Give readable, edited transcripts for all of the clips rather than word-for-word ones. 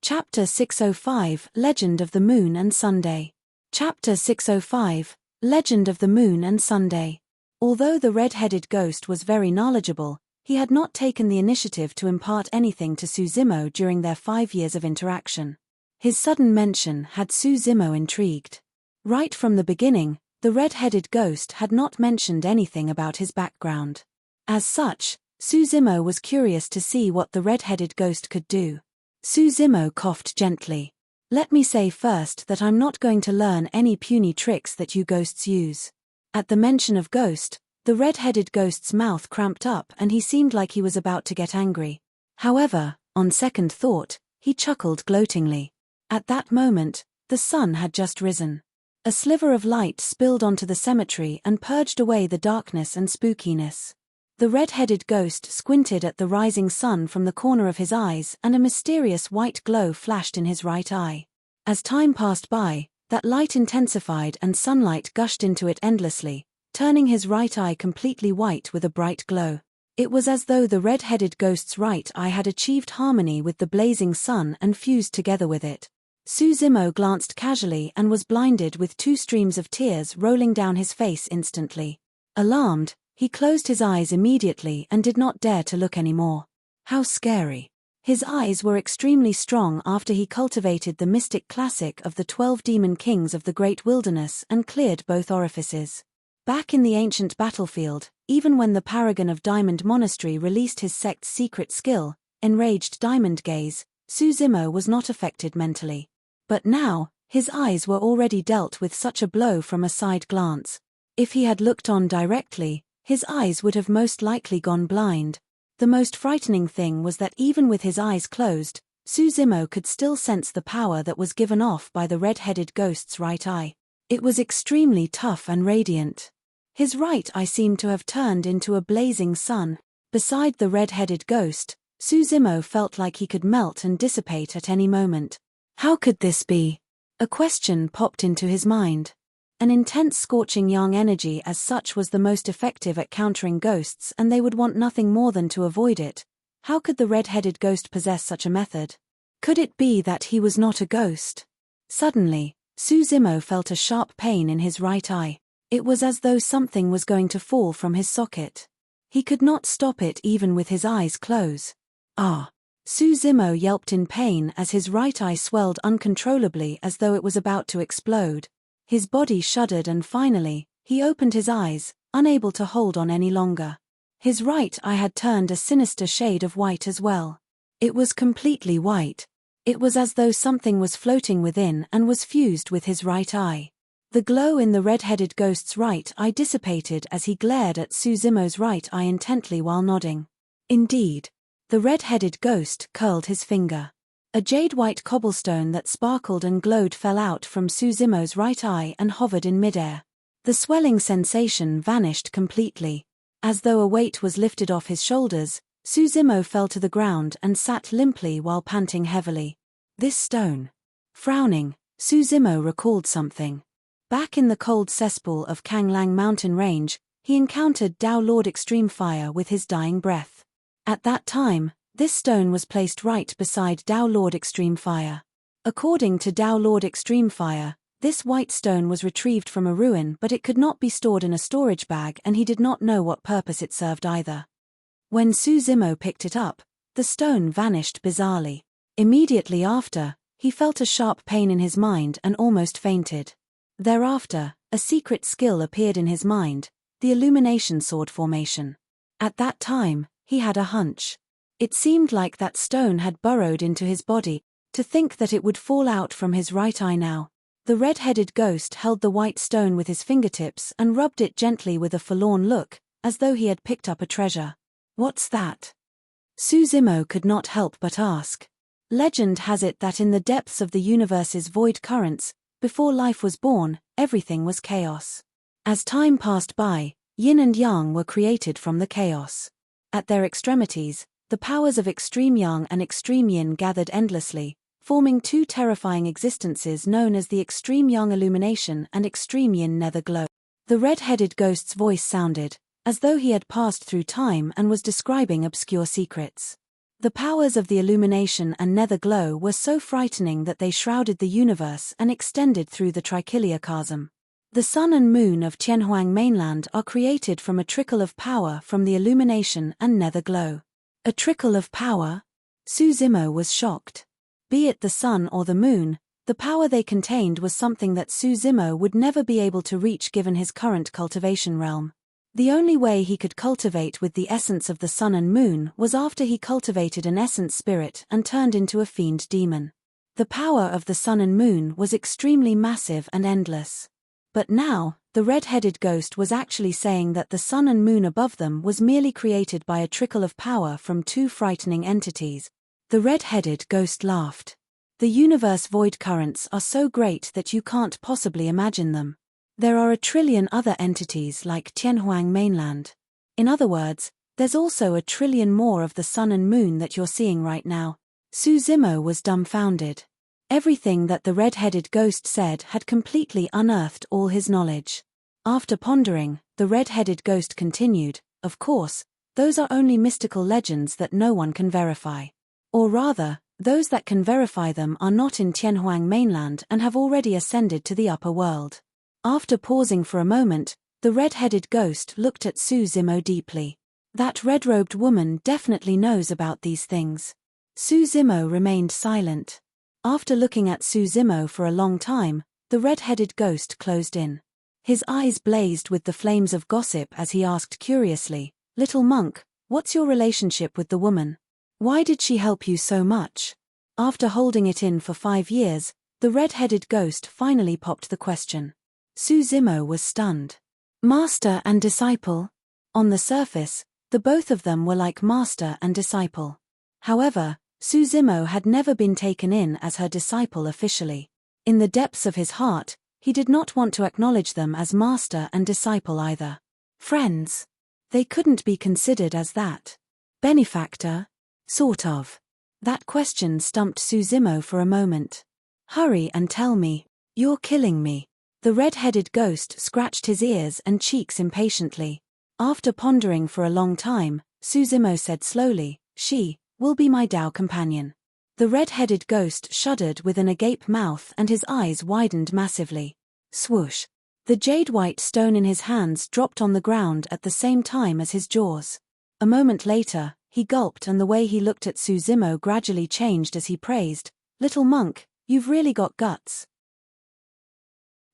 Chapter 605 Legend of the Moon and Sunday. Chapter 605 Legend of the Moon and Sunday. Although the red-headed ghost was very knowledgeable, he had not taken the initiative to impart anything to Suzimo during their 5 years of interaction. His sudden mention had Suzimo intrigued. Right from the beginning, the red-headed ghost had not mentioned anything about his background. As such, Suzimo was curious to see what the red-headed ghost could do. Suzimo coughed gently. "Let me say first that I'm not going to learn any puny tricks that you ghosts use." At the mention of ghost, the red-headed ghost's mouth cramped up and he seemed like he was about to get angry. However, on second thought, he chuckled gloatingly. At that moment, the sun had just risen. A sliver of light spilled onto the cemetery and purged away the darkness and spookiness. The red-headed ghost squinted at the rising sun from the corner of his eyes and a mysterious white glow flashed in his right eye. As time passed by, that light intensified and sunlight gushed into it endlessly, turning his right eye completely white with a bright glow. It was as though the red-headed ghost's right eye had achieved harmony with the blazing sun and fused together with it. Suzimo glanced casually and was blinded with 2 streams of tears rolling down his face instantly. Alarmed, he closed his eyes immediately and did not dare to look anymore. How scary. His eyes were extremely strong after he cultivated the mystic classic of the 12 demon kings of the great wilderness and cleared both orifices. Back in the ancient battlefield, even when the paragon of Diamond Monastery released his sect's secret skill, Enraged Diamond Gaze, Suzimo was not affected mentally. But now, his eyes were already dealt with such a blow from a side glance. If he had looked on directly, his eyes would have most likely gone blind. The most frightening thing was that even with his eyes closed, Suzimo could still sense the power that was given off by the red-headed ghost's right eye. It was extremely tough and radiant. His right eye seemed to have turned into a blazing sun. Beside the red-headed ghost, Suzimo felt like he could melt and dissipate at any moment. How could this be? A question popped into his mind. An intense scorching yang energy as such was the most effective at countering ghosts and they would want nothing more than to avoid it. How could the red-headed ghost possess such a method? Could it be that he was not a ghost? Suddenly, Suzimo felt a sharp pain in his right eye. It was as though something was going to fall from his socket. He could not stop it even with his eyes closed. Ah! Suzimo yelped in pain as his right eye swelled uncontrollably as though it was about to explode. His body shuddered and finally, he opened his eyes, unable to hold on any longer. His right eye had turned a sinister shade of white as well. It was completely white. It was as though something was floating within and was fused with his right eye. The glow in the red-headed ghost's right eye dissipated as he glared at Suzimo's right eye intently while nodding. Indeed. The red-headed ghost curled his finger. A jade-white cobblestone that sparkled and glowed fell out from Suzimo's right eye and hovered in midair. The swelling sensation vanished completely. As though a weight was lifted off his shoulders, Suzimo fell to the ground and sat limply while panting heavily. This stone. Frowning, Suzimo recalled something. Back in the cold cesspool of Kanglang mountain range, he encountered Tao Lord Extreme Fire with his dying breath. At that time, this stone was placed right beside Tao Lord Extreme Fire. According to Tao Lord Extreme Fire, this white stone was retrieved from a ruin but it could not be stored in a storage bag and he did not know what purpose it served either. When Suzimo picked it up, the stone vanished bizarrely. Immediately after, he felt a sharp pain in his mind and almost fainted. Thereafter, a secret skill appeared in his mind, the illumination sword formation. At that time, he had a hunch. It seemed like that stone had burrowed into his body. To think that it would fall out from his right eye now. The red-headed ghost held the white stone with his fingertips and rubbed it gently with a forlorn look, as though he had picked up a treasure. What's that? Suzimo could not help but ask. Legend has it that in the depths of the universe's void currents, before life was born, everything was chaos. As time passed by, yin and yang were created from the chaos. At their extremities, the powers of extreme yang and extreme yin gathered endlessly, forming 2 terrifying existences known as the extreme yang illumination and extreme yin nether glow. The red-headed ghost's voice sounded, as though he had passed through time and was describing obscure secrets. The powers of the illumination and nether glow were so frightening that they shrouded the universe and extended through the Trichilia chasm. The sun and moon of Tianhuang mainland are created from a trickle of power from the illumination and nether glow. A trickle of power? Su Zimo was shocked. Be it the sun or the moon, the power they contained was something that Su Zimo would never be able to reach given his current cultivation realm. The only way he could cultivate with the essence of the sun and moon was after he cultivated an essence spirit and turned into a fiend demon. The power of the sun and moon was extremely massive and endless. But now, the red-headed ghost was actually saying that the sun and moon above them was merely created by a trickle of power from two frightening entities. The red-headed ghost laughed. The universe void currents are so great that you can't possibly imagine them. There are 1 trillion other entities like Tianhuang mainland. In other words, there's also 1 trillion more of the sun and moon that you're seeing right now. Su Zimo was dumbfounded. Everything that the red-headed ghost said had completely unearthed all his knowledge. After pondering, the red-headed ghost continued, of course, those are only mystical legends that no one can verify. Or rather, those that can verify them are not in Tianhuang mainland and have already ascended to the upper world. After pausing for a moment, the red-headed ghost looked at Su Zimo deeply. That red-robed woman definitely knows about these things. Su Zimo remained silent. After looking at Su Zimo for a long time, the red-headed ghost closed in. His eyes blazed with the flames of gossip as he asked curiously, "Little monk, what's your relationship with the woman? Why did she help you so much?" After holding it in for 5 years, the red-headed ghost finally popped the question. Su Zimo was stunned. Master and disciple? On the surface, the both of them were like master and disciple. However, Su Zimo had never been taken in as her disciple officially. In the depths of his heart, he did not want to acknowledge them as master and disciple either. Friends? They couldn't be considered as that. Benefactor? Sort of. That question stumped Su Zimo for a moment. Hurry and tell me. You're killing me. The red-headed ghost scratched his ears and cheeks impatiently. After pondering for a long time, Su Zimo said slowly, "She will be my Dao companion." The red-headed ghost shuddered with an agape mouth and his eyes widened massively. Swoosh! The jade-white stone in his hands dropped on the ground at the same time as his jaws. A moment later, he gulped and the way he looked at Su Zimo gradually changed as he praised, "Little monk, you've really got guts."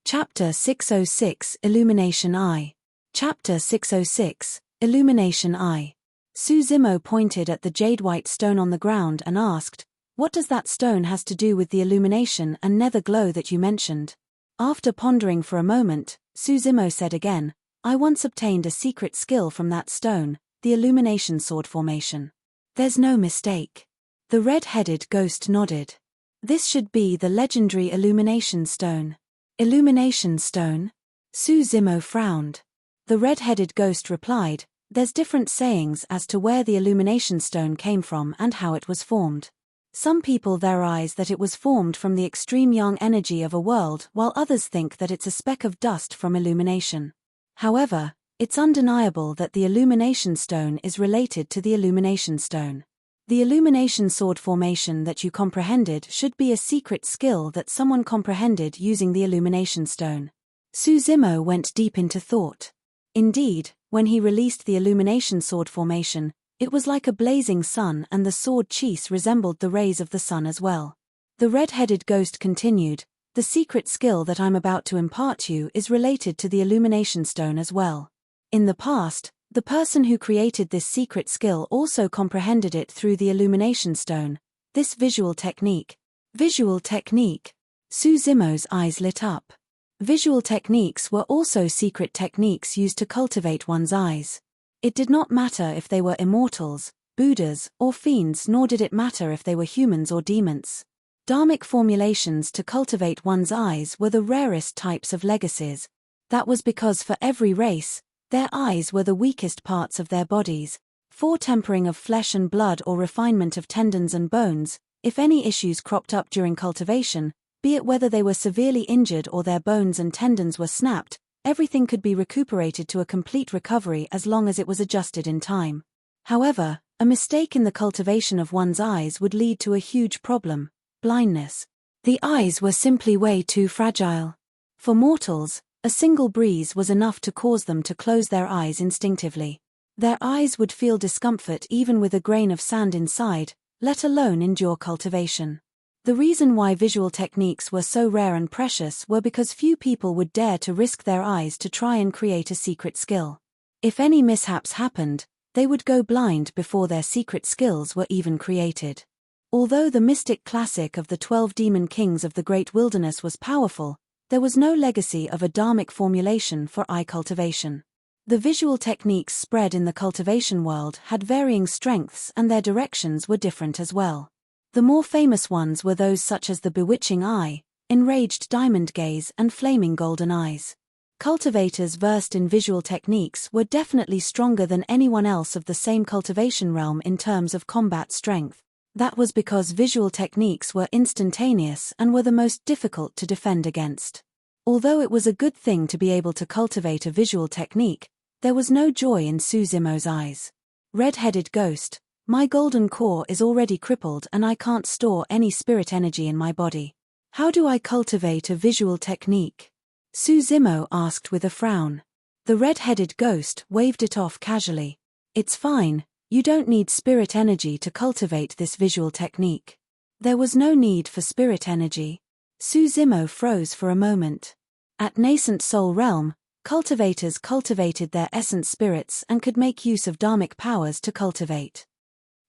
Chapter 606 Illumination Eye. Chapter 606 Illumination Eye. Su Zimo pointed at the jade-white stone on the ground and asked, "What does that stone has to do with the illumination and nether glow that you mentioned?" After pondering for a moment, Su Zimo said again, "I once obtained a secret skill from that stone, the illumination sword formation." There's no mistake. The red-headed ghost nodded. This should be the legendary illumination stone. Illumination stone? Su Zimo frowned. The red-headed ghost replied, "There's different sayings as to where the illumination stone came from and how it was formed. Some people theorize that it was formed from the extreme yang energy of a world while others think that it's a speck of dust from illumination. However, it's undeniable that the illumination stone is related to the illumination stone. The illumination sword formation that you comprehended should be a secret skill that someone comprehended using the illumination stone." Su Zimo went deep into thought. Indeed, when he released the illumination sword formation, it was like a blazing sun and the sword cheese resembled the rays of the sun as well. The red-headed ghost continued, "The secret skill that I'm about to impart you is related to the illumination stone as well. In the past, the person who created this secret skill also comprehended it through the illumination stone, this visual technique." Visual technique? Su Zimo's eyes lit up. Visual techniques were also secret techniques used to cultivate one's eyes. It did not matter if they were immortals, Buddhas, or fiends, nor did it matter if they were humans or demons. Dharmic formulations to cultivate one's eyes were the rarest types of legacies. That was because for every race, their eyes were the weakest parts of their bodies. For tempering of flesh and blood or refinement of tendons and bones, if any issues cropped up during cultivation, be it whether they were severely injured or their bones and tendons were snapped, everything could be recuperated to a complete recovery as long as it was adjusted in time. However, A mistake in the cultivation of one's eyes would lead to a huge problem: blindness. The eyes were simply way too fragile. For mortals, a single breeze was enough to cause them to close their eyes instinctively. Their eyes would feel discomfort even with a grain of sand inside, let alone endure cultivation. The reason why visual techniques were so rare and precious were because few people would dare to risk their eyes to try and create a secret skill. If any mishaps happened, they would go blind before their secret skills were even created. Although the mystic classic of the 12 demon kings of the great wilderness was powerful, there was no legacy of a dharmic formulation for eye cultivation. The visual techniques spread in the cultivation world had varying strengths, and their directions were different as well. The more famous ones were those such as the bewitching eye, enraged diamond gaze, and flaming golden eyes. Cultivators versed in visual techniques were definitely stronger than anyone else of the same cultivation realm in terms of combat strength. That was because visual techniques were instantaneous and were the most difficult to defend against. Although it was a good thing to be able to cultivate a visual technique, there was no joy in Suzimo's eyes. Red-headed ghost, my golden core is already crippled and I can't store any spirit energy in my body. How do I cultivate a visual technique? Suzimo asked with a frown. The red-headed ghost waved it off casually. It's fine, you don't need spirit energy to cultivate this visual technique. There was no need for spirit energy. Suzimo froze for a moment. At nascent soul realm, cultivators cultivated their essence spirits and could make use of dharmic powers to cultivate.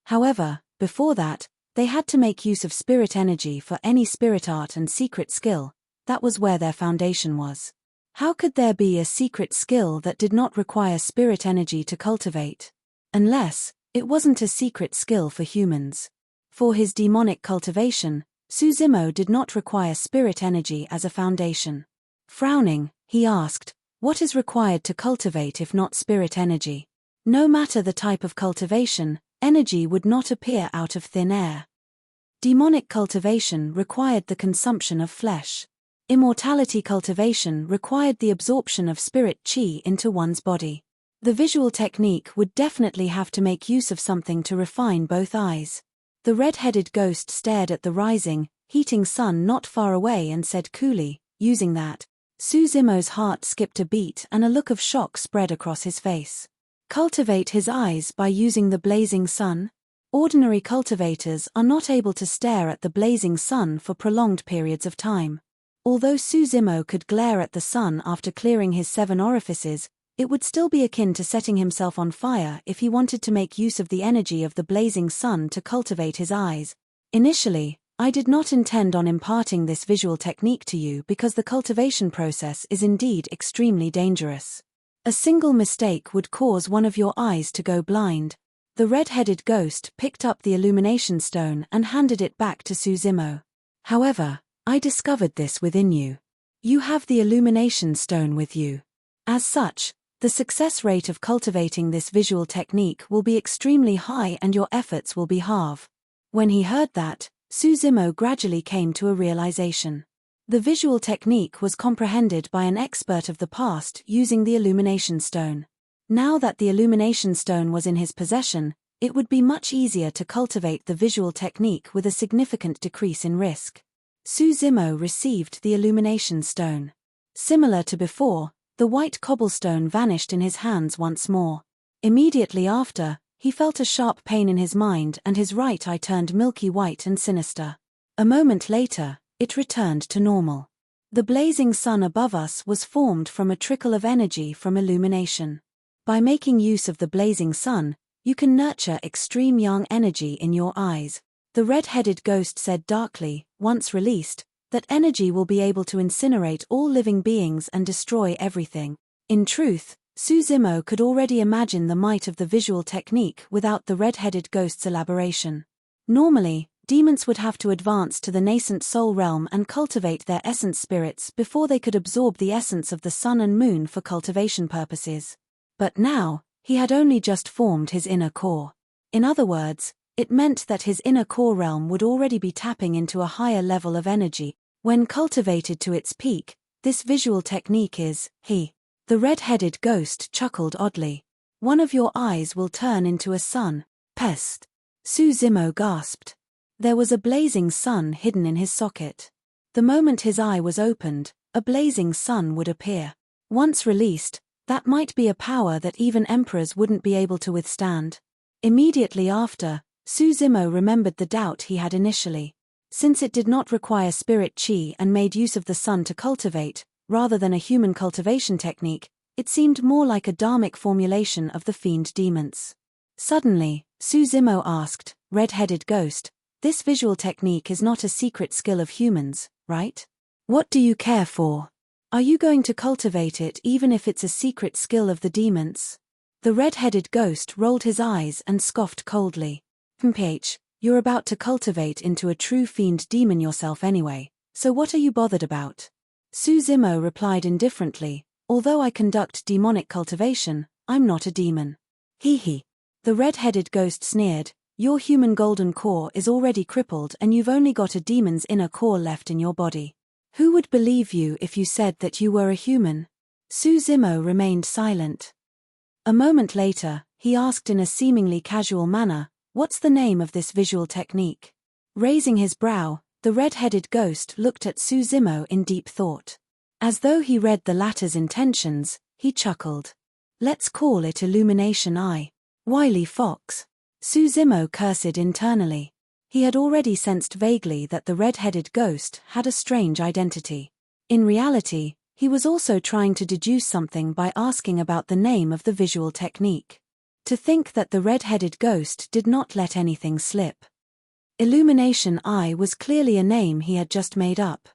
However, before that, they had to make use of spirit energy for any spirit art and secret skill. That was where their foundation was. How could there be a secret skill that did not require spirit energy to cultivate? Unless, it wasn't a secret skill for humans. For his demonic cultivation, Suzimo did not require spirit energy as a foundation. Frowning, he asked, what is required to cultivate if not spirit energy? No matter the type of cultivation, energy would not appear out of thin air. Demonic cultivation required the consumption of flesh. Immortality cultivation required the absorption of spirit chi into one's body. The visual technique would definitely have to make use of something to refine both eyes. The red-headed ghost stared at the rising, heating sun not far away and said coolly, using that. Suzimo's heart skipped a beat and a look of shock spread across his face. Cultivate his eyes by using the blazing sun? Ordinary cultivators are not able to stare at the blazing sun for prolonged periods of time. Although Suzimo could glare at the sun after clearing his 7 orifices, it would still be akin to setting himself on fire if he wanted to make use of the energy of the blazing sun to cultivate his eyes. Initially, I did not intend on imparting this visual technique to you because the cultivation process is indeed extremely dangerous. A single mistake would cause one of your eyes to go blind. The red-headed ghost picked up the illumination stone and handed it back to Suzimo. However, I discovered this within you. You have the illumination stone with you. As such, the success rate of cultivating this visual technique will be extremely high and your efforts will be halved. When he heard that, Suzimo gradually came to a realization. The visual technique was comprehended by an expert of the past using the illumination stone. Now that the illumination stone was in his possession, it would be much easier to cultivate the visual technique with a significant decrease in risk. Suzimo received the illumination stone. Similar to before, the white cobblestone vanished in his hands once more. Immediately after, he felt a sharp pain in his mind and his right eye turned milky white and sinister. A moment later, it returned to normal. The blazing sun above us was formed from a trickle of energy from illumination. By making use of the blazing sun, you can nurture extreme yang energy in your eyes. The red-headed ghost said darkly, once released, that energy will be able to incinerate all living beings and destroy everything. In truth, Suzimo could already imagine the might of the visual technique without the red-headed ghost's elaboration. Normally, demons would have to advance to the nascent soul realm and cultivate their essence spirits before they could absorb the essence of the sun and moon for cultivation purposes. But now, he had only just formed his inner core. In other words, it meant that his inner core realm would already be tapping into a higher level of energy. When cultivated to its peak, this visual technique is, The red-headed ghost chuckled oddly. One of your eyes will turn into a sun. Pest! Suzumo gasped. There was a blazing sun hidden in his socket. The moment his eye was opened, a blazing sun would appear. Once released, that might be a power that even emperors wouldn't be able to withstand. Immediately after, Suzumo remembered the doubt he had initially. Since it did not require spirit chi and made use of the sun to cultivate, rather than a human cultivation technique, it seemed more like a dharmic formulation of the fiend demons. Suddenly, Suzumo asked, "Red-headed ghost, this visual technique is not a secret skill of humans, right? What do you care for? Are you going to cultivate it even if it's a secret skill of the demons?" The red-headed ghost rolled his eyes and scoffed coldly. "Mph, you're about to cultivate into a true fiend demon yourself anyway, so what are you bothered about?" Suzumo replied indifferently, "Although I conduct demonic cultivation, I'm not a demon." "Hee hee." The red-headed ghost sneered, "Your human golden core is already crippled and you've only got a demon's inner core left in your body. Who would believe you if you said that you were a human?" Suzumo remained silent. A moment later, he asked in a seemingly casual manner, "What's the name of this visual technique?" Raising his brow, the red-headed ghost looked at Suzumo in deep thought. As though he read the latter's intentions, he chuckled. "Let's call it Illumination Eye." Wily fox. Suzumo cursed internally. He had already sensed vaguely that the red-headed ghost had a strange identity. In reality, he was also trying to deduce something by asking about the name of the visual technique. To think that the red-headed ghost did not let anything slip. Illumination Eye was clearly a name he had just made up.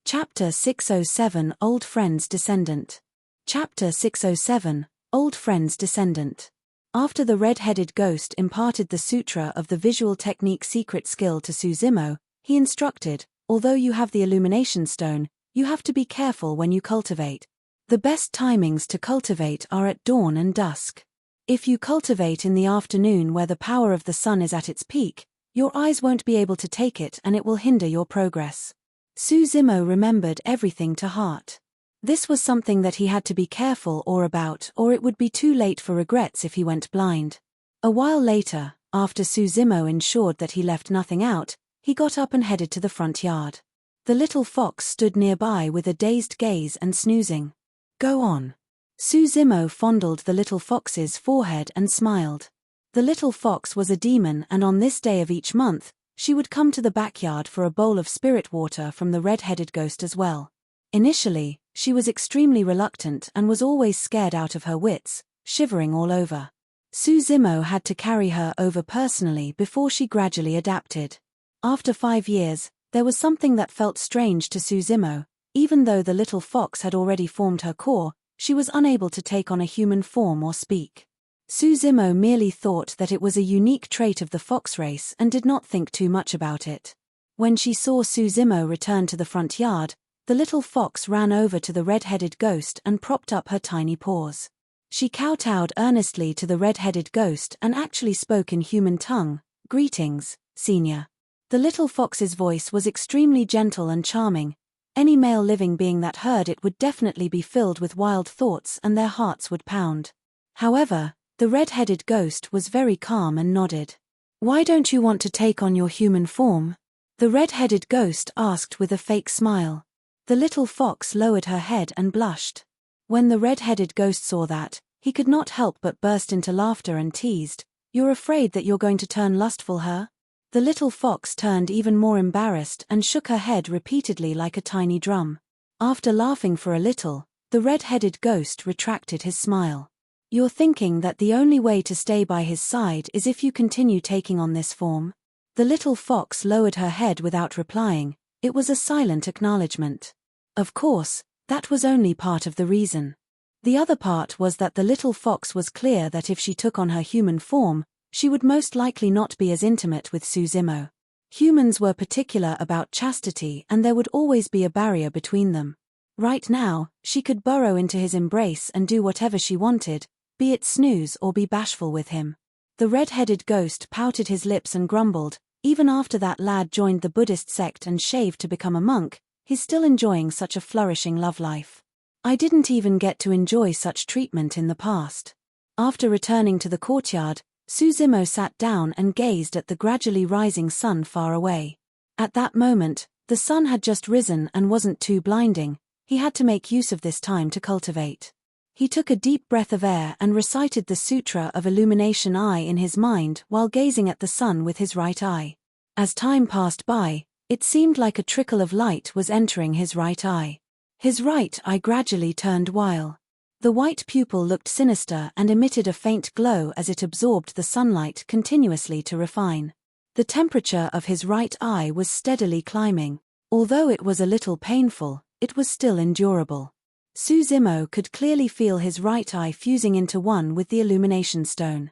Chapter 607 Old Friend's Descendant. Chapter 607 Old Friend's Descendant. After the red-headed ghost imparted the Sutra of the Visual Technique secret skill to Suzumo, he instructed, "Although you have the illumination stone, you have to be careful when you cultivate. The best timings to cultivate are at dawn and dusk. If you cultivate in the afternoon where the power of the sun is at its peak, your eyes won't be able to take it and it will hinder your progress." Suzumo remembered everything to heart. This was something that he had to be careful about, or it would be too late for regrets if he went blind. A while later, after Suzumo ensured that he left nothing out, he got up and headed to the front yard. The little fox stood nearby with a dazed gaze and snoozing. "Go on." Suzumo fondled the little fox's forehead and smiled. The little fox was a demon, and on this day of each month, she would come to the backyard for a bowl of spirit water from the red-headed ghost as well. Initially, she was extremely reluctant and was always scared out of her wits, shivering all over. Suzumo had to carry her over personally before she gradually adapted. After 5 years, there was something that felt strange to Suzumo. Even though the little fox had already formed her core, she was unable to take on a human form or speak. Suzumo merely thought that it was a unique trait of the fox race and did not think too much about it. When she saw Suzumo return to the front yard, the little fox ran over to the red-headed ghost and propped up her tiny paws. She kowtowed earnestly to the red-headed ghost and actually spoke in human tongue, "Greetings, Senior." The little fox's voice was extremely gentle and charming. Any male living being that heard it would definitely be filled with wild thoughts and their hearts would pound. However, the red-headed ghost was very calm and nodded. "Why don't you want to take on your human form?" the red-headed ghost asked with a fake smile. The little fox lowered her head and blushed. When the red-headed ghost saw that, he could not help but burst into laughter and teased, "You're afraid that you're going to turn lustful, huh?" The little fox turned even more embarrassed and shook her head repeatedly like a tiny drum. After laughing for a little, the red-headed ghost retracted his smile. "You're thinking that the only way to stay by his side is if you continue taking on this form?" The little fox lowered her head without replying. It was a silent acknowledgement. Of course, that was only part of the reason. The other part was that the little fox was clear that if she took on her human form, she would most likely not be as intimate with Suzumo. Humans were particular about chastity and there would always be a barrier between them. Right now, she could burrow into his embrace and do whatever she wanted, be it snooze or be bashful with him. The red-headed ghost pouted his lips and grumbled, "Even after that lad joined the Buddhist sect and shaved to become a monk, he's still enjoying such a flourishing love life. I didn't even get to enjoy such treatment in the past." After returning to the courtyard, Suzimo sat down and gazed at the gradually rising sun far away. At that moment, the sun had just risen and wasn't too blinding. He had to make use of this time to cultivate. He took a deep breath of air and recited the Sutra of Illumination Eye in his mind while gazing at the sun with his right eye. As time passed by, it seemed like a trickle of light was entering his right eye. His right eye gradually turned while. The white pupil looked sinister and emitted a faint glow as it absorbed the sunlight continuously to refine. The temperature of his right eye was steadily climbing. Although it was a little painful, it was still endurable. Suzimo could clearly feel his right eye fusing into one with the illumination stone.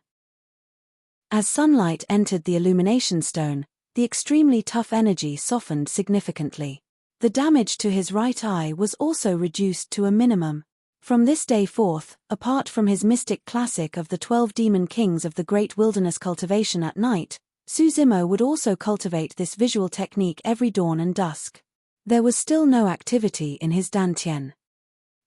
As sunlight entered the illumination stone, the extremely tough energy softened significantly. The damage to his right eye was also reduced to a minimum. From this day forth, apart from his mystic classic of the 12 demon kings of the great wilderness cultivation at night, Suzimo would also cultivate this visual technique every dawn and dusk. There was still no activity in his dantian.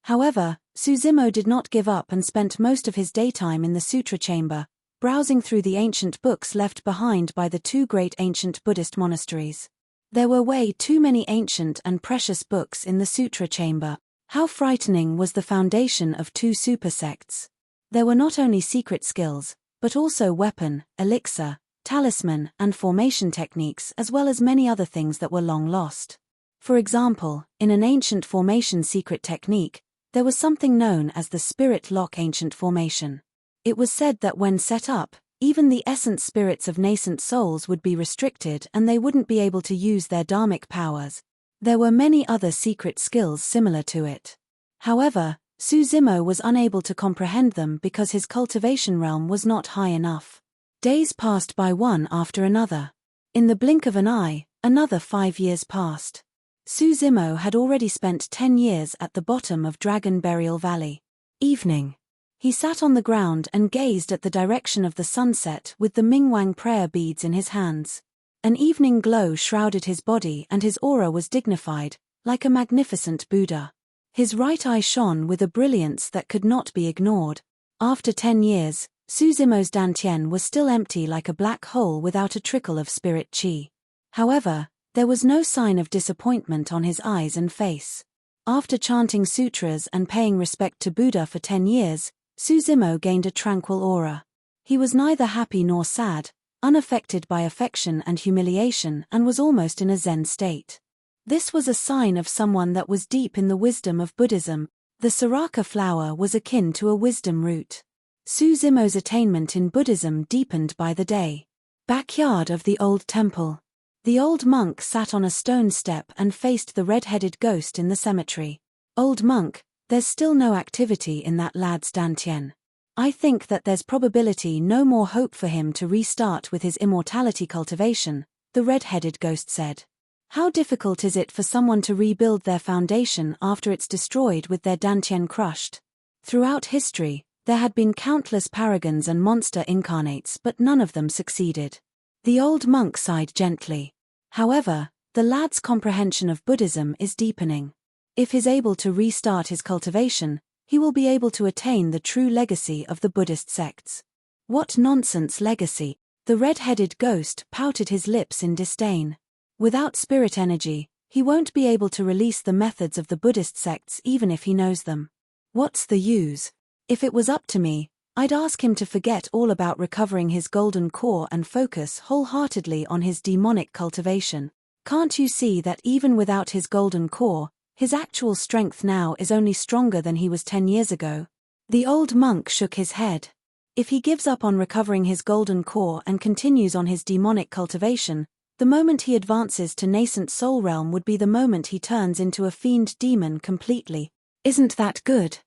However, Suzimo did not give up and spent most of his daytime in the sutra chamber, browsing through the ancient books left behind by the two great ancient Buddhist monasteries. There were way too many ancient and precious books in the sutra chamber. How frightening was the foundation of two super sects. There were not only secret skills, but also weapon, elixir, talisman, and formation techniques, as well as many other things that were long lost. For example, in an ancient formation secret technique, there was something known as the spirit lock ancient formation. It was said that when set up, even the essence spirits of nascent souls would be restricted and they wouldn't be able to use their dharmic powers. There were many other secret skills similar to it. However, Suzimo was unable to comprehend them because his cultivation realm was not high enough. Days passed by one after another. In the blink of an eye, another 5 years passed. Suzimo had already spent 10 years at the bottom of Dragon Burial Valley. Evening. He sat on the ground and gazed at the direction of the sunset with the Mingwang prayer beads in his hands. An evening glow shrouded his body and his aura was dignified, like a magnificent Buddha. His right eye shone with a brilliance that could not be ignored. After 10 years, Suzimo's dantian was still empty like a black hole without a trickle of spirit chi. However, there was no sign of disappointment on his eyes and face. After chanting sutras and paying respect to Buddha for 10 years, Suzimo gained a tranquil aura. He was neither happy nor sad, unaffected by affection and humiliation, and was almost in a Zen state. This was a sign of someone that was deep in the wisdom of Buddhism. The Saraka flower was akin to a wisdom root. Suzimo's attainment in Buddhism deepened by the day. Backyard of the old temple. The old monk sat on a stone step and faced the red-headed ghost in the cemetery. Old monk, there's still no activity in that lad's dantian. I think that there's probability no more hope for him to restart with his immortality cultivation, the red-headed ghost said. How difficult is it for someone to rebuild their foundation after it's destroyed with their dantian crushed? Throughout history, there had been countless paragons and monster incarnates, but none of them succeeded. The old monk sighed gently. However, the lad's comprehension of Buddhism is deepening. If he's able to restart his cultivation, he will be able to attain the true legacy of the Buddhist sects. What nonsense legacy! The red-headed ghost pouted his lips in disdain. Without spirit energy, he won't be able to release the methods of the Buddhist sects even if he knows them. What's the use? If it was up to me, I'd ask him to forget all about recovering his golden core and focus wholeheartedly on his demonic cultivation. Can't you see that even without his golden core, his actual strength now is only stronger than he was 10 years ago? The old monk shook his head. If he gives up on recovering his golden core and continues on his demonic cultivation, the moment he advances to nascent soul realm would be the moment he turns into a fiend demon completely. Isn't that good?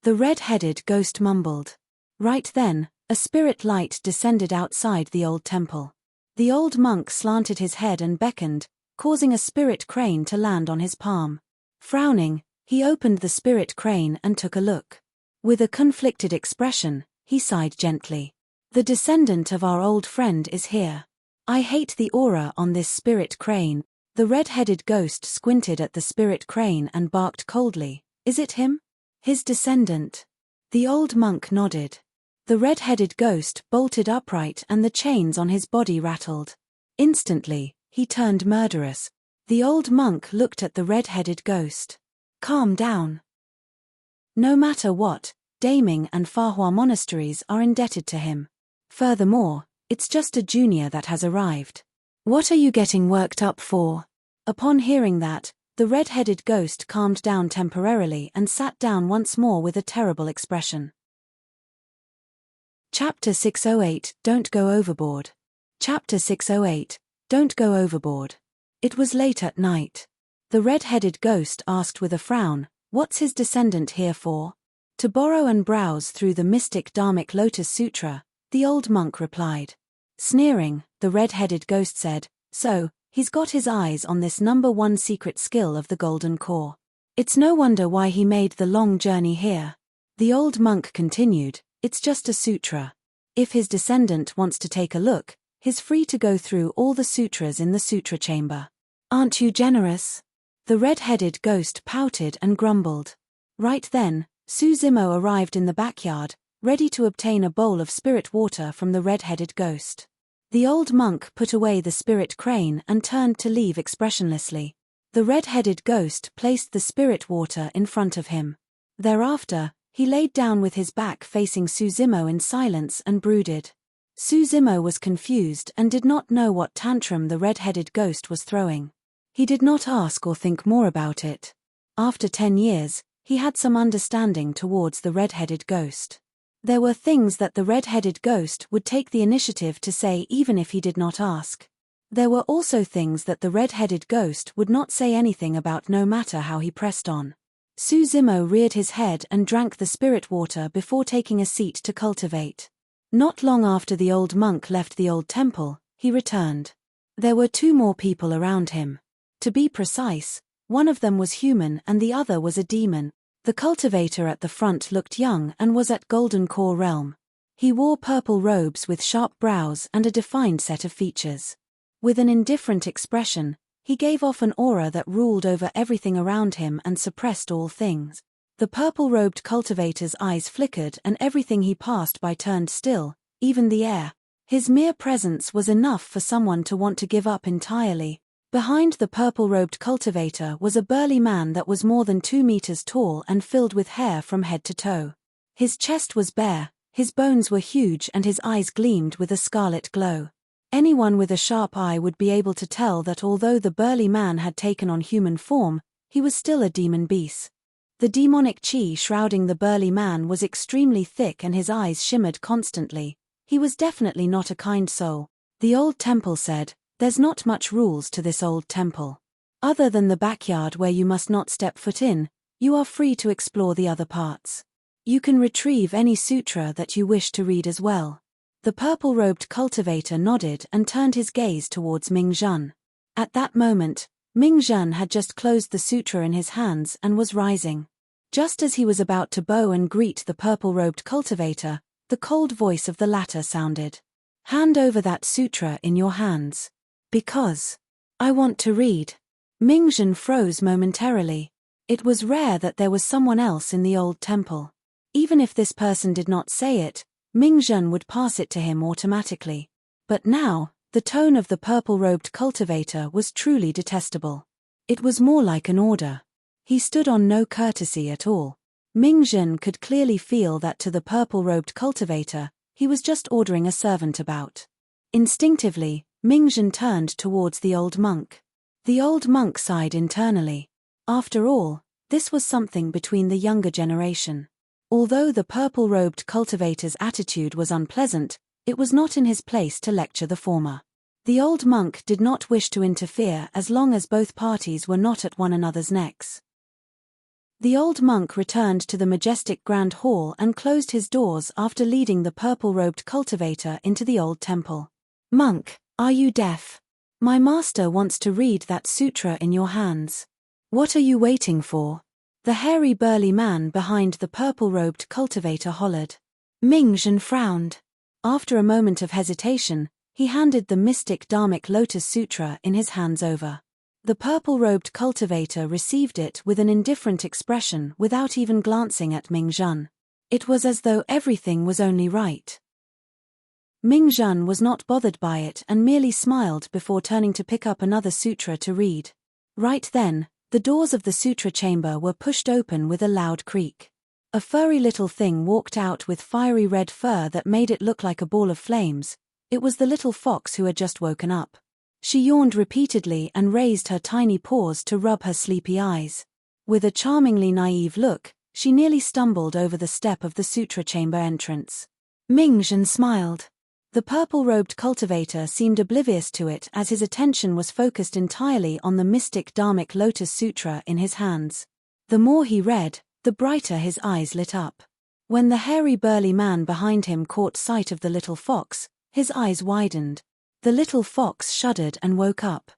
The red-headed ghost mumbled. Right then, a spirit light descended outside the old temple. The old monk slanted his head and beckoned, causing a spirit crane to land on his palm. Frowning, he opened the spirit crane and took a look. With a conflicted expression, he sighed gently. The descendant of our old friend is here. I hate the aura on this spirit crane. The red-headed ghost squinted at the spirit crane and barked coldly. Is it him? His descendant? The old monk nodded. The red-headed ghost bolted upright and the chains on his body rattled. Instantly, he turned murderous. The old monk looked at the red-headed ghost. Calm down. No matter what, Daming and Fahua monasteries are indebted to him. Furthermore, it's just a junior that has arrived. What are you getting worked up for? Upon hearing that, the red-headed ghost calmed down temporarily and sat down once more with a terrible expression. Chapter 608, Don't Go Overboard. Chapter 608, Don't Go Overboard. It was late at night. The red-headed ghost asked with a frown, what's his descendant here for? To borrow and browse through the mystic Dharmic Lotus Sutra, the old monk replied. Sneering, the red-headed ghost said, so, he's got his eyes on this #1 secret skill of the Golden Core. It's no wonder why he made the long journey here. The old monk continued, it's just a sutra. If his descendant wants to take a look, he's free to go through all the sutras in the sutra chamber. Aren't you generous? The red-headed ghost pouted and grumbled. Right then, Suzimo arrived in the backyard, ready to obtain a bowl of spirit water from the red-headed ghost. The old monk put away the spirit crane and turned to leave expressionlessly. The red-headed ghost placed the spirit water in front of him. Thereafter, he laid down with his back facing Suzimo in silence and brooded. Suzimo was confused and did not know what tantrum the red-headed ghost was throwing. He did not ask or think more about it. After 10 years, he had some understanding towards the red-headed ghost. There were things that the red-headed ghost would take the initiative to say even if he did not ask. There were also things that the red-headed ghost would not say anything about no matter how he pressed on. Suzimo reared his head and drank the spirit water before taking a seat to cultivate. Not long after the old monk left the old temple, he returned. There were 2 more people around him. To be precise, one of them was human and the other was a demon. The cultivator at the front looked young and was at Golden Core realm. He wore purple robes with sharp brows and a defined set of features. With an indifferent expression, he gave off an aura that ruled over everything around him and suppressed all things. The purple-robed cultivator's eyes flickered and everything he passed by turned still, even the air. His mere presence was enough for someone to want to give up entirely. Behind the purple-robed cultivator was a burly man that was more than 2 meters tall and filled with hair from head to toe. His chest was bare, his bones were huge and his eyes gleamed with a scarlet glow. Anyone with a sharp eye would be able to tell that although the burly man had taken on human form, he was still a demon beast. The demonic chi shrouding the burly man was extremely thick and his eyes shimmered constantly. He was definitely not a kind soul. The old temple said, "There's not much rules to this old temple. Other than the backyard where you must not step foot in, you are free to explore the other parts. You can retrieve any sutra that you wish to read as well." The purple-robed cultivator nodded and turned his gaze towards Ming Zhen. At that moment, Ming Zhen had just closed the sutra in his hands and was rising. Just as he was about to bow and greet the purple-robed cultivator, the cold voice of the latter sounded. "Hand over that sutra in your hands. Because I want to read." Ming Zhen froze momentarily. It was rare that there was someone else in the old temple. Even if this person did not say it, Ming Zhen would pass it to him automatically. But now, the tone of the purple-robed cultivator was truly detestable. It was more like an order. He stood on no courtesy at all. Ming Zhen could clearly feel that to the purple-robed cultivator, he was just ordering a servant about. Instinctively, Ming Zhen turned towards the old monk. The old monk sighed internally. After all, this was something between the younger generation. Although the purple-robed cultivator's attitude was unpleasant, it was not in his place to lecture the former. The old monk did not wish to interfere as long as both parties were not at one another's necks. The old monk returned to the majestic grand hall and closed his doors after leading the purple-robed cultivator into the old temple. "Monk, are you deaf? My master wants to read that sutra in your hands. What are you waiting for?" The hairy burly man behind the purple-robed cultivator hollered. Ming Zhen frowned. After a moment of hesitation, he handed the mystic Dharmic Lotus Sutra in his hands over. The purple-robed cultivator received it with an indifferent expression without even glancing at Ming Zhen. It was as though everything was only right. Ming-Zhen was not bothered by it and merely smiled before turning to pick up another sutra to read. Right then, the doors of the sutra chamber were pushed open with a loud creak. A furry little thing walked out with fiery red fur that made it look like a ball of flames. It was the little fox who had just woken up. She yawned repeatedly and raised her tiny paws to rub her sleepy eyes. With a charmingly naive look, she nearly stumbled over the step of the sutra chamber entrance. Ming-Zhen smiled. The purple-robed cultivator seemed oblivious to it as his attention was focused entirely on the mystic Dharmic Lotus Sutra in his hands. The more he read, the brighter his eyes lit up. When the hairy burly man behind him caught sight of the little fox, his eyes widened. The little fox shuddered and woke up.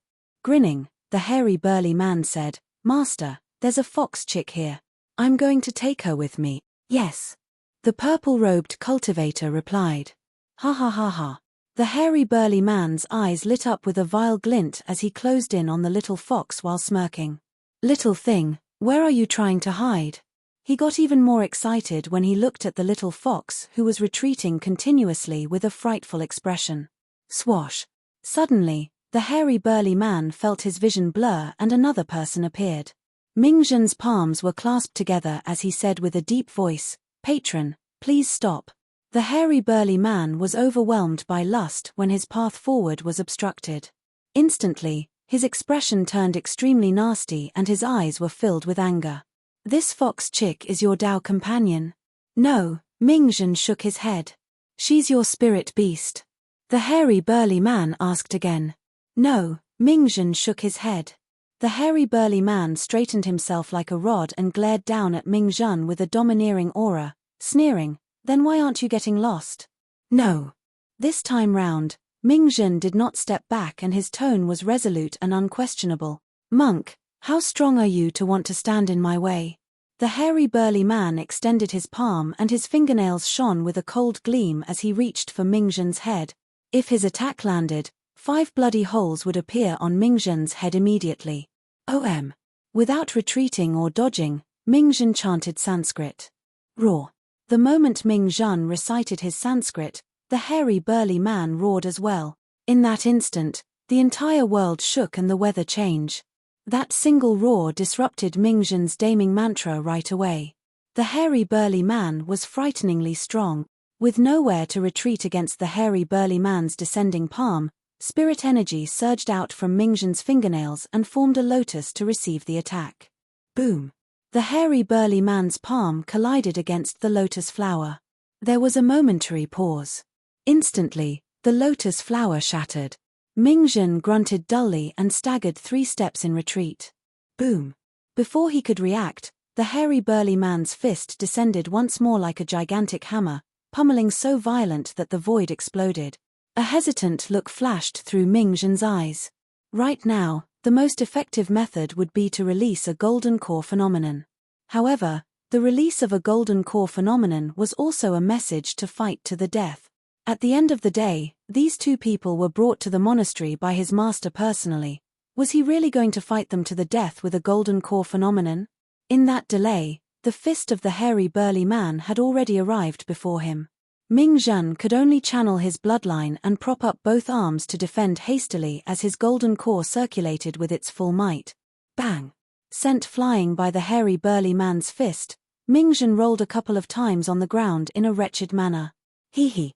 Grinning, the hairy burly man said, "Master, there's a fox chick here. I'm going to take her with me." "Yes." The purple-robed cultivator replied. "Ha ha ha ha." The hairy burly man's eyes lit up with a vile glint as he closed in on the little fox while smirking. "Little thing, where are you trying to hide?" He got even more excited when he looked at the little fox who was retreating continuously with a frightful expression. Swash! Suddenly, the hairy burly man felt his vision blur and another person appeared. Ming-Zhen's palms were clasped together as he said with a deep voice, "Patron, please stop." The hairy burly man was overwhelmed by lust when his path forward was obstructed. Instantly, his expression turned extremely nasty and his eyes were filled with anger. "This fox chick is your Dao companion?" "No," Ming-Zhen shook his head. "She's your spirit beast?" The hairy burly man asked again. "No," Ming-Zhen shook his head. The hairy burly man straightened himself like a rod and glared down at Ming-Zhen with a domineering aura, sneering, "Then why aren't you getting lost?" "No." This time round, Ming-Zhen did not step back and his tone was resolute and unquestionable. "Monk, how strong are you to want to stand in my way?" The hairy burly man extended his palm and his fingernails shone with a cold gleam as he reached for Ming-Zhen's head. If his attack landed, 5 bloody holes would appear on Ming-Zhen's head immediately. OM. Without retreating or dodging, Ming-Zhen chanted Sanskrit. Roar. The moment Ming-Zhen recited his Sanskrit, the hairy burly man roared as well. In that instant, the entire world shook and the weather changed. That single roar disrupted Ming-Zhen's damning mantra right away. The hairy burly man was frighteningly strong. With nowhere to retreat against the hairy burly man's descending palm, spirit energy surged out from Ming-Zhen's fingernails and formed a lotus to receive the attack. Boom! The hairy burly man's palm collided against the lotus flower. There was a momentary pause. Instantly, the lotus flower shattered. Ming-Zhen grunted dully and staggered 3 steps in retreat. Boom! Before he could react, the hairy burly man's fist descended once more like a gigantic hammer, pummeling so violent that the void exploded. A hesitant look flashed through Ming-Zhen's eyes. Right now, the most effective method would be to release a golden core phenomenon. However, the release of a golden core phenomenon was also a message to fight to the death. At the end of the day, these 2 people were brought to the monastery by his master personally. Was he really going to fight them to the death with a golden core phenomenon? In that delay, the fist of the hairy burly man had already arrived before him. Ming-Zhen could only channel his bloodline and prop up both arms to defend hastily as his golden core circulated with its full might. Bang! Sent flying by the hairy burly man's fist, Ming-Zhen rolled a couple of times on the ground in a wretched manner. Hee hee!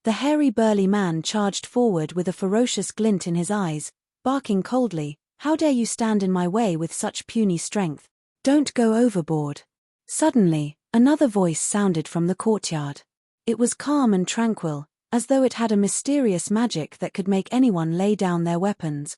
The hairy burly man charged forward with a ferocious glint in his eyes, barking coldly, "How dare you stand in my way with such puny strength? Don't go overboard." Suddenly, another voice sounded from the courtyard. It was calm and tranquil, as though it had a mysterious magic that could make anyone lay down their weapons.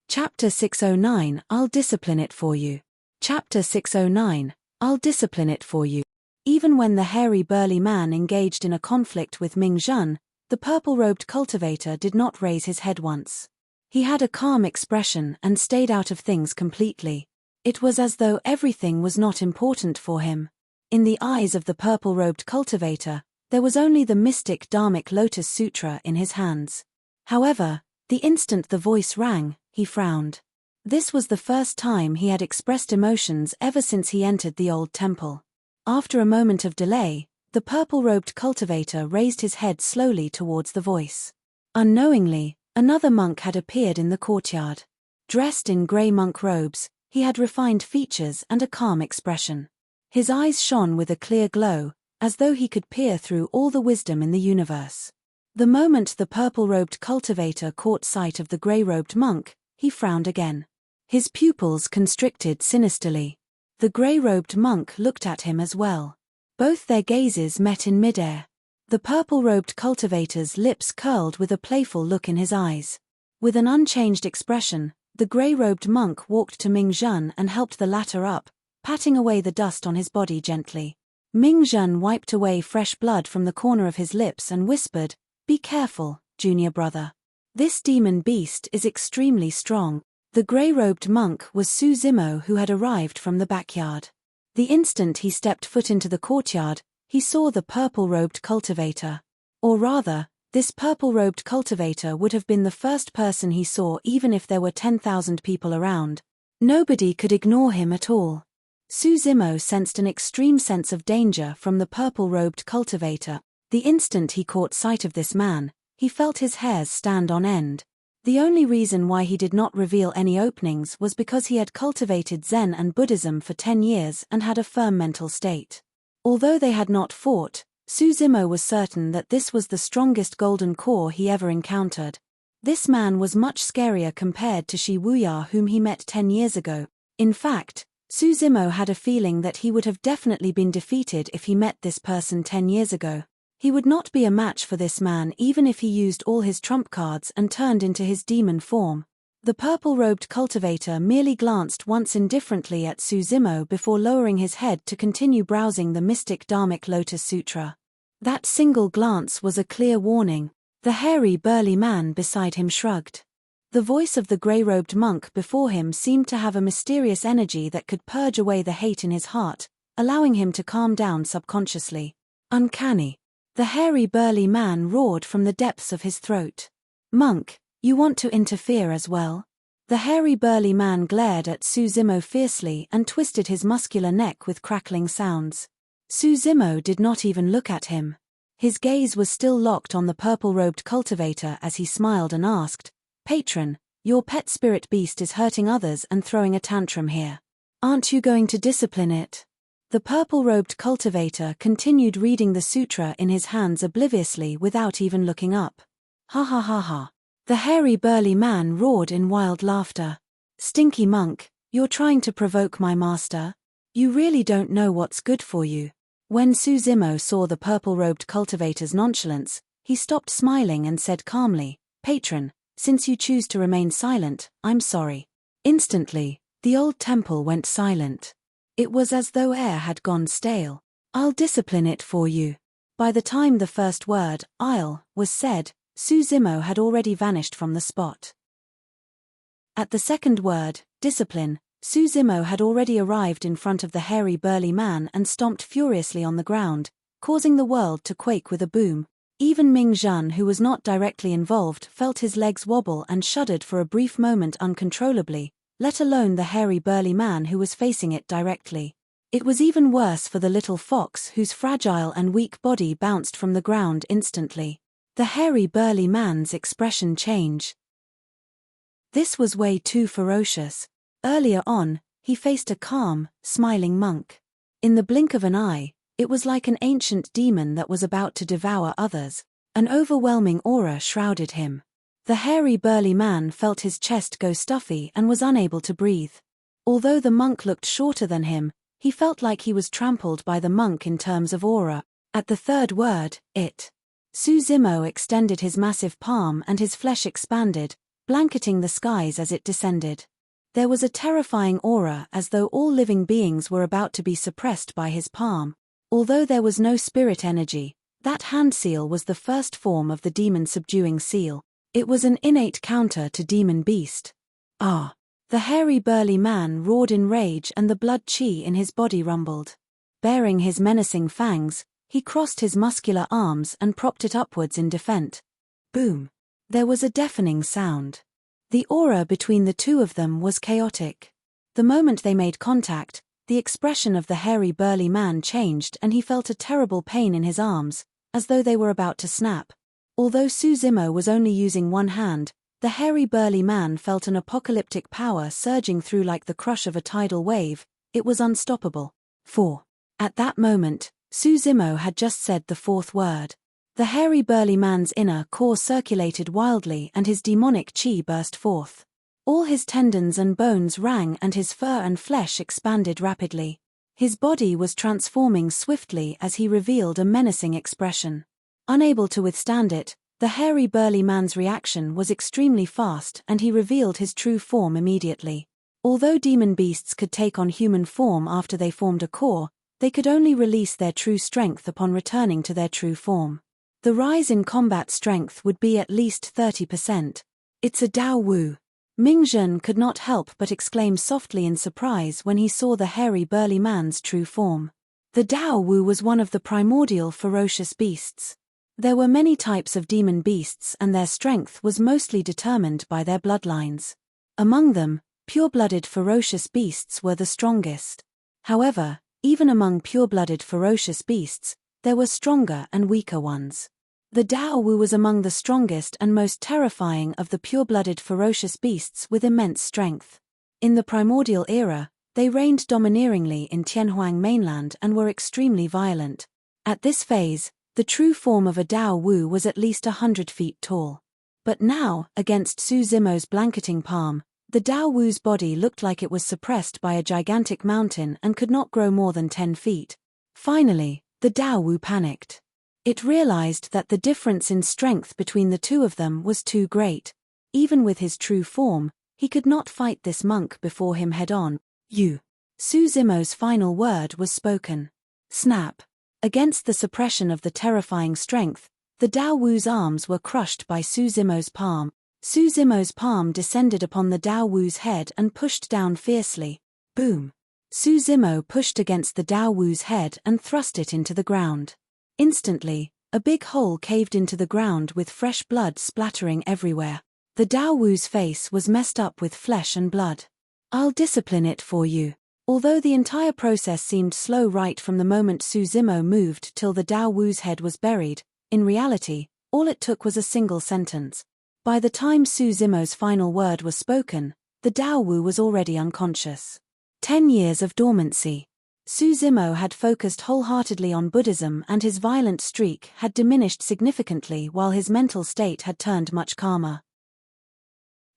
Chapter 609, I'll discipline it for you. Chapter 609, I'll discipline it for you. Even when the hairy burly man engaged in a conflict with Ming-Zhen, the purple-robed cultivator did not raise his head once. He had a calm expression and stayed out of things completely. It was as though everything was not important for him. In the eyes of the purple-robed cultivator, there was only the mystic Dharmic Lotus Sutra in his hands. However, the instant the voice rang, he frowned. This was the first time he had expressed emotions ever since he entered the old temple. After a moment of delay, the purple-robed cultivator raised his head slowly towards the voice. Unknowingly, another monk had appeared in the courtyard. Dressed in grey monk robes, he had refined features and a calm expression. His eyes shone with a clear glow, as though he could peer through all the wisdom in the universe. The moment the purple-robed cultivator caught sight of the grey-robed monk, he frowned again. His pupils constricted sinisterly. The grey-robed monk looked at him as well. Both their gazes met in midair. The purple-robed cultivator's lips curled with a playful look in his eyes. With an unchanged expression, the grey-robed monk walked to Ming-Zhen and helped the latter up, patting away the dust on his body gently. Ming-Zhen wiped away fresh blood from the corner of his lips and whispered, "Be careful, junior brother. This demon beast is extremely strong." The grey-robed monk was Su Zimo, who had arrived from the backyard. The instant he stepped foot into the courtyard, he saw the purple-robed cultivator. Or rather, this purple-robed cultivator would have been the first person he saw even if there were 10,000 people around. Nobody could ignore him at all. Su Zimo sensed an extreme sense of danger from the purple-robed cultivator. The instant he caught sight of this man, he felt his hairs stand on end. The only reason why he did not reveal any openings was because he had cultivated Zen and Buddhism for 10 years and had a firm mental state. Although they had not fought, Su Zimo was certain that this was the strongest golden core he ever encountered. This man was much scarier compared to Shi Wuya, whom he met 10 years ago. In fact, Su Zimo had a feeling that he would have definitely been defeated if he met this person 10 years ago. He would not be a match for this man even if he used all his trump cards and turned into his demon form. The purple-robed cultivator merely glanced once indifferently at Su Zimo before lowering his head to continue browsing the mystic Dharmic Lotus Sutra. That single glance was a clear warning. The hairy burly man beside him shrugged. The voice of the grey-robed monk before him seemed to have a mysterious energy that could purge away the hate in his heart, allowing him to calm down subconsciously. Uncanny. The hairy burly man roared from the depths of his throat. "Monk, you want to interfere as well?" The hairy burly man glared at Su Zimo fiercely and twisted his muscular neck with crackling sounds. Su Zimo did not even look at him. His gaze was still locked on the purple-robed cultivator as he smiled and asked, "Patron, your pet spirit beast is hurting others and throwing a tantrum here. Aren't you going to discipline it?" The purple-robed cultivator continued reading the sutra in his hands obliviously without even looking up. "Ha ha ha ha." The hairy burly man roared in wild laughter. "Stinky monk, you're trying to provoke my master? You really don't know what's good for you." When Su Zimo saw the purple-robed cultivator's nonchalance, he stopped smiling and said calmly, "Patron, since you choose to remain silent, I'm sorry." Instantly, the old temple went silent. It was as though air had gone stale. "I'll discipline it for you." By the time the first word, "I'll," was said, Su Zimo had already vanished from the spot. At the second word, "discipline," Su Zimo had already arrived in front of the hairy burly man and stomped furiously on the ground, causing the world to quake with a boom. Even Ming-Zhen, who was not directly involved, felt his legs wobble and shuddered for a brief moment uncontrollably, let alone the hairy burly man who was facing it directly. It was even worse for the little fox whose fragile and weak body bounced from the ground instantly. The hairy burly man's expression changed. This was way too ferocious. Earlier on, he faced a calm, smiling monk. In the blink of an eye, it was like an ancient demon that was about to devour others. An overwhelming aura shrouded him. The hairy burly man felt his chest go stuffy and was unable to breathe. Although the monk looked shorter than him, he felt like he was trampled by the monk in terms of aura. At the third word, "it," Su Zimo extended his massive palm and his flesh expanded, blanketing the skies as it descended. There was a terrifying aura as though all living beings were about to be suppressed by his palm. Although there was no spirit energy, that hand seal was the first form of the demon-subduing seal. It was an innate counter to demon beast. "Ah!" The hairy burly man roared in rage and the blood chi in his body rumbled. Baring his menacing fangs, he crossed his muscular arms and propped it upwards in defense. Boom! There was a deafening sound. The aura between the two of them was chaotic. The moment they made contact, the expression of the hairy burly man changed and he felt a terrible pain in his arms, as though they were about to snap. Although Suzimo was only using one hand, the hairy burly man felt an apocalyptic power surging through like the crush of a tidal wave. It was unstoppable. 4. At that moment, Suzimo had just said the fourth word. The hairy burly man's inner core circulated wildly and his demonic chi burst forth. All his tendons and bones rang and his fur and flesh expanded rapidly. His body was transforming swiftly as he revealed a menacing expression. Unable to withstand it, the hairy burly man's reaction was extremely fast and he revealed his true form immediately. Although demon beasts could take on human form after they formed a core, they could only release their true strength upon returning to their true form. The rise in combat strength would be at least 30%. It's a Dao Wu. Mingzhen could not help but exclaim softly in surprise when he saw the hairy burly man's true form. The Dao Wu was one of the primordial ferocious beasts. There were many types of demon beasts and their strength was mostly determined by their bloodlines. Among them, pure-blooded ferocious beasts were the strongest. However, even among pure-blooded ferocious beasts, there were stronger and weaker ones. The Dao Wu was among the strongest and most terrifying of the pure-blooded ferocious beasts with immense strength. In the primordial era, they reigned domineeringly in Tianhuang mainland and were extremely violent. At this phase, the true form of a Dao Wu was at least 100 feet tall. But now, against Suzimo's blanketing palm, the Dao Wu's body looked like it was suppressed by a gigantic mountain and could not grow more than 10 feet. Finally, the Dao Wu panicked. It realized that the difference in strength between the two of them was too great. Even with his true form, he could not fight this monk before him head-on. Suzimo's final word was spoken. Snap. Against the suppression of the terrifying strength, the Dao Wu's arms were crushed by Suzimo's palm. Suzimo's palm descended upon the Dao Wu's head and pushed down fiercely. Boom. Suzimo pushed against the Dao Wu's head and thrust it into the ground. Instantly, a big hole caved into the ground with fresh blood splattering everywhere. The Dao Wu's face was messed up with flesh and blood. I'll discipline it for you. Although the entire process seemed slow right from the moment Suzimo moved till the Dao Wu's head was buried, in reality, all it took was a single sentence. By the time Suzimo's final word was spoken, the Dao Wu was already unconscious. 10 years of dormancy. Suzimo had focused wholeheartedly on Buddhism and his violent streak had diminished significantly while his mental state had turned much calmer.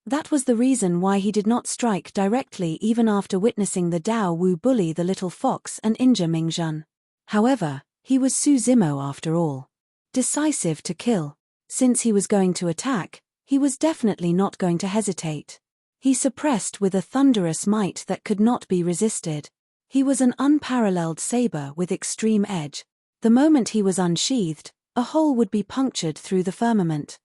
That was the reason why he did not strike directly even after witnessing the Dao Wu bully the little fox and injure Mingzhen. However, he was Suzimo after all. Decisive to kill. Since he was going to attack, he was definitely not going to hesitate. He suppressed with a thunderous might that could not be resisted. He was an unparalleled saber with extreme edge. The moment he was unsheathed, a hole would be punctured through the firmament.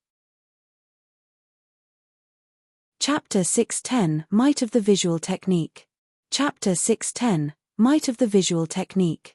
Chapter 610 Might of the Visual Technique. Chapter 610 Might of the Visual Technique.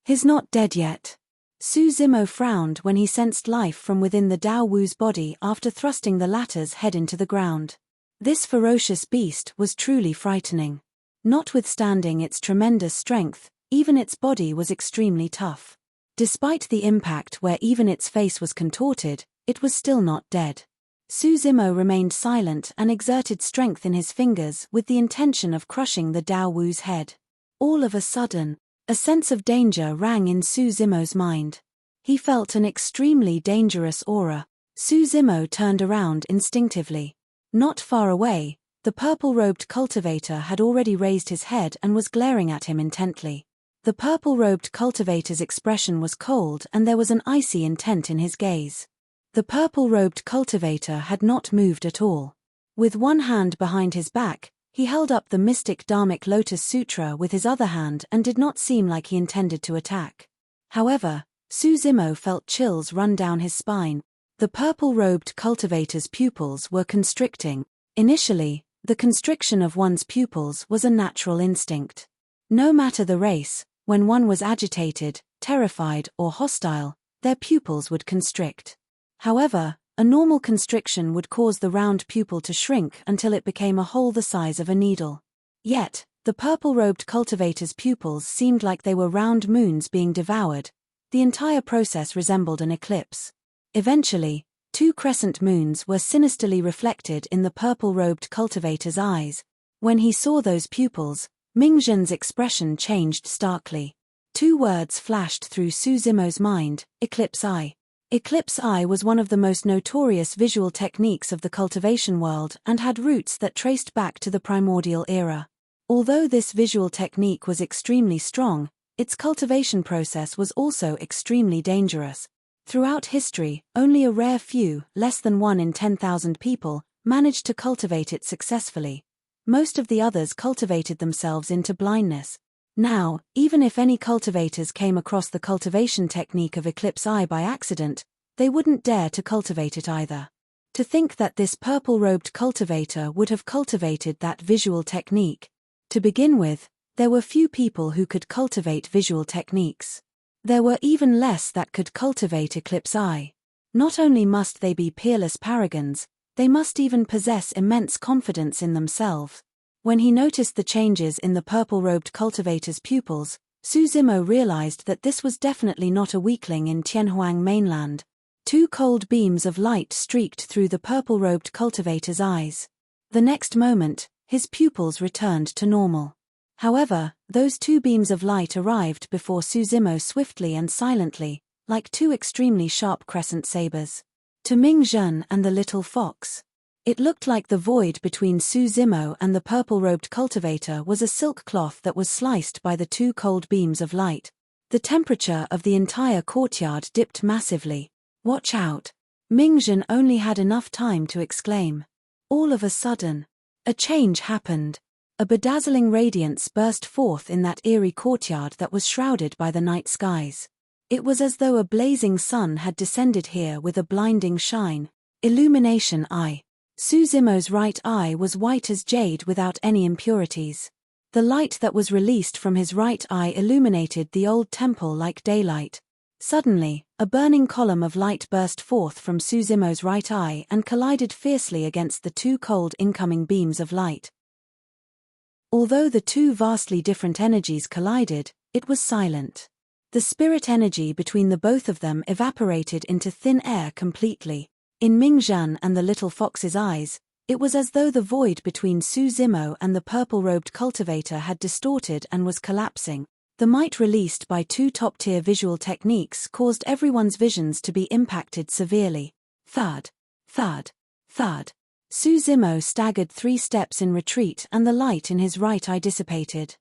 He's not dead yet. Suzimo frowned when he sensed life from within the Dao Wu's body after thrusting the latter's head into the ground. This ferocious beast was truly frightening. Notwithstanding its tremendous strength, even its body was extremely tough. Despite the impact where even its face was contorted, it was still not dead. Suzimo remained silent and exerted strength in his fingers with the intention of crushing the Dao Wu's head. All of a sudden, a sense of danger rang in Suzimo's mind. He felt an extremely dangerous aura. Suzimo turned around instinctively. Not far away, the purple-robed cultivator had already raised his head and was glaring at him intently. The purple-robed cultivator's expression was cold and there was an icy intent in his gaze. The purple-robed cultivator had not moved at all. With one hand behind his back, he held up the mystic Dharmic Lotus Sutra with his other hand and did not seem like he intended to attack. However, Suzimo felt chills run down his spine. The purple-robed cultivator's pupils were constricting. Initially, the constriction of one's pupils was a natural instinct. No matter the race, when one was agitated, terrified, or hostile, their pupils would constrict. However, A normal constriction would cause the round pupil to shrink until it became a hole the size of a needle. Yet, the purple-robed cultivator's pupils seemed like they were round moons being devoured. The entire process resembled an eclipse. Eventually, 2 crescent moons were sinisterly reflected in the purple-robed cultivator's eyes. When he saw those pupils, Ming-Zhen's expression changed starkly. 2 words flashed through Su Zimo's mind: Eclipse Eye. Eclipse Eye was one of the most notorious visual techniques of the cultivation world and had roots that traced back to the primordial era. Although this visual technique was extremely strong, its cultivation process was also extremely dangerous. Throughout history, only a rare few, less than 1 in 10,000 people, managed to cultivate it successfully. Most of the others cultivated themselves into blindness. Now, even if any cultivators came across the cultivation technique of Eclipse Eye by accident, they wouldn't dare to cultivate it either. To think that this purple-robed cultivator would have cultivated that visual technique. To begin with, there were few people who could cultivate visual techniques. There were even less that could cultivate Eclipse Eye. Not only must they be peerless paragons, they must even possess immense confidence in themselves. When he noticed the changes in the purple-robed cultivator's pupils, Su Zimo realized that this was definitely not a weakling in Tianhuang mainland. 2 cold beams of light streaked through the purple-robed cultivator's eyes. The next moment, his pupils returned to normal. However, those 2 beams of light arrived before Su Zimo swiftly and silently, like 2 extremely sharp crescent sabers. To Ming-Zhen and the little fox, it looked like the void between Su Zimo and the purple-robed cultivator was a silk cloth that was sliced by the 2 cold beams of light. The temperature of the entire courtyard dipped massively. "Watch out!" Ming-Zhen only had enough time to exclaim. All of a sudden, a change happened. A bedazzling radiance burst forth in that eerie courtyard that was shrouded by the night skies. It was as though a blazing sun had descended here with a blinding shine. Illumination Eye. Su Zimo's right eye was white as jade without any impurities. The light that was released from his right eye illuminated the old temple like daylight. Suddenly, a burning column of light burst forth from Su Zimo's right eye and collided fiercely against the 2 cold incoming beams of light. Although the 2 vastly different energies collided, it was silent. The spirit energy between the both of them evaporated into thin air completely. In Ming-Zhen and the little fox's eyes, it was as though the void between Su Zimo and the purple-robed cultivator had distorted and was collapsing. The might released by 2 top-tier visual techniques caused everyone's visions to be impacted severely. Thud, thud, thud. Su Zimo staggered 3 steps in retreat and the light in his right eye dissipated.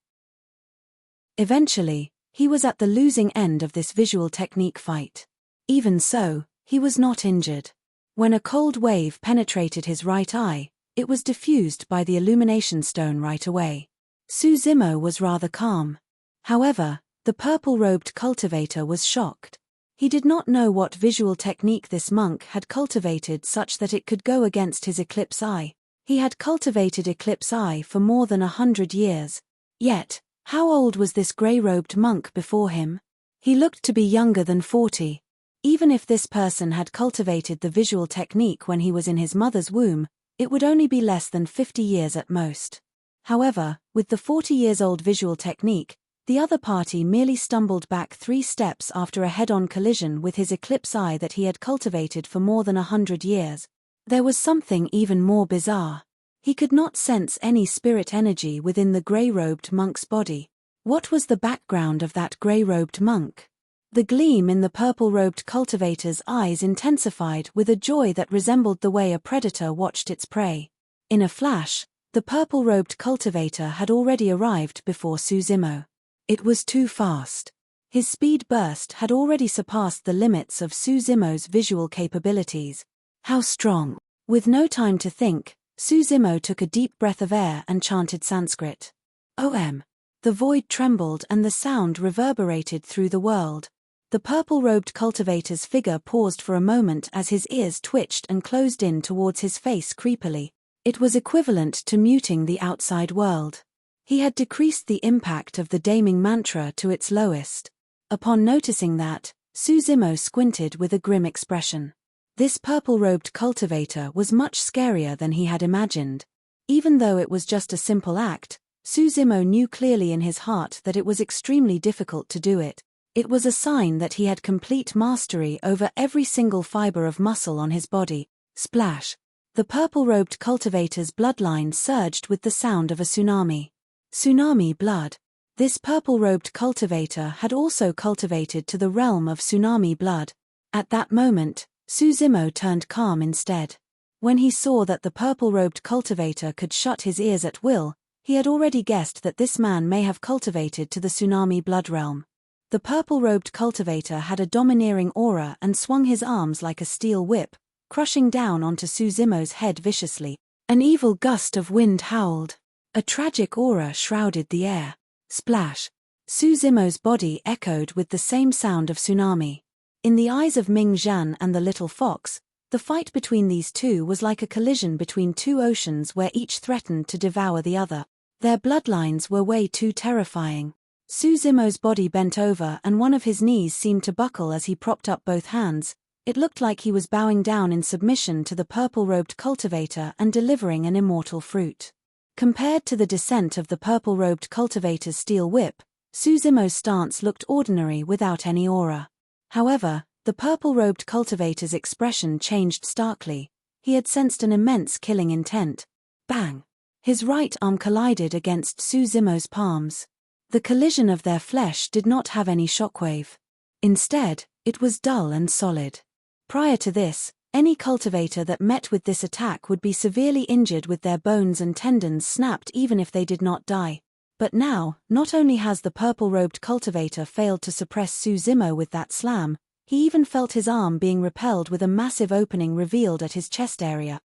Eventually, he was at the losing end of this visual technique fight. Even so, he was not injured. When a cold wave penetrated his right eye, it was diffused by the illumination stone right away. Su Zimo was rather calm. However, the purple-robed cultivator was shocked. He did not know what visual technique this monk had cultivated such that it could go against his Eclipse Eye. He had cultivated Eclipse Eye for more than 100 years. Yet, how old was this grey-robed monk before him? He looked to be younger than 40. Even if this person had cultivated the visual technique when he was in his mother's womb, it would only be less than 50 years at most. However, with the 40-years-old visual technique, the other party merely stumbled back 3 steps after a head-on collision with his Eclipse Eye that he had cultivated for more than 100 years. There was something even more bizarre. He could not sense any spirit energy within the grey-robed monk's body. What was the background of that grey-robed monk? The gleam in the purple-robed cultivator's eyes intensified with a joy that resembled the way a predator watched its prey. In a flash, the purple-robed cultivator had already arrived before Su Zimo. It was too fast. His speed burst had already surpassed the limits of Su Zimo's visual capabilities. How strong! With no time to think, Su Zimo took a deep breath of air and chanted Sanskrit. Om. The void trembled and the sound reverberated through the world. The purple-robed cultivator's figure paused for a moment as his ears twitched and closed in towards his face creepily. It was equivalent to muting the outside world. He had decreased the impact of the damning mantra to its lowest. Upon noticing that, Su Zimo squinted with a grim expression. This purple-robed cultivator was much scarier than he had imagined. Even though it was just a simple act, Suzumo knew clearly in his heart that it was extremely difficult to do it. It was a sign that he had complete mastery over every single fiber of muscle on his body. Splash! The purple-robed cultivator's bloodline surged with the sound of a tsunami. Tsunami blood. This purple-robed cultivator had also cultivated to the realm of tsunami blood. At that moment, Suzumo turned calm instead. When he saw that the purple-robed cultivator could shut his ears at will, he had already guessed that this man may have cultivated to the tsunami blood realm. The purple-robed cultivator had a domineering aura and swung his arms like a steel whip, crushing down onto Suzumo's head viciously. An evil gust of wind howled. A tragic aura shrouded the air. Splash! Suzumo's body echoed with the same sound of tsunami. In the eyes of Ming Zhan and the little fox, the fight between these two was like a collision between two oceans where each threatened to devour the other. Their bloodlines were way too terrifying. Suzumo's body bent over and one of his knees seemed to buckle as he propped up both hands. It looked like he was bowing down in submission to the purple-robed cultivator and delivering an immortal fruit. Compared to the descent of the purple-robed cultivator's steel whip, Suzumo's stance looked ordinary without any aura. However, the purple-robed cultivator's expression changed starkly. He had sensed an immense killing intent. Bang! His right arm collided against Suzumo's palms. The collision of their flesh did not have any shockwave. Instead, it was dull and solid. Prior to this, any cultivator that met with this attack would be severely injured with their bones and tendons snapped even if they did not die. But now, not only has the purple-robed cultivator failed to suppress Suzumo with that slam, he even felt his arm being repelled with a massive opening revealed at his chest area.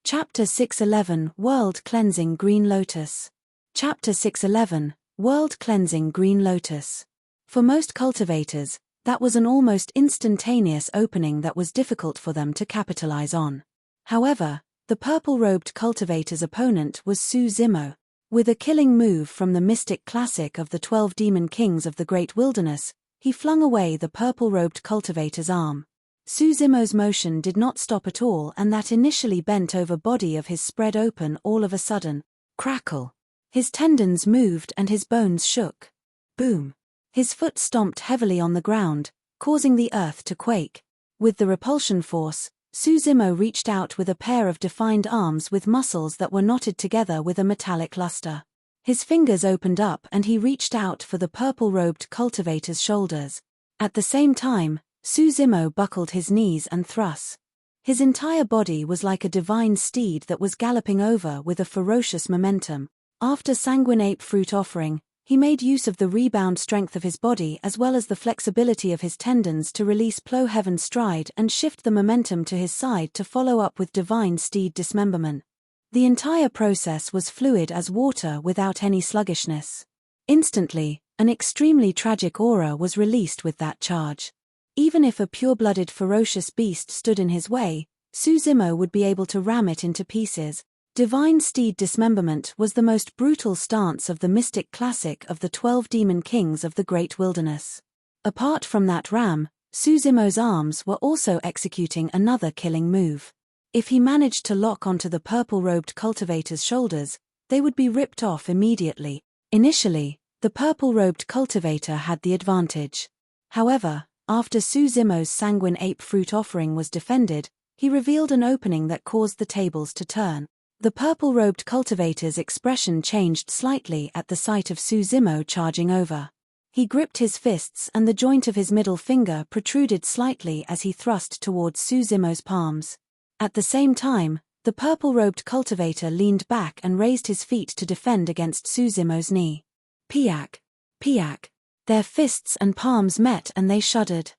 Chapter 611 World Cleansing Green Lotus. Chapter 611 World Cleansing Green Lotus. For most cultivators, that was an almost instantaneous opening that was difficult for them to capitalize on. However, the purple-robed cultivator's opponent was Suzumo. With a killing move from the mystic classic of the 12 demon kings of the Great Wilderness, he flung away the purple-robed cultivator's arm. Suzumo's motion did not stop at all and that initially bent-over body of his spread open all of a sudden. Crackle! His tendons moved and his bones shook. Boom! His foot stomped heavily on the ground, causing the earth to quake. With the repulsion force, Suzumo reached out with a pair of defined arms with muscles that were knotted together with a metallic luster. His fingers opened up and he reached out for the purple-robed cultivator's shoulders. At the same time, Suzumo buckled his knees and thrust. His entire body was like a divine steed that was galloping over with a ferocious momentum. After sanguine ape fruit offering, he made use of the rebound strength of his body as well as the flexibility of his tendons to release plow heaven stride and shift the momentum to his side to follow up with divine steed dismemberment. The entire process was fluid as water without any sluggishness. Instantly, an extremely tragic aura was released with that charge. Even if a pure-blooded ferocious beast stood in his way, Suzumo would be able to ram it into pieces. Divine steed dismemberment was the most brutal stance of the mystic classic of the 12 demon kings of the Great Wilderness. Apart from that ram, Suzumo's arms were also executing another killing move. If he managed to lock onto the purple-robed cultivator's shoulders, they would be ripped off immediately. Initially, the purple-robed cultivator had the advantage. However, after Suzumo's sanguine ape fruit offering was defended, he revealed an opening that caused the tables to turn. The purple-robed cultivator's expression changed slightly at the sight of Suzumo charging over. He gripped his fists and the joint of his middle finger protruded slightly as he thrust towards Suzumo's palms. At the same time, the purple-robed cultivator leaned back and raised his feet to defend against Suzumo's knee. Piak! Piak! Their fists and palms met and they shuddered.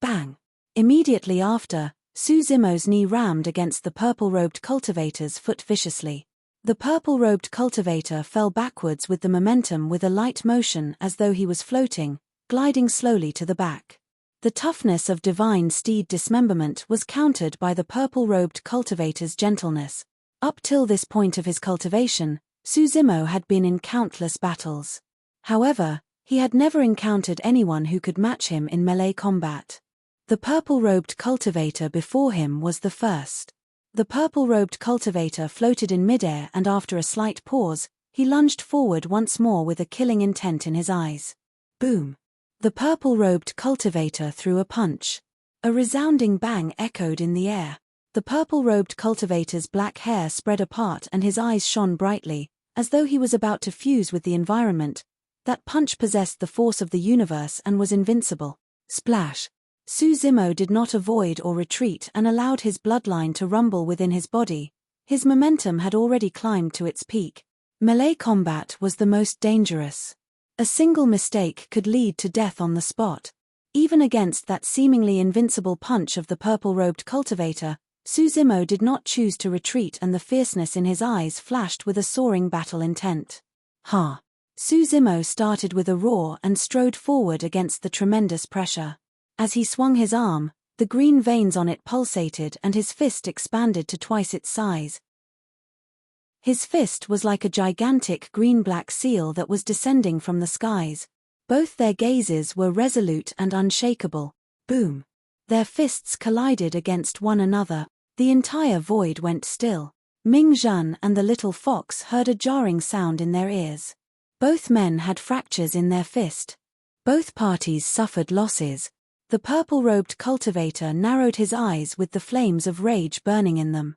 Bang! Immediately after, Suzumo's knee rammed against the purple-robed cultivator's foot viciously. The purple-robed cultivator fell backwards with the momentum with a light motion as though he was floating, gliding slowly to the back. The toughness of divine steed dismemberment was countered by the purple-robed cultivator's gentleness. Up till this point of his cultivation, Suzumo had been in countless battles. However, he had never encountered anyone who could match him in melee combat. The purple-robed cultivator before him was the first. The purple-robed cultivator floated in midair, and after a slight pause, he lunged forward once more with a killing intent in his eyes. Boom! The purple-robed cultivator threw a punch. A resounding bang echoed in the air. The purple-robed cultivator's black hair spread apart and his eyes shone brightly, as though he was about to fuse with the environment. That punch possessed the force of the universe and was invincible. Splash! Suzimo did not avoid or retreat and allowed his bloodline to rumble within his body. His momentum had already climbed to its peak. Melee combat was the most dangerous. A single mistake could lead to death on the spot. Even against that seemingly invincible punch of the purple-robed cultivator, Suzimo did not choose to retreat, and the fierceness in his eyes flashed with a soaring battle intent. Ha! Suzimo started with a roar and strode forward against the tremendous pressure. As he swung his arm, the green veins on it pulsated and his fist expanded to twice its size. His fist was like a gigantic green-black seal that was descending from the skies. Both their gazes were resolute and unshakable. Boom! Their fists collided against one another. The entire void went still. Ming Zhan and the little fox heard a jarring sound in their ears. Both men had fractures in their fist. Both parties suffered losses. The purple-robed cultivator narrowed his eyes with the flames of rage burning in them.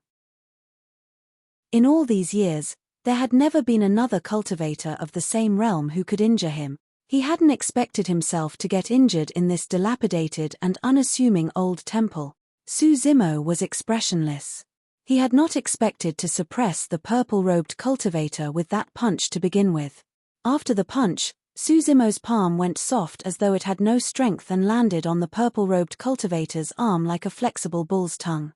In all these years, there had never been another cultivator of the same realm who could injure him. He hadn't expected himself to get injured in this dilapidated and unassuming old temple. Suzimo was expressionless. He had not expected to suppress the purple-robed cultivator with that punch to begin with. After the punch, Suzimo's palm went soft as though it had no strength and landed on the purple-robed cultivator's arm like a flexible bull's tongue.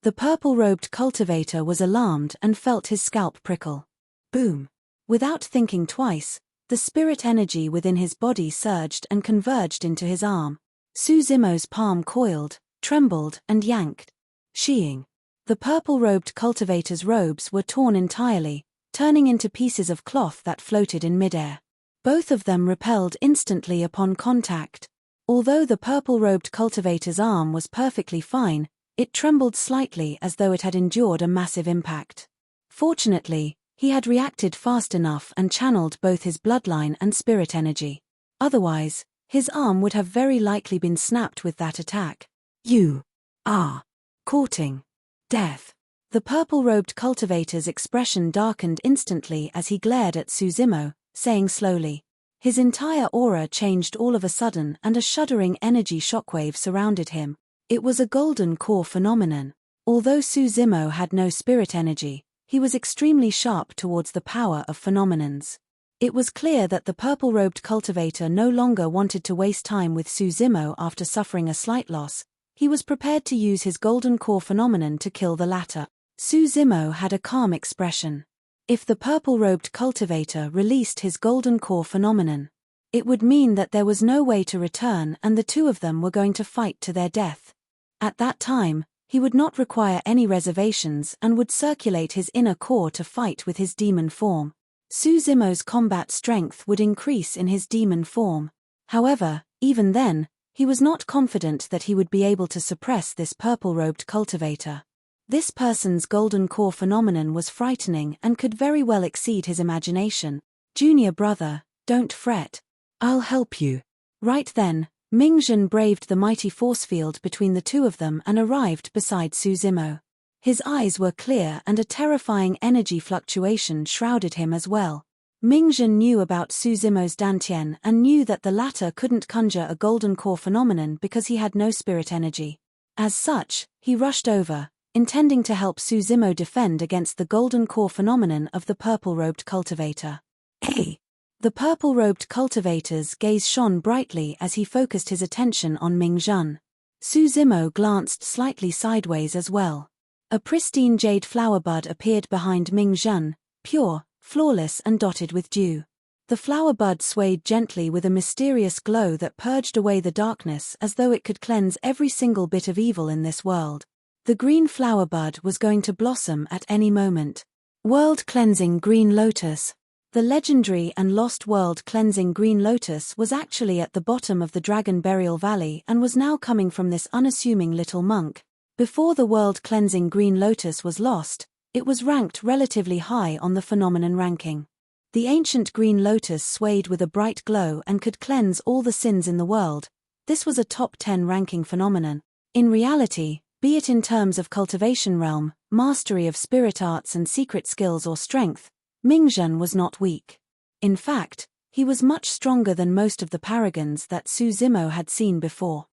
The purple-robed cultivator was alarmed and felt his scalp prickle. Boom! Without thinking twice, the spirit energy within his body surged and converged into his arm. Suzimo's palm coiled, trembled, and yanked. Sheeing. The purple-robed cultivator's robes were torn entirely, turning into pieces of cloth that floated in midair. Both of them repelled instantly upon contact. Although the purple-robed cultivator's arm was perfectly fine, it trembled slightly as though it had endured a massive impact. Fortunately, he had reacted fast enough and channeled both his bloodline and spirit energy. Otherwise, his arm would have very likely been snapped with that attack. You are courting death. The purple-robed cultivator's expression darkened instantly as he glared at Suzimo, saying slowly. His entire aura changed all of a sudden and a shuddering energy shockwave surrounded him. It was a golden core phenomenon. Although Suzimo had no spirit energy, he was extremely sharp towards the power of phenomenons. It was clear that the purple-robed cultivator no longer wanted to waste time with Suzimo after suffering a slight loss. He was prepared to use his golden core phenomenon to kill the latter. Suzimo had a calm expression. If the purple-robed cultivator released his golden core phenomenon, it would mean that there was no way to return and the two of them were going to fight to their death. At that time, he would not require any reservations and would circulate his inner core to fight with his demon form. Suzimo's combat strength would increase in his demon form. However, even then, he was not confident that he would be able to suppress this purple-robed cultivator. This person's golden core phenomenon was frightening and could very well exceed his imagination. Junior brother, don't fret. I'll help you. Right then, Ming Zhan braved the mighty force field between the two of them and arrived beside Suzimo. His eyes were clear and a terrifying energy fluctuation shrouded him as well. Ming Zhan knew about Suzimo's dantian and knew that the latter couldn't conjure a golden core phenomenon because he had no spirit energy. As such, he rushed over, intending to help Suzimo defend against the golden core phenomenon of the purple-robed cultivator. Hey! The purple-robed cultivator's gaze shone brightly as he focused his attention on Ming Zhan. Suzimo glanced slightly sideways as well. A pristine jade flower bud appeared behind Ming Zhan, pure, flawless and dotted with dew. The flower bud swayed gently with a mysterious glow that purged away the darkness as though it could cleanse every single bit of evil in this world. The green flower bud was going to blossom at any moment. World-cleansing green lotus. The legendary and lost world-cleansing green lotus was actually at the bottom of the Dragon Burial Valley and was now coming from this unassuming little monk. Before the world-cleansing green lotus was lost, it was ranked relatively high on the phenomenon ranking. The ancient green lotus swayed with a bright glow and could cleanse all the sins in the world. This was a top 10 ranking phenomenon. In reality, be it in terms of cultivation realm, mastery of spirit arts and secret skills or strength, Mingzhen was not weak. In fact, he was much stronger than most of the paragons that Su Zimo had seen before.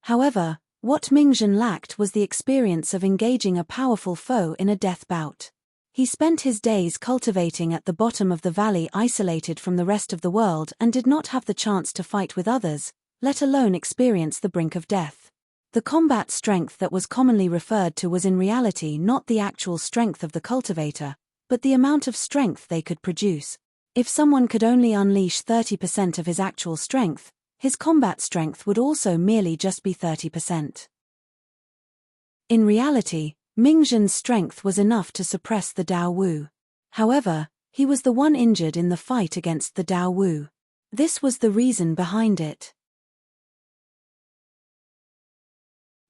However, what Mingzhen lacked was the experience of engaging a powerful foe in a death bout. He spent his days cultivating at the bottom of the valley, isolated from the rest of the world, and did not have the chance to fight with others, let alone experience the brink of death. The combat strength that was commonly referred to was in reality not the actual strength of the cultivator, but the amount of strength they could produce. If someone could only unleash 30% of his actual strength, his combat strength would also merely just be 30%. In reality, Mingzhen's strength was enough to suppress the Dao Wu. However, he was the one injured in the fight against the Dao Wu. This was the reason behind it.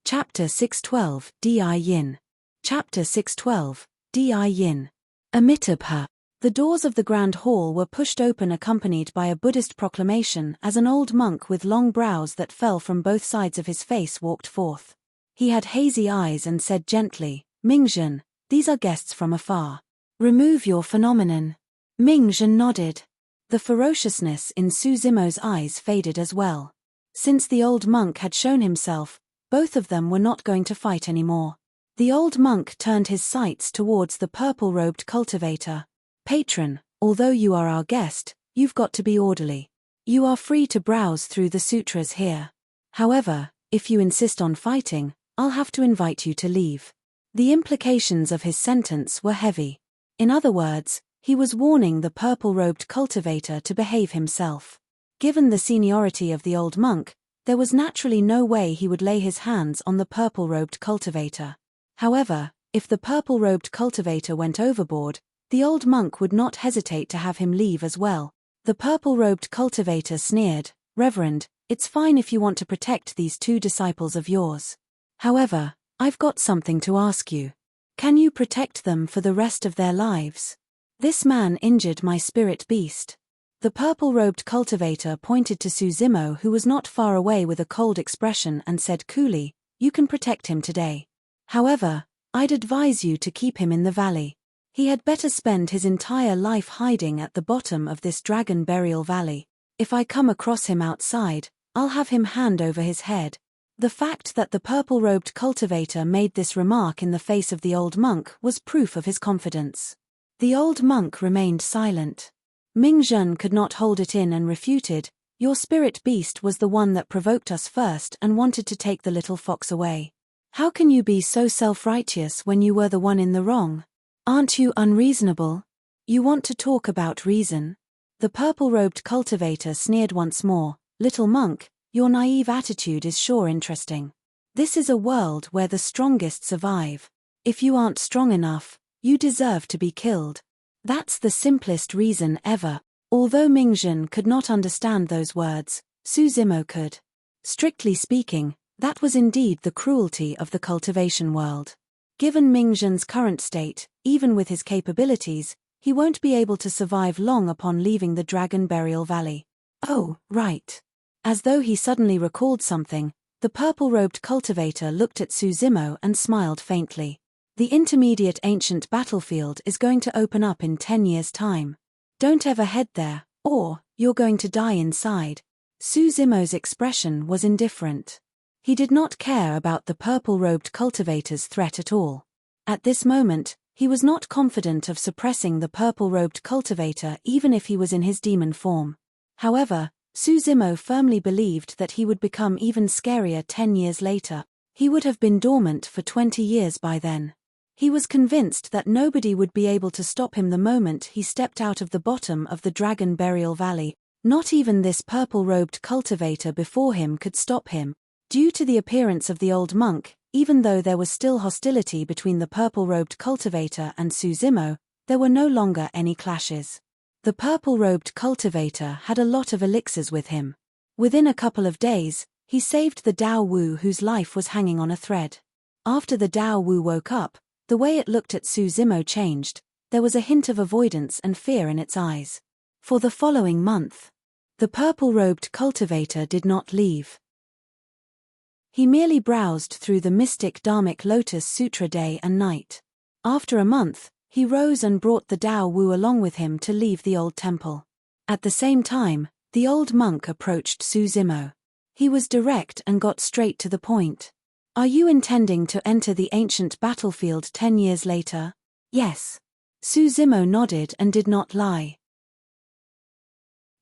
Chapter 612, Di Yin. Chapter 612, Di Yin. Amitabha. The doors of the Grand Hall were pushed open, accompanied by a Buddhist proclamation, as an old monk with long brows that fell from both sides of his face walked forth. He had hazy eyes and said gently, "Mingzhen, these are guests from afar. Remove your phenomenon." Mingzhen nodded. The ferociousness in Su Zimo's eyes faded as well. Since the old monk had shown himself, both of them were not going to fight anymore. The old monk turned his sights towards the purple-robed cultivator. "Patron, although you are our guest, you've got to be orderly. You are free to browse through the sutras here. However, if you insist on fighting, I'll have to invite you to leave." The implications of his sentence were heavy. In other words, he was warning the purple-robed cultivator to behave himself. Given the seniority of the old monk, there was naturally no way he would lay his hands on the purple-robed cultivator. However, if the purple-robed cultivator went overboard, the old monk would not hesitate to have him leave as well. The purple-robed cultivator sneered, "Reverend, it's fine if you want to protect these two disciples of yours. However, I've got something to ask you. Can you protect them for the rest of their lives? This man injured my spirit beast." The purple-robed cultivator pointed to Su Zimo, who was not far away, with a cold expression, and said coolly, "You can protect him today. However, I'd advise you to keep him in the valley. He had better spend his entire life hiding at the bottom of this Dragon Burial Valley. If I come across him outside, I'll have him hand over his head." The fact that the purple-robed cultivator made this remark in the face of the old monk was proof of his confidence. The old monk remained silent. Mingzhen could not hold it in and refuted, "Your spirit beast was the one that provoked us first and wanted to take the little fox away. How can you be so self-righteous when you were the one in the wrong? Aren't you unreasonable? You want to talk about reason?" The purple-robed cultivator sneered once more, "Little monk, your naive attitude is sure interesting. This is a world where the strongest survive. If you aren't strong enough, you deserve to be killed. That's the simplest reason ever." Although Mingzhen could not understand those words, Su Zimo could. Strictly speaking, that was indeed the cruelty of the cultivation world. Given Mingzhen's current state, even with his capabilities, he won't be able to survive long upon leaving the Dragon Burial Valley. "Oh, right." As though he suddenly recalled something, the purple-robed cultivator looked at Su Zimo and smiled faintly. "The intermediate ancient battlefield is going to open up in 10 years' time. Don't ever head there, or you're going to die inside." Su Zimo's expression was indifferent. He did not care about the purple-robed cultivator's threat at all. At this moment, he was not confident of suppressing the purple-robed cultivator even if he was in his demon form. However, Su Zimo firmly believed that he would become even scarier 10 years later. He would have been dormant for 20 years by then. He was convinced that nobody would be able to stop him the moment he stepped out of the bottom of the Dragon Burial Valley. Not even this purple-robed cultivator before him could stop him. Due to the appearance of the old monk, even though there was still hostility between the purple-robed cultivator and Su Zimo, there were no longer any clashes. The purple-robed cultivator had a lot of elixirs with him. Within a couple of days, he saved the Dao Wu whose life was hanging on a thread. After the Dao Wu woke up, the way it looked at Su Zimo changed. There was a hint of avoidance and fear in its eyes. For the following month, the purple-robed cultivator did not leave. He merely browsed through the mystic Dharmic Lotus Sutra day and night. After a month, he rose and brought the Dao Wu along with him to leave the old temple. At the same time, the old monk approached Su Zimo. He was direct and got straight to the point. "Are you intending to enter the ancient battlefield 10 years later?" "Yes." Su Zimo nodded and did not lie.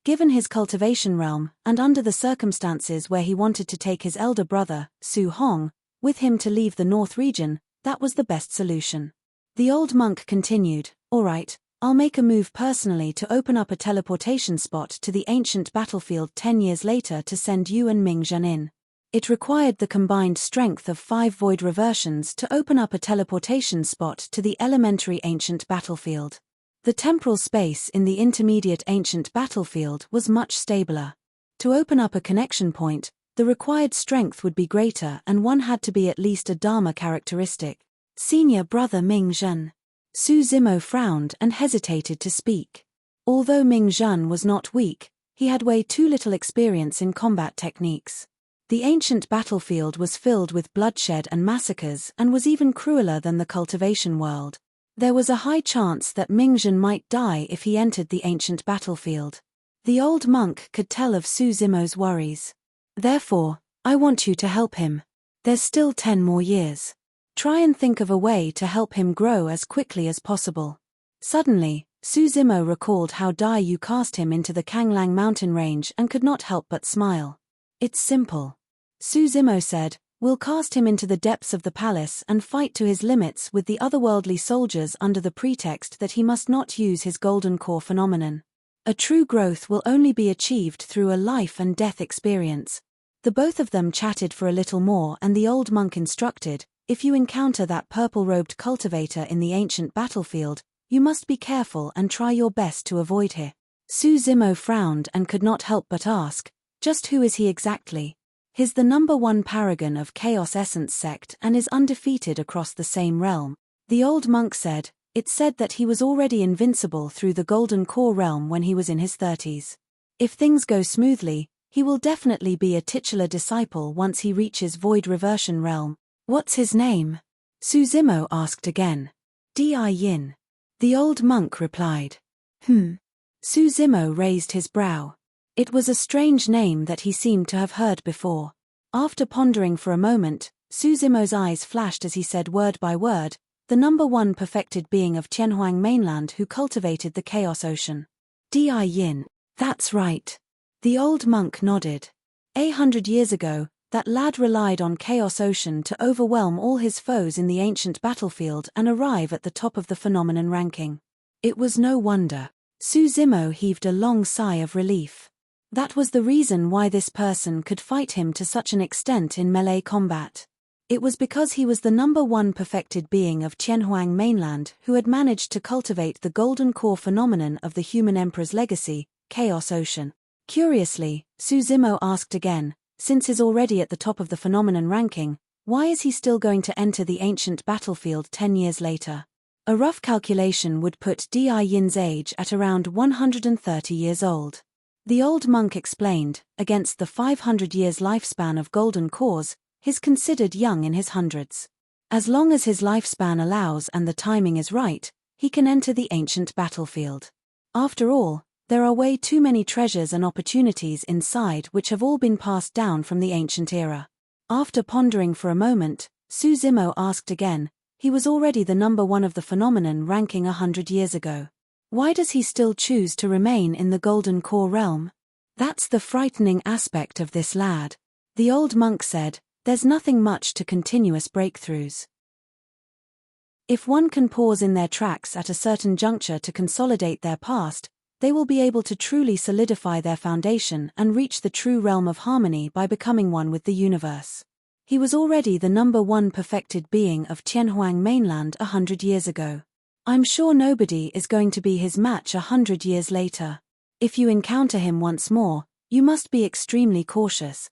Given his cultivation realm, and under the circumstances where he wanted to take his elder brother, Su Hong, with him to leave the North region, that was the best solution. The old monk continued, "All right, I'll make a move personally to open up a teleportation spot to the ancient battlefield 10 years later to send you and Ming Zhen in." It required the combined strength of 5 void reversions to open up a teleportation spot to the elementary ancient battlefield. The temporal space in the intermediate ancient battlefield was much stabler. To open up a connection point, the required strength would be greater and one had to be at least a Dharma characteristic. "Senior brother Ming Zhen." Su Zimo frowned and hesitated to speak. Although Ming Zhen was not weak, he had way too little experience in combat techniques. The ancient battlefield was filled with bloodshed and massacres and was even crueler than the cultivation world. There was a high chance that Ming Zhen might die if he entered the ancient battlefield. The old monk could tell of Su Zimo's worries. "Therefore, I want you to help him. There's still 10 more years. Try and think of a way to help him grow as quickly as possible." Suddenly, Su Zimo recalled how Dai Yu cast him into the Kanglang mountain range and could not help but smile. "It's simple." Su Zimo said, "We'll cast him into the depths of the palace and fight to his limits with the otherworldly soldiers under the pretext that he must not use his golden core phenomenon. A true growth will only be achieved through a life and death experience." The both of them chatted for a little more and the old monk instructed, "If you encounter that purple-robed cultivator in the ancient battlefield, you must be careful and try your best to avoid him." Su Zimo frowned and could not help but ask, "Just who is he exactly?" "He's the #1 paragon of Chaos Essence sect and is undefeated across the same realm." The old monk said, "It's said that he was already invincible through the Golden Core realm when he was in his 30s. If things go smoothly, he will definitely be a titular disciple once he reaches Void Reversion realm." "What's his name?" Su Zimo asked again. "Di Yin." The old monk replied. Su Zimo raised his brow. It was a strange name that he seemed to have heard before. After pondering for a moment, Su Zimo's eyes flashed as he said word by word, "The #1 perfected being of Tianhuang mainland who cultivated the Chaos Ocean." "Di Yin. That's right." The old monk nodded. 100 years ago, that lad relied on Chaos Ocean to overwhelm all his foes in the ancient battlefield and arrive at the top of the phenomenon ranking. It was no wonder. Su Zimo heaved a long sigh of relief. That was the reason why this person could fight him to such an extent in melee combat. It was because he was the #1 perfected being of Tianhuang mainland who had managed to cultivate the golden core phenomenon of the human emperor's legacy, Chaos Ocean. Curiously, Su Zimo asked again, since he's already at the top of the phenomenon ranking, why is he still going to enter the ancient battlefield 10 years later? A rough calculation would put Di Yin's age at around 130 years old. The old monk explained, against the 500 years lifespan of golden cores, he's considered young in his hundreds. As long as his lifespan allows and the timing is right, he can enter the ancient battlefield. After all, there are way too many treasures and opportunities inside which have all been passed down from the ancient era. After pondering for a moment, Su Zimo asked again, he was already the #1 of the phenomenon ranking 100 years ago. Why does he still choose to remain in the Golden Core realm? That's the frightening aspect of this lad. The old monk said, there's nothing much to continuous breakthroughs. If one can pause in their tracks at a certain juncture to consolidate their past, they will be able to truly solidify their foundation and reach the true realm of harmony by becoming one with the universe. He was already the #1 perfected being of Tianhuang mainland 100 years ago. I'm sure nobody is going to be his match 100 years later. If you encounter him once more, you must be extremely cautious.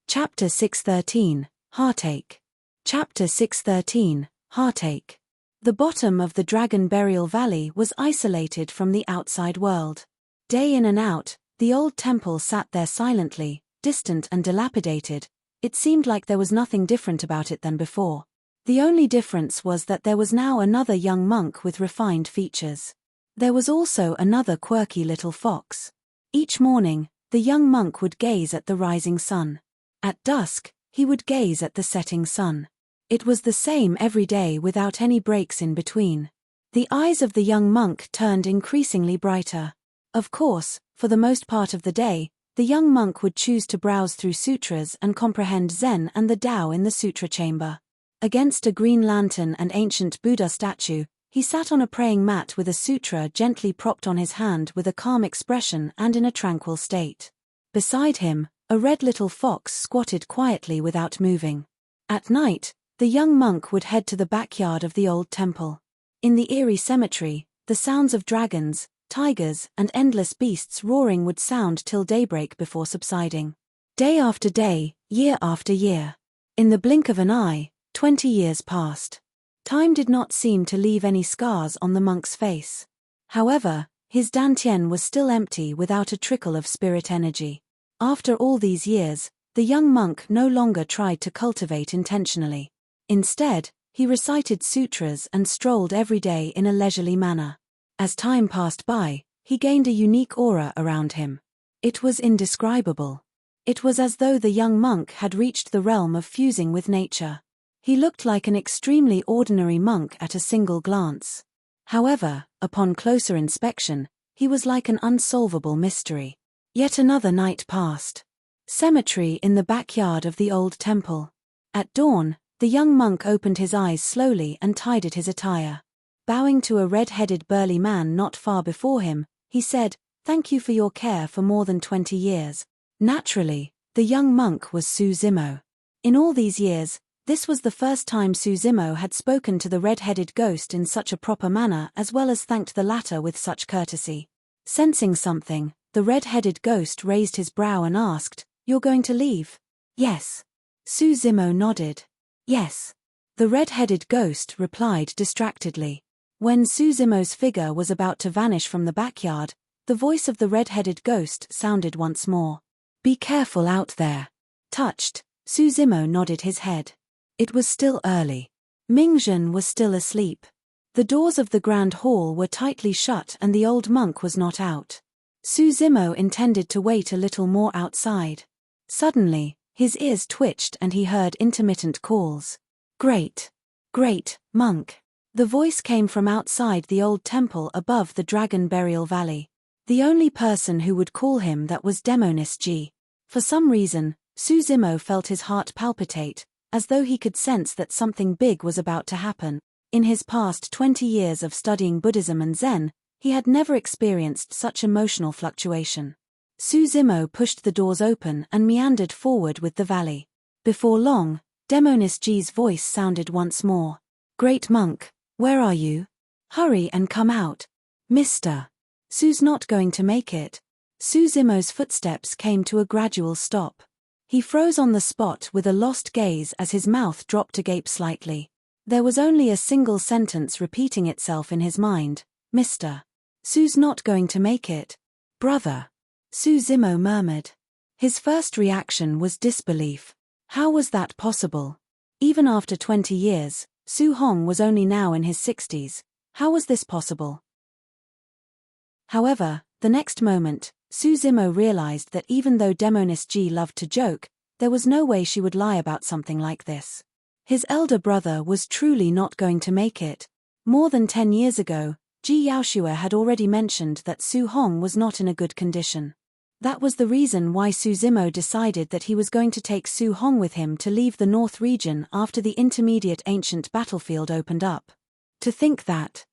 Chapter 6:13, Heartache. Chapter 6:13, Heartache. The bottom of the Dragon Burial Valley was isolated from the outside world. Day in and out, the old temple sat there silently, distant and dilapidated. It seemed like there was nothing different about it than before. The only difference was that there was now another young monk with refined features. There was also another quirky little fox. Each morning, the young monk would gaze at the rising sun. At dusk, he would gaze at the setting sun. It was the same every day without any breaks in between. The eyes of the young monk turned increasingly brighter. Of course, for the most part of the day, the young monk would choose to browse through sutras and comprehend Zen and the Tao in the sutra chamber. Against a green lantern and ancient Buddha statue, he sat on a praying mat with a sutra gently propped on his hand with a calm expression and in a tranquil state. Beside him, a red little fox squatted quietly without moving. At night, the young monk would head to the backyard of the old temple. In the eerie cemetery, the sounds of dragons, tigers, and endless beasts roaring would sound till daybreak before subsiding. Day after day, year after year. In the blink of an eye, 20 years passed. Time did not seem to leave any scars on the monk's face. However, his dantian was still empty without a trickle of spirit energy. After all these years, the young monk no longer tried to cultivate intentionally. Instead, he recited sutras and strolled every day in a leisurely manner. As time passed by, he gained a unique aura around him. It was indescribable. It was as though the young monk had reached the realm of fusing with nature. He looked like an extremely ordinary monk at a single glance. However, upon closer inspection, he was like an unsolvable mystery. Yet another night passed. Cemetery in the backyard of the old temple. At dawn, the young monk opened his eyes slowly and tidied his attire. Bowing to a red-headed burly man not far before him, he said, "Thank you for your care for more than 20 years. Naturally, the young monk was Suzimo. In all these years, this was the first time Suzimo had spoken to the red-headed ghost in such a proper manner as well as thanked the latter with such courtesy. Sensing something, the red-headed ghost raised his brow and asked, "You're going to leave?" "Yes." Suzimo nodded. "Yes." The red-headed ghost replied distractedly. When Suzimo's figure was about to vanish from the backyard, the voice of the red-headed ghost sounded once more. "Be careful out there." Touched, Suzimo nodded his head. It was still early. Mingzhen was still asleep. The doors of the grand hall were tightly shut and the old monk was not out. Suzimo intended to wait a little more outside. Suddenly, his ears twitched and he heard intermittent calls. "Great! Great, monk!" The voice came from outside the old temple above the Dragon Burial Valley. The only person who would call him that was Demonis G. For some reason, Suzimo felt his heart palpitate, as though he could sense that something big was about to happen. In his past 20 years of studying Buddhism and Zen, he had never experienced such emotional fluctuation. Suzimo pushed the doors open and meandered forward with the valley. Before long, Demonis G's voice sounded once more. "Great monk, where are you? Hurry and come out. Mister. Su's not going to make it." Suzimo's footsteps came to a gradual stop. He froze on the spot with a lost gaze as his mouth dropped agape slightly. There was only a single sentence repeating itself in his mind. "Mister. Su's not going to make it. Brother." Suzimo murmured. His first reaction was disbelief. How was that possible? Even after 20 years, Su Hong was only now in his 60s. How was this possible? However, the next moment, Suzimo realized that even though Demonis G loved to joke, there was no way she would lie about something like this. His elder brother was truly not going to make it. More than 10 years ago, Ji Yaoshua had already mentioned that Su Hong was not in a good condition. That was the reason why Suzimo decided that he was going to take Su Hong with him to leave the North region after the intermediate ancient battlefield opened up. To think that,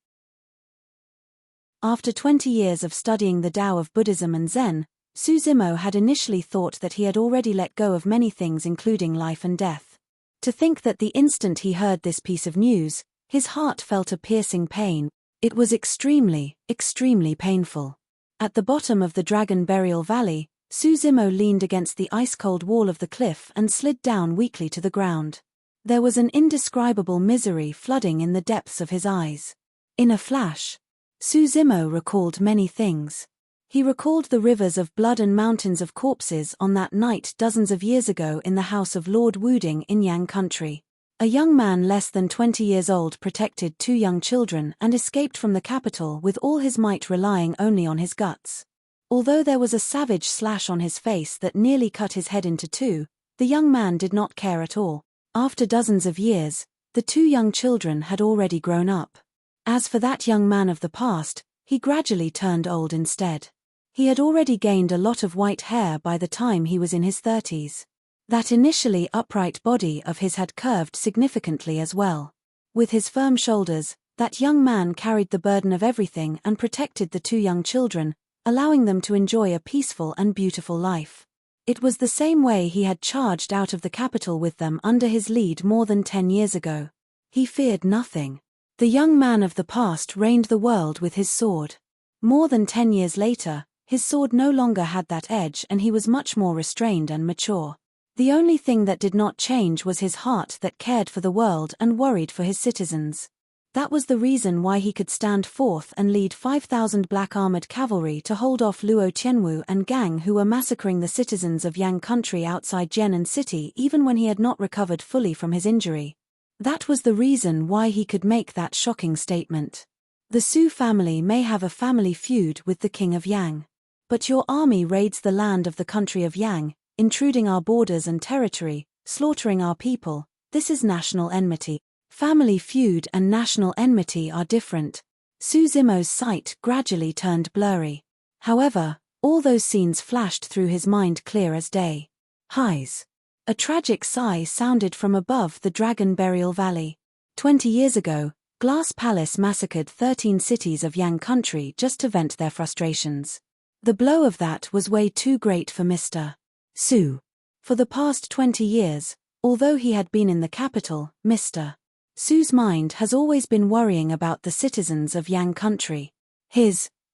after 20 years of studying the Tao of Buddhism and Zen, Suzimo had initially thought that he had already let go of many things including life and death. To think that the instant he heard this piece of news, his heart felt a piercing pain. It was extremely, extremely painful. At the bottom of the Dragon Burial Valley, Susimo leaned against the ice-cold wall of the cliff and slid down weakly to the ground. There was an indescribable misery flooding in the depths of his eyes. In a flash, Susimo recalled many things. He recalled the rivers of blood and mountains of corpses on that night dozens of years ago in the house of Lord Wuding in Yang country. A young man less than 20 years old protected two young children and escaped from the capital with all his might, relying only on his guts. Although there was a savage slash on his face that nearly cut his head into two, the young man did not care at all. After dozens of years, the two young children had already grown up. As for that young man of the past, he gradually turned old instead. He had already gained a lot of white hair by the time he was in his 30s. That initially upright body of his had curved significantly as well. With his firm shoulders, that young man carried the burden of everything and protected the two young children, allowing them to enjoy a peaceful and beautiful life. It was the same way he had charged out of the capital with them under his lead more than 10 years ago. He feared nothing. The young man of the past reigned the world with his sword. More than 10 years later, his sword no longer had that edge and he was much more restrained and mature. The only thing that did not change was his heart that cared for the world and worried for his citizens. That was the reason why he could stand forth and lead 5,000 black armored cavalry to hold off Luo Tianwu and gang who were massacring the citizens of Yang country outside Jianan city even when he had not recovered fully from his injury. That was the reason why he could make that shocking statement. The Su family may have a family feud with the king of Yang. But your army raids the land of the country of Yang, intruding our borders and territory, slaughtering our people. This is national enmity. Family feud and national enmity are different. Susimo's sight gradually turned blurry. However, all those scenes flashed through his mind clear as day. Highs. A tragic sigh sounded from above the Dragon Burial Valley. 20 years ago, Glass Palace massacred 13 cities of Yang country just to vent their frustrations. The blow of that was way too great for Mr. Su. For the past 20 years, although he had been in the capital, Mr. Su's mind has always been worrying about the citizens of Yang country.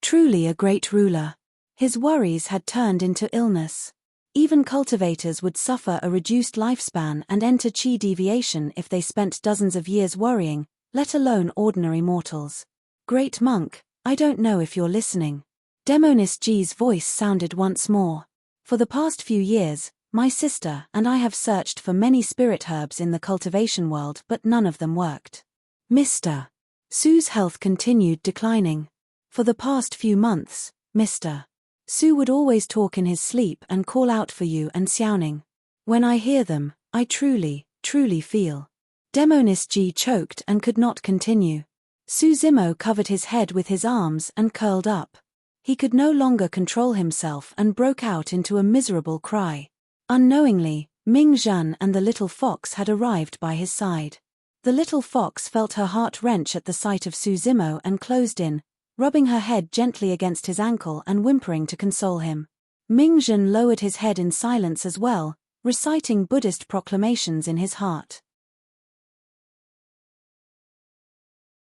Truly a great ruler. His worries had turned into illness. Even cultivators would suffer a reduced lifespan and enter chi deviation if they spent dozens of years worrying, let alone ordinary mortals. Great monk, I don't know if you're listening. Demonis G's voice sounded once more. For the past few years, my sister and I have searched for many spirit herbs in the cultivation world but none of them worked. Mr. Su's health continued declining. For the past few months, Mr. Su would always talk in his sleep and call out for you and Xiaoning. When I hear them, I truly, truly feel. Demonis G choked and could not continue. Susimo covered his head with his arms and curled up. He could no longer control himself and broke out into a miserable cry. Unknowingly, Ming Zhen and the little fox had arrived by his side. The little fox felt her heart wrench at the sight of Susimo and closed in, rubbing her head gently against his ankle and whimpering to console him. Ming Zhen lowered his head in silence as well, reciting Buddhist proclamations in his heart.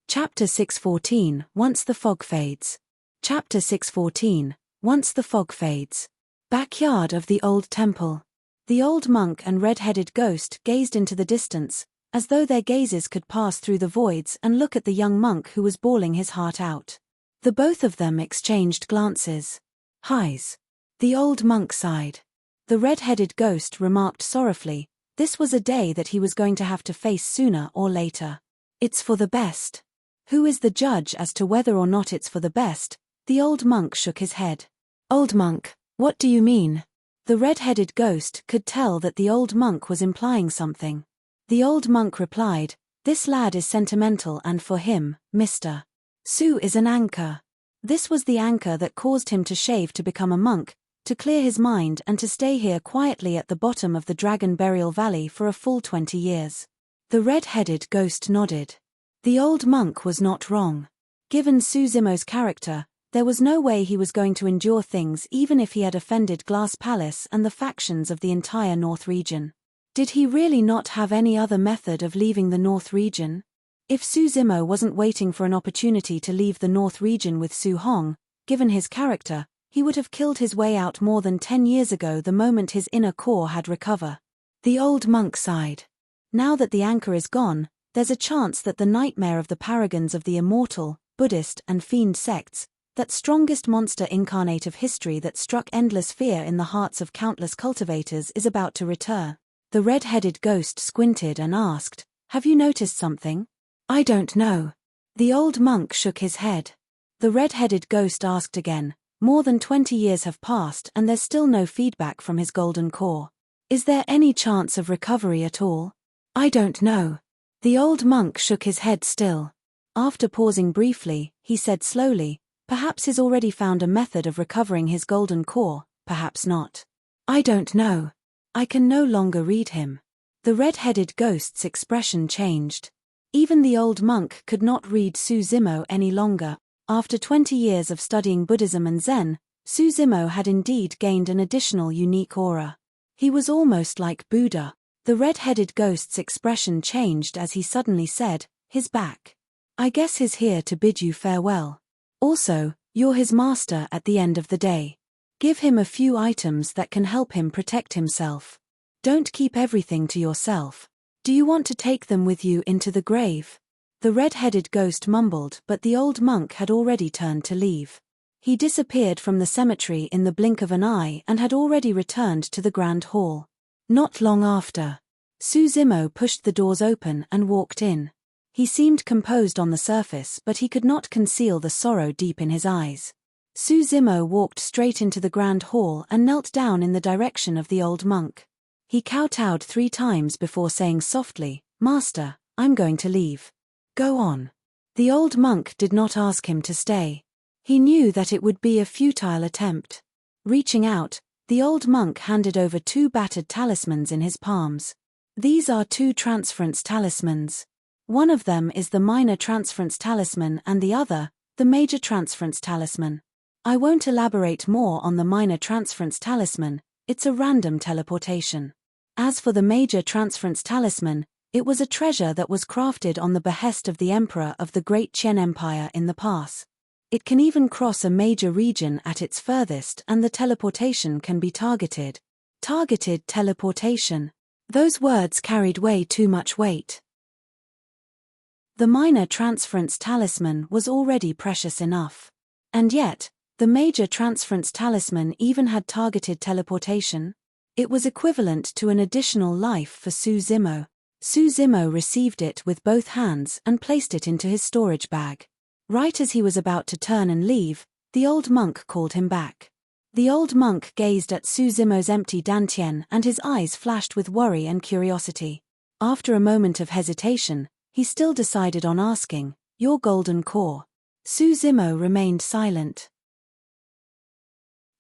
Chapter 614, Once the Fog Fades. Chapter 614, Once the Fog Fades. Backyard of the Old Temple. The old monk and red-headed ghost gazed into the distance, as though their gazes could pass through the voids and look at the young monk who was bawling his heart out. The both of them exchanged glances. Highs. The old monk sighed. The red-headed ghost remarked sorrowfully, this was a day that he was going to have to face sooner or later. It's for the best. Who is the judge as to whether or not it's for the best? The old monk shook his head. Old monk, what do you mean? The red-headed ghost could tell that the old monk was implying something. The old monk replied, this lad is sentimental and for him, Mr. Su is an anchor. This was the anchor that caused him to shave to become a monk, to clear his mind and to stay here quietly at the bottom of the Dragon Burial Valley for a full 20 years. The red-headed ghost nodded. The old monk was not wrong. Given Susimo's character, there was no way he was going to endure things even if he had offended Glass Palace and the factions of the entire North region. Did he really not have any other method of leaving the North region? If Su Zimo wasn't waiting for an opportunity to leave the North region with Su Hong, given his character, he would have killed his way out more than 10 years ago the moment his inner core had recovered. The old monk sighed. Now that the anchor is gone, there's a chance that the nightmare of the paragons of the Immortal, Buddhist and Fiend sects, that strongest monster incarnate of history that struck endless fear in the hearts of countless cultivators is about to return. The red-headed ghost squinted and asked, "Have you noticed something?" "I don't know." The old monk shook his head. The red-headed ghost asked again, "More than 20 years have passed and there's still no feedback from his golden core. Is there any chance of recovery at all?" "I don't know." The old monk shook his head still. After pausing briefly, he said slowly, "Perhaps he's already found a method of recovering his golden core, perhaps not. I don't know. I can no longer read him." The red-headed ghost's expression changed. Even the old monk could not read Su Zimo any longer. After 20 years of studying Buddhism and Zen, Su Zimo had indeed gained an additional unique aura. He was almost like Buddha. The red-headed ghost's expression changed as he suddenly said, "He's back. I guess he's here to bid you farewell. Also, you're his master at the end of the day. Give him a few items that can help him protect himself. Don't keep everything to yourself. Do you want to take them with you into the grave?" The red-headed ghost mumbled, but the old monk had already turned to leave. He disappeared from the cemetery in the blink of an eye and had already returned to the grand hall. Not long after, Su Zimo pushed the doors open and walked in. He seemed composed on the surface, but he could not conceal the sorrow deep in his eyes. Su Zimo walked straight into the grand hall and knelt down in the direction of the old monk. He kowtowed 3 times before saying softly, "Master, I'm going to leave." "Go on." The old monk did not ask him to stay. He knew that it would be a futile attempt. Reaching out, the old monk handed over 2 battered talismans in his palms. "These are 2 transference talismans. One of them is the minor transference talisman and the other, the major transference talisman. I won't elaborate more on the minor transference talisman, it's a random teleportation. As for the major transference talisman, it was a treasure that was crafted on the behest of the emperor of the Great Qian Empire in the past. It can even cross a major region at its furthest and the teleportation can be targeted." Targeted teleportation. Those words carried way too much weight. The minor transference talisman was already precious enough. And yet, the major transference talisman even had targeted teleportation. It was equivalent to an additional life for Su Zimo. Su Zimo received it with both hands and placed it into his storage bag. Right as he was about to turn and leave, the old monk called him back. The old monk gazed at Su Zimo's empty dantian and his eyes flashed with worry and curiosity. After a moment of hesitation, he still decided on asking, "Your golden core?" Su Zimo remained silent.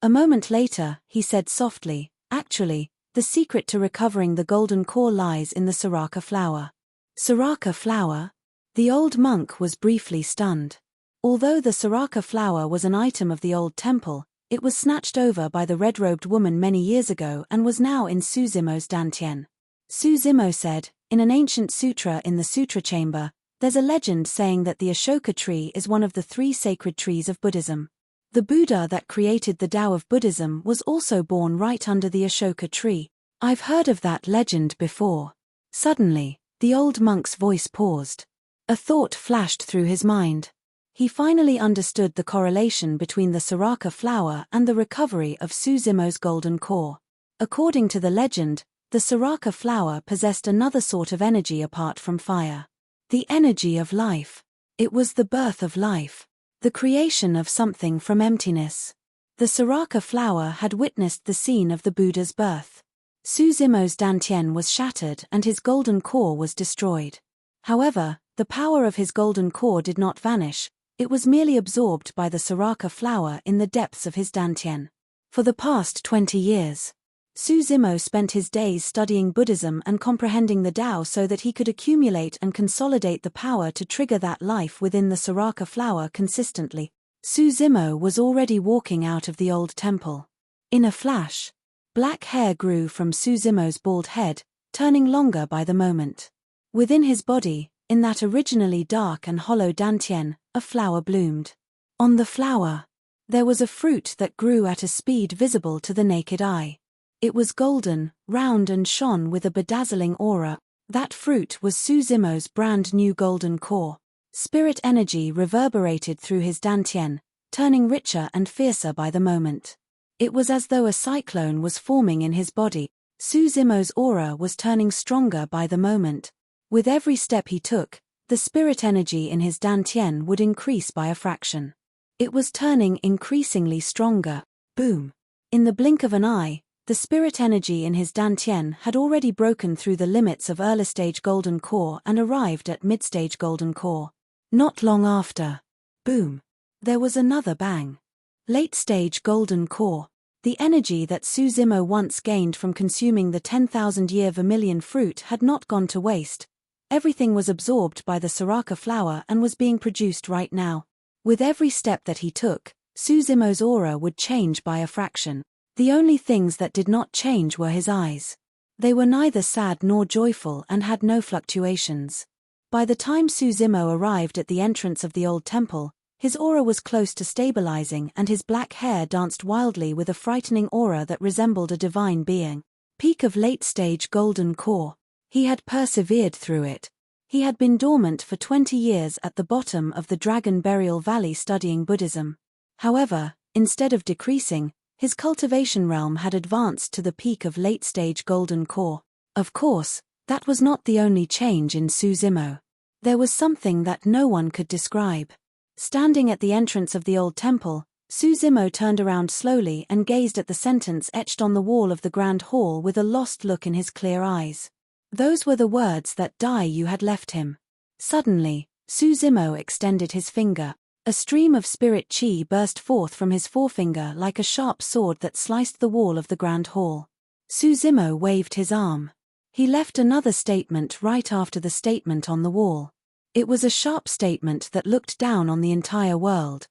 A moment later, he said softly, "Actually, the secret to recovering the golden core lies in the Saraka flower." Saraka flower? The old monk was briefly stunned. Although the Saraka flower was an item of the old temple, it was snatched over by the red-robed woman many years ago and was now in Su Zimo's dantian. Su Zimo said, "In an ancient sutra in the sutra chamber, there's a legend saying that the Ashoka tree is one of the 3 sacred trees of Buddhism. The Buddha that created the Tao of Buddhism was also born right under the Ashoka tree. I've heard of that legend before." Suddenly, the old monk's voice paused. A thought flashed through his mind. He finally understood the correlation between the Saraka flower and the recovery of Su Zimo's golden core. According to the legend, the Saraka flower possessed another sort of energy apart from fire. The energy of life. It was the birth of life. The creation of something from emptiness. The Saraka flower had witnessed the scene of the Buddha's birth. Su Zimo's dantian was shattered and his golden core was destroyed. However, the power of his golden core did not vanish, it was merely absorbed by the Saraka flower in the depths of his dantian. For the past 20 years, Su Zimo spent his days studying Buddhism and comprehending the Tao so that he could accumulate and consolidate the power to trigger that life within the Saraka flower consistently. Su Zimo was already walking out of the old temple. In a flash, black hair grew from Su Zimo's bald head, turning longer by the moment. Within his body, in that originally dark and hollow dantian, a flower bloomed. On the flower, there was a fruit that grew at a speed visible to the naked eye. It was golden, round and shone with a bedazzling aura. That fruit was Suzimo's brand new golden core. Spirit energy reverberated through his dantian, turning richer and fiercer by the moment. It was as though a cyclone was forming in his body. Suzimo's aura was turning stronger by the moment. With every step he took, the spirit energy in his dantian would increase by a fraction. It was turning increasingly stronger. Boom! In the blink of an eye, the spirit energy in his dantian had already broken through the limits of early-stage golden core and arrived at mid-stage golden core. Not long after. Boom! There was another bang. Late-stage golden core. The energy that Suzimo once gained from consuming the 10,000-year vermilion fruit had not gone to waste. Everything was absorbed by the Soraka flower and was being produced right now. With every step that he took, Suzimo's aura would change by a fraction. The only things that did not change were his eyes. They were neither sad nor joyful and had no fluctuations. By the time Suzimo arrived at the entrance of the old temple, his aura was close to stabilizing and his black hair danced wildly with a frightening aura that resembled a divine being. Peak of late-stage golden core. He had persevered through it. He had been dormant for 20 years at the bottom of the Dragon Burial Valley studying Buddhism. However, instead of decreasing, his cultivation realm had advanced to the peak of late-stage golden core. Of course, that was not the only change in Suzimo. There was something that no one could describe. Standing at the entrance of the old temple, Suzimo turned around slowly and gazed at the sentence etched on the wall of the grand hall with a lost look in his clear eyes. Those were the words that Daiyu had left him. Suddenly, Suzimo extended his finger. A stream of spirit chi burst forth from his forefinger like a sharp sword that sliced the wall of the grand hall. Suzimo waved his arm. He left another statement right after the statement on the wall. It was a sharp statement that looked down on the entire world.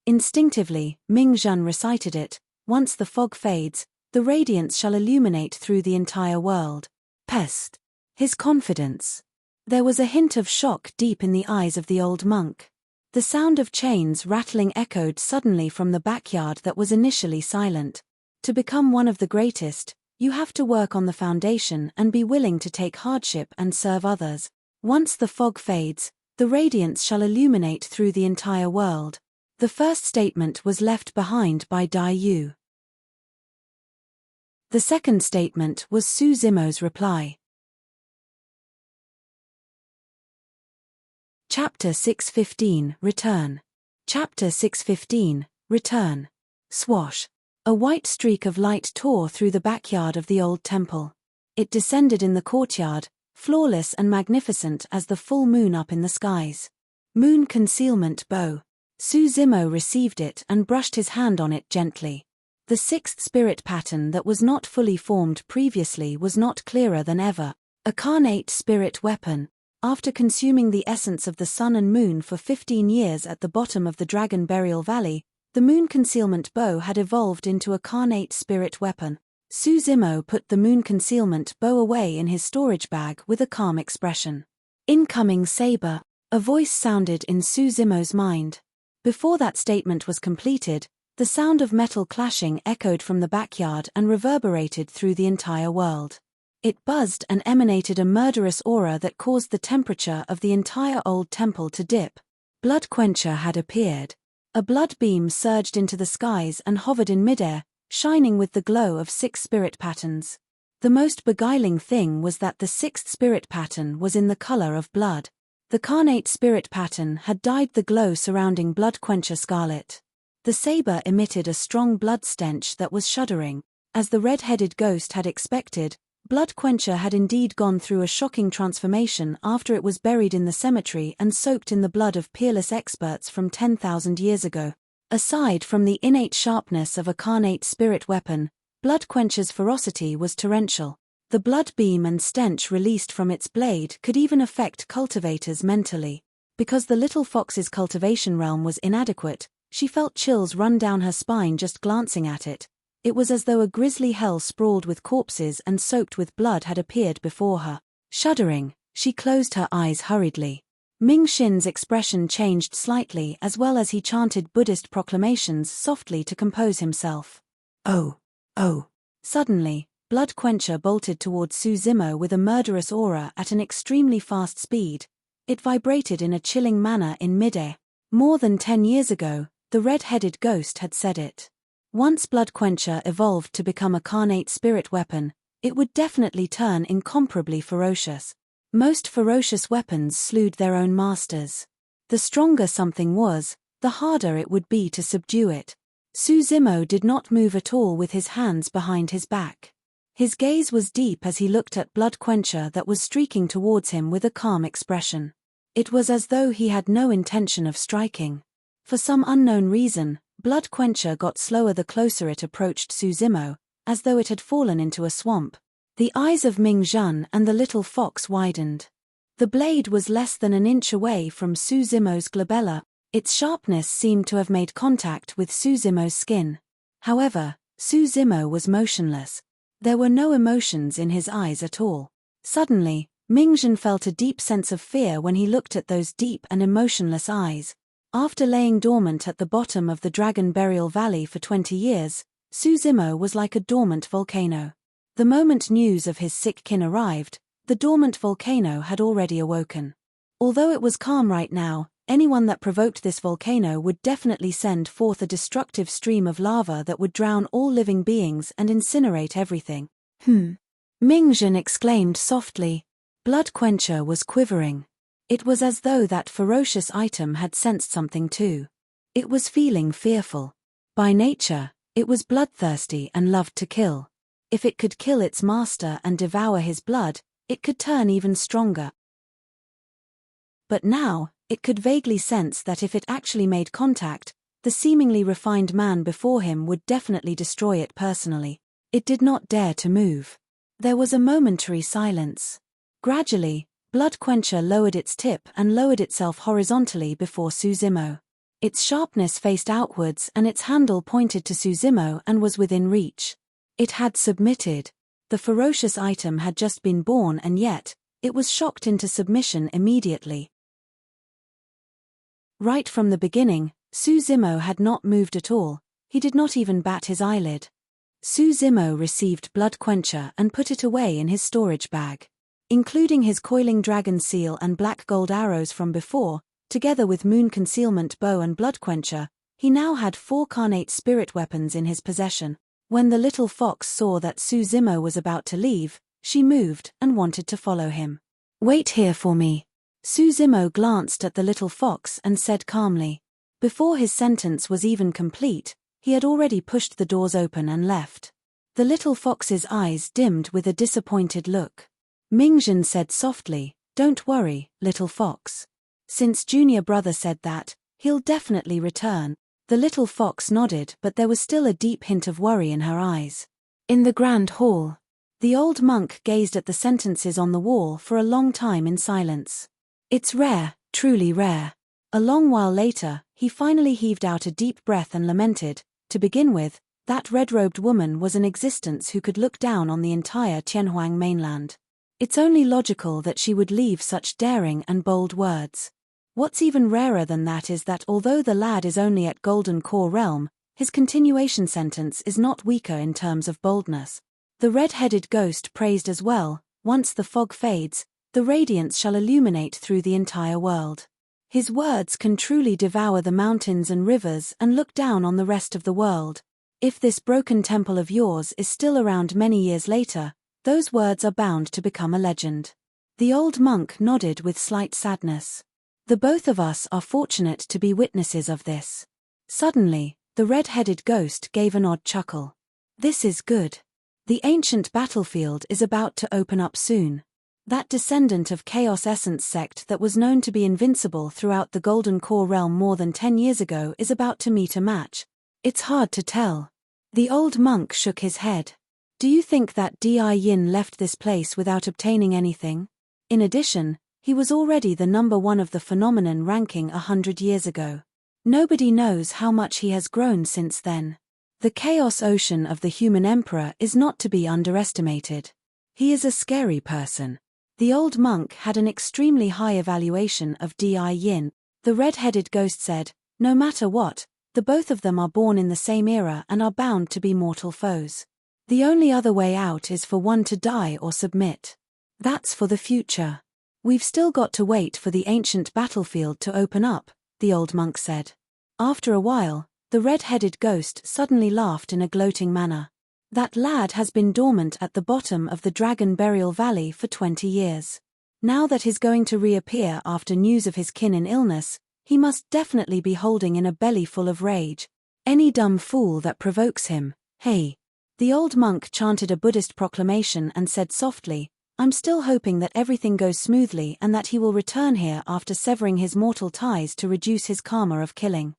Instinctively, Mingzhen recited it. Once the fog fades, the radiance shall illuminate through the entire world. Pest. His confidence. There was a hint of shock deep in the eyes of the old monk. The sound of chains rattling echoed suddenly from the backyard that was initially silent. To become one of the greatest, you have to work on the foundation and be willing to take hardship and serve others. Once the fog fades, the radiance shall illuminate through the entire world. The first statement was left behind by Daiyu. The second statement was Suzimo's reply. Chapter 615, Return. Chapter 615, Return. Swash. A white streak of light tore through the backyard of the old temple. It descended in the courtyard, flawless and magnificent as the full moon up in the skies. Moon concealment bow. Suzimo received it and brushed his hand on it gently. The sixth spirit pattern that was not fully formed previously was not clearer than ever. A carnate spirit weapon. After consuming the essence of the sun and moon for 15 years at the bottom of the Dragon Burial Valley, the moon concealment bow had evolved into a carnate spirit weapon. Suzimo put the moon concealment bow away in his storage bag with a calm expression. Incoming saber. A voice sounded in Suzimo's mind. Before that statement was completed, the sound of metal clashing echoed from the backyard and reverberated through the entire world. It buzzed and emanated a murderous aura that caused the temperature of the entire old temple to dip. Blood Quencher had appeared. A blood beam surged into the skies and hovered in midair, shining with the glow of 6 spirit patterns. The most beguiling thing was that the 6th spirit pattern was in the color of blood. The carnate spirit pattern had dyed the glow surrounding Blood Quencher scarlet. The saber emitted a strong blood stench that was shuddering. As the red-headed ghost had expected, Blood Quencher had indeed gone through a shocking transformation after it was buried in the cemetery and soaked in the blood of peerless experts from 10,000 years ago. Aside from the innate sharpness of a carnate spirit weapon, Blood Quencher's ferocity was torrential. The blood beam and stench released from its blade could even affect cultivators mentally. Because the little fox's cultivation realm was inadequate, she felt chills run down her spine just glancing at it. It was as though a grisly hell sprawled with corpses and soaked with blood had appeared before her. Shuddering, she closed her eyes hurriedly. Ming Xin's expression changed slightly as well as he chanted Buddhist proclamations softly to compose himself. Oh, oh. Suddenly, Blood Quencher bolted towards Su Zimo with a murderous aura at an extremely fast speed. It vibrated in a chilling manner in midair. More than 10 years ago, the red-headed ghost had said it. Once Blood Quencher evolved to become a carnate spirit weapon, it would definitely turn incomparably ferocious. Most ferocious weapons slewed their own masters. The stronger something was, the harder it would be to subdue it. Su Zimo did not move at all with his hands behind his back. His gaze was deep as he looked at Blood Quencher that was streaking towards him with a calm expression. It was as though he had no intention of striking. For some unknown reason, Blood Quencher got slower the closer it approached Su Zimo, as though it had fallen into a swamp. The eyes of Ming Zhan and the little fox widened. The blade was less than an inch away from Su Zimo's glabella. Its sharpness seemed to have made contact with Su Zimo's skin. However, Su Zimo was motionless. There were no emotions in his eyes at all. Suddenly, Ming Zhan felt a deep sense of fear when he looked at those deep and emotionless eyes. After laying dormant at the bottom of the Dragon Burial Valley for 20 years, Su Zimo was like a dormant volcano. The moment news of his sick kin arrived, the dormant volcano had already awoken. Although it was calm right now, anyone that provoked this volcano would definitely send forth a destructive stream of lava that would drown all living beings and incinerate everything. Ming Zhan exclaimed softly. Blood Quencher was quivering. It was as though that ferocious item had sensed something too. It was feeling fearful. By nature, it was bloodthirsty and loved to kill. If it could kill its master and devour his blood, it could turn even stronger. But now, it could vaguely sense that if it actually made contact, the seemingly refined man before him would definitely destroy it personally. It did not dare to move. There was a momentary silence. Gradually, Blood Quencher lowered its tip and lowered itself horizontally before Su Zimo. Its sharpness faced outwards and its handle pointed to Su Zimo and was within reach. It had submitted. The ferocious item had just been born and yet, it was shocked into submission immediately. Right from the beginning, Su Zimo had not moved at all. He did not even bat his eyelid. Su Zimo received Blood Quencher and put it away in his storage bag. Including his coiling dragon seal and black gold arrows from before, together with moon concealment bow and Blood Quencher, he now had 4 carnate spirit weapons in his possession. When the little fox saw that Su Zimo was about to leave, she moved and wanted to follow him. Wait here for me. Su Zimo glanced at the little fox and said calmly. Before his sentence was even complete, he had already pushed the doors open and left. The little fox's eyes dimmed with a disappointed look. Ming Zhan said softly, "Don't worry, little fox. Since junior brother said that, he'll definitely return." The little fox nodded, but there was still a deep hint of worry in her eyes. In the grand hall, the old monk gazed at the sentences on the wall for a long time in silence. It's rare, truly rare. A long while later, he finally heaved out a deep breath and lamented. To begin with, that red-robed woman was an existence who could look down on the entire Tianhuang mainland. It's only logical that she would leave such daring and bold words. What's even rarer than that is that although the lad is only at Golden Core Realm, his continuation sentence is not weaker in terms of boldness. The red-headed ghost praised as well, once the fog fades, the radiance shall illuminate through the entire world. His words can truly devour the mountains and rivers and look down on the rest of the world. If this broken temple of yours is still around many years later, those words are bound to become a legend. The old monk nodded with slight sadness. The both of us are fortunate to be witnesses of this. Suddenly, the red-headed ghost gave an odd chuckle. This is good. The ancient battlefield is about to open up soon. That descendant of Chaos Essence sect that was known to be invincible throughout the Golden Core realm more than 10 years ago is about to meet a match. It's hard to tell. The old monk shook his head. Do you think that Di Yin left this place without obtaining anything? In addition, he was already the number 1 of the phenomenon ranking 100 years ago. Nobody knows how much he has grown since then. The chaos ocean of the human emperor is not to be underestimated. He is a scary person. The old monk had an extremely high evaluation of Di Yin. The red-headed ghost said, no matter what, the both of them are born in the same era and are bound to be mortal foes. The only other way out is for one to die or submit. That's for the future. We've still got to wait for the ancient battlefield to open up, the old monk said. After a while, the red-headed ghost suddenly laughed in a gloating manner. That lad has been dormant at the bottom of the Dragon Burial Valley for 20 years. Now that he's going to reappear after news of his kin in illness, he must definitely be holding in a belly full of rage. Any dumb fool that provokes him, hey. The old monk chanted a Buddhist proclamation and said softly, I'm still hoping that everything goes smoothly and that he will return here after severing his mortal ties to reduce his karma of killing.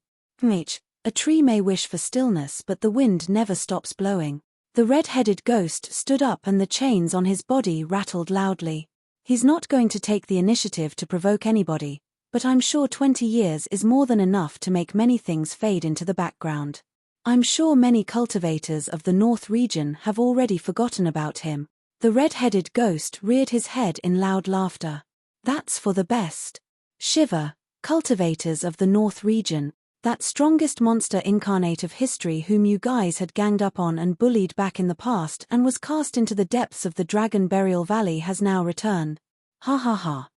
A tree may wish for stillness but the wind never stops blowing. The red-headed ghost stood up and the chains on his body rattled loudly. He's not going to take the initiative to provoke anybody, but I'm sure 20 years is more than enough to make many things fade into the background. I'm sure many cultivators of the North region have already forgotten about him. The red-headed ghost reared his head in loud laughter. That's for the best. Shiver, cultivators of the North region, that strongest monster incarnate of history whom you guys had ganged up on and bullied back in the past and was cast into the depths of the Dragon Burial Valley has now returned. Ha ha ha.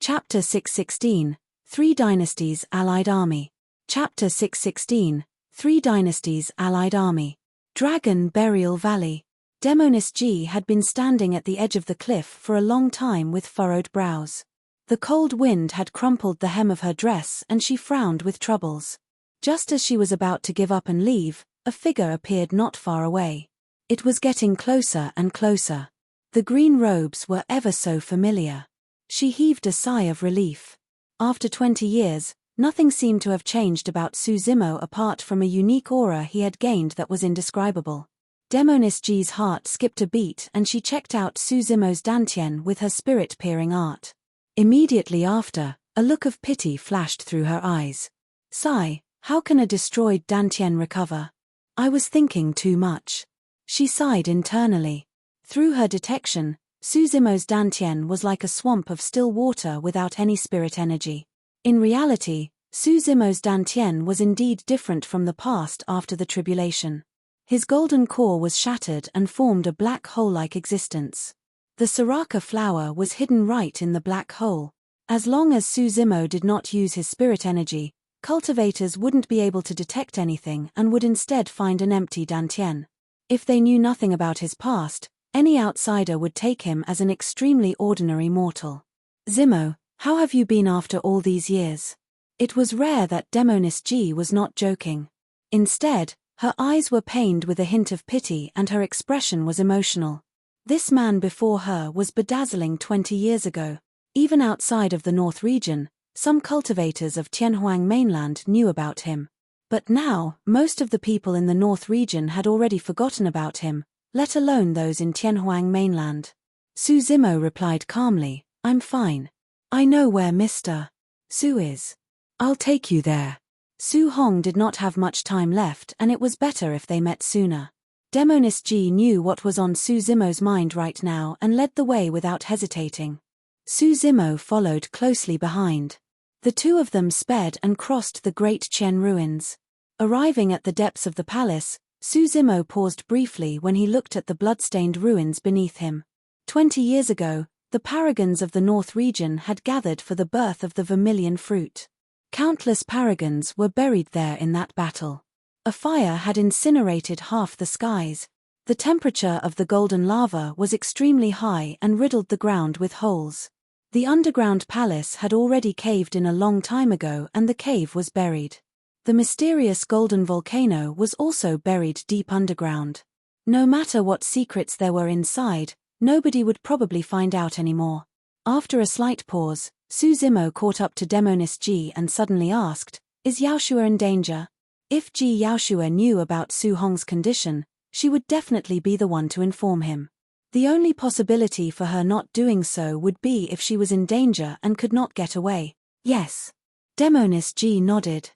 Chapter 616, 3 Dynasties Allied Army. Chapter 616, 3 Dynasties Allied Army. Dragon Burial Valley. Demonis G had been standing at the edge of the cliff for a long time with furrowed brows. The cold wind had crumpled the hem of her dress and she frowned with troubles. Just as she was about to give up and leave, a figure appeared not far away. It was getting closer and closer. The green robes were ever so familiar. She heaved a sigh of relief. After 20 years, nothing seemed to have changed about Su Zimo apart from a unique aura he had gained that was indescribable. Demonis G's heart skipped a beat and she checked out Su Zimo's dantian with her spirit-peering art. Immediately after, a look of pity flashed through her eyes. Sigh, how can a destroyed dantian recover? I was thinking too much. She sighed internally. Through her detection, Su Zimo's dantian was like a swamp of still water without any spirit energy. In reality, Su Zimo's dantian was indeed different from the past after the tribulation. His golden core was shattered and formed a black hole-like existence. The Soraka flower was hidden right in the black hole. As long as Su Zimo did not use his spirit energy, cultivators wouldn't be able to detect anything and would instead find an empty dantian. If they knew nothing about his past, any outsider would take him as an extremely ordinary mortal. Zimo, how have you been after all these years? It was rare that Demonis G was not joking. Instead, her eyes were pained with a hint of pity and her expression was emotional. This man before her was bedazzling 20 years ago. Even outside of the North region, some cultivators of Tianhuang mainland knew about him. But now, most of the people in the North region had already forgotten about him, let alone those in Tianhuang mainland. Su Zimo replied calmly, I'm fine. I know where Mr. Su is. I'll take you there. Su Hong did not have much time left and it was better if they met sooner. Demonis G knew what was on Su Zimo's mind right now and led the way without hesitating. Su Zimo followed closely behind. The two of them sped and crossed the Great Chen ruins. Arriving at the depths of the palace, Su Zimo paused briefly when he looked at the blood-stained ruins beneath him. 20 years ago, the paragons of the North region had gathered for the birth of the vermilion fruit. Countless paragons were buried there in that battle. A fire had incinerated half the skies. The temperature of the golden lava was extremely high and riddled the ground with holes. The underground palace had already caved in a long time ago and the cave was buried. The mysterious golden volcano was also buried deep underground. No matter what secrets there were inside, nobody would probably find out anymore. After a slight pause, Su Zimo caught up to Demonis G and suddenly asked, Is Yaoshua in danger? If Ji Yaoshua knew about Su Hong's condition, she would definitely be the one to inform him. The only possibility for her not doing so would be if she was in danger and could not get away. Yes. Demonis G nodded.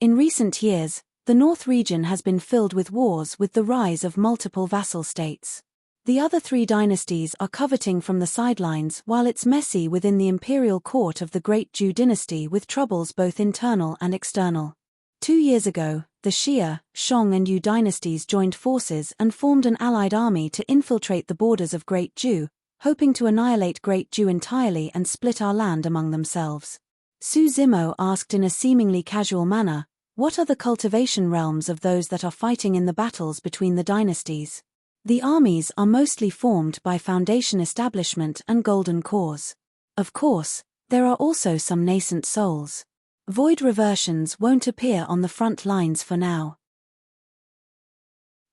In recent years, the North region has been filled with wars with the rise of multiple vassal states. The other three dynasties are coveting from the sidelines while it's messy within the imperial court of the Great Zhou dynasty with troubles both internal and external. 2 years ago, the Xia, Shang and Yu dynasties joined forces and formed an allied army to infiltrate the borders of Great Zhou, hoping to annihilate Great Zhou entirely and split our land among themselves. Su Zimo asked in a seemingly casual manner, "What are the cultivation realms of those that are fighting in the battles between the dynasties?" The armies are mostly formed by foundation establishment and golden cores. Of course, there are also some nascent souls. Void reversions won't appear on the front lines for now.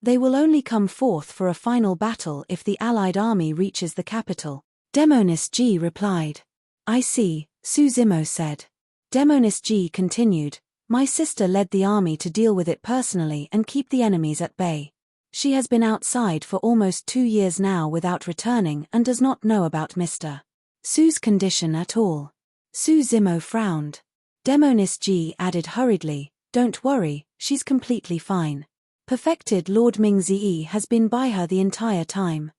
They will only come forth for a final battle if the allied army reaches the capital. Demonis G replied. "I see," Su Zimo said. Demonis G continued, "My sister led the army to deal with it personally and keep the enemies at bay. She has been outside for almost 2 years now without returning and does not know about Mr. Su's condition at all." Su Zimo frowned. Demonis G added hurriedly, "Don't worry, she's completely fine. Perfected Lord Mingzi has been by her the entire time."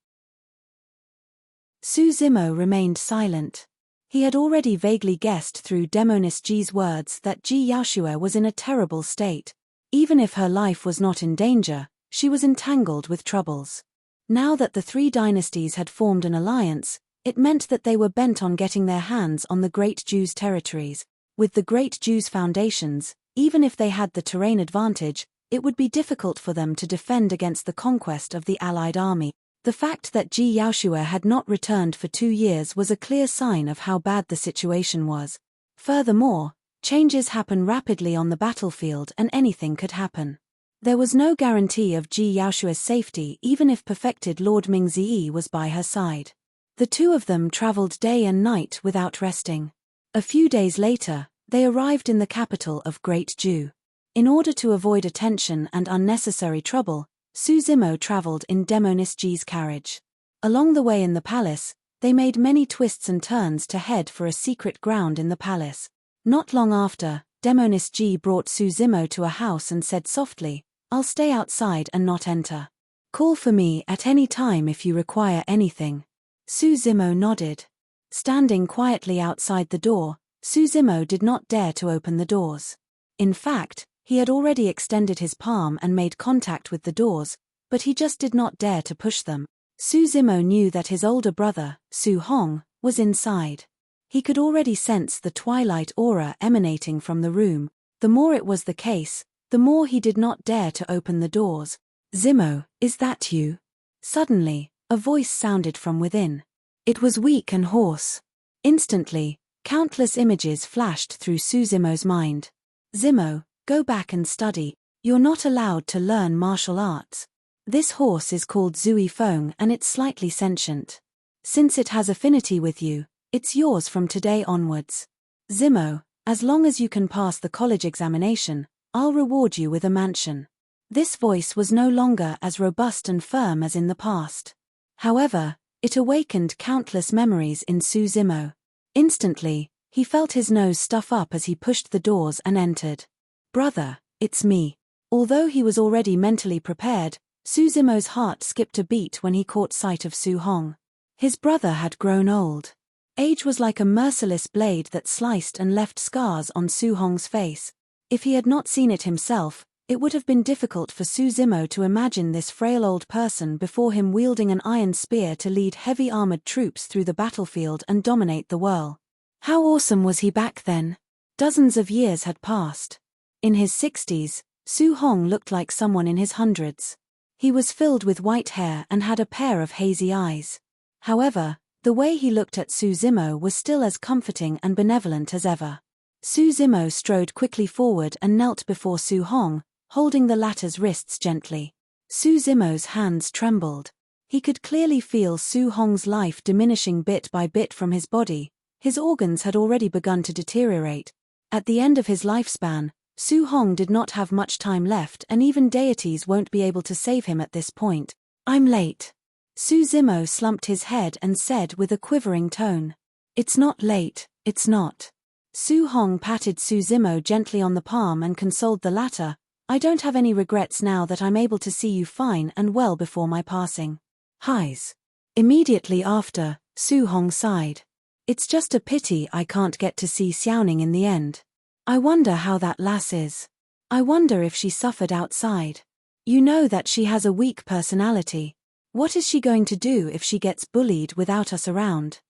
Su Zimo remained silent. He had already vaguely guessed through Demonis G's words that Ji Yaoshua was in a terrible state. Even if her life was not in danger, she was entangled with troubles. Now that the three dynasties had formed an alliance, it meant that they were bent on getting their hands on the Great Zhou's territories. With the Great Zhou's foundations, even if they had the terrain advantage, it would be difficult for them to defend against the conquest of the allied army. The fact that Ji Yaoshua had not returned for 2 years was a clear sign of how bad the situation was. Furthermore, changes happen rapidly on the battlefield and anything could happen. There was no guarantee of Ji Yaoshua's safety even if perfected Lord Mingzi was by her side. The two of them traveled day and night without resting. A few days later, they arrived in the capital of Great Zhou. In order to avoid attention and unnecessary trouble, Su Zimo traveled in Demonis G's carriage. Along the way in the palace, they made many twists and turns to head for a secret ground in the palace. Not long after, Demonis G brought Su Zimo to a house and said softly, "I'll stay outside and not enter. Call for me at any time if you require anything." Su Zimo nodded. Standing quietly outside the door, Su Zimo did not dare to open the doors. In fact, he had already extended his palm and made contact with the doors, but he just did not dare to push them. Su Zimo knew that his older brother, Su Hong, was inside. He could already sense the twilight aura emanating from the room. The more it was the case, the more he did not dare to open the doors. "Zimo, is that you?" Suddenly, a voice sounded from within. It was weak and hoarse. Instantly, countless images flashed through Su Zimo's mind. "Zimo, go back and study. You're not allowed to learn martial arts. This horse is called Zui Feng and it's slightly sentient. Since it has affinity with you, it's yours from today onwards. Zimo, as long as you can pass the college examination, I'll reward you with a mansion." This voice was no longer as robust and firm as in the past. However, it awakened countless memories in Su Zimo. Instantly, he felt his nose stuff up as he pushed the doors and entered. "Brother, it's me." Although he was already mentally prepared, Su Zimo's heart skipped a beat when he caught sight of Su Hong. His brother had grown old. Age was like a merciless blade that sliced and left scars on Su Hong's face. If he had not seen it himself, it would have been difficult for Su Zimo to imagine this frail old person before him wielding an iron spear to lead heavy armored troops through the battlefield and dominate the world. How awesome was he back then? Dozens of years had passed. In his 60s, Su Hong looked like someone in his hundreds. He was filled with white hair and had a pair of hazy eyes. However, the way he looked at Su Zimo was still as comforting and benevolent as ever. Su Zimo strode quickly forward and knelt before Su Hong, holding the latter's wrists gently. Su Zimo's hands trembled. He could clearly feel Su Hong's life diminishing bit by bit from his body. His organs had already begun to deteriorate. At the end of his lifespan, Su Hong did not have much time left and even deities won't be able to save him at this point. "I'm late." Su Zimo slumped his head and said with a quivering tone. "It's not late, it's not." Su Hong patted Su Zimo gently on the palm and consoled the latter. I don't have any regrets now that I'm able to see you fine and well before my passing. Highs. Immediately after, Su Hong sighed. It's just a pity I can't get to see Xiaoning in the end. I wonder how that lass is. I wonder if she suffered outside. You know that she has a weak personality. What is she going to do if she gets bullied without us around?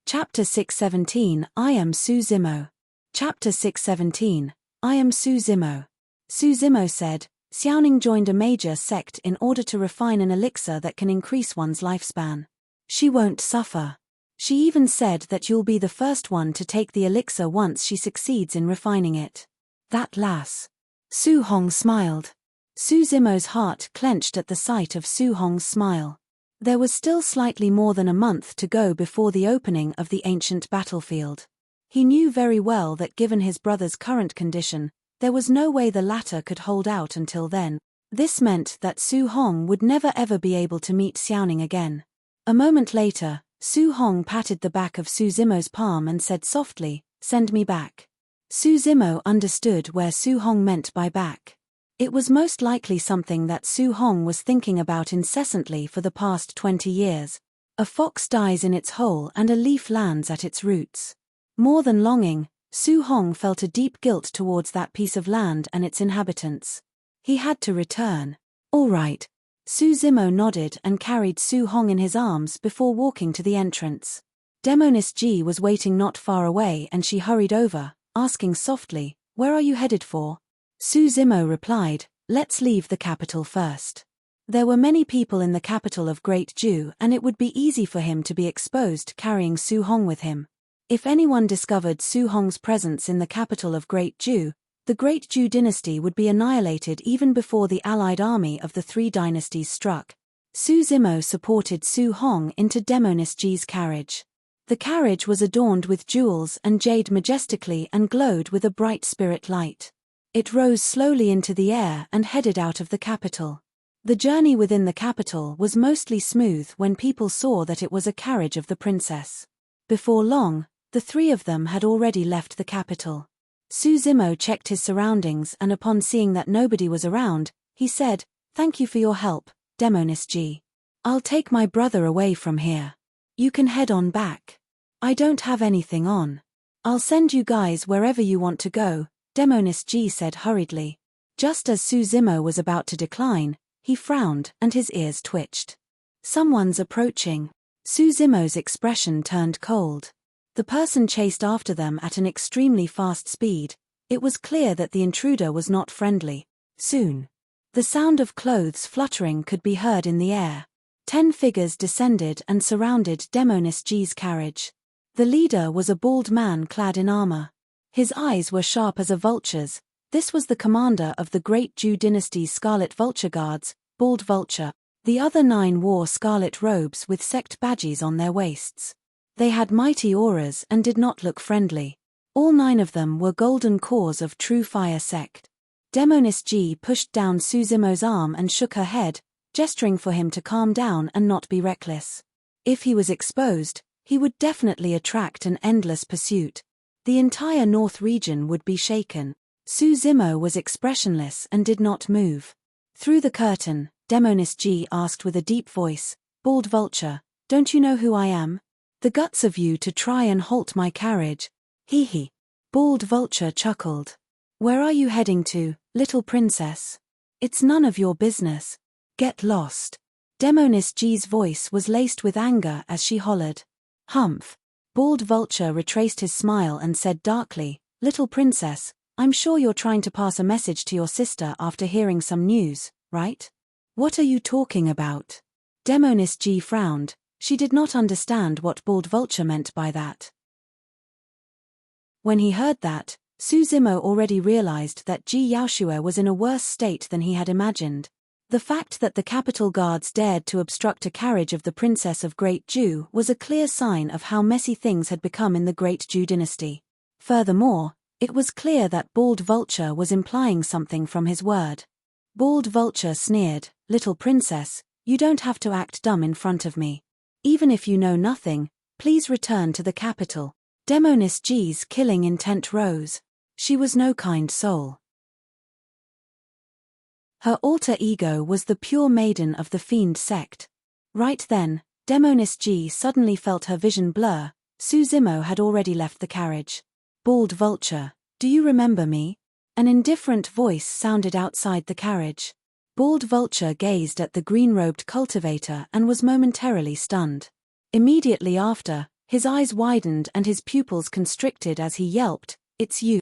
Chapter 617 I am Su Zimo. Chapter 617 I am Su Zimo. Su Zimo said, Xiaoning joined a major sect in order to refine an elixir that can increase one's lifespan. She won't suffer. She even said that you'll be the first one to take the elixir once she succeeds in refining it. That lass. Su Hong smiled. Su Zimo's heart clenched at the sight of Su Hong's smile. There was still slightly more than a month to go before the opening of the ancient battlefield. He knew very well that given his brother's current condition, there was no way the latter could hold out until then. This meant that Su Hong would never ever be able to meet Xiaoning again. A moment later, Su Hong patted the back of Su Zimo's palm and said softly, "Send me back." Su Zimo understood where Su Hong meant by back. It was most likely something that Su Hong was thinking about incessantly for the past 20 years. A fox dies in its hole and a leaf lands at its roots. More than longing, Su Hong felt a deep guilt towards that piece of land and its inhabitants. He had to return. All right. Su Zimo nodded and carried Su Hong in his arms before walking to the entrance. Demoness Ji was waiting not far away and she hurried over, asking softly, "Where are you headed for?" Su Zimo replied, "Let's leave the capital first." There were many people in the capital of Great Ju and it would be easy for him to be exposed carrying Su Hong with him. If anyone discovered Su Hong's presence in the capital of Great Ju, the Great Ju dynasty would be annihilated even before the allied army of the three dynasties struck. Su Zimo supported Su Hong into Demoness Ji's carriage. The carriage was adorned with jewels and jade majestically and glowed with a bright spirit light. It rose slowly into the air and headed out of the capital. The journey within the capital was mostly smooth when people saw that it was a carriage of the princess. Before long, the three of them had already left the capital. Su Zimo checked his surroundings and upon seeing that nobody was around, he said, "Thank you for your help, Demoness Ji. I'll take my brother away from here. You can head on back. I don't have anything on. I'll send you guys wherever you want to go," Demoness Ji said hurriedly. Just as Su Zimo was about to decline, he frowned and his ears twitched. Someone's approaching. Su Zimo's expression turned cold. The person chased after them at an extremely fast speed. It was clear that the intruder was not friendly. Soon, the sound of clothes fluttering could be heard in the air. 10 figures descended and surrounded Demoness Ji's carriage. The leader was a bald man clad in armor. His eyes were sharp as a vulture's. This was the commander of the Great Ju dynasty's Scarlet Vulture Guards, Bald Vulture. The other 9 wore scarlet robes with sect badges on their waists. They had mighty auras and did not look friendly. All 9 of them were golden cores of true fire sect. Demoness Ji pushed down Su Zimo's arm and shook her head, gesturing for him to calm down and not be reckless. If he was exposed, he would definitely attract an endless pursuit. The entire north region would be shaken. Su Zimo was expressionless and did not move. Through the curtain, Demoness Ji asked with a deep voice, "Bald Vulture, don't you know who I am? The guts of you to try and halt my carriage." "Hee hee." Bald Vulture chuckled. "Where are you heading to, little princess? It's none of your business. Get lost." Demoness Ji's voice was laced with anger as she hollered. "Humph." Bald Vulture retraced his smile and said darkly, "Little princess, I'm sure you're trying to pass a message to your sister after hearing some news, right? What are you talking about?" Demoness Ji frowned. She did not understand what Bald Vulture meant by that. When he heard that, Su Zimo already realized that Ji Yaoshua was in a worse state than he had imagined. The fact that the capital guards dared to obstruct a carriage of the Princess of Great Ju was a clear sign of how messy things had become in the Great Ju dynasty. Furthermore, it was clear that Bald Vulture was implying something from his word. Bald Vulture sneered, "Little princess, you don't have to act dumb in front of me. Even if you know nothing, Please return to the capital. Demoness G's killing intent rose. She was no kind soul. Her alter ego was the pure maiden of the fiend sect. Right then, Demoness G suddenly felt her vision blur. Suzimo had already left the carriage. Bald Vulture, do you remember me? An indifferent voice sounded outside the carriage. Bald Vulture gazed at the green-robed cultivator and was momentarily stunned. Immediately after, his eyes widened and his pupils constricted as he yelped, "It's you.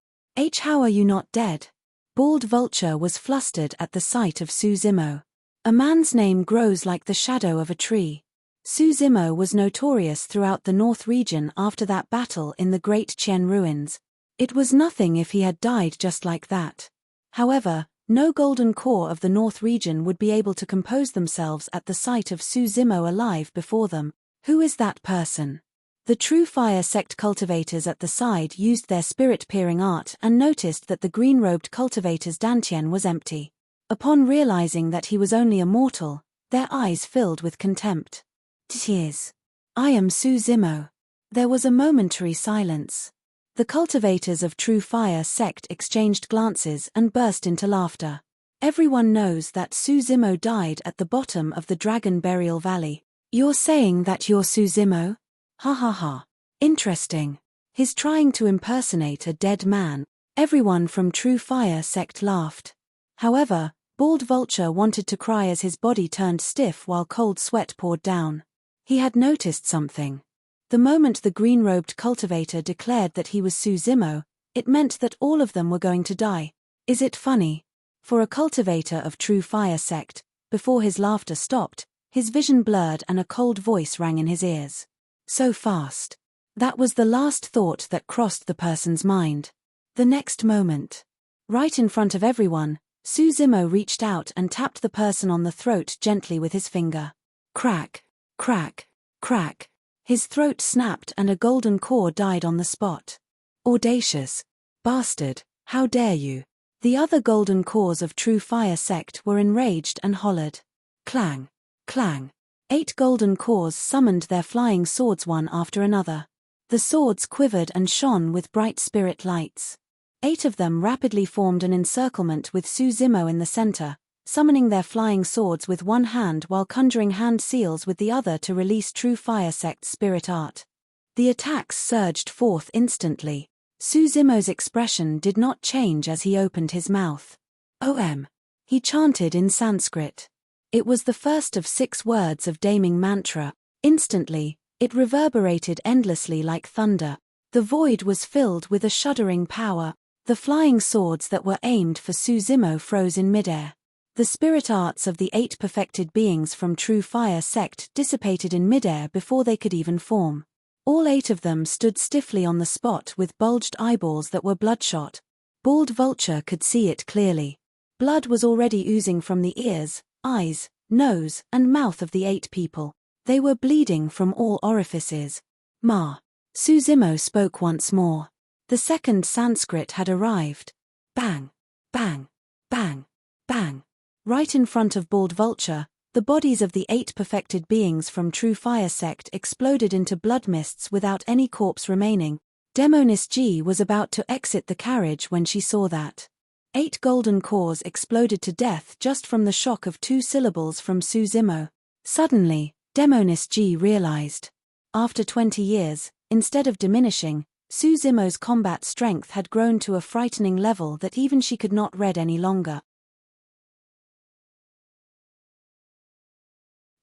How are you not dead?" Bald Vulture was flustered at the sight of Suzimo. A man's name grows like the shadow of a tree. Suzimo was notorious throughout the North region after that battle in the Great Qian ruins. It was nothing if he had died just like that. However, no golden core of the North region would be able to compose themselves at the sight of Suzimo alive before them. Who is that person? The True Fire sect cultivators at the side used their spirit-peering art and noticed that the green-robed cultivator's dantian was empty. Upon realizing that he was only a mortal, their eyes filled with contempt. "Tears. I am Suzimo." There was a momentary silence. The cultivators of True Fire sect exchanged glances and burst into laughter. Everyone knows that Suzimo died at the bottom of the Dragon Burial Valley. "You're saying that you're Suzimo? Ha ha ha. Interesting. He's trying to impersonate a dead man." Everyone from True Fire sect laughed. However, Bald Vulture wanted to cry as his body turned stiff while cold sweat poured down. He had noticed something. The moment the green-robed cultivator declared that he was Suzimo, it meant that all of them were going to die. Is it funny? For a cultivator of True Fire sect, before his laughter stopped, his vision blurred and a cold voice rang in his ears. So fast. That was the last thought that crossed the person's mind. The next moment, right in front of everyone, Suzimo reached out and tapped the person on the throat gently with his finger. Crack, crack, crack. His throat snapped and a golden core died on the spot. Audacious. Bastard, how dare you? The other golden cores of True Fire sect were enraged and hollered. Clang, clang. 8 golden cores summoned their flying swords one after another. The swords quivered and shone with bright spirit lights. 8 of them rapidly formed an encirclement with Suzimo in the center, summoning their flying swords with one hand while conjuring hand seals with the other to release True Fire sect's spirit art. The attacks surged forth instantly. Suzimo's expression did not change as he opened his mouth. "Om." He chanted in Sanskrit. It was the first of 6 words of Daming mantra. Instantly, it reverberated endlessly like thunder. The void was filled with a shuddering power. The flying swords that were aimed for Suzimo froze in midair. The spirit arts of the 8 perfected beings from True Fire sect dissipated in midair before they could even form. All 8 of them stood stiffly on the spot with bulged eyeballs that were bloodshot. Bald Vulture could see it clearly. Blood was already oozing from the ears, eyes, nose, and mouth of the 8 people. They were bleeding from all orifices. "Ma." Suzimo spoke once more. The second Sanskrit had arrived. Bang, bang, bang, bang. Right in front of Bald Vulture, the bodies of the 8 perfected beings from True Fire sect exploded into blood mists without any corpse remaining. Demoness G was about to exit the carriage when she saw that. 8 golden cores exploded to death just from the shock of 2 syllables from Suzimo. Suddenly, Demoness G realized. After 20 years, instead of diminishing, Suzimo's combat strength had grown to a frightening level that even she could not read any longer.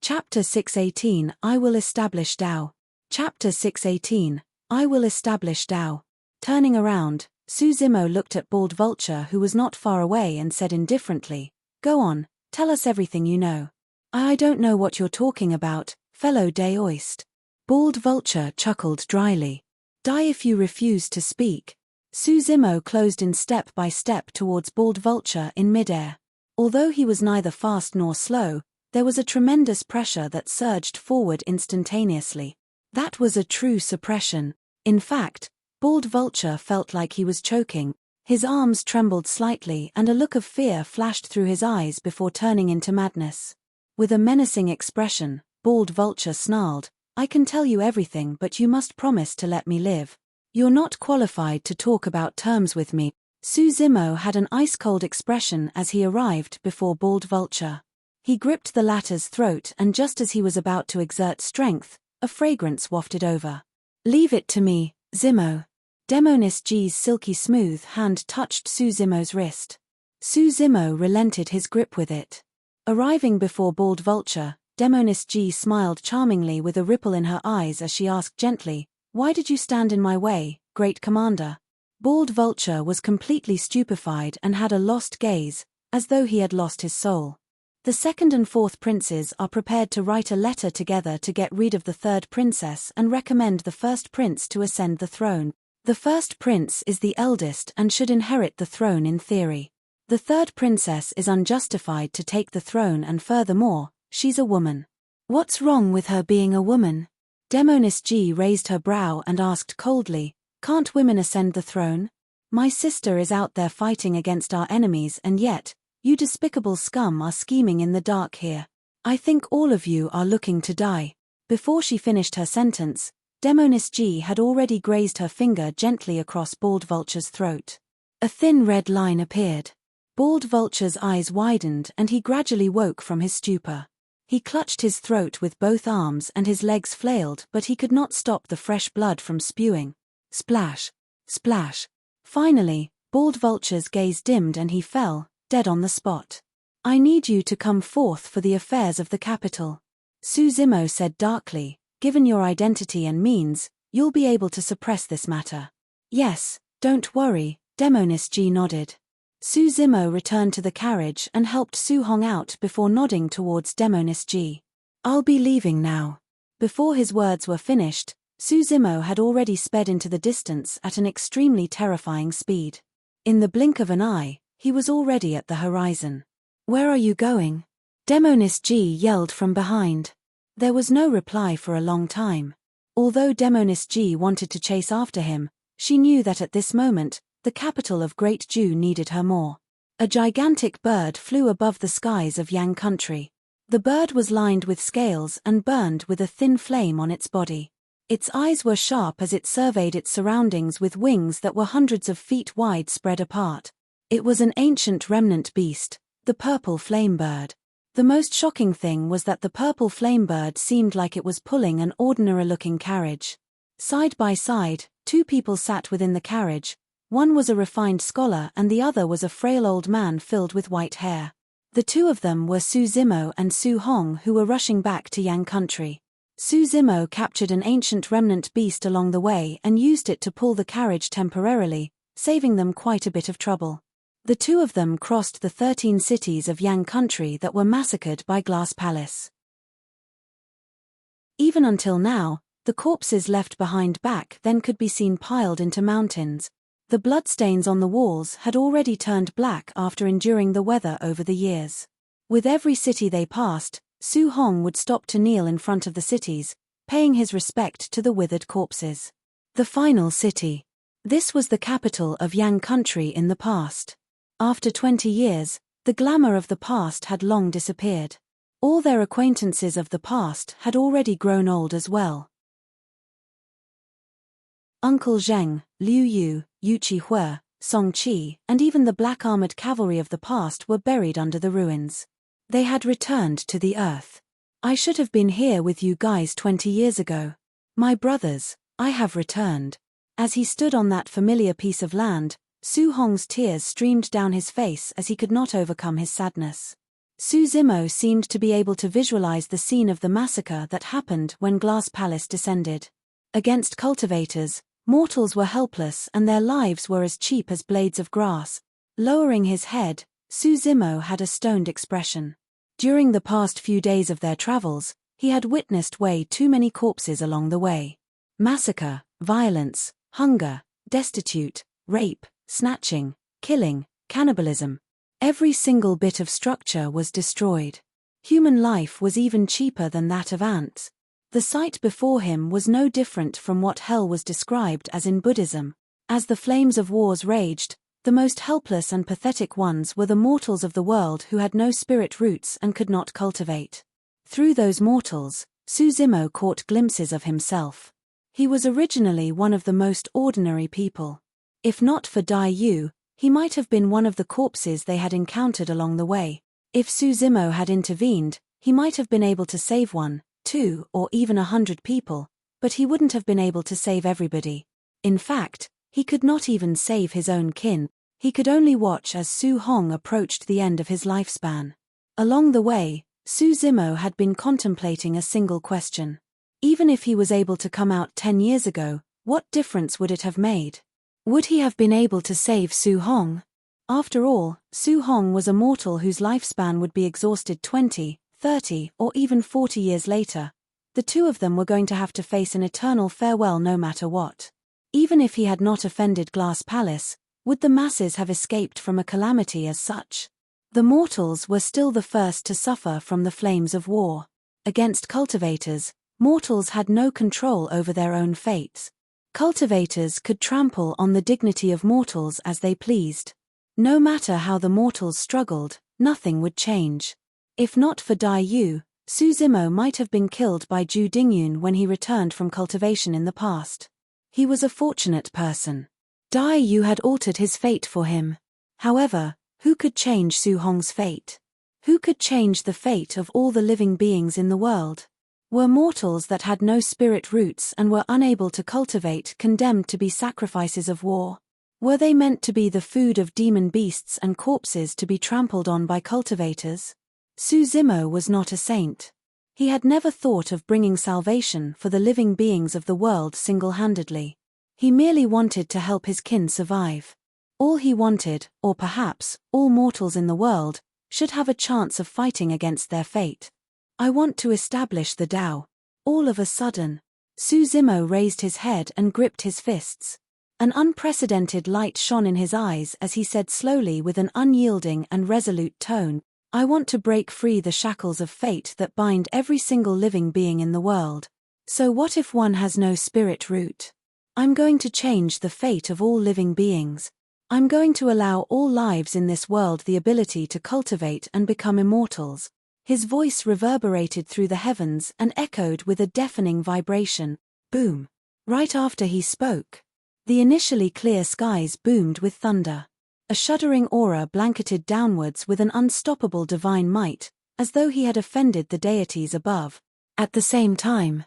Chapter 618 I Will Establish Tao. Chapter 618 I Will Establish Tao. Turning around, Suzimo looked at Bald Vulture who was not far away and said indifferently, "Go on, tell us everything you know." I don't know what you're talking about, fellow Daoist." Bald Vulture chuckled dryly. "Die if you refuse to speak." Suzimo closed in step by step towards Bald Vulture in midair. Although he was neither fast nor slow, there was a tremendous pressure that surged forward instantaneously. That was a true suppression. In fact, Bald Vulture felt like he was choking. His arms trembled slightly and a look of fear flashed through his eyes before turning into madness. With a menacing expression, Bald Vulture snarled, I can tell you everything, but you must promise to let me live. You're not qualified to talk about terms with me. Suzimo had an ice-cold expression as he arrived before Bald Vulture. He gripped the latter's throat, and just as he was about to exert strength, a fragrance wafted over. Leave it to me, Zimo. Demonis G's silky smooth hand touched Suzimo's wrist. Suzimo relented his grip with it. Arriving before Bald Vulture, Demonis G smiled charmingly with a ripple in her eyes as she asked gently, "Why did you stand in my way, great commander?" Bald Vulture was completely stupefied and had a lost gaze, as though he had lost his soul. The second and fourth princes are prepared to write a letter together to get rid of the third princess and recommend the first prince to ascend the throne. The first prince is the eldest and should inherit the throne in theory. The third princess is unjustified to take the throne, and furthermore, she's a woman. What's wrong with her being a woman? Demonis G raised her brow and asked coldly, "Can't women ascend the throne? My sister is out there fighting against our enemies, and yet, you despicable scum are scheming in the dark here. I think all of you are looking to die." Before she finished her sentence, Demonis G had already grazed her finger gently across Bald Vulture's throat. A thin red line appeared. Bald Vulture's eyes widened and he gradually woke from his stupor. He clutched his throat with both arms and his legs flailed, but he could not stop the fresh blood from spewing. Splash! Splash! Finally, Bald Vulture's gaze dimmed and he fell, dead on the spot. "I need you to come forth for the affairs of the capital," Suzimo said darkly. "Given your identity and means, you'll be able to suppress this matter." "Yes, don't worry," Demonis G nodded. Suzimo returned to the carriage and helped Su Hong out before nodding towards Demonis G. "I'll be leaving now." Before his words were finished, Suzimo had already sped into the distance at an extremely terrifying speed. In the blink of an eye, he was already at the horizon. "Where are you going?" Demonis G yelled from behind. There was no reply for a long time. Although Demonis G wanted to chase after him, she knew that at this moment, the capital of Great Jew needed her more. A gigantic bird flew above the skies of Yang country. The bird was lined with scales and burned with a thin flame on its body. Its eyes were sharp as it surveyed its surroundings with wings that were hundreds of feet wide spread apart. It was an ancient remnant beast, the purple flame bird. The most shocking thing was that the purple flame bird seemed like it was pulling an ordinary-looking carriage. Side by side, two people sat within the carriage. One was a refined scholar and the other was a frail old man filled with white hair. The two of them were Suzimo and Su Hong, who were rushing back to Yang country. Suzimo captured an ancient remnant beast along the way and used it to pull the carriage temporarily, saving them quite a bit of trouble. The two of them crossed the 13 cities of Yang country that were massacred by Glass Palace. Even until now, the corpses left behind back then could be seen piled into mountains. The bloodstains on the walls had already turned black after enduring the weather over the years. With every city they passed, Su Hong would stop to kneel in front of the cities, paying his respect to the withered corpses. The final city. This was the capital of Yang country in the past. After 20 years, the glamour of the past had long disappeared. All their acquaintances of the past had already grown old as well. Uncle Zheng, Liu Yu, Yu Qihue, Song Qi, and even the black-armored cavalry of the past were buried under the ruins. They had returned to the earth. "I should have been here with you guys 20 years ago. My brothers, I have returned." As he stood on that familiar piece of land, Su Hong's tears streamed down his face as he could not overcome his sadness. Suzimo seemed to be able to visualize the scene of the massacre that happened when Glass Palace descended. Against cultivators, mortals were helpless and their lives were as cheap as blades of grass. Lowering his head, Suzimo had a stoned expression. During the past few days of their travels, he had witnessed way too many corpses along the way. Massacre, violence, hunger, destitute, rape, snatching, killing, cannibalism. Every single bit of structure was destroyed. Human life was even cheaper than that of ants. The sight before him was no different from what hell was described as in Buddhism. As the flames of wars raged, the most helpless and pathetic ones were the mortals of the world who had no spirit roots and could not cultivate. Through those mortals, Suzimo caught glimpses of himself. He was originally one of the most ordinary people. If not for Dai Yu, he might have been one of the corpses they had encountered along the way. If Suzimo had intervened, he might have been able to save 1, 2, or even 100 people, but he wouldn't have been able to save everybody. In fact, he could not even save his own kin. He could only watch as Su Hong approached the end of his lifespan. Along the way, Suzimo had been contemplating a single question. Even if he was able to come out 10 years ago, what difference would it have made? Would he have been able to save Su Hong? After all, Su Hong was a mortal whose lifespan would be exhausted 20, 30, or even 40 years later. The two of them were going to have to face an eternal farewell no matter what. Even if he had not offended Glass Palace, would the masses have escaped from a calamity as such? The mortals were still the first to suffer from the flames of war. Against cultivators, mortals had no control over their own fates. Cultivators could trample on the dignity of mortals as they pleased. No matter how the mortals struggled, nothing would change. If not for Dai Yu, Suzimo might have been killed by Zhu Dingyun when he returned from cultivation in the past. He was a fortunate person. Dai Yu had altered his fate for him. However, who could change Su Hong's fate? Who could change the fate of all the living beings in the world? Were mortals that had no spirit roots and were unable to cultivate condemned to be sacrifices of war? Were they meant to be the food of demon beasts and corpses to be trampled on by cultivators? Suzimo was not a saint. He had never thought of bringing salvation for the living beings of the world single-handedly. He merely wanted to help his kin survive. All he wanted, or perhaps, all mortals in the world, should have a chance of fighting against their fate. I want to establish the Tao. All of a sudden, Suzimo raised his head and gripped his fists. An unprecedented light shone in his eyes as he said slowly with an unyielding and resolute tone, I want to break free the shackles of fate that bind every single living being in the world. So what if one has no spirit root? I'm going to change the fate of all living beings. I'm going to allow all lives in this world the ability to cultivate and become immortals. His voice reverberated through the heavens and echoed with a deafening vibration. Boom. Right after he spoke, the initially clear skies boomed with thunder. A shuddering aura blanketed downwards with an unstoppable divine might, as though he had offended the deities above. At the same time,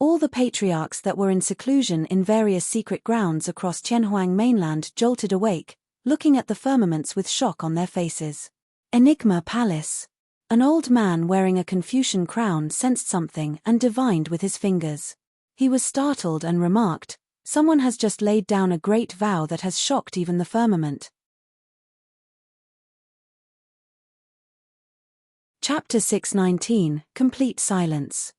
all the patriarchs that were in seclusion in various secret grounds across Tianhuang mainland jolted awake, looking at the firmaments with shock on their faces. Enigma Palace. An old man wearing a Confucian crown sensed something and divined with his fingers. He was startled and remarked, someone has just laid down a great vow that has shocked even the firmament. Chapter 619, Complete Silence.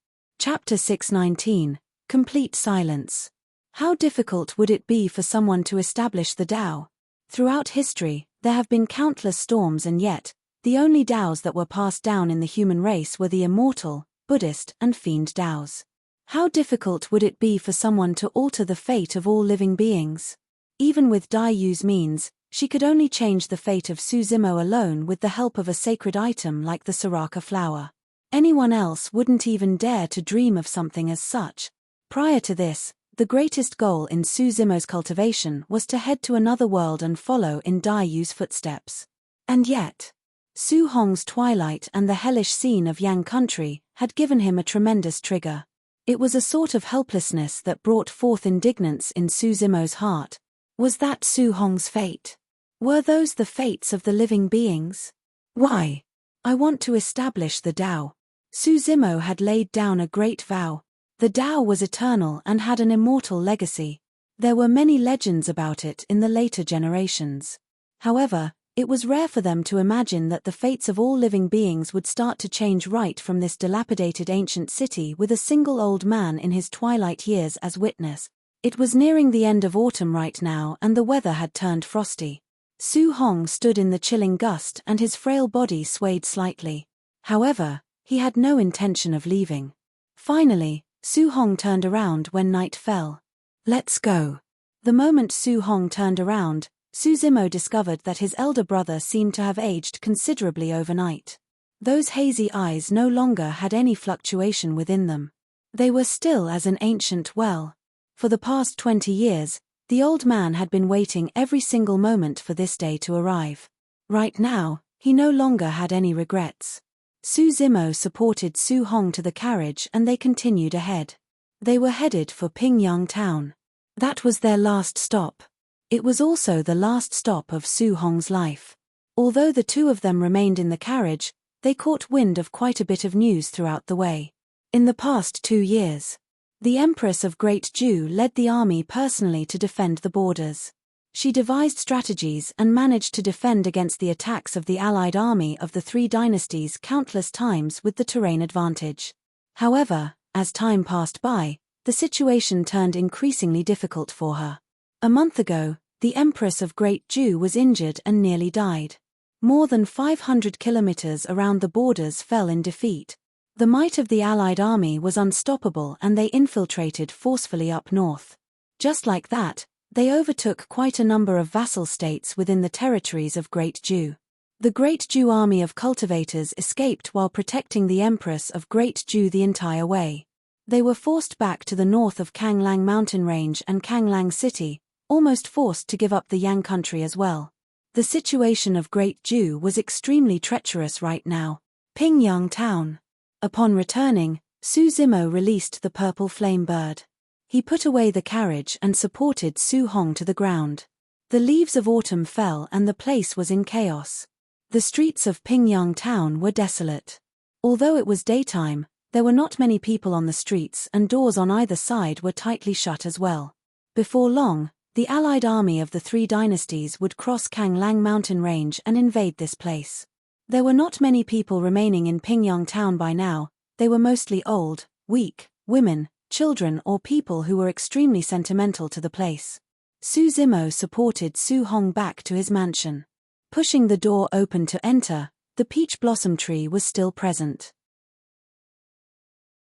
Chapter 619, Complete Silence. How difficult would it be for someone to establish the Tao? Throughout history, there have been countless storms and yet, the only Taos that were passed down in the human race were the Immortal, Buddhist and Fiend Taos. How difficult would it be for someone to alter the fate of all living beings? Even with Dai Yu's means, she could only change the fate of Suzimo alone with the help of a sacred item like the Saraka flower. Anyone else wouldn't even dare to dream of something as such. Prior to this, the greatest goal in Suzimo's cultivation was to head to another world and follow in Dai Yu's footsteps. And yet, Su Hong's twilight and the hellish scene of Yang country had given him a tremendous trigger. It was a sort of helplessness that brought forth indignance in Suzimo's heart. Was that Su Hong's fate? Were those the fates of the living beings? Why? I want to establish the Tao. Suzimo had laid down a great vow. The Tao was eternal and had an immortal legacy. There were many legends about it in the later generations. However, it was rare for them to imagine that the fates of all living beings would start to change right from this dilapidated ancient city with a single old man in his twilight years as witness. It was nearing the end of autumn right now and the weather had turned frosty. Su Hong stood in the chilling gust and his frail body swayed slightly. However, he had no intention of leaving. Finally, Su Hong turned around when night fell. Let's go. The moment Su Hong turned around, Suzimo discovered that his elder brother seemed to have aged considerably overnight. Those hazy eyes no longer had any fluctuation within them. They were still as an ancient well. For the past 20 years, the old man had been waiting every single moment for this day to arrive. Right now, he no longer had any regrets. Su Zimo supported Su Hong to the carriage and they continued ahead. They were headed for Pingyang town. That was their last stop. It was also the last stop of Su Hong's life. Although the two of them remained in the carriage, they caught wind of quite a bit of news throughout the way. In the past 2 years, the Empress of Great Ju led the army personally to defend the borders. She devised strategies and managed to defend against the attacks of the allied army of the 3 dynasties countless times with the terrain advantage. However, as time passed by, the situation turned increasingly difficult for her. A month ago, the Empress of Great Ju was injured and nearly died. More than 500 kilometers around the borders fell in defeat. The might of the allied army was unstoppable and they infiltrated forcefully up north. Just like that, they overtook quite a number of vassal states within the territories of Great Ju. The Great Ju army of cultivators escaped while protecting the Empress of Great Ju the entire way. They were forced back to the north of Kanglang mountain range and Kanglang city, almost forced to give up the Yang country as well. The situation of Great Ju was extremely treacherous right now. Pingyang town. Upon returning, Su Zimo released the purple flame bird. He put away the carriage and supported Su Hong to the ground. The leaves of autumn fell and the place was in chaos. The streets of Pingyang town were desolate. Although it was daytime, there were not many people on the streets and doors on either side were tightly shut as well. Before long, the allied army of the 3 dynasties would cross Kanglang mountain range and invade this place. There were not many people remaining in Pingyang town by now. They were mostly old, weak, women, children or people who were extremely sentimental to the place. Su Zimo supported Su Hong back to his mansion. Pushing the door open to enter, the peach blossom tree was still present.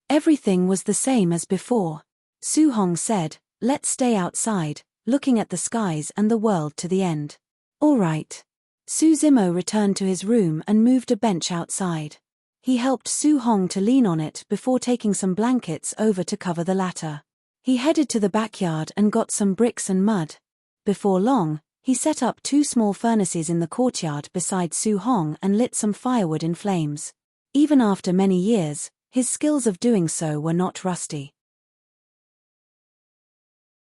Everything was the same as before. Su Hong said, "Let's stay outside," looking at the skies and the world to the end. "All right." Su Zimo returned to his room and moved a bench outside. He helped Su Hong to lean on it before taking some blankets over to cover the latter. He headed to the backyard and got some bricks and mud. Before long, he set up 2 small furnaces in the courtyard beside Su Hong and lit some firewood in flames. Even after many years, his skills of doing so were not rusty.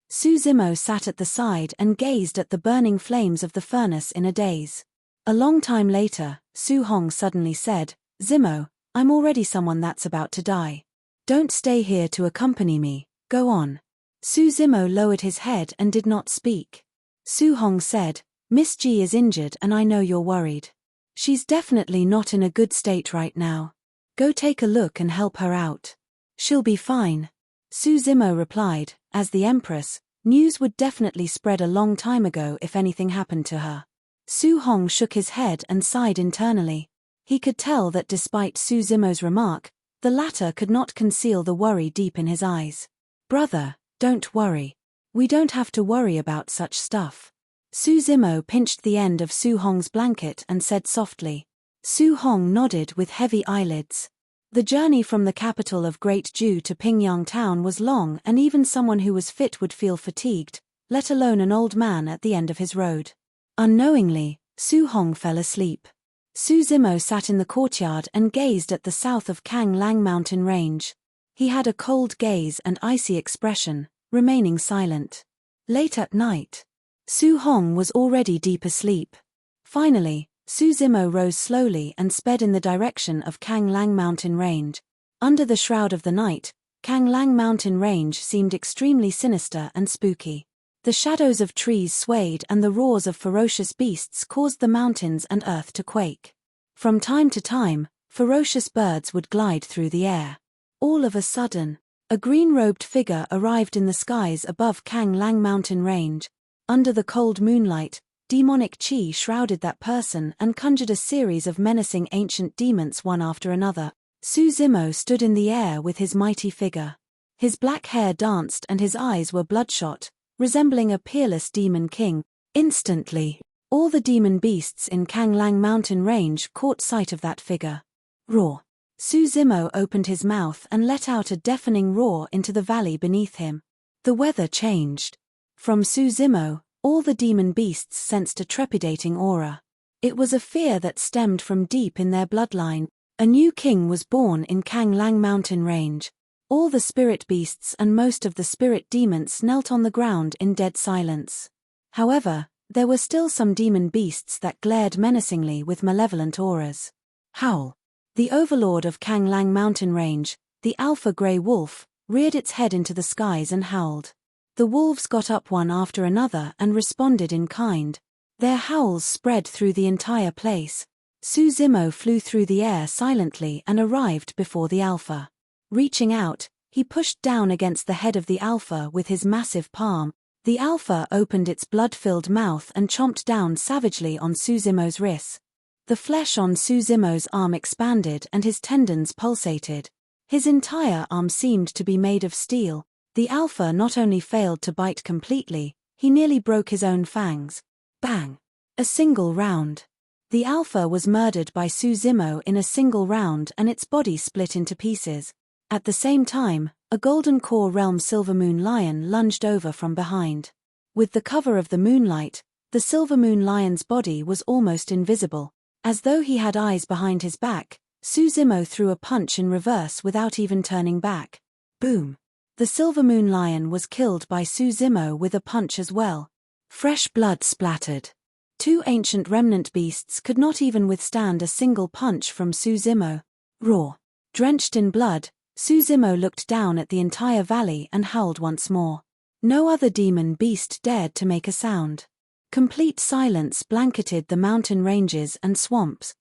Su Zimo sat at the side and gazed at the burning flames of the furnace in a daze. A long time later, Su Hong suddenly said, "Zimo, I'm already someone that's about to die. Don't stay here to accompany me, go on." Su Zimo lowered his head and did not speak. Su Hong said, "Miss Ji is injured and I know you're worried. She's definitely not in a good state right now. Go take a look and help her out. She'll be fine." Su Zimo replied, as the Empress, news would definitely spread a long time ago if anything happened to her. Su Hong shook his head and sighed internally. He could tell that despite Su Zimo's remark, the latter could not conceal the worry deep in his eyes. "Brother, don't worry. We don't have to worry about such stuff." Su Zimo pinched the end of Su Hong's blanket and said softly. Su Hong nodded with heavy eyelids. The journey from the capital of Great Ju to Pingyang town was long and even someone who was fit would feel fatigued, let alone an old man at the end of his road. Unknowingly, Su Hong fell asleep. Su Zimo sat in the courtyard and gazed at the south of Kanglang mountain range. He had a cold gaze and icy expression, remaining silent. Late at night, Su Hong was already deep asleep. Finally, Su Zimo rose slowly and sped in the direction of Kanglang mountain range. Under the shroud of the night, Kanglang mountain range seemed extremely sinister and spooky. The shadows of trees swayed and the roars of ferocious beasts caused the mountains and earth to quake. From time to time, ferocious birds would glide through the air. All of a sudden, a green-robed figure arrived in the skies above Kanglang mountain range. Under the cold moonlight, demonic chi shrouded that person and conjured a series of menacing ancient demons one after another. Su Zimo stood in the air with his mighty figure. His black hair danced and his eyes were bloodshot, resembling a peerless demon king. Instantly, all the demon beasts in Kanglang mountain range caught sight of that figure. Roar. Su Zimo opened his mouth and let out a deafening roar into the valley beneath him. The weather changed. From Su Zimo, all the demon beasts sensed a trepidating aura. It was a fear that stemmed from deep in their bloodline. A new king was born in Kanglang mountain range. All the spirit beasts and most of the spirit demons knelt on the ground in dead silence. However, there were still some demon beasts that glared menacingly with malevolent auras. Howl. The overlord of Kanglang mountain range, the alpha grey wolf, reared its head into the skies and howled. The wolves got up one after another and responded in kind. Their howls spread through the entire place. Su Zimo flew through the air silently and arrived before the alpha. Reaching out, he pushed down against the head of the alpha with his massive palm. The alpha opened its blood-filled mouth and chomped down savagely on Su Zimo's wrist. The flesh on Su Zimo's arm expanded and his tendons pulsated. His entire arm seemed to be made of steel. The alpha not only failed to bite completely, he nearly broke his own fangs. Bang! A single round. The alpha was murdered by Su Zimo in a single round and its body split into pieces. At the same time, a golden core realm silver moon lion lunged over from behind. With the cover of the moonlight, the silver moon lion's body was almost invisible. As though he had eyes behind his back, Su Zimo threw a punch in reverse without even turning back. Boom! The silver moon lion was killed by Su Zimo with a punch as well. Fresh blood splattered. Two ancient remnant beasts could not even withstand a single punch from Su Zimo. Roar. Drenched in blood, Su Zimo looked down at the entire valley and howled once more. No other demon beast dared to make a sound. Complete silence blanketed the mountain ranges and swamps.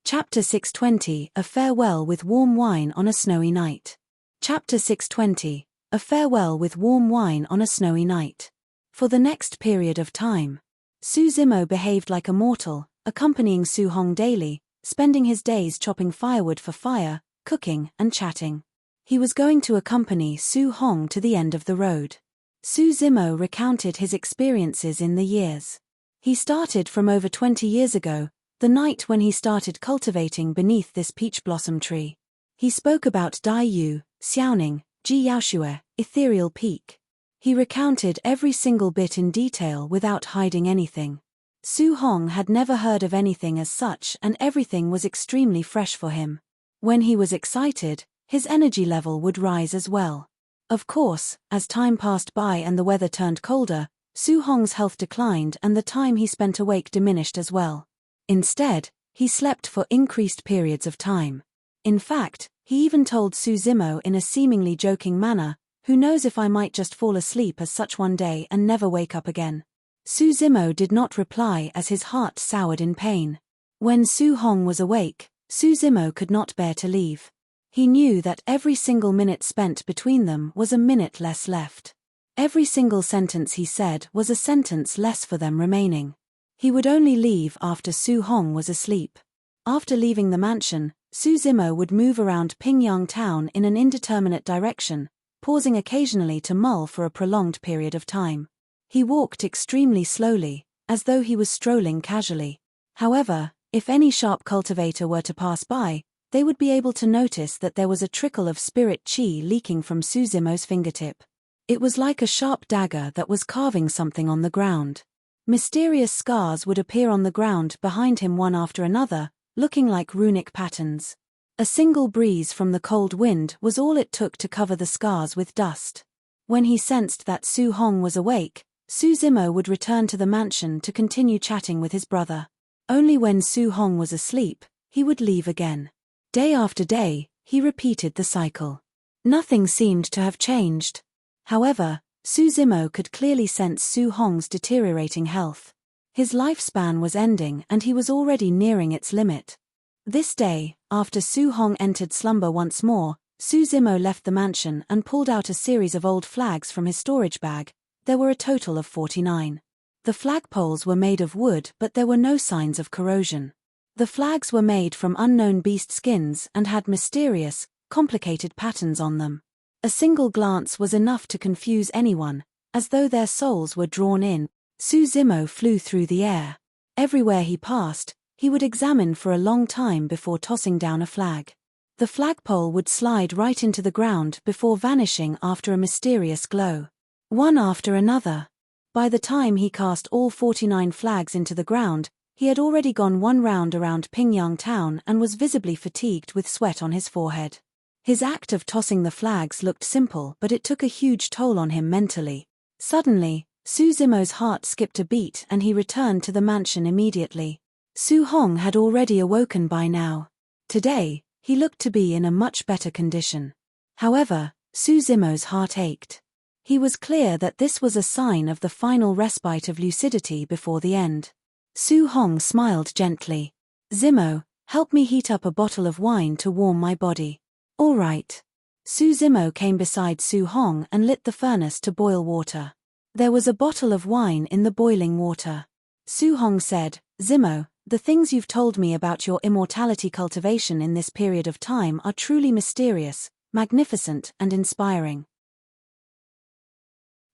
Chapter 620, A Farewell with Warm Wine on a Snowy Night. Chapter 620, A Farewell with Warm Wine on a Snowy Night. For the next period of time, Su Zimo behaved like a mortal, accompanying Su Hong daily, spending his days chopping firewood for fire, cooking, and chatting. He was going to accompany Su Hong to the end of the road. Su Zimo recounted his experiences in the years. He started from over 20 years ago, the night when he started cultivating beneath this peach blossom tree. He spoke about Dai Yu, Xiaoning, Ji Yaoshue, Ethereal Peak. He recounted every single bit in detail without hiding anything. Su Hong had never heard of anything as such and everything was extremely fresh for him. When he was excited, his energy level would rise as well. Of course, as time passed by and the weather turned colder, Su Hong's health declined and the time he spent awake diminished as well. Instead, he slept for increased periods of time. In fact, he even told Su Zimo in a seemingly joking manner, "Who knows if I might just fall asleep as such one day and never wake up again." Su Zimo did not reply as his heart soured in pain. When Su Hong was awake, Su Zimo could not bear to leave. He knew that every single minute spent between them was a minute less left. Every single sentence he said was a sentence less for them remaining. He would only leave after Su Hong was asleep. After leaving the mansion, Su Zimo would move around Pingyang town in an indeterminate direction, pausing occasionally to mull for a prolonged period of time. He walked extremely slowly, as though he was strolling casually. However, if any sharp cultivator were to pass by, they would be able to notice that there was a trickle of spirit chi leaking from Su Zimo's fingertip. It was like a sharp dagger that was carving something on the ground. Mysterious scars would appear on the ground behind him one after another, looking like runic patterns. A single breeze from the cold wind was all it took to cover the scars with dust. When he sensed that Su Hong was awake, Su Zimo would return to the mansion to continue chatting with his brother. Only when Su Hong was asleep, he would leave again. Day after day, he repeated the cycle. Nothing seemed to have changed. However, Su Zimo could clearly sense Su Hong's deteriorating health. His lifespan was ending and he was already nearing its limit. This day, after Su Hong entered slumber once more, Su Zimo left the mansion and pulled out a series of old flags from his storage bag. There were a total of 49. The flagpoles were made of wood but there were no signs of corrosion. The flags were made from unknown beast skins and had mysterious, complicated patterns on them. A single glance was enough to confuse anyone, as though their souls were drawn in. Su Zimo flew through the air. Everywhere he passed, he would examine for a long time before tossing down a flag. The flagpole would slide right into the ground before vanishing after a mysterious glow. One after another. By the time he cast all 49 flags into the ground, he had already gone one round around Pingyang town and was visibly fatigued with sweat on his forehead. His act of tossing the flags looked simple, but it took a huge toll on him mentally. Suddenly, Su Zimo's heart skipped a beat and he returned to the mansion immediately. Su Hong had already awoken by now. Today, he looked to be in a much better condition. However, Su Zimo's heart ached. He was clear that this was a sign of the final respite of lucidity before the end. Su Hong smiled gently. "Zimo, help me heat up a bottle of wine to warm my body." "All right." Su Zimo came beside Su Hong and lit the furnace to boil water. There was a bottle of wine in the boiling water. Su Hong said, "Zimo, the things you've told me about your immortality cultivation in this period of time are truly mysterious, magnificent, and inspiring.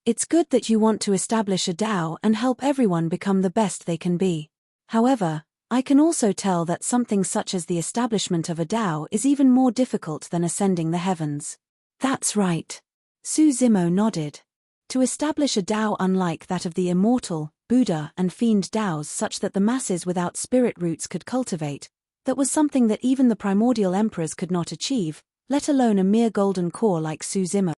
It's good that you want to establish a Tao and help everyone become the best they can be. However, I can also tell that something such as the establishment of a Tao is even more difficult than ascending the heavens." "That's right." Su Zimo nodded. To establish a Tao unlike that of the Immortal, Buddha and Fiend Taos such that the masses without spirit roots could cultivate, that was something that even the primordial emperors could not achieve, let alone a mere golden core like Su Zimo.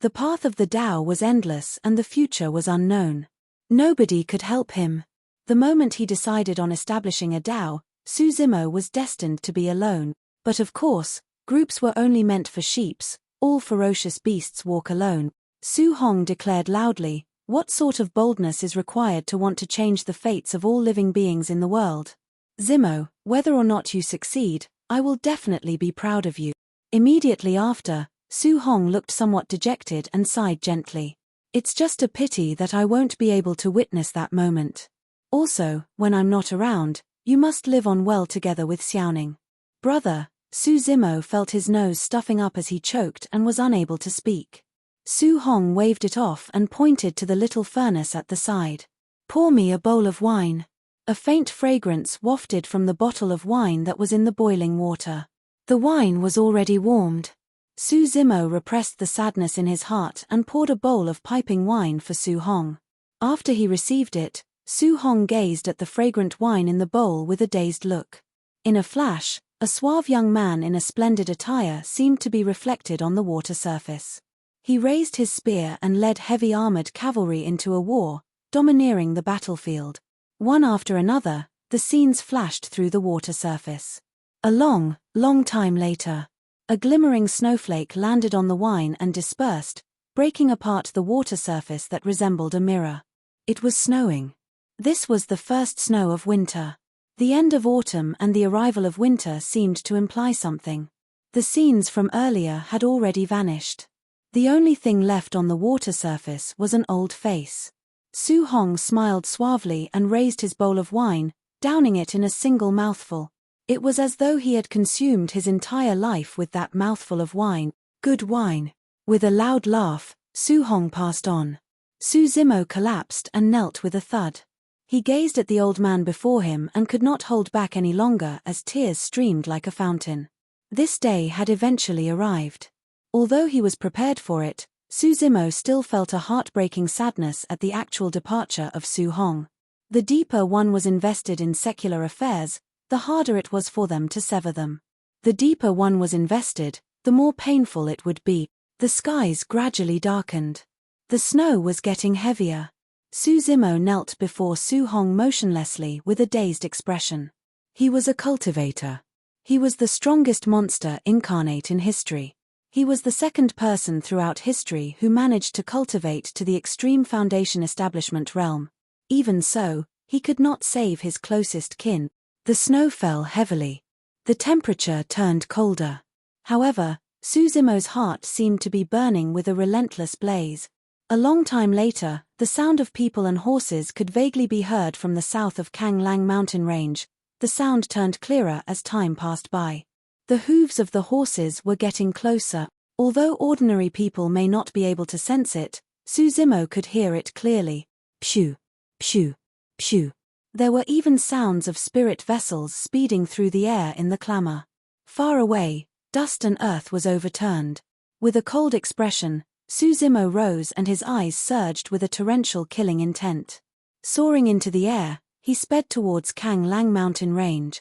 The path of the Tao was endless and the future was unknown. Nobody could help him. The moment he decided on establishing a Tao, Su Zimo was destined to be alone. But of course, groups were only meant for sheeps, all ferocious beasts walk alone. Su Hong declared loudly, "What sort of boldness is required to want to change the fates of all living beings in the world? Zimo, whether or not you succeed, I will definitely be proud of you." Immediately after, Su Hong looked somewhat dejected and sighed gently. "It's just a pity that I won't be able to witness that moment. Also, when I'm not around, you must live on well together with Xiaoning." "Brother." Su Zimo felt his nose stuffing up as he choked and was unable to speak. Su Hong waved it off and pointed to the little furnace at the side. "Pour me a bowl of wine." A faint fragrance wafted from the bottle of wine that was in the boiling water. The wine was already warmed. Su Zimo repressed the sadness in his heart and poured a bowl of piping wine for Su Hong. After he received it, Su Hong gazed at the fragrant wine in the bowl with a dazed look. In a flash, a suave young man in a splendid attire seemed to be reflected on the water surface. He raised his spear and led heavy armored cavalry into a war, domineering the battlefield. One after another, the scenes flashed through the water surface. A long, long time later, a glimmering snowflake landed on the wine and dispersed, breaking apart the water surface that resembled a mirror. It was snowing. This was the first snow of winter. The end of autumn and the arrival of winter seemed to imply something. The scenes from earlier had already vanished. The only thing left on the water surface was an old face. Su Hong smiled suavely and raised his bowl of wine, downing it in a single mouthful. It was as though he had consumed his entire life with that mouthful of wine. "Good wine." With a loud laugh, Su Hong passed on. Su Zimo collapsed and knelt with a thud. He gazed at the old man before him and could not hold back any longer as tears streamed like a fountain. This day had eventually arrived. Although he was prepared for it, Su Zimo still felt a heartbreaking sadness at the actual departure of Su Hong. The deeper one was invested in secular affairs, the harder it was for them to sever them. The deeper one was invested, the more painful it would be. The skies gradually darkened. The snow was getting heavier. Su Zimo knelt before Su Hong motionlessly with a dazed expression. He was a cultivator. He was the strongest monster incarnate in history. He was the second person throughout history who managed to cultivate to the extreme foundation establishment realm. Even so, he could not save his closest kin. The snow fell heavily. The temperature turned colder. However, Su Zimo's heart seemed to be burning with a relentless blaze. A long time later, the sound of people and horses could vaguely be heard from the south of Kang Lang mountain range. The sound turned clearer as time passed by. The hooves of the horses were getting closer. Although ordinary people may not be able to sense it, Su Zimo could hear it clearly. Phew, phew, Phew! There were even sounds of spirit vessels speeding through the air in the clamor. Far away, dust and earth was overturned. With a cold expression, Suzimo rose and his eyes surged with a torrential killing intent. Soaring into the air, he sped towards Kang Lang mountain range.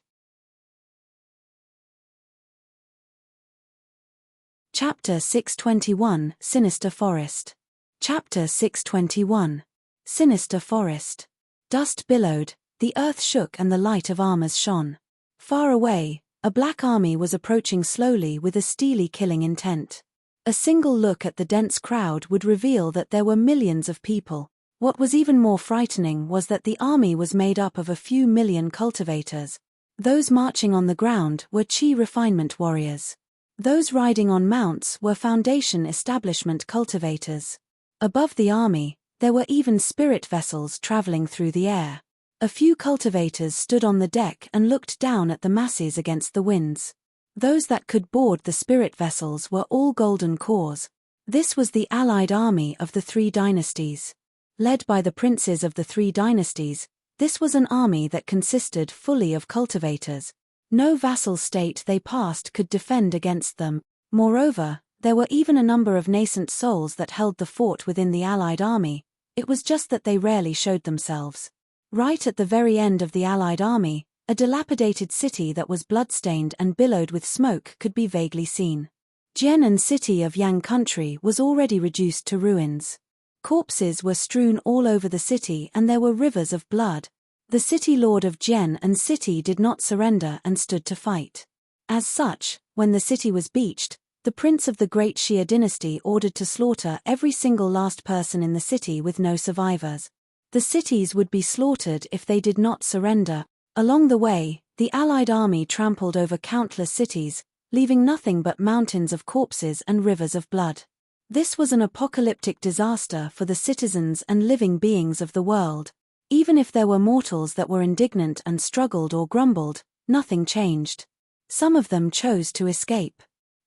Chapter 621, Sinister Forest. Chapter 621. Sinister Forest. Dust billowed, the earth shook and the light of armors shone. Far away, a black army was approaching slowly with a steely killing intent. A single look at the dense crowd would reveal that there were millions of people. What was even more frightening was that the army was made up of a few million cultivators. Those marching on the ground were Qi refinement warriors. Those riding on mounts were Foundation establishment cultivators. Above the army, there were even spirit vessels traveling through the air. A few cultivators stood on the deck and looked down at the masses against the winds. Those that could board the spirit vessels were all golden cores. This was the allied army of the three dynasties. Led by the princes of the three dynasties, this was an army that consisted fully of cultivators. No vassal state they passed could defend against them. Moreover, there were even a number of nascent souls that held the fort within the allied army. It was just that they rarely showed themselves. Right at the very end of the allied army, a dilapidated city that was bloodstained and billowed with smoke could be vaguely seen. Jian'an city of Yang country was already reduced to ruins. Corpses were strewn all over the city and there were rivers of blood. The city lord of Jian'an city did not surrender and stood to fight. As such, when the city was beached, the prince of the great Xia dynasty ordered to slaughter every single last person in the city with no survivors. The cities would be slaughtered if they did not surrender. Along the way, the allied army trampled over countless cities, leaving nothing but mountains of corpses and rivers of blood. This was an apocalyptic disaster for the citizens and living beings of the world. Even if there were mortals that were indignant and struggled or grumbled, nothing changed. Some of them chose to escape.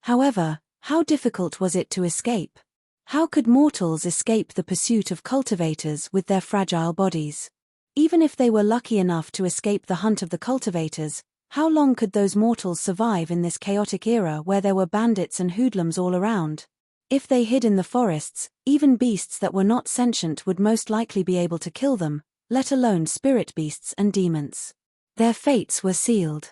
However, how difficult was it to escape? How could mortals escape the pursuit of cultivators with their fragile bodies? Even if they were lucky enough to escape the hunt of the cultivators, how long could those mortals survive in this chaotic era where there were bandits and hoodlums all around? If they hid in the forests, even beasts that were not sentient would most likely be able to kill them, let alone spirit beasts and demons. Their fates were sealed.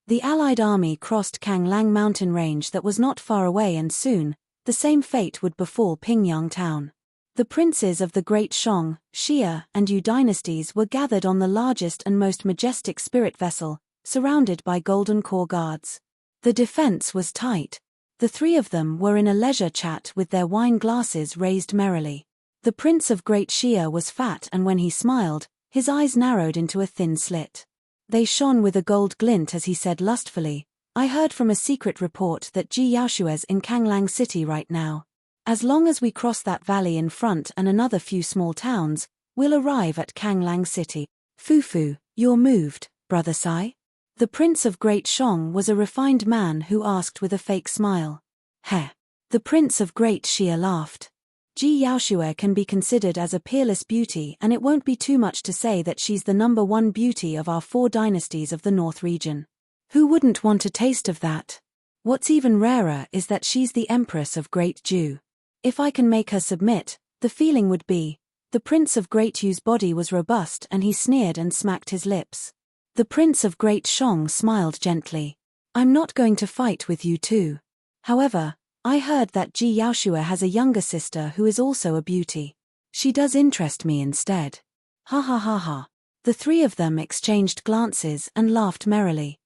The allied army crossed Kang Lang mountain range that was not far away, and soon, the same fate would befall Pingyang town. The princes of the Great Shang, Xia, and Yu dynasties were gathered on the largest and most majestic spirit vessel, surrounded by golden core guards. The defense was tight. The three of them were in a leisure chat with their wine glasses raised merrily. The prince of Great Xia was fat, and when he smiled, his eyes narrowed into a thin slit. They shone with a gold glint as he said lustfully, "I heard from a secret report that Ji Yaoshua's in Kanglang City right now. As long as we cross that valley in front and another few small towns, we'll arrive at Kanglang City." "Fufu, you're moved, brother Sai?" The prince of Great Shang was a refined man who asked with a fake smile. "Heh." The prince of Great Xia laughed. Ji Yaoshua can be considered as a peerless beauty, and it won't be too much to say that she's the number one beauty of our 4 dynasties of the North region. Who wouldn't want a taste of that? What's even rarer is that she's the Empress of Great Ju. If I can make her submit, the feeling would be. The Prince of Great Ju's body was robust and he sneered and smacked his lips. The Prince of Great Shang smiled gently. "I'm not going to fight with you too. However, I heard that Ji Yaoshua has a younger sister who is also a beauty. She does interest me instead." Ha ha ha ha. The three of them exchanged glances and laughed merrily.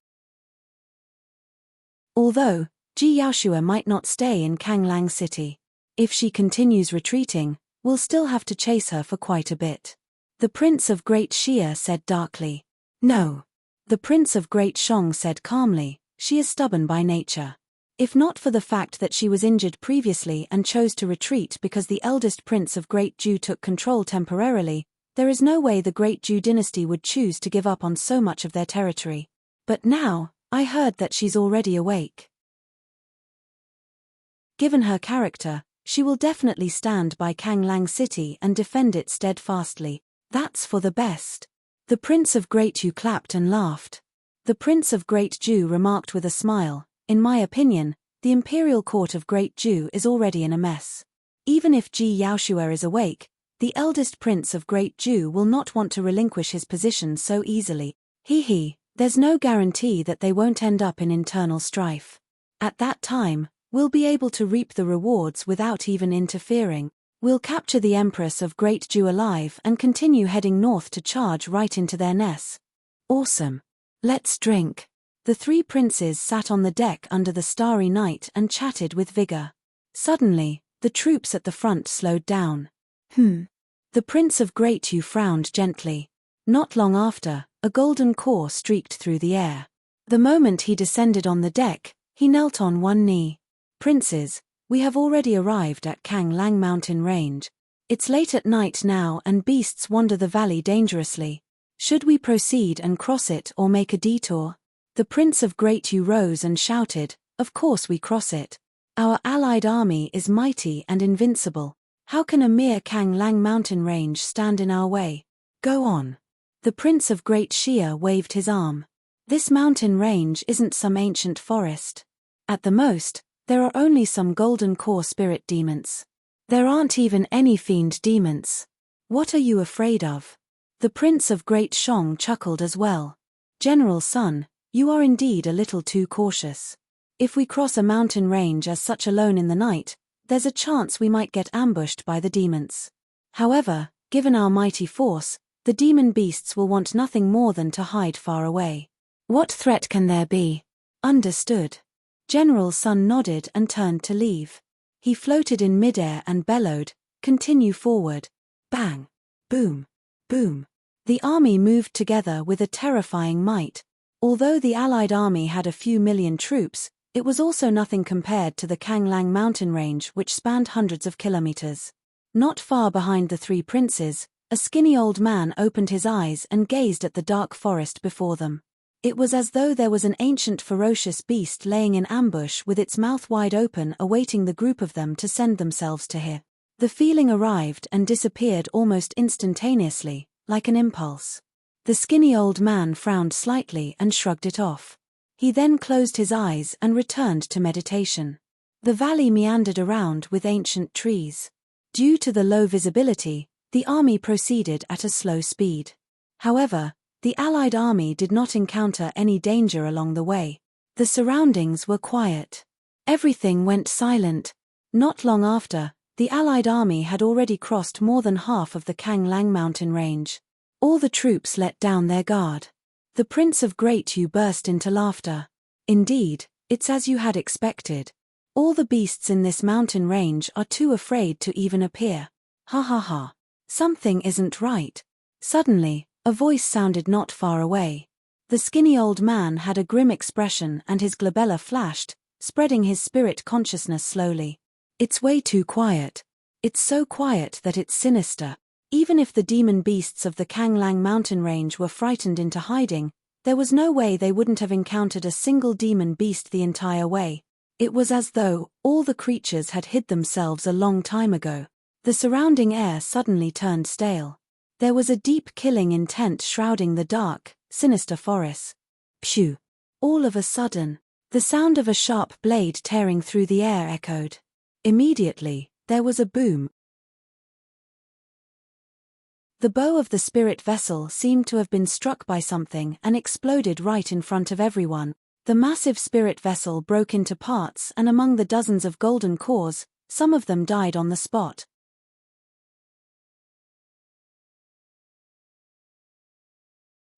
Although, Ji Yaoshua might not stay in Kanglang City. If she continues retreating, we'll still have to chase her for quite a bit. The Prince of Great Xia said darkly. "No." The Prince of Great Shang said calmly, "She is stubborn by nature. If not for the fact that she was injured previously and chose to retreat because the eldest Prince of Great Ju took control temporarily, there is no way the Great Ju dynasty would choose to give up on so much of their territory. But now, I heard that she's already awake. Given her character, she will definitely stand by Kanglang City and defend it steadfastly. That's for the best." The Prince of Great Jew clapped and laughed. The Prince of Great Jew remarked with a smile, "In my opinion, the imperial court of Great Jew is already in a mess. Even if Ji Yaoshua is awake, the eldest Prince of Great Jew will not want to relinquish his position so easily. There's no guarantee that they won't end up in internal strife. At that time, we'll be able to reap the rewards without even interfering. We'll capture the Empress of Great Jew alive and continue heading north to charge right into their nest." "Awesome. Let's drink." The three princes sat on the deck under the starry night and chatted with vigor. Suddenly, the troops at the front slowed down. The Prince of Great Jew frowned gently. Not long after, a golden core streaked through the air. The moment he descended on the deck, he knelt on one knee. "Princes, we have already arrived at Kang Lang mountain range. It's late at night now and beasts wander the valley dangerously. Should we proceed and cross it or make a detour?" The Prince of Great Jew rose and shouted, "Of course we cross it. Our allied army is mighty and invincible. How can a mere Kang Lang mountain range stand in our way? Go on." The Prince of Great Shia waved his arm. "This mountain range isn't some ancient forest. At the most, there are only some golden core spirit demons. There aren't even any fiend demons. What are you afraid of?" The Prince of Great Shong chuckled as well. "General Sun, you are indeed a little too cautious. If we cross a mountain range as such alone in the night, there's a chance we might get ambushed by the demons. However, given our mighty force, the demon beasts will want nothing more than to hide far away. What threat can there be?" "Understood." General Sun nodded and turned to leave. He floated in midair and bellowed, "Continue forward." Bang! Boom! Boom! The army moved together with a terrifying might. Although the Allied army had a few million troops, it was also nothing compared to the Kang Lang mountain range which spanned hundreds of kilometers. Not far behind the three princes, a skinny old man opened his eyes and gazed at the dark forest before them. It was as though there was an ancient ferocious beast laying in ambush with its mouth wide open awaiting the group of them to send themselves to him. The feeling arrived and disappeared almost instantaneously, like an impulse. The skinny old man frowned slightly and shrugged it off. He then closed his eyes and returned to meditation. The valley meandered around with ancient trees. Due to the low visibility, the army proceeded at a slow speed. However, the Allied army did not encounter any danger along the way. The surroundings were quiet. Everything went silent. Not long after, the Allied army had already crossed more than half of the Kang Lang mountain range. All the troops let down their guard. The Prince of Great Jew burst into laughter. "Indeed, it's as you had expected. All the beasts in this mountain range are too afraid to even appear. Ha ha ha. Something isn't right." Suddenly, a voice sounded not far away. The skinny old man had a grim expression and his glabella flashed, spreading his spirit consciousness slowly. "It's way too quiet. It's so quiet that it's sinister." Even if the demon beasts of the Kang Lang mountain range were frightened into hiding, there was no way they wouldn't have encountered a single demon beast the entire way. It was as though all the creatures had hid themselves a long time ago. The surrounding air suddenly turned stale. There was a deep killing intent shrouding the dark, sinister forest. Phew! All of a sudden, the sound of a sharp blade tearing through the air echoed. Immediately, there was a boom. The bow of the spirit vessel seemed to have been struck by something and exploded right in front of everyone. The massive spirit vessel broke into parts and among the dozens of golden cores, some of them died on the spot.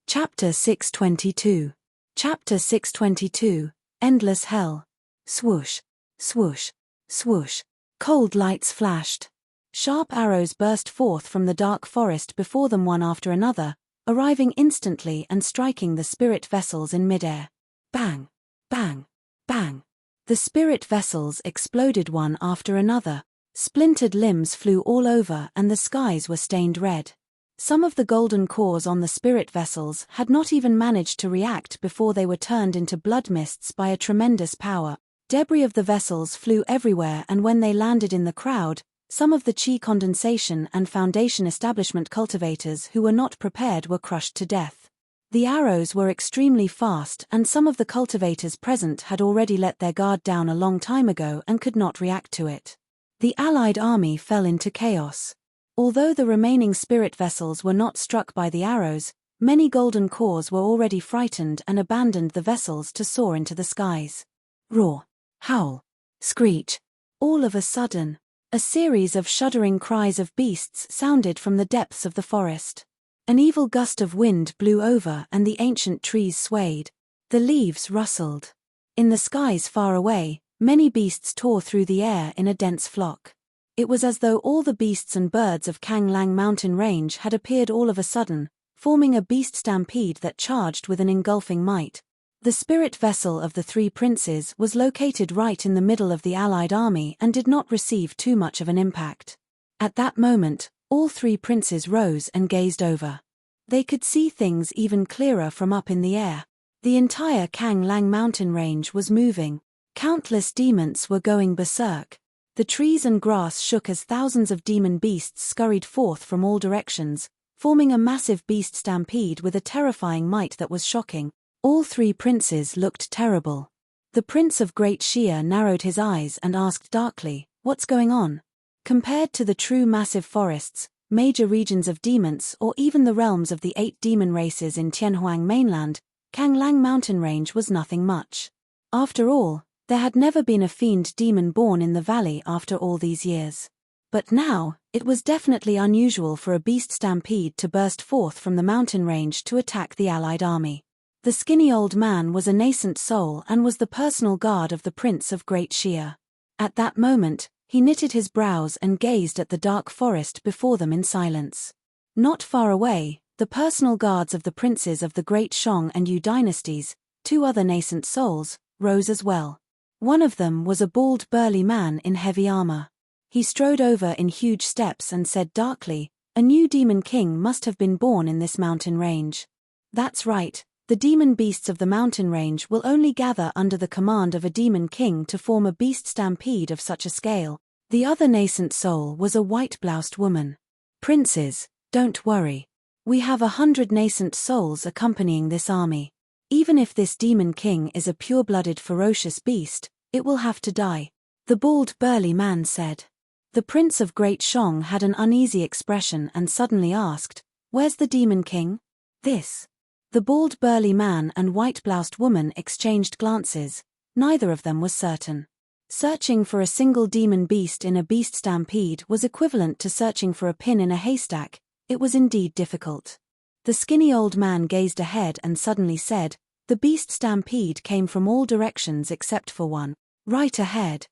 Chapter 622. Chapter 622, Endless Hell. Swoosh, swoosh, swoosh. Cold lights flashed. Sharp arrows burst forth from the dark forest before them one after another, arriving instantly and striking the spirit vessels in midair. Bang, bang, bang. The spirit vessels exploded one after another. Splintered limbs flew all over and the skies were stained red. Some of the golden cores on the spirit vessels had not even managed to react before they were turned into blood mists by a tremendous power. Debris of the vessels flew everywhere and when they landed in the crowd, Some of the chi condensation and foundation establishment cultivators who were not prepared were crushed to death. The arrows were extremely fast, and some of the cultivators present had already let their guard down a long time ago and could not react to it. The allied army fell into chaos. Although the remaining spirit vessels were not struck by the arrows, many golden cores were already frightened and abandoned the vessels to soar into the skies. Roar, howl, screech. All of a sudden, a series of shuddering cries of beasts sounded from the depths of the forest. An evil gust of wind blew over and the ancient trees swayed. The leaves rustled. In the skies far away, many beasts tore through the air in a dense flock. It was as though all the beasts and birds of Kang Lang mountain range had appeared all of a sudden, forming a beast stampede that charged with an engulfing might. The spirit vessel of the three princes was located right in the middle of the allied army and did not receive too much of an impact. At that moment, all three princes rose and gazed over. They could see things even clearer from up in the air. The entire Kang Lang mountain range was moving. Countless demons were going berserk. The trees and grass shook as thousands of demon beasts scurried forth from all directions, forming a massive beast stampede with a terrifying might that was shocking. All three princes looked terrible. The Prince of Great Shia narrowed his eyes and asked darkly, "What's going on?" Compared to the true massive forests, major regions of demons, or even the realms of the 8 demon races in Tianhuang mainland, Kang Lang mountain range was nothing much. After all, there had never been a fiend demon born in the valley after all these years. But now, it was definitely unusual for a beast stampede to burst forth from the mountain range to attack the allied army. The skinny old man was a nascent soul and was the personal guard of the Prince of Great Shia. At that moment, he knitted his brows and gazed at the dark forest before them in silence. Not far away, the personal guards of the princes of the Great Shang and Yu dynasties, 2 other nascent souls, rose as well. One of them was a bald burly man in heavy armor. He strode over in huge steps and said darkly, "A new demon king must have been born in this mountain range." "That's right. The demon beasts of the mountain range will only gather under the command of a demon king to form a beast stampede of such a scale." The other nascent soul was a white-bloused woman. "Princes, don't worry. We have 100 nascent souls accompanying this army. Even if this demon king is a pure-blooded ferocious beast, it will have to die," the bald burly man said. The Prince of Great Shang had an uneasy expression and suddenly asked, "Where's the demon king?" "This." The bald burly man and white-bloused woman exchanged glances. Neither of them was certain. Searching for a single demon beast in a beast stampede was equivalent to searching for a pin in a haystack. It was indeed difficult. The skinny old man gazed ahead and suddenly said, "The beast stampede came from all directions except for one. Right ahead."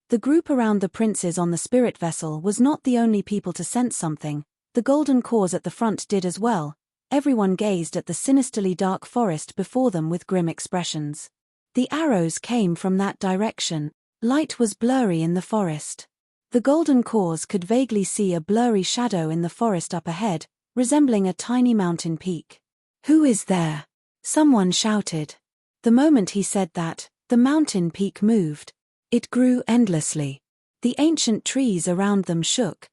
The group around the princes on the spirit vessel was not the only people to sense something. The golden cores at the front did as well. Everyone gazed at the sinisterly dark forest before them with grim expressions. The arrows came from that direction. Light was blurry in the forest. The golden cores could vaguely see a blurry shadow in the forest up ahead, resembling a tiny mountain peak. "Who is there?" someone shouted. The moment he said that, the mountain peak moved. It grew endlessly. The ancient trees around them shook.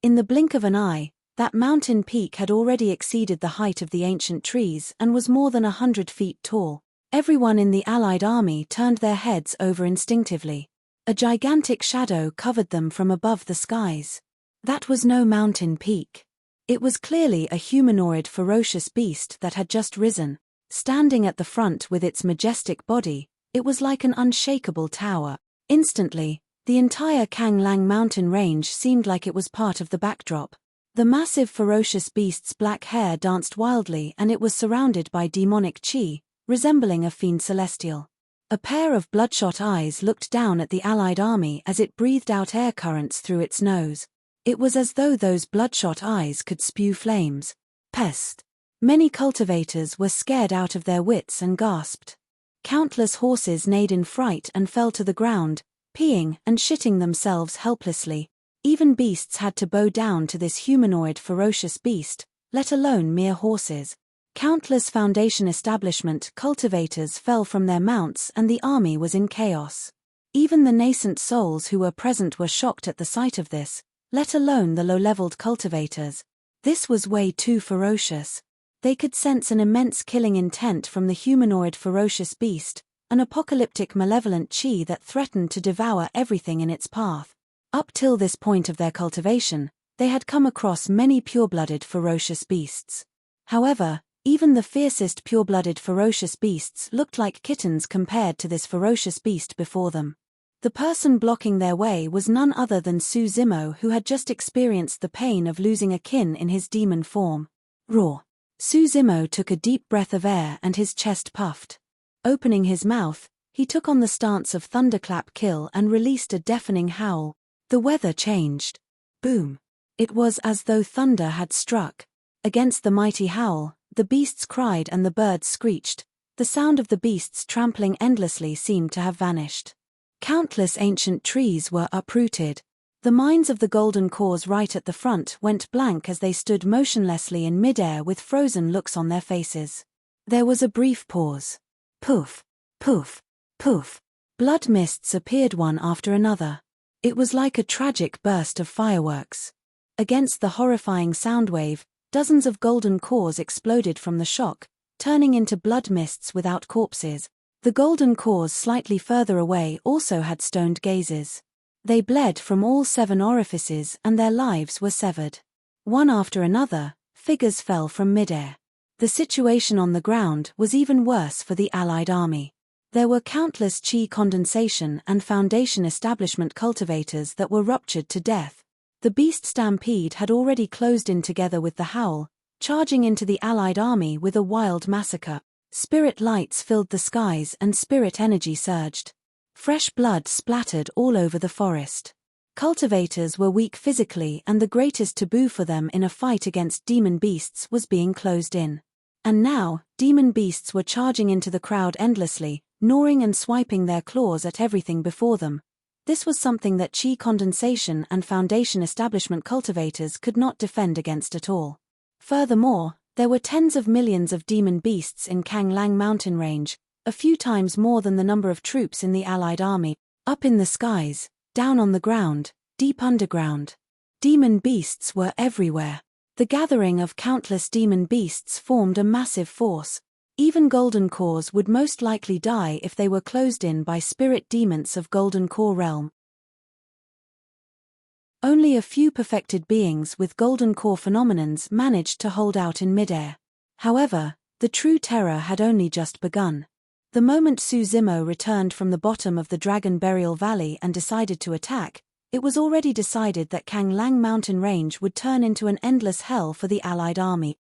In the blink of an eye, that mountain peak had already exceeded the height of the ancient trees and was more than 100 feet tall. Everyone in the allied army turned their heads over instinctively. A gigantic shadow covered them from above the skies. That was no mountain peak. It was clearly a humanoid ferocious beast that had just risen. Standing at the front with its majestic body, it was like an unshakable tower. Instantly, the entire Kang Lang mountain range seemed like it was part of the backdrop. The massive ferocious beast's black hair danced wildly and it was surrounded by demonic chi, resembling a fiend celestial. A pair of bloodshot eyes looked down at the allied army as it breathed out air currents through its nose. It was as though those bloodshot eyes could spew flames. Pest! Many cultivators were scared out of their wits and gasped. Countless horses neighed in fright and fell to the ground, peeing and shitting themselves helplessly. Even beasts had to bow down to this humanoid ferocious beast, let alone mere horses. Countless foundation establishment cultivators fell from their mounts and the army was in chaos. Even the nascent souls who were present were shocked at the sight of this, let alone the low-leveled cultivators. This was way too ferocious. They could sense an immense killing intent from the humanoid ferocious beast, an apocalyptic malevolent chi that threatened to devour everything in its path. Up till this point of their cultivation, they had come across many pure-blooded ferocious beasts. However, even the fiercest pure-blooded ferocious beasts looked like kittens compared to this ferocious beast before them. The person blocking their way was none other than Su Zimo, who had just experienced the pain of losing a kin in his demon form. Roar! Su Zimo took a deep breath of air and his chest puffed. Opening his mouth, he took on the stance of thunderclap kill and released a deafening howl. The weather changed. Boom! It was as though thunder had struck. Against the mighty howl, the beasts cried and the birds screeched. The sound of the beasts trampling endlessly seemed to have vanished. Countless ancient trees were uprooted. The minds of the golden cores right at the front went blank as they stood motionlessly in midair with frozen looks on their faces. There was a brief pause. Poof, poof, poof. Blood mists appeared one after another. It was like a tragic burst of fireworks. Against the horrifying sound wave, dozens of golden cores exploded from the shock, turning into blood mists without corpses. The golden cores slightly further away also had stoned gazes. They bled from all 7 orifices and their lives were severed. One after another, figures fell from midair. The situation on the ground was even worse for the Allied army. There were countless chi condensation and foundation establishment cultivators that were ruptured to death. The beast stampede had already closed in together with the howl, charging into the Allied army with a wild massacre. Spirit lights filled the skies and spirit energy surged. Fresh blood splattered all over the forest. Cultivators were weak physically and the greatest taboo for them in a fight against demon beasts was being closed in. And now, demon beasts were charging into the crowd endlessly, gnawing and swiping their claws at everything before them. This was something that chi condensation and foundation establishment cultivators could not defend against at all. Furthermore, there were tens of millions of demon beasts in Kanglang mountain range, a few times more than the number of troops in the Allied army, up in the skies, down on the ground, deep underground. Demon beasts were everywhere. The gathering of countless demon beasts formed a massive force. Even golden cores would most likely die if they were closed in by spirit demons of golden core realm. Only a few perfected beings with golden core phenomenons managed to hold out in midair. However, the true terror had only just begun. The moment Su Zimo returned from the bottom of the Dragon Burial Valley and decided to attack, it was already decided that Kanglang mountain range would turn into an endless hell for the Allied army.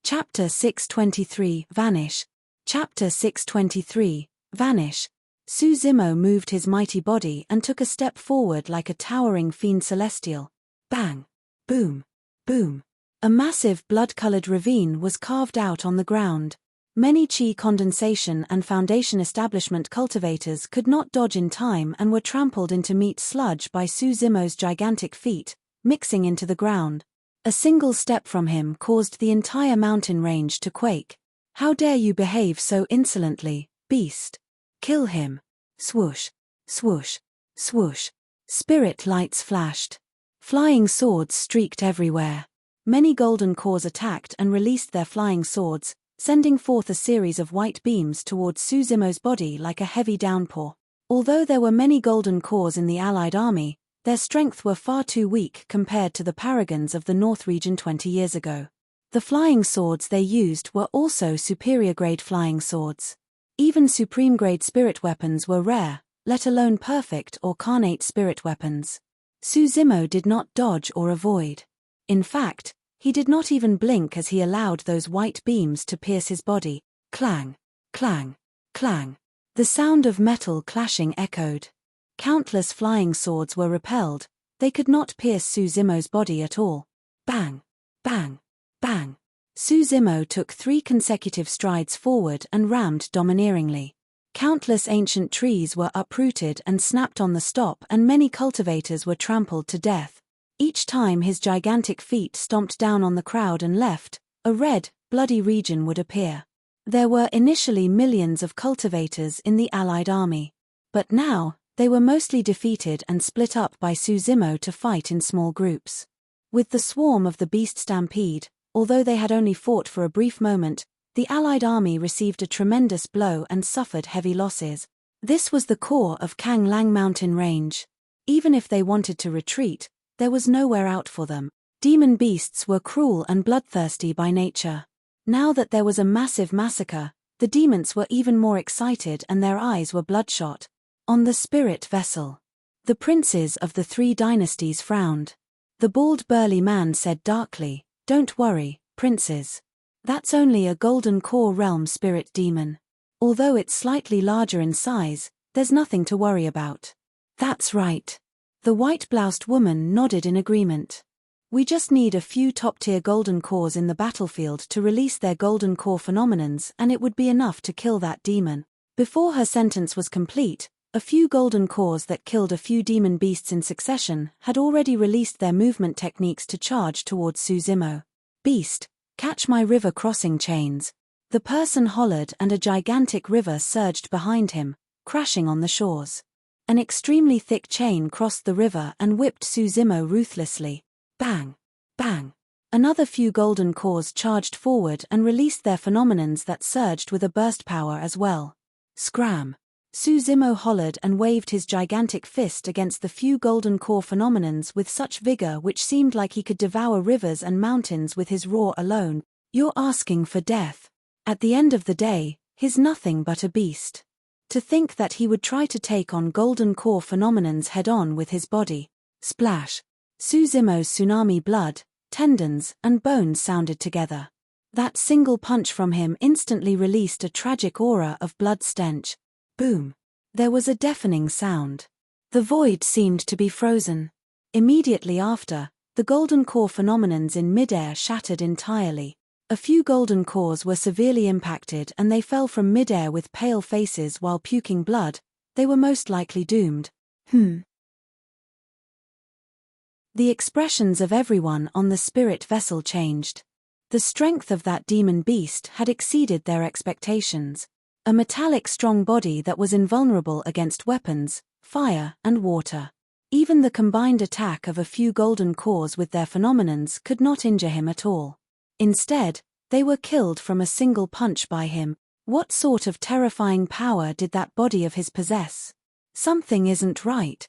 Chapter 623, Vanish. Chapter 623, Vanish. Su Zimo moved his mighty body and took a step forward like a towering fiend celestial. Bang! Boom! Boom! A massive blood-colored ravine was carved out on the ground. Many chi condensation and foundation establishment cultivators could not dodge in time and were trampled into meat sludge by Su Zimo's gigantic feet, mixing into the ground. A single step from him caused the entire mountain range to quake. How dare you behave so insolently, beast? Kill him. Swoosh, swoosh, swoosh. Spirit lights flashed. Flying swords streaked everywhere. Many golden cores attacked and released their flying swords, sending forth a series of white beams towards Su Zimo's body like a heavy downpour. Although there were many golden cores in the Allied army, their strength were far too weak compared to the paragons of the North region 20 years ago. The flying swords they used were also superior-grade flying swords. Even supreme-grade spirit weapons were rare, let alone perfect or carnate spirit weapons. Su Zimo did not dodge or avoid. In fact, he did not even blink as he allowed those white beams to pierce his body. Clang, clang, clang. The sound of metal clashing echoed. Countless flying swords were repelled, they could not pierce Su Zimo's body at all. Bang, bang, bang. Su Zimo took 3 consecutive strides forward and rammed domineeringly. Countless ancient trees were uprooted and snapped on the stop and many cultivators were trampled to death. Each time his gigantic feet stomped down on the crowd and left, a red, bloody region would appear. There were initially millions of cultivators in the Allied army. But now, they were mostly defeated and split up by Suzimo to fight in small groups. With the swarm of the beast stampede, although they had only fought for a brief moment, the Allied army received a tremendous blow and suffered heavy losses. This was the core of Kanglang mountain range. Even if they wanted to retreat, there was nowhere out for them. Demon beasts were cruel and bloodthirsty by nature. Now that there was a massive massacre, the demons were even more excited and their eyes were bloodshot. On the spirit vessel, the princes of the three dynasties frowned. The bald burly man said darkly, "Don't worry, princes. That's only a golden core realm spirit demon. Although it's slightly larger in size, there's nothing to worry about." "That's right." The white-bloused woman nodded in agreement. "We just need a few top-tier golden cores in the battlefield to release their golden core phenomenons and it would be enough to kill that demon." Before her sentence was complete, a few golden cores that killed a few demon beasts in succession had already released their movement techniques to charge towards Suzimo. "Beast, catch my river crossing chains." The person hollered and a gigantic river surged behind him, crashing on the shores. An extremely thick chain crossed the river and whipped Suzimo ruthlessly. Bang! Bang! Another few golden cores charged forward and released their phenomenons that surged with a burst power as well. Scram! Suzimo hollered and waved his gigantic fist against the few golden core phenomenons with such vigor which seemed like he could devour rivers and mountains with his roar alone. "You're asking for death. At the end of the day, he's nothing but a beast." To think that he would try to take on golden core phenomenons head-on with his body. Splash! Suzimo's tsunami blood, tendons, and bones sounded together. That single punch from him instantly released a tragic aura of blood stench. Boom! There was a deafening sound. The void seemed to be frozen. Immediately after, the golden core phenomenons in midair shattered entirely. A few golden cores were severely impacted and they fell from midair with pale faces while puking blood. They were most likely doomed. The expressions of everyone on the spirit vessel changed. The strength of that demon beast had exceeded their expectations. A metallic strong body that was invulnerable against weapons, fire, and water. Even the combined attack of a few golden cores with their phenomenons could not injure him at all. Instead, they were killed from a single punch by him. What sort of terrifying power did that body of his possess? Something isn't right.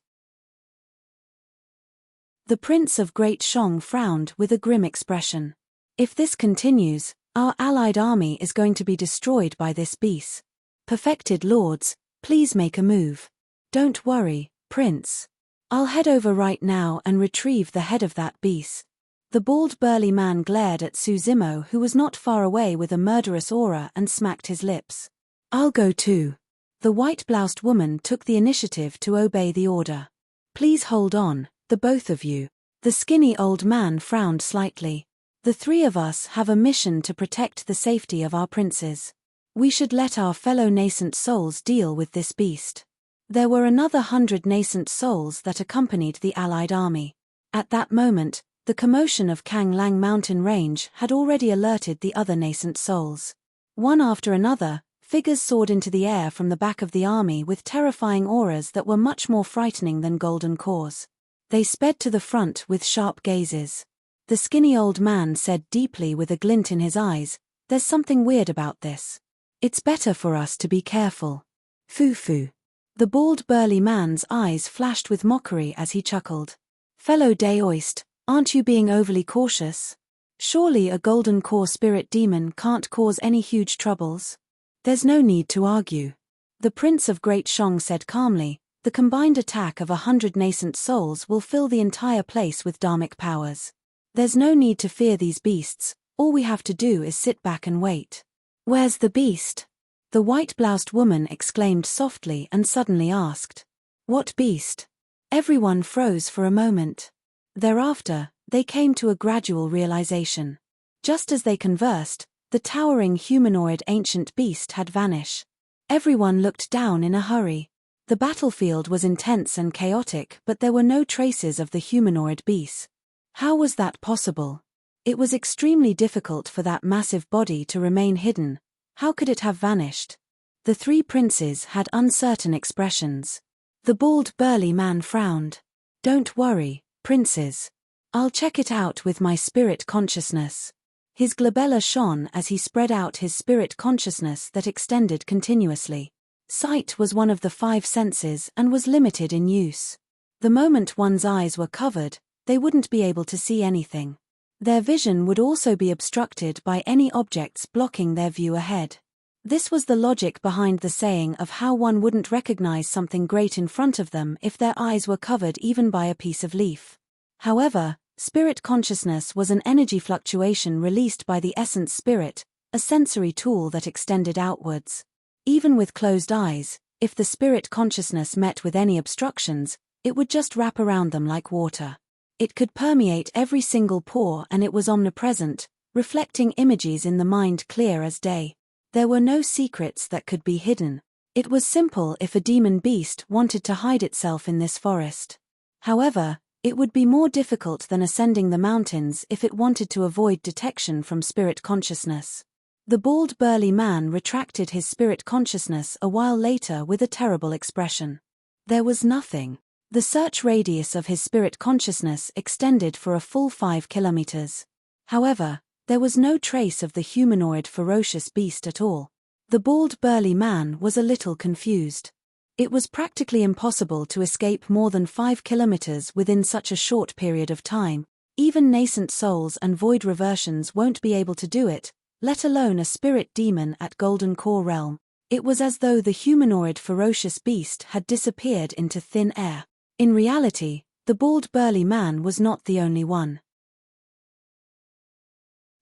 The Prince of Great Shong frowned with a grim expression. If this continues, our allied army is going to be destroyed by this beast. Perfected lords, please make a move. Don't worry, Prince. I'll head over right now and retrieve the head of that beast. The bald burly man glared at Suzimo, who was not far away with a murderous aura, and smacked his lips. I'll go too. The white-bloused woman took the initiative to obey the order. Please hold on, the both of you. The skinny old man frowned slightly. The three of us have a mission to protect the safety of our princes. We should let our fellow nascent souls deal with this beast. There were another 100 nascent souls that accompanied the allied army. At that moment, the commotion of Kanglang mountain range had already alerted the other nascent souls. One after another, figures soared into the air from the back of the army with terrifying auras that were much more frightening than golden cores. They sped to the front with sharp gazes. The skinny old man said deeply with a glint in his eyes, "There's something weird about this. It's better for us to be careful." Foo-foo. The bald burly man's eyes flashed with mockery as he chuckled. "Fellow Daoist, aren't you being overly cautious? Surely a golden core spirit demon can't cause any huge troubles. There's no need to argue." The Prince of Great Shong said calmly, "The combined attack of 100 nascent souls will fill the entire place with dharmic powers. There's no need to fear these beasts, all we have to do is sit back and wait." "Where's the beast?" the white-bloused woman exclaimed softly and suddenly asked. "What beast?" Everyone froze for a moment. Thereafter, they came to a gradual realization. Just as they conversed, the towering humanoid ancient beast had vanished. Everyone looked down in a hurry. The battlefield was intense and chaotic, but there were no traces of the humanoid beast. How was that possible? It was extremely difficult for that massive body to remain hidden. How could it have vanished? The three princes had uncertain expressions. The bald, burly man frowned. Don't worry, princes. I'll check it out with my spirit consciousness. His glabella shone as he spread out his spirit consciousness that extended continuously. Sight was one of the five senses and was limited in use. The moment one's eyes were covered, they wouldn't be able to see anything. Their vision would also be obstructed by any objects blocking their view ahead. This was the logic behind the saying of how one wouldn't recognize something great in front of them if their eyes were covered even by a piece of leaf. However, spirit consciousness was an energy fluctuation released by the essence spirit, a sensory tool that extended outwards. Even with closed eyes, if the spirit consciousness met with any obstructions, it would just wrap around them like water. It could permeate every single pore and it was omnipresent, reflecting images in the mind clear as day. There were no secrets that could be hidden. It was simple if a demon beast wanted to hide itself in this forest. However, it would be more difficult than ascending the mountains if it wanted to avoid detection from spirit consciousness. The bald burly man retracted his spirit consciousness a while later with a terrible expression. There was nothing. The search radius of his spirit consciousness extended for a full 5 kilometers. However, there was no trace of the humanoid ferocious beast at all. The bald burly man was a little confused. It was practically impossible to escape more than 5 kilometers within such a short period of time. Even nascent souls and void reversions won't be able to do it, let alone a spirit demon at Golden Core Realm. It was as though the humanoid ferocious beast had disappeared into thin air. In reality, the bald burly man was not the only one.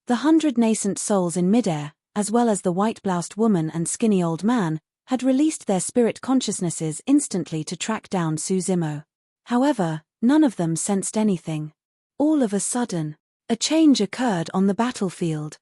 The 100 nascent souls in midair, as well as the white-bloused woman and skinny old man, had released their spirit consciousnesses instantly to track down Suzimo. However, none of them sensed anything. All of a sudden, a change occurred on the battlefield.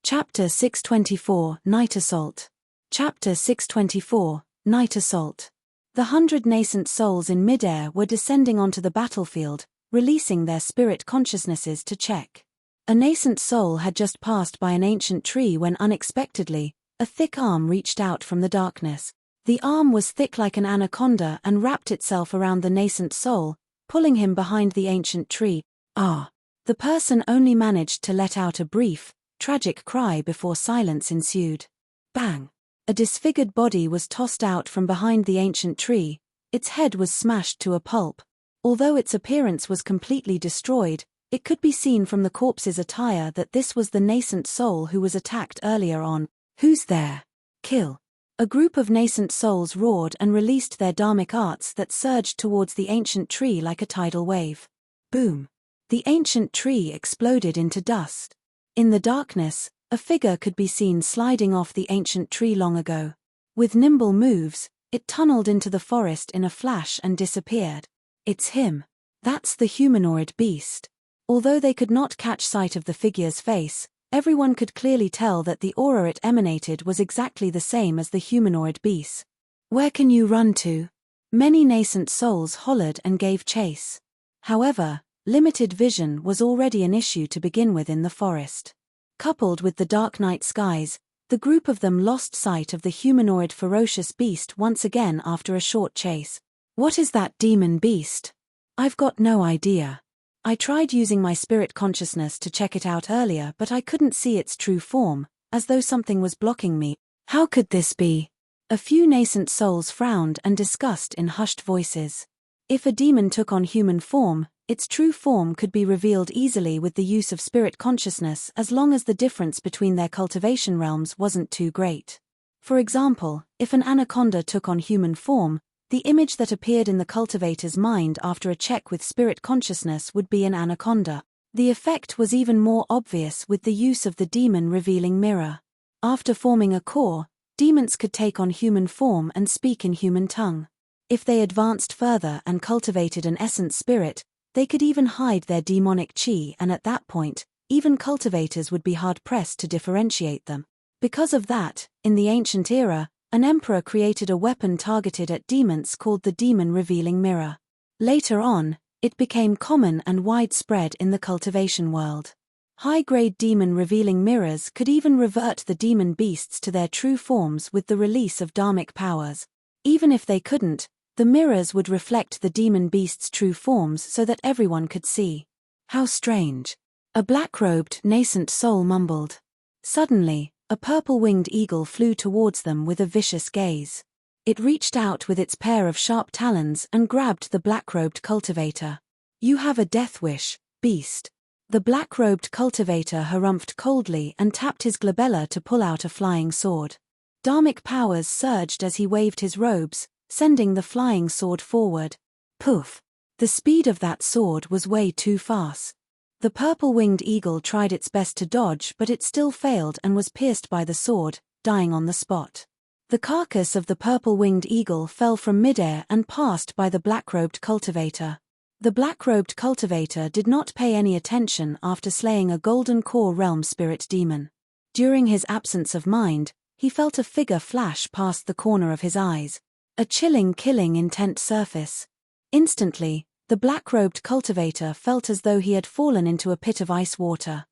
Chapter 624, Night Assault. Chapter 624, Night Assault. The 100 nascent souls in midair were descending onto the battlefield, releasing their spirit consciousnesses to check. A nascent soul had just passed by an ancient tree when unexpectedly, a thick arm reached out from the darkness. The arm was thick like an anaconda and wrapped itself around the nascent soul, pulling him behind the ancient tree. Ah! The person only managed to let out a brief, tragic cry before silence ensued. Bang! A disfigured body was tossed out from behind the ancient tree. Its head was smashed to a pulp. Although its appearance was completely destroyed, it could be seen from the corpse's attire that this was the nascent soul who was attacked earlier on. Who's there? Kill. A group of nascent souls roared and released their dharmic arts that surged towards the ancient tree like a tidal wave. Boom. The ancient tree exploded into dust. In the darkness, a figure could be seen sliding off the ancient tree long ago. With nimble moves, it tunneled into the forest in a flash and disappeared. It's him. That's the humanoid beast. Although they could not catch sight of the figure's face, everyone could clearly tell that the aura it emanated was exactly the same as the humanoid beast. Where can you run to? Many nascent souls hollered and gave chase. However, limited vision was already an issue to begin with in the forest. Coupled with the dark night skies, the group of them lost sight of the humanoid ferocious beast once again after a short chase. What is that demon beast? I've got no idea. I tried using my spirit consciousness to check it out earlier, but I couldn't see its true form, as though something was blocking me. How could this be? A few nascent souls frowned and discussed in hushed voices. If a demon took on human form, its true form could be revealed easily with the use of spirit consciousness as long as the difference between their cultivation realms wasn't too great. For example, if an anaconda took on human form, the image that appeared in the cultivator's mind after a check with spirit consciousness would be an anaconda. The effect was even more obvious with the use of the demon revealing mirror. After forming a core, demons could take on human form and speak in human tongue. If they advanced further and cultivated an essence spirit, they could even hide their demonic chi, and at that point, even cultivators would be hard-pressed to differentiate them. Because of that, in the ancient era, an emperor created a weapon targeted at demons called the Demon Revealing Mirror. Later on, It became common and widespread in the cultivation world. High-grade demon-revealing mirrors could even revert the demon beasts to their true forms with the release of dharmic powers. Even if they couldn't, the mirrors would reflect the demon beasts' true forms so that everyone could see. How strange. A black-robed, nascent soul mumbled. Suddenly, a purple-winged eagle flew towards them with a vicious gaze. It reached out with its pair of sharp talons and grabbed the black-robed cultivator. "You have a death wish, beast." The black-robed cultivator harumphed coldly and tapped his glabella to pull out a flying sword. Dharmic powers surged as he waved his robes, sending the flying sword forward. Poof! The speed of that sword was way too fast. The purple-winged eagle tried its best to dodge, but it still failed and was pierced by the sword, dying on the spot. The carcass of the purple-winged eagle fell from midair and passed by the black-robed cultivator. The black-robed cultivator did not pay any attention after slaying a golden core realm spirit demon. During his absence of mind, he felt a figure flash past the corner of his eyes. A chilling, killing intent surface. Instantly, the black-robed cultivator felt as though he had fallen into a pit of ice water.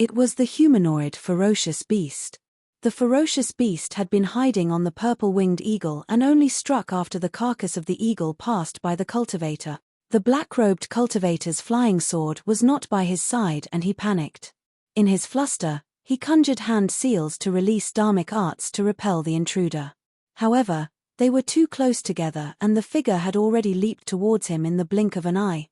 It was the humanoid ferocious beast. The ferocious beast had been hiding on the purple-winged eagle and only struck after the carcass of the eagle passed by the cultivator. The black-robed cultivator's flying sword was not by his side and he panicked. In his fluster, he conjured hand seals to release dharmic arts to repel the intruder. However, they were too close together and the figure had already leaped towards him in the blink of an eye.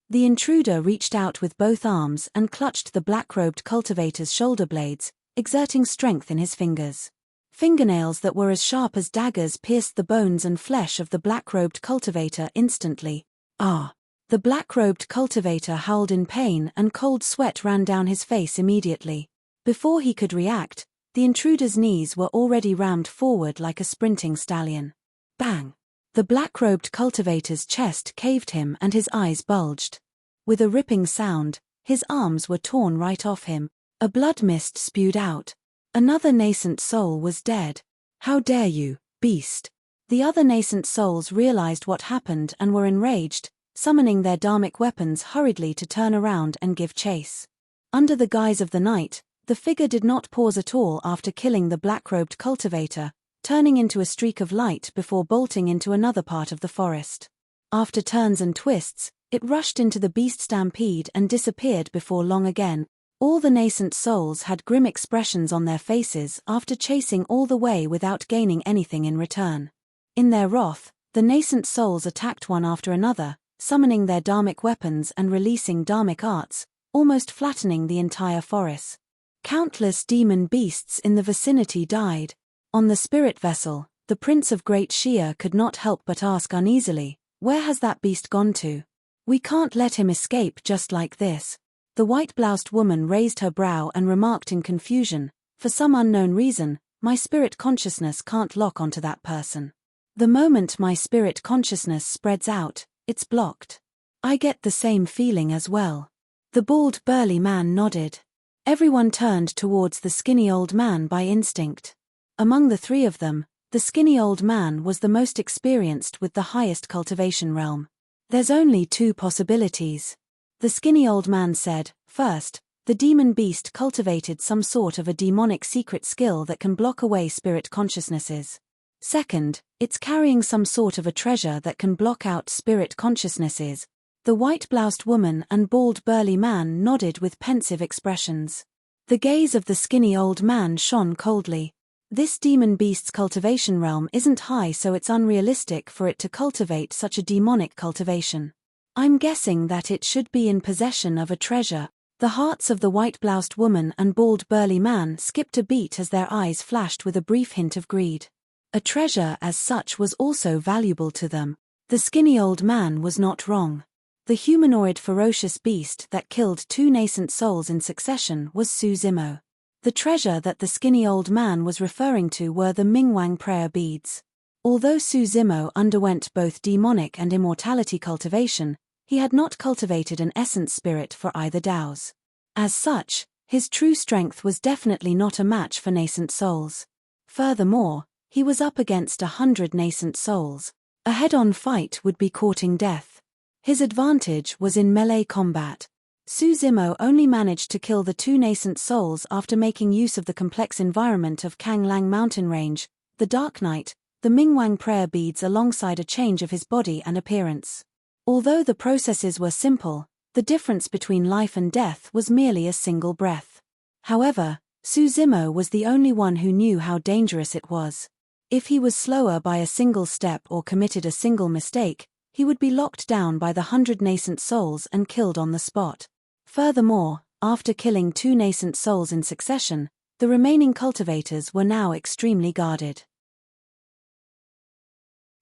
The intruder reached out with both arms and clutched the black-robed cultivator's shoulder blades, exerting strength in his fingers. Fingernails that were as sharp as daggers pierced the bones and flesh of the black-robed cultivator instantly. Ah! The black-robed cultivator howled in pain and cold sweat ran down his face immediately. Before he could react, the intruder's knees were already rammed forward like a sprinting stallion. Bang! The black-robed cultivator's chest caved him and his eyes bulged. With a ripping sound, his arms were torn right off him. A blood mist spewed out. Another nascent soul was dead. "How dare you, beast!" The other nascent souls realized what happened and were enraged, summoning their dharmic weapons hurriedly to turn around and give chase. Under the guise of the night, the figure did not pause at all after killing the black-robed cultivator, turning into a streak of light before bolting into another part of the forest. After turns and twists, it rushed into the beast stampede and disappeared before long again. All the nascent souls had grim expressions on their faces after chasing all the way without gaining anything in return. In their wrath, the nascent souls attacked one after another, summoning their dharmic weapons and releasing dharmic arts, almost flattening the entire forest. Countless demon beasts in the vicinity died. On the spirit vessel, the Prince of Great Shia could not help but ask uneasily, "Where has that beast gone to? We can't let him escape just like this." The white-bloused woman raised her brow and remarked in confusion, "For some unknown reason, my spirit consciousness can't lock onto that person. The moment my spirit consciousness spreads out, it's blocked." "I get the same feeling as well." The bald burly man nodded. Everyone turned towards the skinny old man by instinct. Among the three of them, the skinny old man was the most experienced with the highest cultivation realm. "There's only two possibilities," the skinny old man said. "First, the demon beast cultivated some sort of a demonic secret skill that can block away spirit consciousnesses. Second, it's carrying some sort of a treasure that can block out spirit consciousnesses." The white-bloused woman and bald burly man nodded with pensive expressions. The gaze of the skinny old man shone coldly. "This demon beast's cultivation realm isn't high, so it's unrealistic for it to cultivate such a demonic cultivation. I'm guessing that it should be in possession of a treasure." The hearts of the white-bloused woman and bald burly man skipped a beat as their eyes flashed with a brief hint of greed. A treasure as such was also valuable to them. The skinny old man was not wrong. The humanoid ferocious beast that killed two nascent souls in succession was Su Zimo. The treasure that the skinny old man was referring to were the Mingwang prayer beads. Although Su Zimo underwent both demonic and immortality cultivation, he had not cultivated an essence spirit for either Daos. As such, his true strength was definitely not a match for nascent souls. Furthermore, He was up against 100 nascent souls. A head-on fight would be courting death. His advantage was in melee combat. Su Zimo only managed to kill the 2 nascent souls after making use of the complex environment of Kanglang mountain range, the Dark Night, the Mingwang prayer beads alongside a change of his body and appearance. Although the processes were simple, the difference between life and death was merely a single breath. However, Su Zimo was the only one who knew how dangerous it was. If he was slower by a single step or committed a single mistake, he would be locked down by the 100 nascent souls and killed on the spot. Furthermore, after killing 2 nascent souls in succession, the remaining cultivators were now extremely guarded.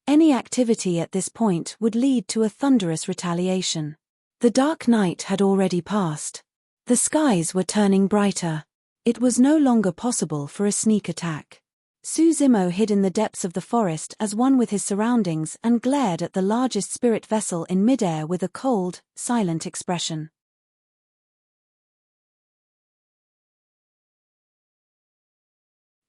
Any activity at this point would lead to a thunderous retaliation. The dark night had already passed. The skies were turning brighter. It was no longer possible for a sneak attack. Su Zimo hid in the depths of the forest as one with his surroundings and glared at the largest spirit vessel in midair with a cold, silent expression.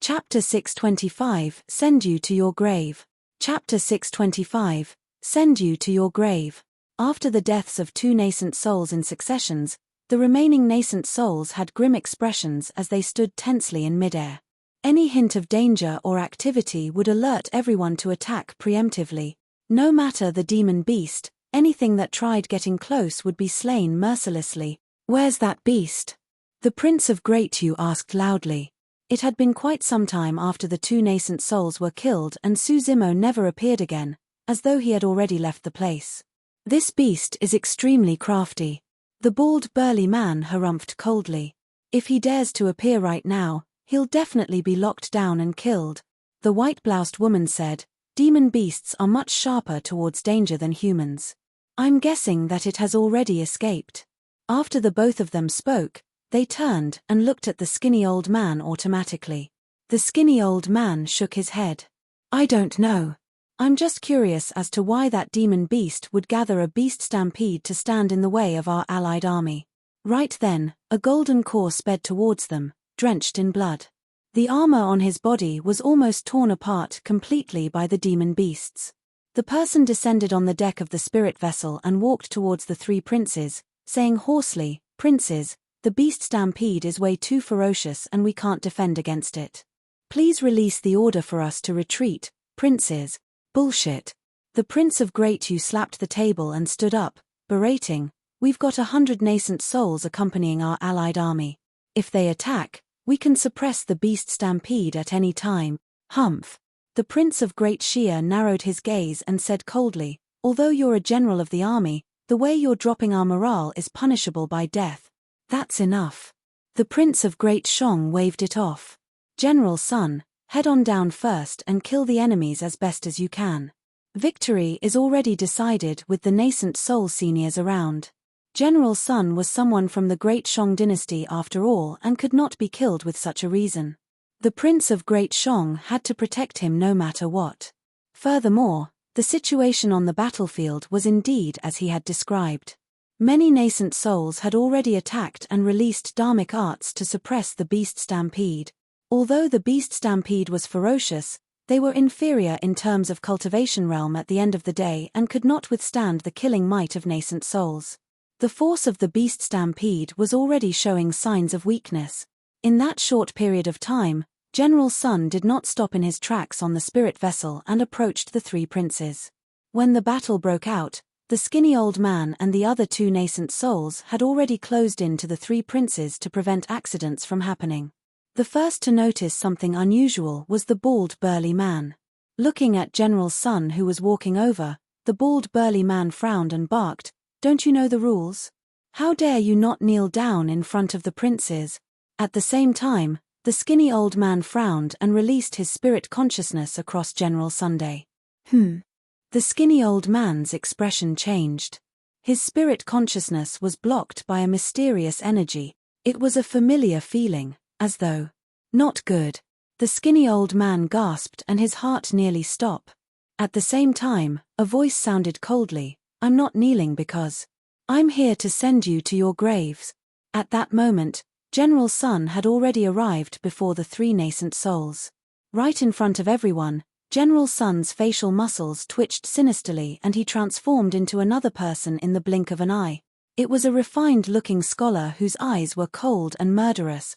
Chapter 625, Send You to Your Grave. Chapter 625, Send You to Your Grave. After the deaths of 2 nascent souls in successions, the remaining nascent souls had grim expressions as they stood tensely in midair. Any hint of danger or activity would alert everyone to attack preemptively. No matter the demon beast, anything that tried getting close would be slain mercilessly. "Where's that beast?" the Prince of Great Yu asked loudly. It had been quite some time after the 2 nascent souls were killed and Su Zimo never appeared again, as though he had already left the place. "This beast is extremely crafty," the bald burly man harumphed coldly. "If he dares to appear right now, he'll definitely be locked down and killed," the white-bloused woman said. "Demon beasts are much sharper towards danger than humans. I'm guessing that it has already escaped." After the both of them spoke, they turned and looked at the skinny old man automatically. The skinny old man shook his head. "I don't know. I'm just curious as to why that demon beast would gather a beast stampede to stand in the way of our allied army." Right then, a golden core sped towards them, drenched in blood. The armor on his body was almost torn apart completely by the demon beasts. The person descended on the deck of the spirit vessel and walked towards the 3 princes, saying hoarsely, "Princes, the beast stampede is way too ferocious and we can't defend against it. Please release the order for us to retreat, princes." "Bullshit." The Prince of Great Yu slapped the table and stood up, berating, "We've got 100 nascent souls accompanying our allied army. If they attack, we can suppress the beast stampede at any time." "Humph." The Prince of Great Shia narrowed his gaze and said coldly, "Although you're a general of the army, the way you're dropping our morale is punishable by death. That's enough." The Prince of Great Shong waved it off. "General Sun, head on down first and kill the enemies as best as you can. Victory is already decided with the nascent soul seniors around." General Sun was someone from the Great Shong dynasty after all and could not be killed with such a reason. The Prince of Great Shong had to protect him no matter what. Furthermore, the situation on the battlefield was indeed as he had described. Many nascent souls had already attacked and released dharmic arts to suppress the beast stampede. Although the beast stampede was ferocious, they were inferior in terms of cultivation realm at the end of the day and could not withstand the killing might of nascent souls. The force of the beast stampede was already showing signs of weakness. In that short period of time, General Sun did not stop in his tracks on the spirit vessel and approached the 3 princes. When the battle broke out, the skinny old man and the other 2 nascent souls had already closed in to the 3 princes to prevent accidents from happening. The first to notice something unusual was the bald burly man. Looking at General Sun who was walking over, the bald burly man frowned and barked, "Don't you know the rules? How dare you not kneel down in front of the princes?" At the same time, the skinny old man frowned and released his spirit consciousness across General Sunday. The skinny old man's expression changed. His spirit consciousness was blocked by a mysterious energy. It was a familiar feeling, as though, "Not good." The skinny old man gasped and his heart nearly stopped. At the same time, a voice sounded coldly, "I'm not kneeling because I'm here to send you to your graves." At that moment, General Sun had already arrived before the 3 nascent souls. Right in front of everyone, General Sun's facial muscles twitched sinisterly and he transformed into another person in the blink of an eye. It was a refined-looking scholar whose eyes were cold and murderous.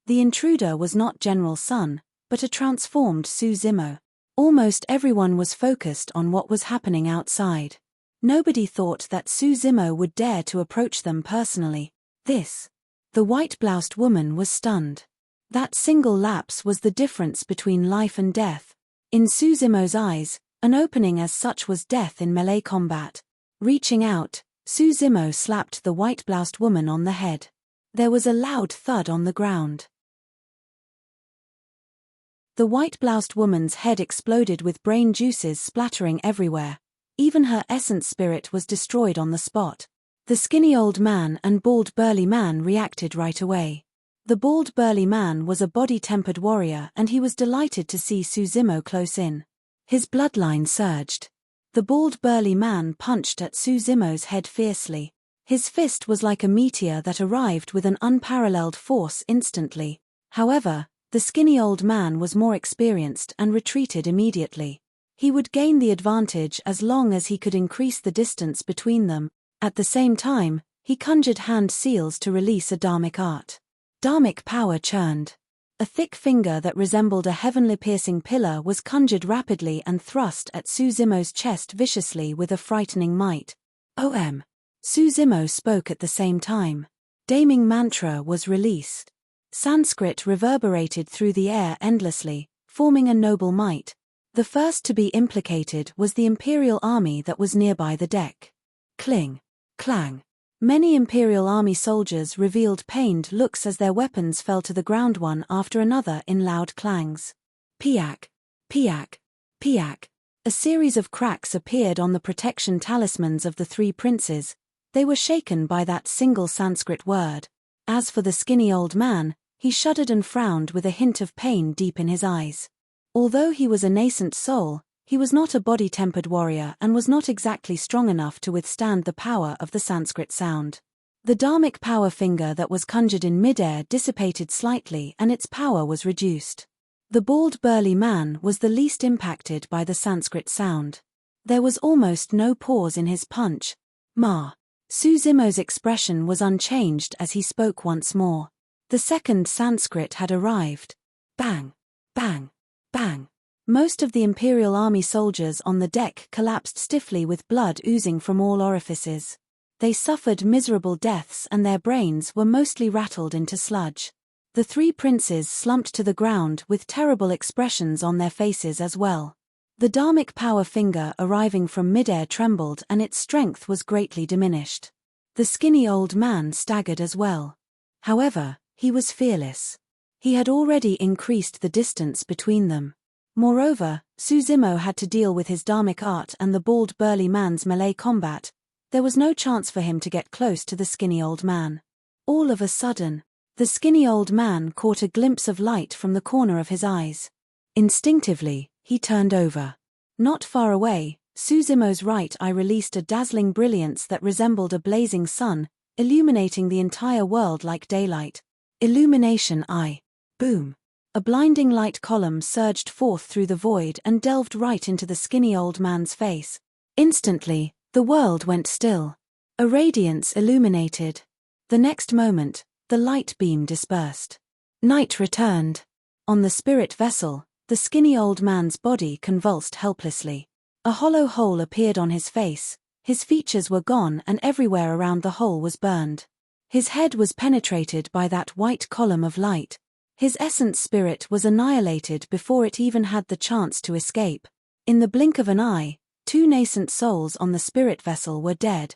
The intruder was not General Sun, but a transformed Suzumo. Almost everyone was focused on what was happening outside. Nobody thought that Suzumo would dare to approach them personally. The white-bloused woman was stunned. That single lapse was the difference between life and death. In Suzumo's eyes, an opening as such was death in melee combat. Reaching out, Suzumo slapped the white-bloused woman on the head. There was a loud thud on the ground. The white-bloused woman's head exploded with brain juices splattering everywhere. Even her essence spirit was destroyed on the spot. The skinny old man and bald burly man reacted right away. The bald burly man was a body-tempered warrior and he was delighted to see Suzumo close in. His bloodline surged. The bald burly man punched at Suzumo's head fiercely. His fist was like a meteor that arrived with an unparalleled force instantly. However, the skinny old man was more experienced and retreated immediately. He would gain the advantage as long as he could increase the distance between them. At the same time, he conjured hand seals to release a dharmic art. Dharmic power churned. A thick finger that resembled a heavenly piercing pillar was conjured rapidly and thrust at Suzumo's chest viciously with a frightening might. OM. Suzumo spoke at the same time. Daming mantra was released. Sanskrit reverberated through the air endlessly, forming a noble might. The first to be implicated was the Imperial army that was nearby the deck. Cling. Clang. Many Imperial army soldiers revealed pained looks as their weapons fell to the ground one after another in loud clangs. Piak. Piak. Piak. A series of cracks appeared on the protection talismans of the three princes. They were shaken by that single Sanskrit word. As for the skinny old man, he shuddered and frowned with a hint of pain deep in his eyes. Although he was a nascent soul, he was not a body-tempered warrior and was not exactly strong enough to withstand the power of the Sanskrit sound. The dharmic power finger that was conjured in midair dissipated slightly and its power was reduced. The bald burly man was the least impacted by the Sanskrit sound. There was almost no pause in his punch. Suzumo's expression was unchanged as he spoke once more. The second Sanskrit had arrived. Bang! Bang! Bang! Most of the Imperial army soldiers on the deck collapsed stiffly with blood oozing from all orifices. They suffered miserable deaths and their brains were mostly rattled into sludge. The three princes slumped to the ground with terrible expressions on their faces as well. The dharmic power finger arriving from midair trembled and its strength was greatly diminished. The skinny old man staggered as well. However, he was fearless. He had already increased the distance between them. Moreover, Suzumo had to deal with his dharmic art and the bald burly man's melee combat. There was no chance for him to get close to the skinny old man. All of a sudden, the skinny old man caught a glimpse of light from the corner of his eyes. Instinctively, he turned over. Not far away, Suzumo's right eye released a dazzling brilliance that resembled a blazing sun, illuminating the entire world like daylight. Illumination eye. Boom. A blinding light column surged forth through the void and delved right into the skinny old man's face. Instantly, the world went still. A radiance illuminated. The next moment, the light beam dispersed. Night returned. On the spirit vessel, the skinny old man's body convulsed helplessly. A hollow hole appeared on his face, his features were gone and everywhere around the hole was burned. His head was penetrated by that white column of light. His essence spirit was annihilated before it even had the chance to escape. In the blink of an eye, 2 nascent souls on the spirit vessel were dead.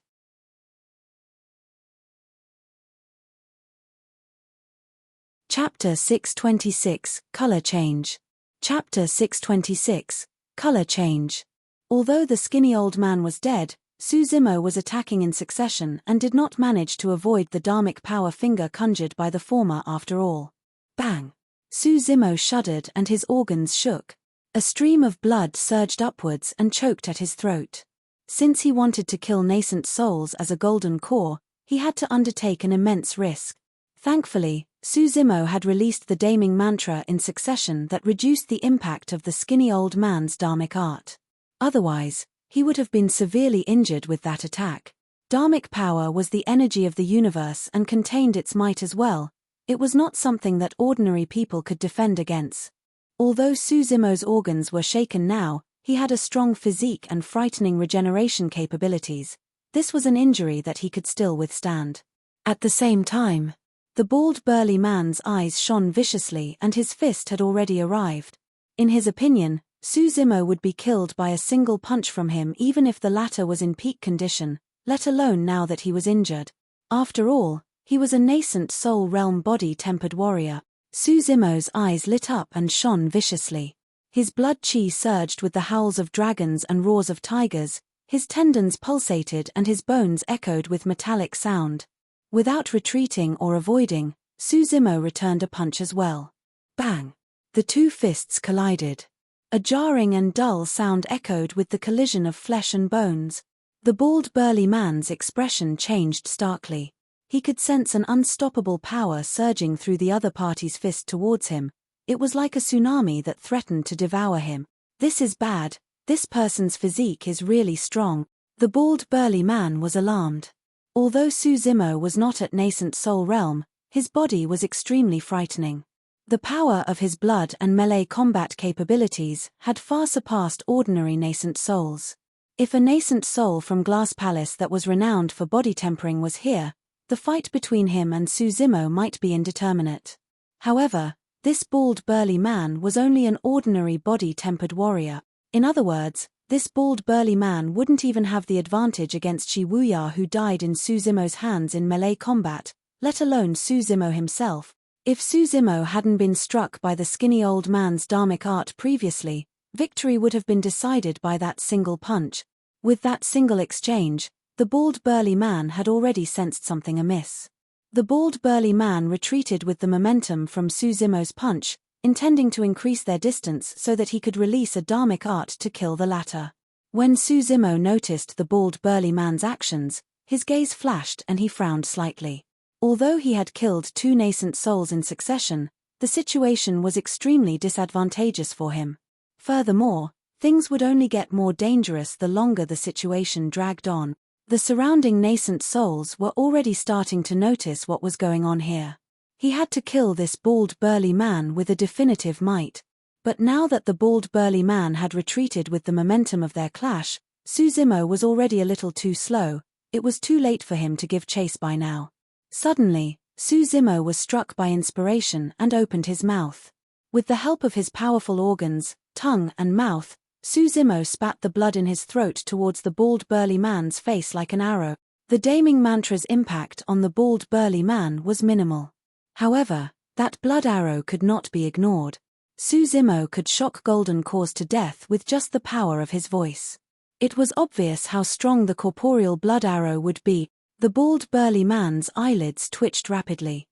Chapter 626, Color Change. Chapter 626, Color Change. Although the skinny old man was dead, Suzumo was attacking in succession and did not manage to avoid the dharmic power finger conjured by the former after all. Bang! Suzumo shuddered and his organs shook. A stream of blood surged upwards and choked at his throat. Since he wanted to kill nascent souls as a golden core, he had to undertake an immense risk. Thankfully, Suzimo had released the damning mantra in succession that reduced the impact of the skinny old man's dharmic art. Otherwise, he would have been severely injured with that attack. Dharmic power was the energy of the universe and contained its might as well. It was not something that ordinary people could defend against. Although Suzimo's organs were shaken now, he had a strong physique and frightening regeneration capabilities. This was an injury that he could still withstand. At the same time, the bald burly man's eyes shone viciously and his fist had already arrived. In his opinion, Suzimo would be killed by a single punch from him even if the latter was in peak condition, let alone now that he was injured. After all, he was a nascent soul realm body-tempered warrior. Suzimo's eyes lit up and shone viciously. His blood chi surged with the howls of dragons and roars of tigers, his tendons pulsated and his bones echoed with metallic sound. Without retreating or avoiding, Suzimo returned a punch as well. Bang! The two fists collided. A jarring and dull sound echoed with the collision of flesh and bones. The bald burly man's expression changed starkly. He could sense an unstoppable power surging through the other party's fist towards him. It was like a tsunami that threatened to devour him. This is bad. This person's physique is really strong. The bald burly man was alarmed. Although Suzimo was not at nascent soul realm, his body was extremely frightening. The power of his blood and melee combat capabilities had far surpassed ordinary nascent souls. If a nascent soul from Glass Palace that was renowned for body tempering was here, the fight between him and Suzimo might be indeterminate. However, this bald burly man was only an ordinary body-tempered warrior. In other words, this bald burly man wouldn't even have the advantage against Shiwuya who died in Suzimo's hands in melee combat, let alone Suzimo himself. If Suzimo hadn't been struck by the skinny old man's dharmic art previously, victory would have been decided by that single punch. With that single exchange, the bald burly man had already sensed something amiss. The bald burly man retreated with the momentum from Suzimo's punch, intending to increase their distance so that he could release a dharmic art to kill the latter. When Suzimo noticed the bald burly man's actions, his gaze flashed and he frowned slightly. Although he had killed two nascent souls in succession, the situation was extremely disadvantageous for him. Furthermore, things would only get more dangerous the longer the situation dragged on. The surrounding nascent souls were already starting to notice what was going on here. He had to kill this bald burly man with a definitive might. But now that the bald burly man had retreated with the momentum of their clash, Suzimo was already a little too slow. It was too late for him to give chase by now. Suddenly, Suzimo was struck by inspiration and opened his mouth. With the help of his powerful organs, tongue and mouth, Suzimo spat the blood in his throat towards the bald burly man's face like an arrow. The damning mantra's impact on the bald burly man was minimal. However, that blood arrow could not be ignored. Suzimo could shock Golden Cause to death with just the power of his voice. It was obvious how strong the corporeal blood arrow would be. The bald burly man's eyelids twitched rapidly.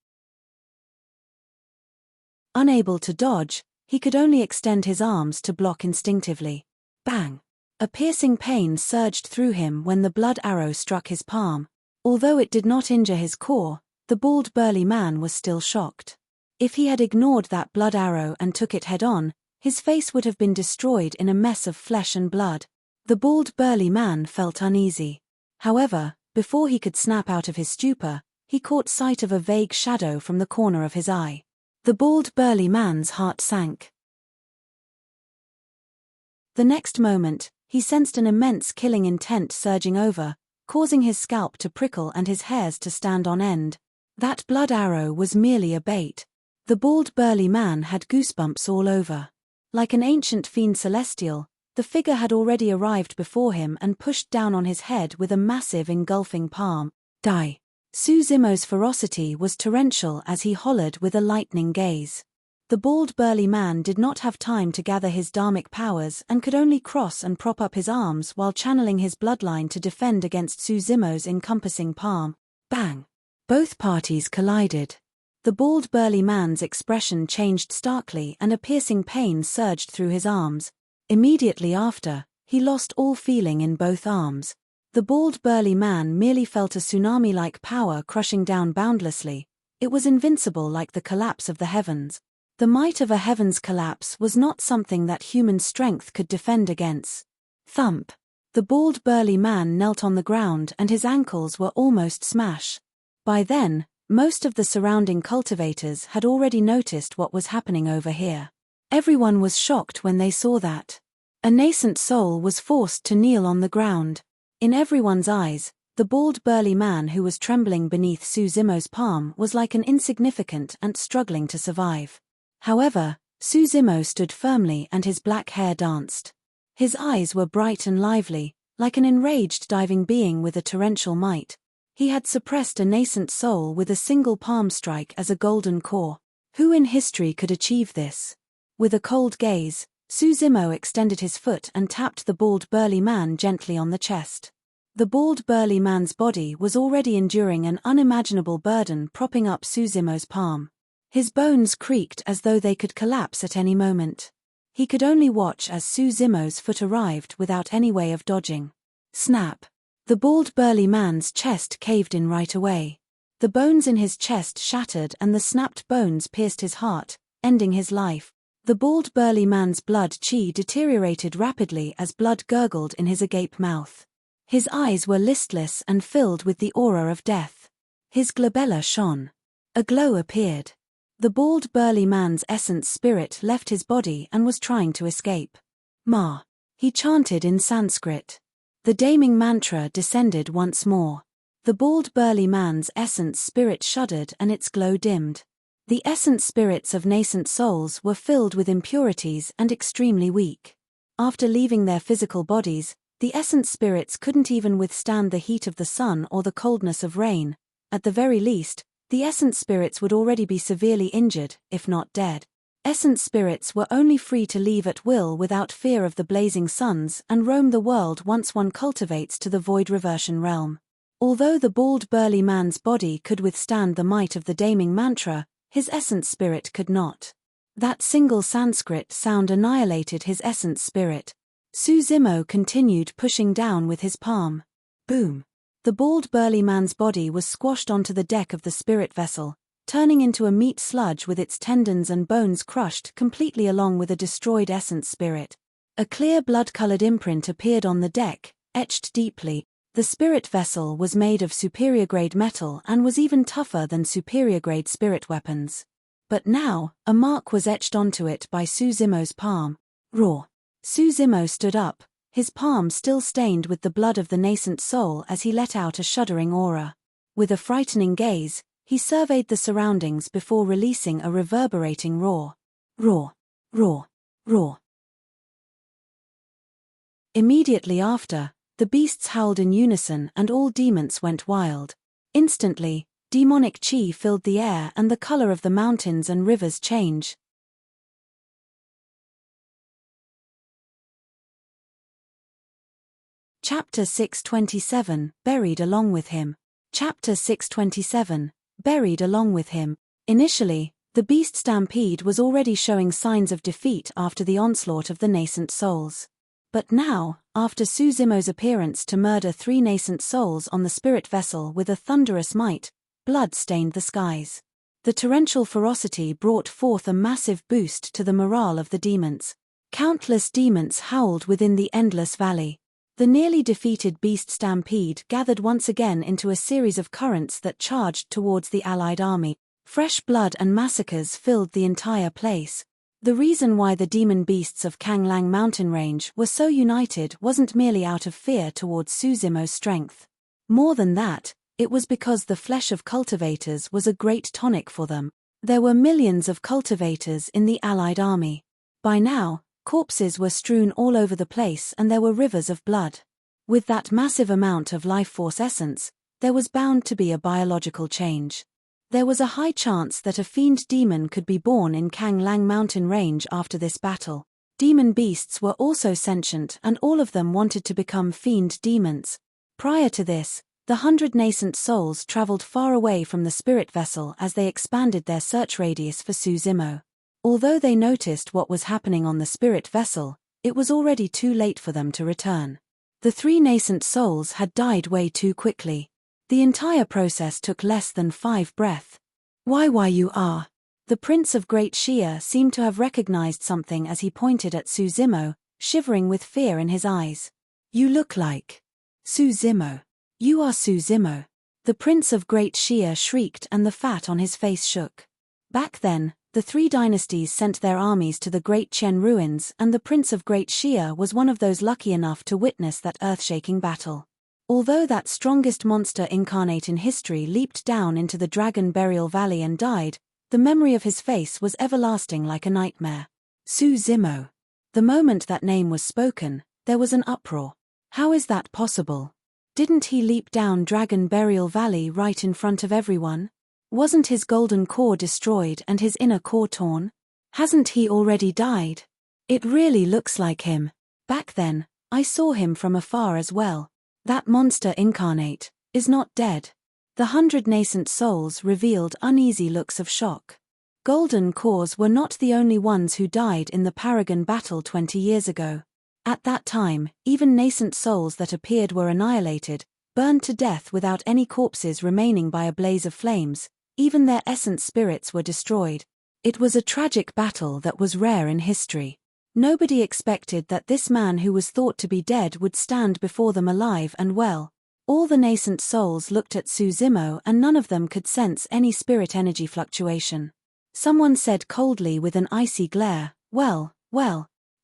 Unable to dodge, he could only extend his arms to block instinctively. Bang! A piercing pain surged through him when the blood arrow struck his palm. Although it did not injure his core, the bald burly man was still shocked. If he had ignored that blood arrow and took it head-on, his face would have been destroyed in a mess of flesh and blood. The bald burly man felt uneasy. However, before he could snap out of his stupor, he caught sight of a vague shadow from the corner of his eye. The bald burly man's heart sank. The next moment, he sensed an immense killing intent surging over, causing his scalp to prickle and his hairs to stand on end. That blood arrow was merely a bait. The bald burly man had goosebumps all over. Like an ancient fiend celestial, the figure had already arrived before him and pushed down on his head with a massive engulfing palm. Die! Suzimo's ferocity was torrential as he hollered with a lightning gaze. The bald burly man did not have time to gather his dharmic powers and could only cross and prop up his arms while channeling his bloodline to defend against Suzimo's encompassing palm. Bang! Both parties collided. The bald burly man's expression changed starkly and a piercing pain surged through his arms. Immediately after, he lost all feeling in both arms. The bald burly man merely felt a tsunami-like power crushing down boundlessly. It was invincible like the collapse of the heavens. The might of a heaven's collapse was not something that human strength could defend against. Thump. The bald burly man knelt on the ground and his ankles were almost smashed. By then, most of the surrounding cultivators had already noticed what was happening over here. Everyone was shocked when they saw that. A nascent soul was forced to kneel on the ground. In everyone's eyes, the bald burly man who was trembling beneath Suzimo's palm was like an insignificant ant struggling to survive. However, Suzimo stood firmly and his black hair danced. His eyes were bright and lively, like an enraged diving being with a torrential might. He had suppressed a nascent soul with a single palm strike as a golden core. Who in history could achieve this? With a cold gaze, Suzimo extended his foot and tapped the bald burly man gently on the chest. The bald burly man's body was already enduring an unimaginable burden propping up Suzimo's palm. His bones creaked as though they could collapse at any moment. He could only watch as Suzimo's foot arrived without any way of dodging. Snap! The bald burly man's chest caved in right away. The bones in his chest shattered and the snapped bones pierced his heart, ending his life. The bald burly man's blood chi deteriorated rapidly as blood gurgled in his agape mouth. His eyes were listless and filled with the aura of death. His glabella shone. A glow appeared. The bald burly man's essence spirit left his body and was trying to escape. Ma. He chanted in Sanskrit. The damning mantra descended once more. The bald burly man's essence spirit shuddered and its glow dimmed. The essence spirits of nascent souls were filled with impurities and extremely weak. After leaving their physical bodies, the essence spirits couldn't even withstand the heat of the sun or the coldness of rain. At the very least, the essence spirits would already be severely injured, if not dead. Essence spirits were only free to leave at will without fear of the blazing suns and roam the world once one cultivates to the void reversion realm. Although the bald burly man's body could withstand the might of the damning mantra, his essence spirit could not. That single Sanskrit sound annihilated his essence spirit. Suzimo continued pushing down with his palm. Boom! The bald burly man's body was squashed onto the deck of the spirit vessel, turning into a meat sludge with its tendons and bones crushed completely along with a destroyed essence spirit. A clear blood-colored imprint appeared on the deck, etched deeply. The spirit vessel was made of superior-grade metal and was even tougher than superior-grade spirit weapons. But now, a mark was etched onto it by Suzimo's palm. Raw. Suzimo stood up, his palm still stained with the blood of the nascent soul as he let out a shuddering aura. With a frightening gaze, he surveyed the surroundings before releasing a reverberating roar. Roar. Roar. Roar. Immediately after, the beasts howled in unison and all demons went wild. Instantly, demonic chi filled the air and the color of the mountains and rivers changed. Chapter 627, Buried Along with Him. Chapter 627, Buried Along with Him. Initially, the beast stampede was already showing signs of defeat after the onslaught of the nascent souls. But now, after Suzimo's appearance to murder 3 nascent souls on the spirit vessel with a thunderous might, blood stained the skies. The torrential ferocity brought forth a massive boost to the morale of the demons. Countless demons howled within the endless valley. The nearly defeated beast stampede gathered once again into a series of currents that charged towards the allied army. Fresh blood and massacres filled the entire place. The reason why the demon beasts of Kanglang mountain range were so united wasn't merely out of fear towards Suzimo's strength. More than that, it was because the flesh of cultivators was a great tonic for them. There were millions of cultivators in the allied army. By now, corpses were strewn all over the place and there were rivers of blood. With that massive amount of life force essence, there was bound to be a biological change. There was a high chance that a fiend demon could be born in Kanglang mountain range after this battle. Demon beasts were also sentient and all of them wanted to become fiend demons. Prior to this, the 100 nascent souls traveled far away from the spirit vessel as they expanded their search radius for Suzimo. Although they noticed what was happening on the spirit vessel, it was already too late for them to return. The 3 nascent souls had died way too quickly. The entire process took less than 5 breaths. Why you are. The Prince of Great Shia seemed to have recognized something as he pointed at Suzimo, shivering with fear in his eyes. You look like Suzimo. You are Suzimo. The Prince of Great Shia shrieked and the fat on his face shook. Back then, the three dynasties sent their armies to the Great Chen ruins, and the Prince of Great Shia was one of those lucky enough to witness that earth-shaking battle. Although that strongest monster incarnate in history leaped down into the Dragon Burial Valley and died, the memory of his face was everlasting like a nightmare. Suzimo. The moment that name was spoken, there was an uproar. How is that possible? Didn't he leap down Dragon Burial Valley right in front of everyone? Wasn't his golden core destroyed and his inner core torn? Hasn't he already died? It really looks like him. Back then, I saw him from afar as well. That monster incarnate is not dead. The 100 nascent souls revealed uneasy looks of shock. Golden cores were not the only ones who died in the Paragon battle 20 years ago. At that time, even nascent souls that appeared were annihilated, burned to death without any corpses remaining by a blaze of flames. Even their essence spirits were destroyed. It was a tragic battle that was rare in history. Nobody expected that this man who was thought to be dead would stand before them alive and well. All the nascent souls looked at Suzimo and none of them could sense any spirit energy fluctuation. Someone said coldly with an icy glare, well,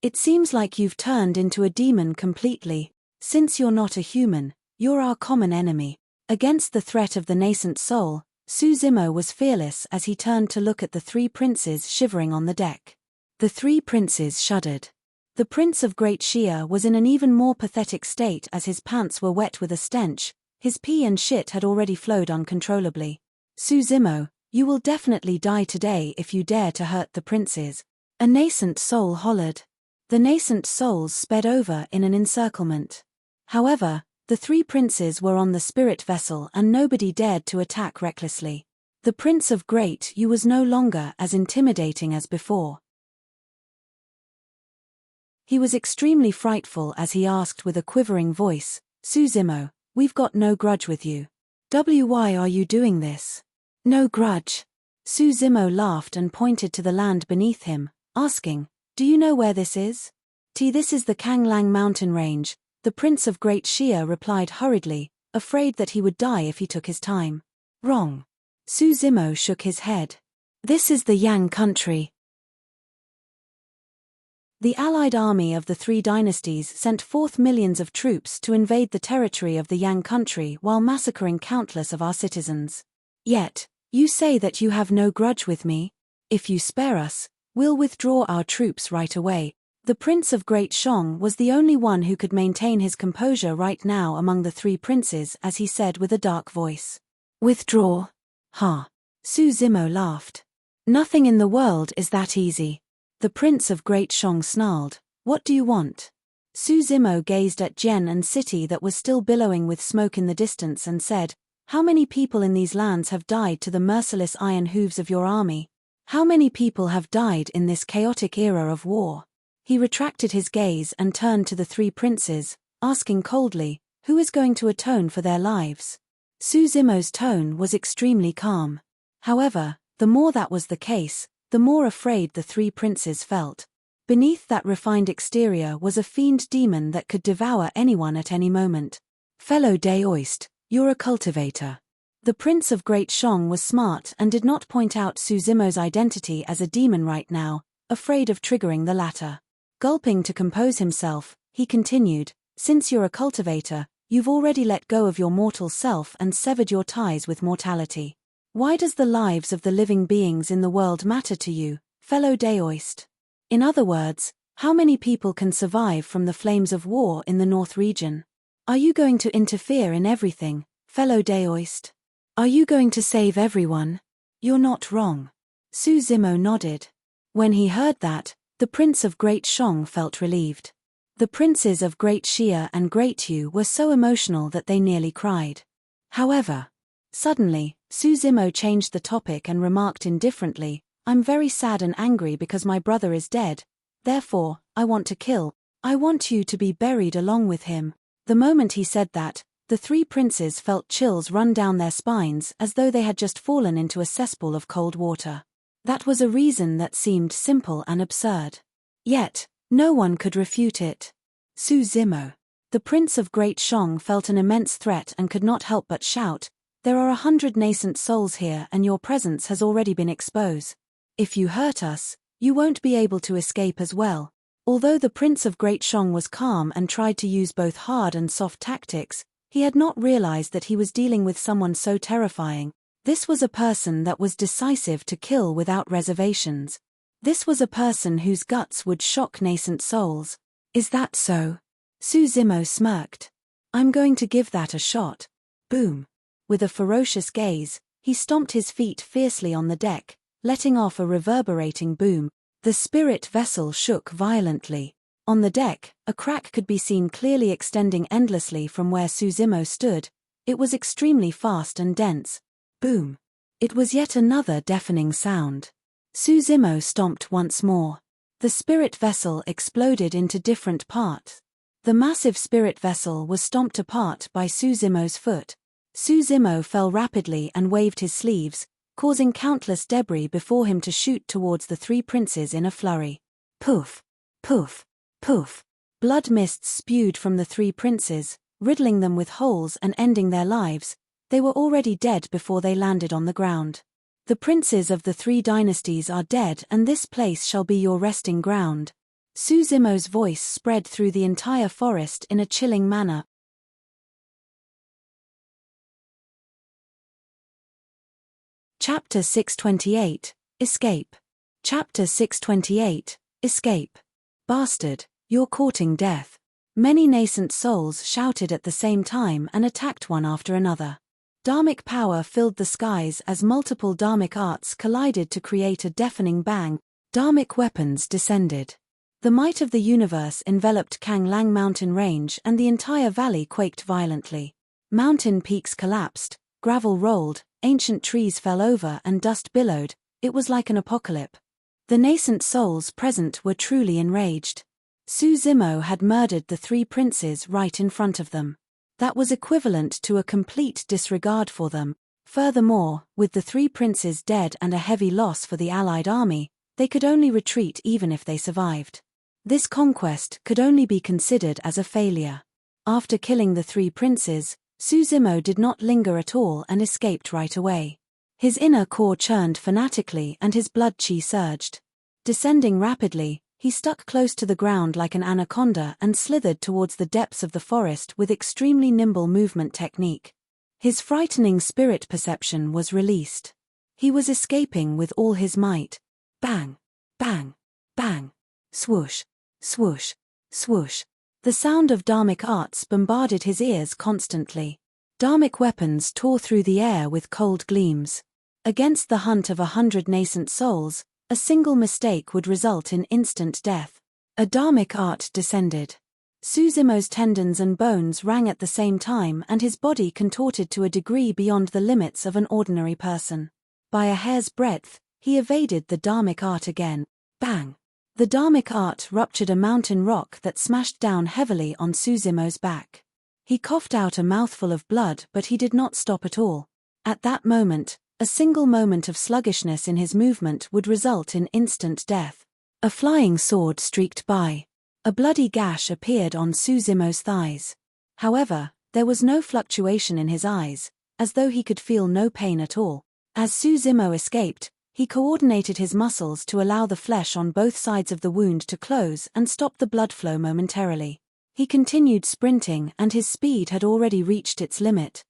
it seems like you've turned into a demon completely. Since you're not a human, you're our common enemy. Against the threat of the nascent soul, Suzimo was fearless as he turned to look at the three princes shivering on the deck. The three princes shuddered. The Prince of Great Shia was in an even more pathetic state as his pants were wet with a stench, his pee and shit had already flowed uncontrollably. Suzimo, you will definitely die today if you dare to hurt the princes. A nascent soul hollered. The nascent souls sped over in an encirclement. However, the three princes were on the spirit vessel and nobody dared to attack recklessly. The Prince of Great You was no longer as intimidating as before. He was extremely frightful as he asked with a quivering voice, Suzimo, we've got no grudge with you. Why are you doing this? No grudge. Suzimo laughed and pointed to the land beneath him, asking, do you know where this is? This is the Kanglang mountain range, the Prince of Great Shia replied hurriedly, afraid that he would die if he took his time. Wrong. Suzimo shook his head. This is the Yang country. The allied army of the three dynasties sent forth millions of troops to invade the territory of the Yang country while massacring countless of our citizens. Yet, you say that you have no grudge with me? If you spare us, we'll withdraw our troops right away. The Prince of Great Shong was the only one who could maintain his composure right now among the three princes as he said with a dark voice. Withdraw? Ha! Suzimo laughed. Nothing in the world is that easy. The Prince of Great Shong snarled, what do you want? Suzimo gazed at Jen and city that was still billowing with smoke in the distance and said, how many people in these lands have died to the merciless iron hooves of your army? How many people have died in this chaotic era of war? He retracted his gaze and turned to the three princes, asking coldly, who is going to atone for their lives? Suzimo's tone was extremely calm. However, the more that was the case, the more afraid the three princes felt. Beneath that refined exterior was a fiend demon that could devour anyone at any moment. Fellow Daoist, you're a cultivator. The Prince of Great Shong was smart and did not point out Suzimo's identity as a demon right now, afraid of triggering the latter. Gulping to compose himself, he continued, since you're a cultivator, you've already let go of your mortal self and severed your ties with mortality. Why does the lives of the living beings in the world matter to you, fellow Daoist? In other words, how many people can survive from the flames of war in the North region? Are you going to interfere in everything, fellow Daoist? Are you going to save everyone? You're not wrong. Suzimo nodded. When he heard that, the Prince of Great Shong felt relieved. The princes of Great Shia and Great Yu were so emotional that they nearly cried. However, suddenly, Suzimo changed the topic and remarked indifferently, I'm very sad and angry because my brother is dead. Therefore, I want to kill. I want you to be buried along with him. The moment he said that, The three princes felt chills run down their spines as though they had just fallen into a cesspool of cold water. That was a reason that seemed simple and absurd. Yet, no one could refute it. Su Zimo. The Prince of Great Shang felt an immense threat and could not help but shout, "There are 100 nascent souls here and your presence has already been exposed. If you hurt us, you won't be able to escape as well." Although the Prince of Great Shang was calm and tried to use both hard and soft tactics, he had not realized that he was dealing with someone so terrifying. This was a person that was decisive to kill without reservations. This was a person whose guts would shock nascent souls. "Is that so?" Su Zimo smirked. "I'm going to give that a shot." Boom. With a ferocious gaze, he stomped his feet fiercely on the deck, letting off a reverberating boom. The spirit vessel shook violently. On the deck, a crack could be seen clearly extending endlessly from where Su Zimo stood. It was extremely fast and dense. Boom. It was yet another deafening sound. Su Zimo stomped once more. The spirit vessel exploded into different parts. The massive spirit vessel was stomped apart by Su Zimo's foot. Su Zimo fell rapidly and waved his sleeves, causing countless debris before him to shoot towards the three princes in a flurry. Poof! Poof! Poof! Blood mists spewed from the three princes, riddling them with holes and ending their lives. They were already dead before they landed on the ground. "The princes of the three dynasties are dead and this place shall be your resting ground." Su Zimo's voice spread through the entire forest in a chilling manner. Chapter 628, Escape. Chapter 628, Escape. "Bastard, you're courting death." Many nascent souls shouted at the same time and attacked one after another. Dharmic power filled the skies as multiple dharmic arts collided to create a deafening bang. Dharmic weapons descended. The might of the universe enveloped Kanglang mountain range and the entire valley quaked violently. Mountain peaks collapsed, gravel rolled, ancient trees fell over and dust billowed. It was like an apocalypse. The nascent souls present were truly enraged. Su Zimo had murdered the three princes right in front of them. That was equivalent to a complete disregard for them. Furthermore, with the three princes dead and a heavy loss for the allied army, they could only retreat even if they survived. This conquest could only be considered as a failure. After killing the three princes, Su Zimo did not linger at all and escaped right away. His inner core churned fanatically and his blood chi surged. Descending rapidly, he stuck close to the ground like an anaconda and slithered towards the depths of the forest with extremely nimble movement technique. His frightening spirit perception was released. He was escaping with all his might. Bang! Bang! Bang! Swoosh! Swoosh! Swoosh! The sound of dharmic arts bombarded his ears constantly. Dharmic weapons tore through the air with cold gleams. Against the hunt of 100 nascent souls, a single mistake would result in instant death. A dharmic art descended. Su Zimo's tendons and bones rang at the same time and his body contorted to a degree beyond the limits of an ordinary person. By a hair's breadth, he evaded the dharmic art again. Bang! The dharmic art ruptured a mountain rock that smashed down heavily on Su Zimo's back. He coughed out a mouthful of blood, but he did not stop at all. At that moment, a single moment of sluggishness in his movement would result in instant death. A flying sword streaked by. A bloody gash appeared on Su Zimo's thighs. However, there was no fluctuation in his eyes, as though he could feel no pain at all. As Su Zimo escaped, he coordinated his muscles to allow the flesh on both sides of the wound to close and stop the blood flow momentarily. He continued sprinting and his speed had already reached its limit.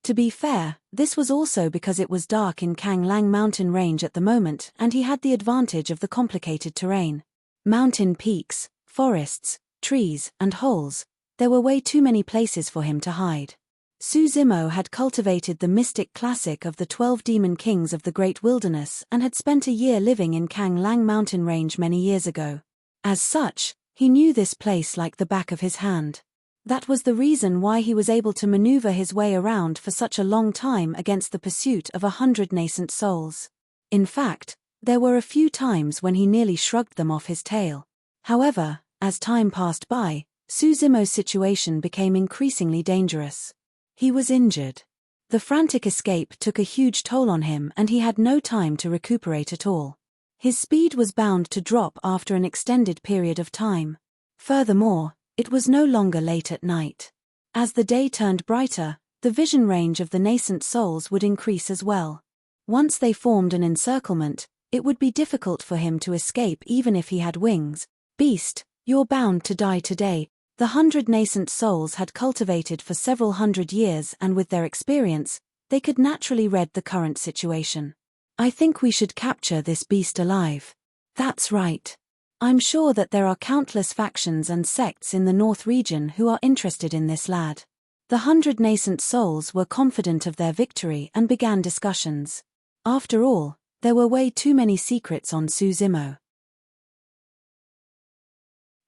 To be fair, this was also because it was dark in Kanglang mountain range at the moment and he had the advantage of the complicated terrain. Mountain peaks, forests, trees, and holes. There were way too many places for him to hide. Su Zimo had cultivated the mystic classic of the 12 demon kings of the Great Wilderness and had spent a year living in Kanglang mountain range many years ago. As such, he knew this place like the back of his hand. That was the reason why he was able to maneuver his way around for such a long time against the pursuit of 100 nascent souls. In fact, there were a few times when he nearly shrugged them off his tail. However, as time passed by, Su Zimo's situation became increasingly dangerous. He was injured. The frantic escape took a huge toll on him and he had no time to recuperate at all. His speed was bound to drop after an extended period of time. Furthermore, it was no longer late at night. As the day turned brighter, the vision range of the nascent souls would increase as well. Once they formed an encirclement, it would be difficult for him to escape even if he had wings. Beast, you're bound to die today. The 100 nascent souls had cultivated for several hundred years and with their experience, they could naturally read the current situation. I think we should capture this beast alive. That's right. I'm sure that there are countless factions and sects in the North region who are interested in this lad. The 100 nascent souls were confident of their victory and began discussions. After all, there were way too many secrets on Suzimo.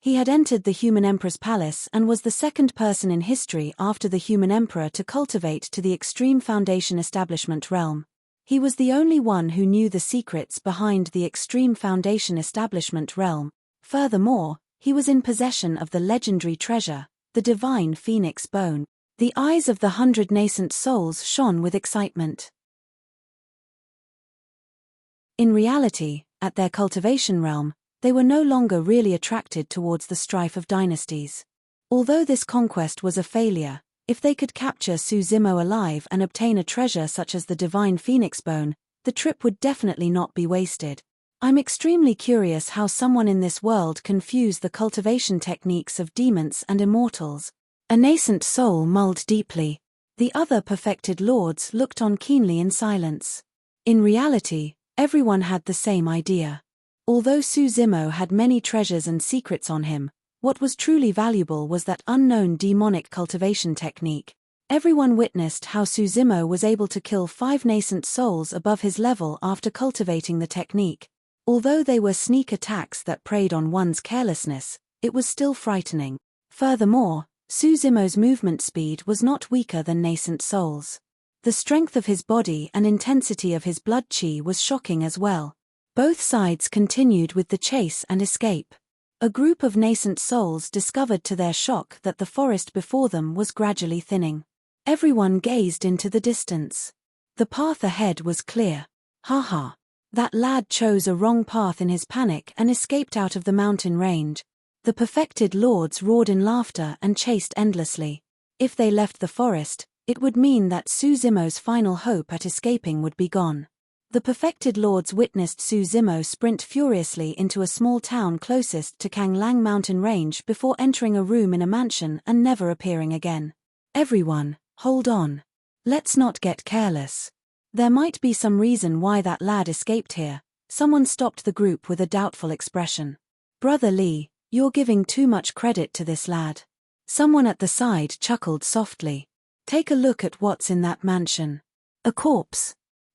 He had entered the Human Emperor's palace and was the second person in history after the Human Emperor to cultivate to the Extreme Foundation Establishment realm. He was the only one who knew the secrets behind the Extreme Foundation Establishment realm. Furthermore, he was in possession of the legendary treasure, the divine phoenix bone. The eyes of the 100 nascent souls shone with excitement. In reality, at their cultivation realm, they were no longer really attracted towards the strife of dynasties. Although this conquest was a failure, if they could capture Suzimo alive and obtain a treasure such as the divine phoenix bone, the trip would definitely not be wasted. I'm extremely curious how someone in this world can fuse the cultivation techniques of demons and immortals. A nascent soul mulled deeply. The other perfected lords looked on keenly in silence. In reality, everyone had the same idea. Although Suzimo had many treasures and secrets on him, what was truly valuable was that unknown demonic cultivation technique. Everyone witnessed how Suzimo was able to kill 5 nascent souls above his level after cultivating the technique. Although they were sneak attacks that preyed on one's carelessness, it was still frightening. Furthermore, Suzimo's movement speed was not weaker than nascent souls. The strength of his body and intensity of his blood chi was shocking as well. Both sides continued with the chase and escape. A group of nascent souls discovered to their shock that the forest before them was gradually thinning. Everyone gazed into the distance. The path ahead was clear. Ha! That lad chose a wrong path in his panic and escaped out of the mountain range. The perfected lords roared in laughter and chased endlessly. If they left the forest, it would mean that Suzimo's final hope at escaping would be gone. The perfected lords witnessed Suzimo sprint furiously into a small town closest to Kanglang mountain range before entering a room in a mansion and never appearing again. Everyone, hold on. Let's not get careless. There might be some reason why that lad escaped here. Someone stopped the group with a doubtful expression. Brother Lee, you're giving too much credit to this lad. Someone at the side chuckled softly. Take a look at what's in that mansion. A corpse.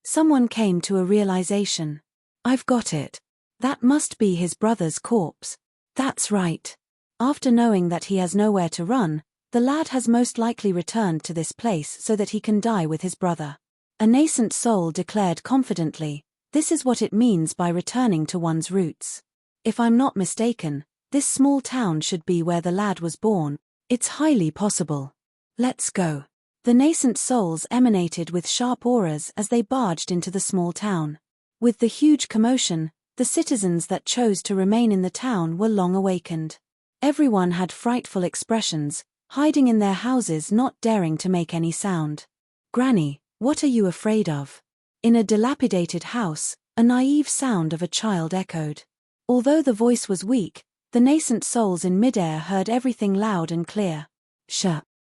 Someone came to a realization. I've got it. That must be his brother's corpse. That's right. After knowing that he has nowhere to run, the lad has most likely returned to this place so that he can die with his brother. A nascent soul declared confidently, this is what it means by returning to one's roots. If I'm not mistaken, this small town should be where the lad was born. It's highly possible. Let's go. The nascent souls emanated with sharp auras as they barged into the small town. With the huge commotion, the citizens that chose to remain in the town were long awakened. Everyone had frightful expressions, hiding in their houses not daring to make any sound. Granny, what are you afraid of? In a dilapidated house, a naive sound of a child echoed. Although the voice was weak, the nascent souls in midair heard everything loud and clear. Shh.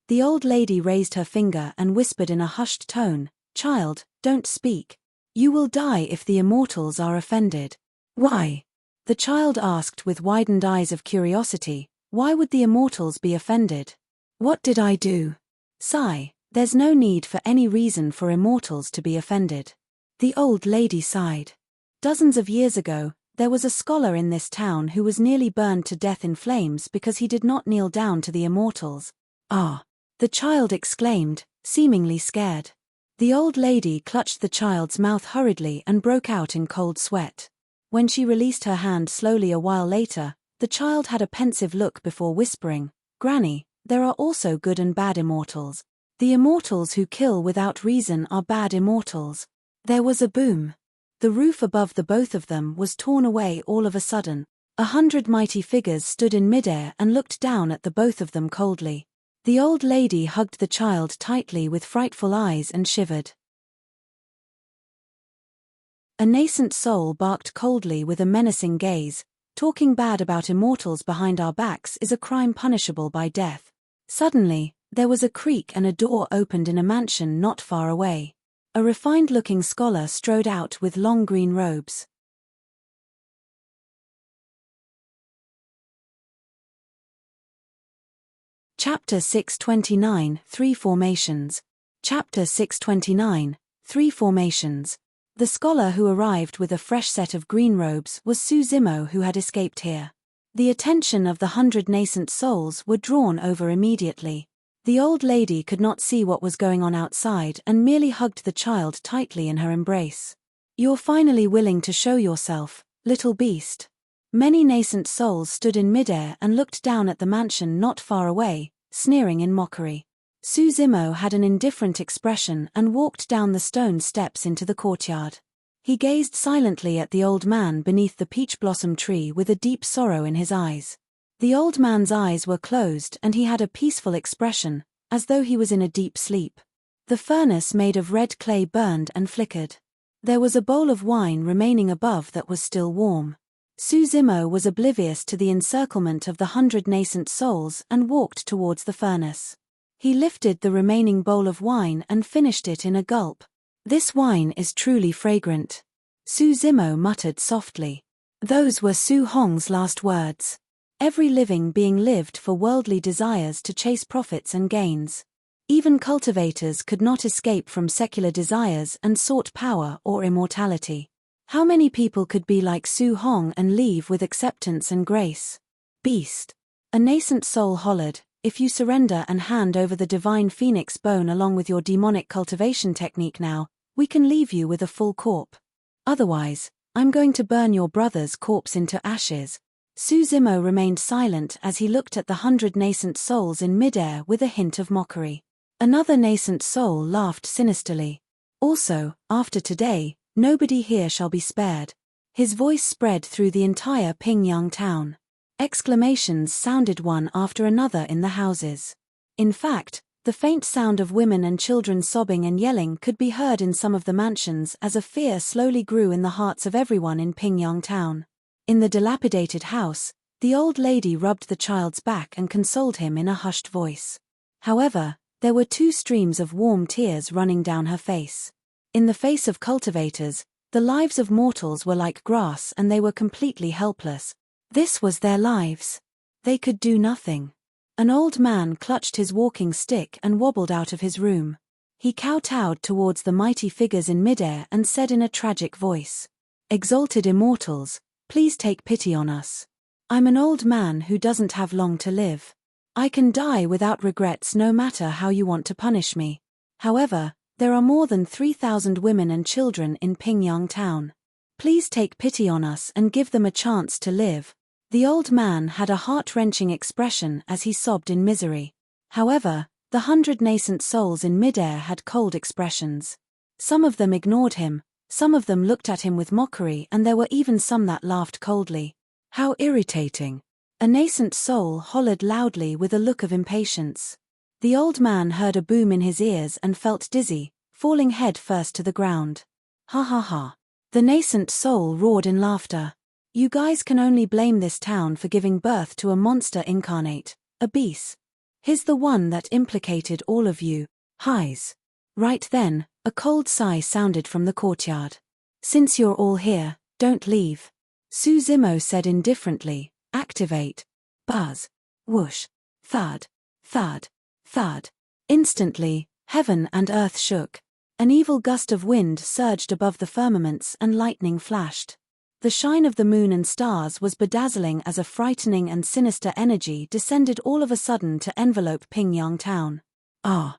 The old lady raised her finger and whispered in a hushed tone, Child, don't speak. You will die if the immortals are offended. Why? The child asked with widened eyes of curiosity, why would the immortals be offended? What did I do? Sigh, there's no need for any reason for immortals to be offended. The old lady sighed. Dozens of years ago, there was a scholar in this town who was nearly burned to death in flames because he did not kneel down to the immortals. Ah! The child exclaimed, seemingly scared. The old lady clutched the child's mouth hurriedly and broke out in cold sweat. When she released her hand slowly a while later, the child had a pensive look before whispering, Granny, there are also good and bad immortals. The immortals who kill without reason are bad immortals. There was a boom. The roof above the both of them was torn away all of a sudden. 100 mighty figures stood in midair and looked down at the both of them coldly. The old lady hugged the child tightly with frightful eyes and shivered. A nascent soul barked coldly with a menacing gaze. Talking bad about immortals behind our backs is a crime punishable by death. Suddenly, there was a creak and a door opened in a mansion not far away. A refined-looking scholar strode out with long green robes. Chapter 629, Three Formations. Chapter 629, Three Formations. The scholar who arrived with a fresh set of green robes was Su Zimo, who had escaped here. The attention of the 100 nascent souls were drawn over immediately. The old lady could not see what was going on outside and merely hugged the child tightly in her embrace. "You're finally willing to show yourself, little beast." Many nascent souls stood in midair and looked down at the mansion not far away, sneering in mockery. Su Zimo had an indifferent expression and walked down the stone steps into the courtyard. He gazed silently at the old man beneath the peach blossom tree with a deep sorrow in his eyes. The old man's eyes were closed and he had a peaceful expression, as though he was in a deep sleep. The furnace made of red clay burned and flickered. There was a bowl of wine remaining above that was still warm. Su Zimo was oblivious to the encirclement of the 100 nascent souls and walked towards the furnace. He lifted the remaining bowl of wine and finished it in a gulp. "This wine is truly fragrant," Su Zimo muttered softly. Those were Su Hong's last words. Every living being lived for worldly desires to chase profits and gains. Even cultivators could not escape from secular desires and sought power or immortality. How many people could be like Su Hong and leave with acceptance and grace? "Beast." A nascent soul hollered, "If you surrender and hand over the divine phoenix bone along with your demonic cultivation technique now, we can leave you with a full corp. Otherwise, I'm going to burn your brother's corpse into ashes." Su Zimo remained silent as he looked at the 100 nascent souls in midair with a hint of mockery. Another nascent soul laughed sinisterly. "Also, after today, nobody here shall be spared." His voice spread through the entire Pingyang town. Exclamations sounded one after another in the houses. In fact, the faint sound of women and children sobbing and yelling could be heard in some of the mansions as a fear slowly grew in the hearts of everyone in Pingyang town. In the dilapidated house, the old lady rubbed the child's back and consoled him in a hushed voice. However, there were 2 streams of warm tears running down her face. In the face of cultivators, the lives of mortals were like grass and they were completely helpless. This was their lives. They could do nothing. An old man clutched his walking stick and wobbled out of his room. He kowtowed towards the mighty figures in midair and said in a tragic voice, "Exalted immortals, please take pity on us. I'm an old man who doesn't have long to live. I can die without regrets no matter how you want to punish me. However, there are more than 3,000 women and children in Pingyang town. Please take pity on us and give them a chance to live." The old man had a heart-wrenching expression as he sobbed in misery. However, the 100 nascent souls in midair had cold expressions. Some of them ignored him, some of them looked at him with mockery, and there were even some that laughed coldly. "How irritating." A nascent soul hollered loudly with a look of impatience. The old man heard a boom in his ears and felt dizzy, falling head first to the ground. "Ha ha ha." The nascent soul roared in laughter. "You guys can only blame this town for giving birth to a monster incarnate, a beast. He's the one that implicated all of you. Highs." Right then, a cold sigh sounded from the courtyard. "Since you're all here, don't leave," Su Zimo said indifferently. "Activate." Buzz. Whoosh. Thud. Thud. Thud. Instantly, heaven and earth shook. An evil gust of wind surged above the firmaments and lightning flashed. The shine of the moon and stars was bedazzling as a frightening and sinister energy descended all of a sudden to envelope Pingyang town. Ah!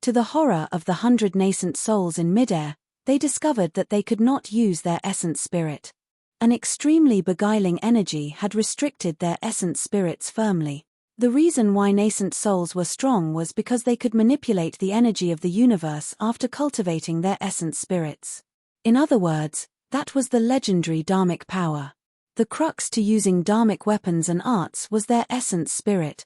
To the horror of the 100 nascent souls in midair, they discovered that they could not use their essence spirit. An extremely beguiling energy had restricted their essence spirits firmly. The reason why nascent souls were strong was because they could manipulate the energy of the universe after cultivating their essence spirits. In other words, that was the legendary dharmic power. The crux to using dharmic weapons and arts was their essence spirit.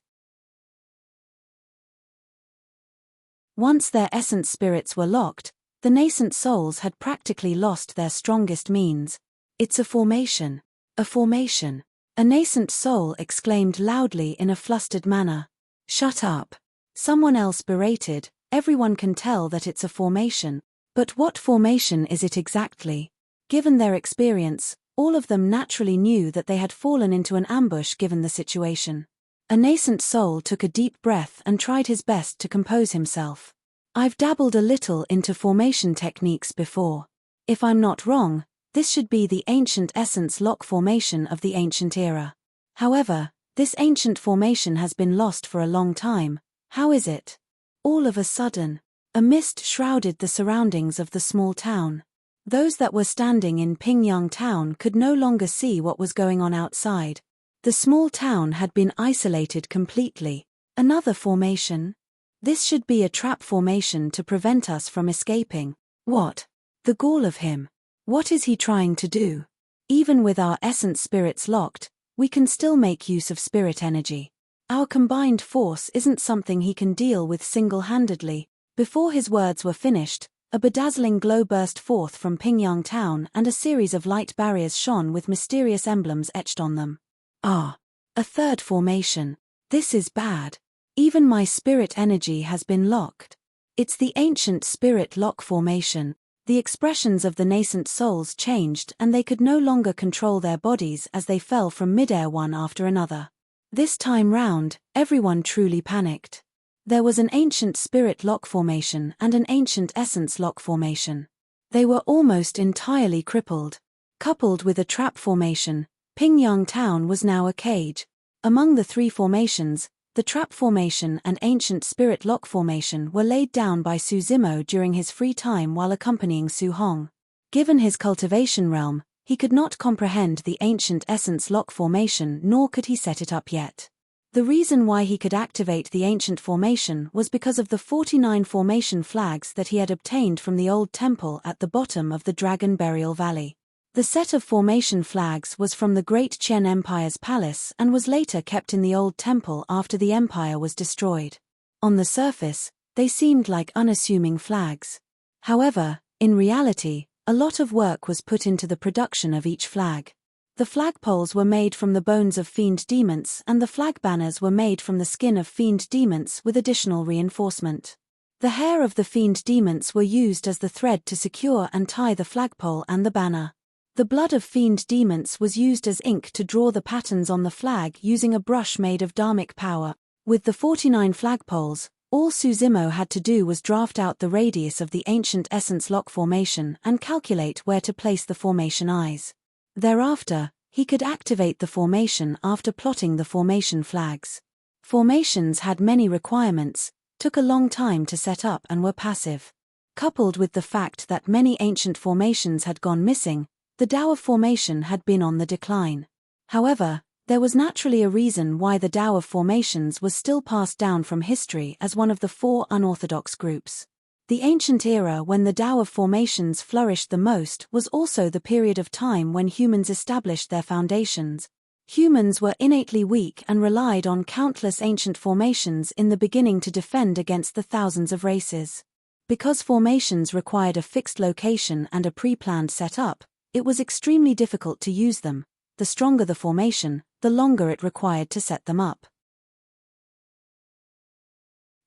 Once their essence spirits were locked, the nascent souls had practically lost their strongest means. It's a formation. A formation. A nascent soul exclaimed loudly in a flustered manner. Shut up. Someone else berated, everyone can tell that it's a formation. But what formation is it exactly? Given their experience, all of them naturally knew that they had fallen into an ambush given the situation. A nascent soul took a deep breath and tried his best to compose himself. I've dabbled a little into formation techniques before. If I'm not wrong, this should be the ancient essence lock formation of the ancient era. However, this ancient formation has been lost for a long time. How is it? All of a sudden, a mist shrouded the surroundings of the small town. Those that were standing in Pingyang town could no longer see what was going on outside. The small town had been isolated completely. Another formation? This should be a trap formation to prevent us from escaping. What? The gall of him. What is he trying to do? Even with our essence spirits locked, we can still make use of spirit energy. Our combined force isn't something he can deal with single-handedly. Before his words were finished, a bedazzling glow burst forth from Pingyang town and a series of light barriers shone with mysterious emblems etched on them. Ah! A third formation. This is bad. Even my spirit energy has been locked. It's the ancient spirit lock formation. The expressions of the nascent souls changed and they could no longer control their bodies as they fell from midair one after another. This time round, everyone truly panicked. There was an ancient spirit lock formation and an ancient essence lock formation. They were almost entirely crippled. Coupled with a trap formation, Pingyang town was now a cage. Among the three formations, the trap formation and ancient spirit lock formation were laid down by Su Zimo during his free time while accompanying Su Hong. Given his cultivation realm, he could not comprehend the ancient essence lock formation nor could he set it up yet. The reason why he could activate the ancient formation was because of the 49 formation flags that he had obtained from the old temple at the bottom of the Dragon Burial Valley. The set of formation flags was from the Great Qian Empire's palace and was later kept in the old temple after the empire was destroyed. On the surface, they seemed like unassuming flags. However, in reality, a lot of work was put into the production of each flag. The flagpoles were made from the bones of fiend demons and the flag banners were made from the skin of fiend demons with additional reinforcement. The hair of the fiend demons were used as the thread to secure and tie the flagpole and the banner. The blood of fiend demons was used as ink to draw the patterns on the flag using a brush made of dharmic power. With the 49 flagpoles, all Su Zimo had to do was draft out the radius of the ancient essence lock formation and calculate where to place the formation eyes. Thereafter, he could activate the formation after plotting the formation flags. Formations had many requirements, took a long time to set up and were passive. Coupled with the fact that many ancient formations had gone missing, the Tao of formation had been on the decline. However, there was naturally a reason why the Tao of formations was still passed down from history as one of the four unorthodox groups. The ancient era when the Tao of formations flourished the most was also the period of time when humans established their foundations. Humans were innately weak and relied on countless ancient formations in the beginning to defend against the thousands of races. Because formations required a fixed location and a pre-planned setup, it was extremely difficult to use them. The stronger the formation, the longer it required to set them up.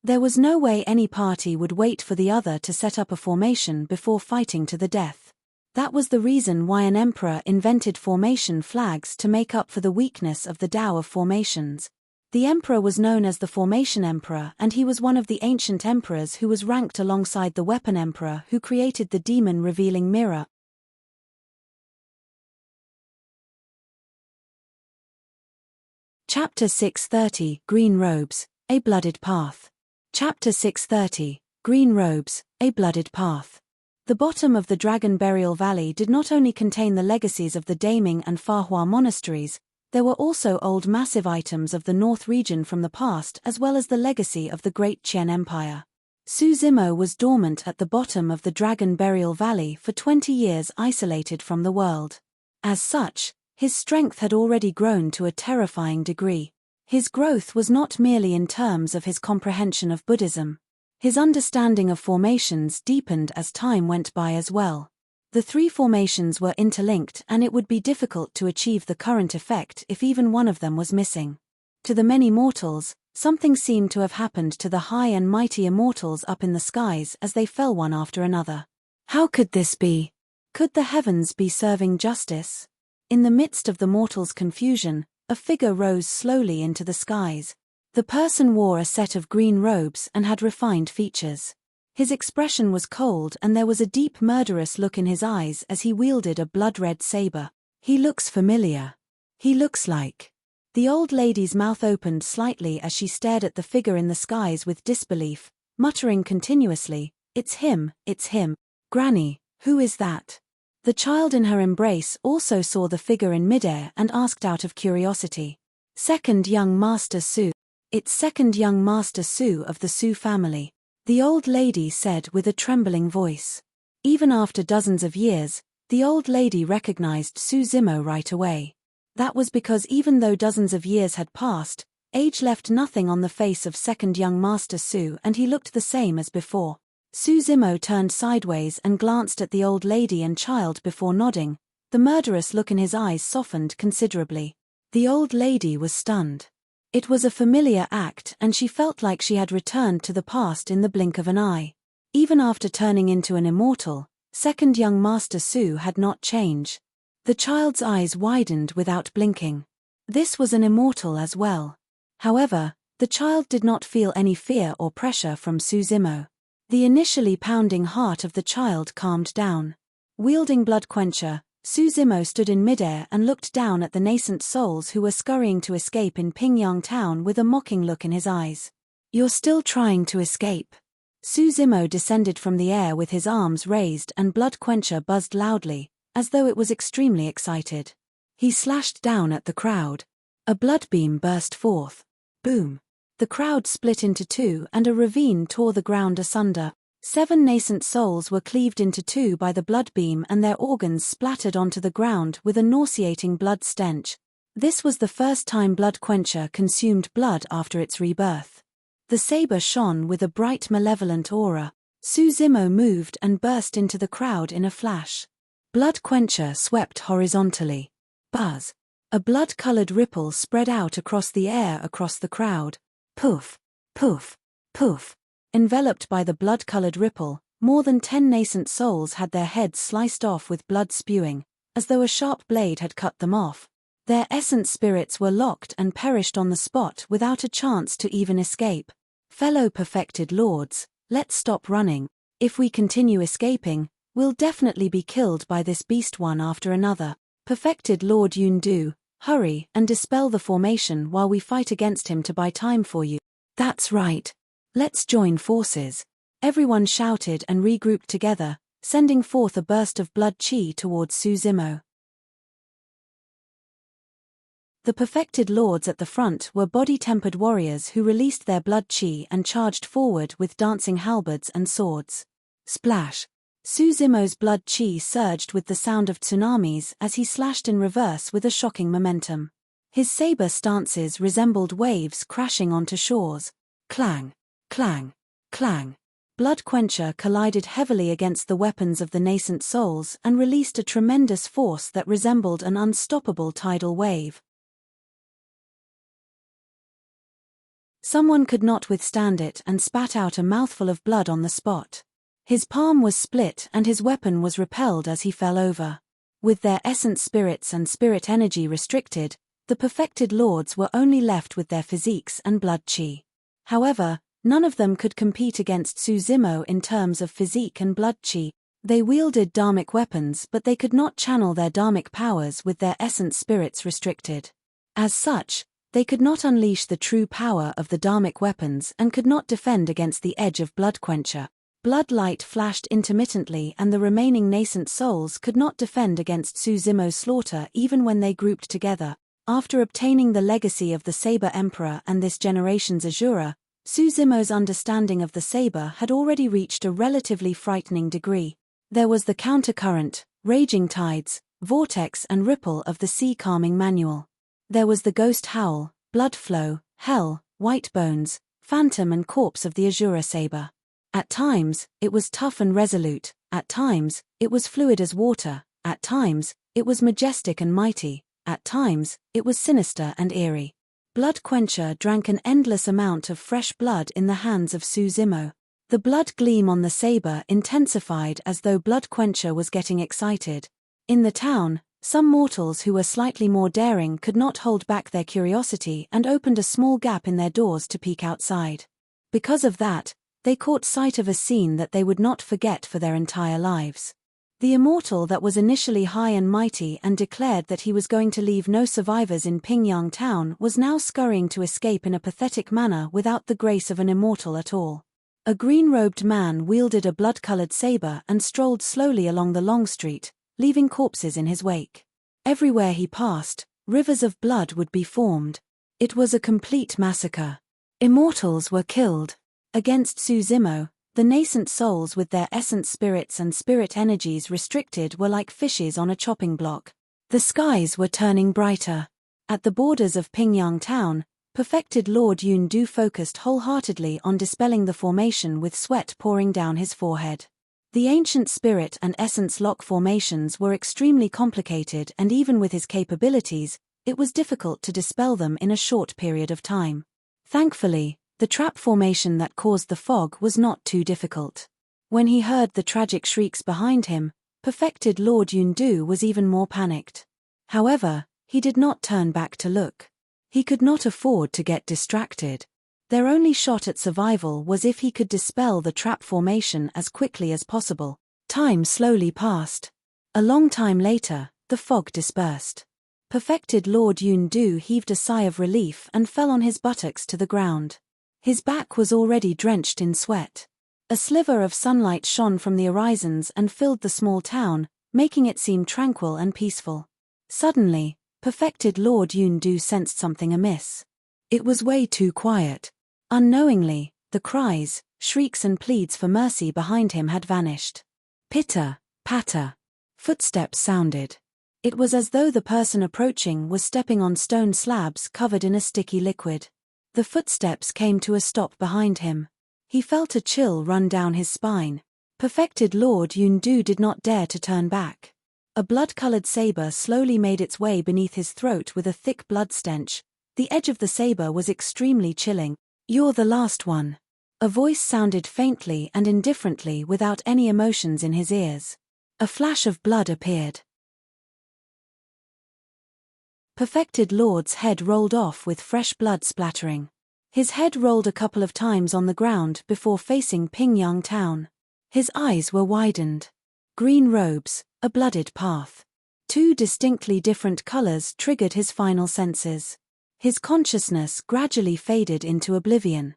There was no way any party would wait for the other to set up a formation before fighting to the death. That was the reason why an emperor invented formation flags to make up for the weakness of the Tao of formations. The emperor was known as the Formation Emperor and he was one of the ancient emperors who was ranked alongside the Weapon Emperor who created the demon-revealing mirror. Chapter 630, Green Robes, A Blooded Path. Chapter 630, Green Robes, A Blooded Path. The bottom of the Dragon Burial Valley did not only contain the legacies of the Daming and Fa Hua monasteries, There were also old massive items of the North region from the past as well as the legacy of the Great Qian Empire. Su Zimo was dormant at the bottom of the Dragon Burial Valley for 20 years, isolated from the world. As such, his strength had already grown to a terrifying degree. His growth was not merely in terms of his comprehension of Buddhism. His understanding of formations deepened as time went by as well. The three formations were interlinked, and it would be difficult to achieve the current effect if even one of them was missing. To the many mortals, something seemed to have happened to the high and mighty immortals up in the skies as they fell one after another. How could this be? Could the heavens be serving justice? In the midst of the mortals' confusion, a figure rose slowly into the skies. The person wore a set of green robes and had refined features. His expression was cold and there was a deep murderous look in his eyes as he wielded a blood-red saber. He looks familiar. He looks like... The old lady's mouth opened slightly as she stared at the figure in the skies with disbelief, muttering continuously, "It's him, it's him. Granny, who is that?" The child in her embrace also saw the figure in midair and asked out of curiosity, "Second young Master Su." "It's second young Master Su of the Su family," the old lady said with a trembling voice. Even after dozens of years, the old lady recognized Su Zimo right away. That was because even though dozens of years had passed, age left nothing on the face of second young Master Su and he looked the same as before. Su Zimo turned sideways and glanced at the old lady and child before nodding. The murderous look in his eyes softened considerably. The old lady was stunned. It was a familiar act and she felt like she had returned to the past in the blink of an eye. Even after turning into an immortal, second young Master Su had not changed. The child's eyes widened without blinking. This was an immortal as well. However, the child did not feel any fear or pressure from Su Zimo. The initially pounding heart of the child calmed down. Wielding Blood Quencher, Su Zimo stood in midair and looked down at the nascent souls who were scurrying to escape in Pingyang Town with a mocking look in his eyes. "You're still trying to escape?" Su Zimo descended from the air with his arms raised and Blood Quencher buzzed loudly, as though it was extremely excited. He slashed down at the crowd. A blood beam burst forth. Boom! The crowd split into two and a ravine tore the ground asunder. 7 nascent souls were cleaved into two by the blood beam and their organs splattered onto the ground with a nauseating blood stench. This was the first time Blood Quencher consumed blood after its rebirth. The saber shone with a bright malevolent aura. Su Zimo moved and burst into the crowd in a flash. Blood Quencher swept horizontally. Buzz! A blood-colored ripple spread out across the air across the crowd. Poof! Poof! Poof! Enveloped by the blood-colored ripple, more than 10 nascent souls had their heads sliced off with blood spewing, as though a sharp blade had cut them off. Their essence spirits were locked and perished on the spot without a chance to even escape. "Fellow perfected lords, let's stop running. If we continue escaping, we'll definitely be killed by this beast one after another. Perfected Lord Yundu, hurry and dispel the formation while we fight against him to buy time for you." "That's right. Let's join forces." Everyone shouted and regrouped together, sending forth a burst of blood chi towards Su Zimo. The perfected lords at the front were body-tempered warriors who released their blood chi and charged forward with dancing halberds and swords. Splash! Su Zimo's blood chi surged with the sound of tsunamis as he slashed in reverse with a shocking momentum. His saber stances resembled waves crashing onto shores. Clang! Clang! Clang! Blood Quencher collided heavily against the weapons of the nascent souls and released a tremendous force that resembled an unstoppable tidal wave. Someone could not withstand it and spat out a mouthful of blood on the spot. His palm was split and his weapon was repelled as he fell over. With their essence spirits and spirit energy restricted, the perfected lords were only left with their physiques and blood chi. However, none of them could compete against Su Zimo in terms of physique and blood chi. They wielded dharmic weapons but they could not channel their dharmic powers with their essence spirits restricted. As such, they could not unleash the true power of the dharmic weapons and could not defend against the edge of Blood Quencher. Blood light flashed intermittently and the remaining nascent souls could not defend against Su Zimo's slaughter even when they grouped together. After obtaining the legacy of the Saber Emperor and this generation's Azura, Suzimo's understanding of the saber had already reached a relatively frightening degree. There was the countercurrent, raging tides, vortex and ripple of the sea calming manual. There was the ghost howl, blood flow, hell, white bones, phantom and corpse of the Azura saber. At times, it was tough and resolute, at times, it was fluid as water, at times, it was majestic and mighty, at times, it was sinister and eerie. Blood Quencher drank an endless amount of fresh blood in the hands of Suzimo. The blood gleam on the saber intensified as though Blood Quencher was getting excited. In the town, some mortals who were slightly more daring could not hold back their curiosity and opened a small gap in their doors to peek outside. Because of that, they caught sight of a scene that they would not forget for their entire lives. The Immortal that was initially high and mighty and declared that he was going to leave no survivors in Pingyang town was now scurrying to escape in a pathetic manner without the grace of an Immortal at all. A green-robed man wielded a blood-colored saber and strolled slowly along the long street, leaving corpses in his wake. Everywhere he passed, rivers of blood would be formed. It was a complete massacre. Immortals were killed. Against Suzimo, the nascent souls with their essence spirits and spirit energies restricted were like fishes on a chopping block. The skies were turning brighter. At the borders of Pingyang town, perfected Lord Yundu focused wholeheartedly on dispelling the formation with sweat pouring down his forehead. The ancient spirit and essence lock formations were extremely complicated, and even with his capabilities, it was difficult to dispel them in a short period of time. Thankfully, the trap formation that caused the fog was not too difficult. When he heard the tragic shrieks behind him, perfected Lord Yundu was even more panicked. However, he did not turn back to look. He could not afford to get distracted. Their only shot at survival was if he could dispel the trap formation as quickly as possible. Time slowly passed. A long time later, the fog dispersed. Perfected Lord Yundu heaved a sigh of relief and fell on his buttocks to the ground. His back was already drenched in sweat. A sliver of sunlight shone from the horizons and filled the small town, making it seem tranquil and peaceful. Suddenly, perfected Lord Yundu sensed something amiss. It was way too quiet. Unknowingly, the cries, shrieks and pleads for mercy behind him had vanished. Pitter, patter. Footsteps sounded. It was as though the person approaching was stepping on stone slabs covered in a sticky liquid. The footsteps came to a stop behind him. He felt a chill run down his spine. Perfected Lord Yundu did not dare to turn back. A blood-colored saber slowly made its way beneath his throat with a thick blood stench. The edge of the saber was extremely chilling. "You're the last one." A voice sounded faintly and indifferently without any emotions in his ears. A flash of blood appeared. Perfected Lord's head rolled off with fresh blood splattering. His head rolled a couple of times on the ground before facing Pingyang town. His eyes were widened. Green robes, a blooded path. Two distinctly different colors triggered his final senses. His consciousness gradually faded into oblivion.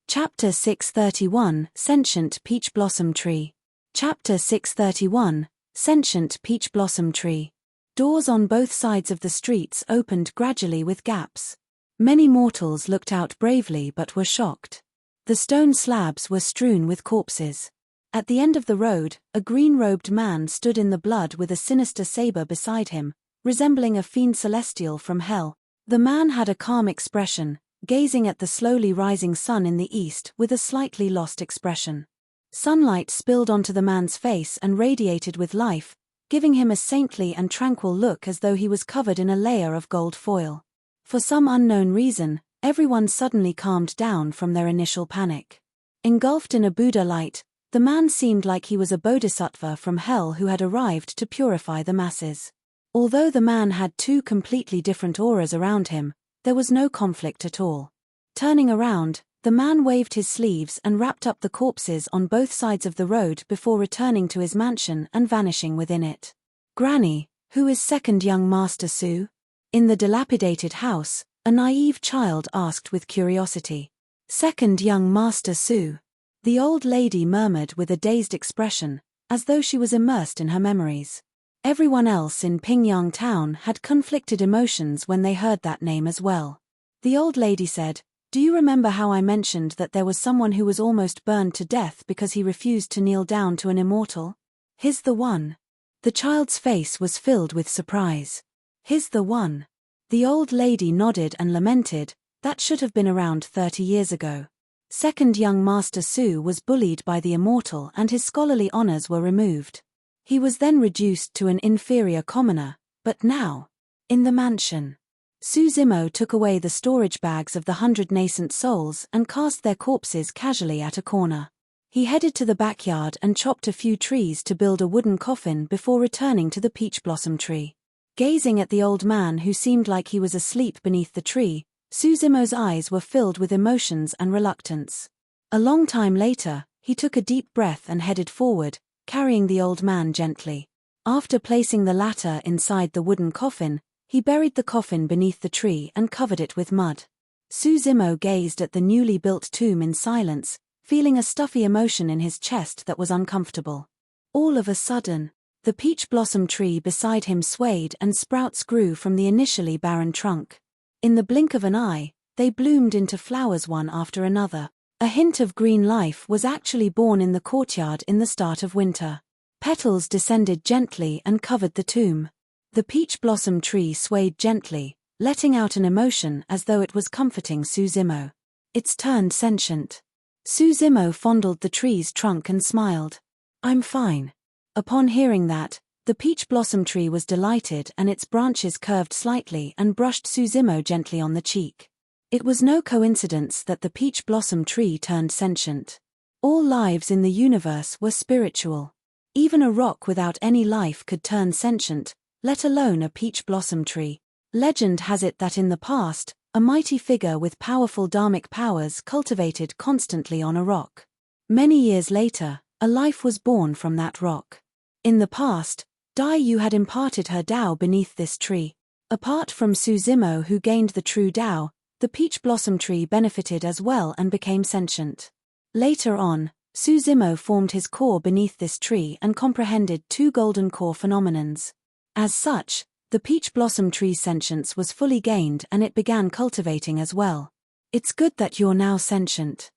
Chapter 631, Sentient Peach Blossom Tree. Chapter 631, Sentient Peach Blossom Tree. Doors on both sides of the streets opened gradually with gaps. Many mortals looked out bravely but were shocked. The stone slabs were strewn with corpses. At the end of the road, a green-robed man stood in the blood with a sinister saber beside him, resembling a fiend celestial from hell. The man had a calm expression, gazing at the slowly rising sun in the east with a slightly lost expression. Sunlight spilled onto the man's face and radiated with life, giving him a saintly and tranquil look as though he was covered in a layer of gold foil. For some unknown reason, everyone suddenly calmed down from their initial panic. Engulfed in a Buddha light, the man seemed like he was a bodhisattva from hell who had arrived to purify the masses. Although the man had two completely different auras around him, there was no conflict at all. Turning around, the man waved his sleeves and wrapped up the corpses on both sides of the road before returning to his mansion and vanishing within it. "Granny, who is second young Master Su?" In the dilapidated house, a naive child asked with curiosity. "Second young Master Su," the old lady murmured with a dazed expression, as though she was immersed in her memories. Everyone else in Pingyang town had conflicted emotions when they heard that name as well. The old lady said, "Do you remember how I mentioned that there was someone who was almost burned to death because he refused to kneel down to an immortal? He's the one." The child's face was filled with surprise. "He's the one." The old lady nodded and lamented, "That should have been around 30 years ago. Second young Master Su was bullied by the immortal and his scholarly honors were removed. He was then reduced to an inferior commoner, but now, in the mansion." Su Zimo took away the storage bags of the 100 nascent souls and cast their corpses casually at a corner. He headed to the backyard and chopped a few trees to build a wooden coffin before returning to the peach blossom tree. Gazing at the old man who seemed like he was asleep beneath the tree, Su Zimo's eyes were filled with emotions and reluctance. A long time later, he took a deep breath and headed forward, carrying the old man gently. After placing the latter inside the wooden coffin, he buried the coffin beneath the tree and covered it with mud. Su Zimo gazed at the newly built tomb in silence, feeling a stuffy emotion in his chest that was uncomfortable. All of a sudden, the peach blossom tree beside him swayed and sprouts grew from the initially barren trunk. In the blink of an eye, they bloomed into flowers one after another. A hint of green life was actually born in the courtyard in the start of winter. Petals descended gently and covered the tomb. The peach blossom tree swayed gently, letting out an emotion as though it was comforting Su Zimo. It's turned sentient. Su Zimo fondled the tree's trunk and smiled. "I'm fine." Upon hearing that, the peach blossom tree was delighted and its branches curved slightly and brushed Su Zimo gently on the cheek. It was no coincidence that the peach blossom tree turned sentient. All lives in the universe were spiritual. Even a rock without any life could turn sentient, let alone a peach blossom tree. Legend has it that in the past, a mighty figure with powerful dharmic powers cultivated constantly on a rock. Many years later, a life was born from that rock. In the past, Dai Yu had imparted her Tao beneath this tree. Apart from Su Zimo who gained the true Tao, the peach blossom tree benefited as well and became sentient. Later on, Su Zimo formed his core beneath this tree and comprehended 2 golden core phenomenons. As such, the peach blossom tree's sentience was fully gained and it began cultivating as well. "It's good that you're now sentient,"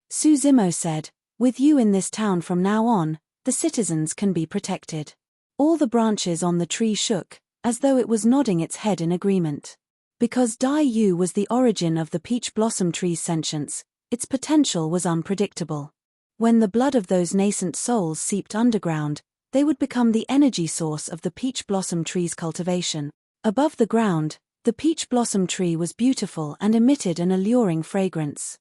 Su Zimo said. "With you in this town from now on, the citizens can be protected." All the branches on the tree shook, as though it was nodding its head in agreement. Because Dai Yu was the origin of the peach blossom tree's sentience, its potential was unpredictable. When the blood of those nascent souls seeped underground, they would become the energy source of the peach blossom tree's cultivation. Above the ground, the peach blossom tree was beautiful and emitted an alluring fragrance.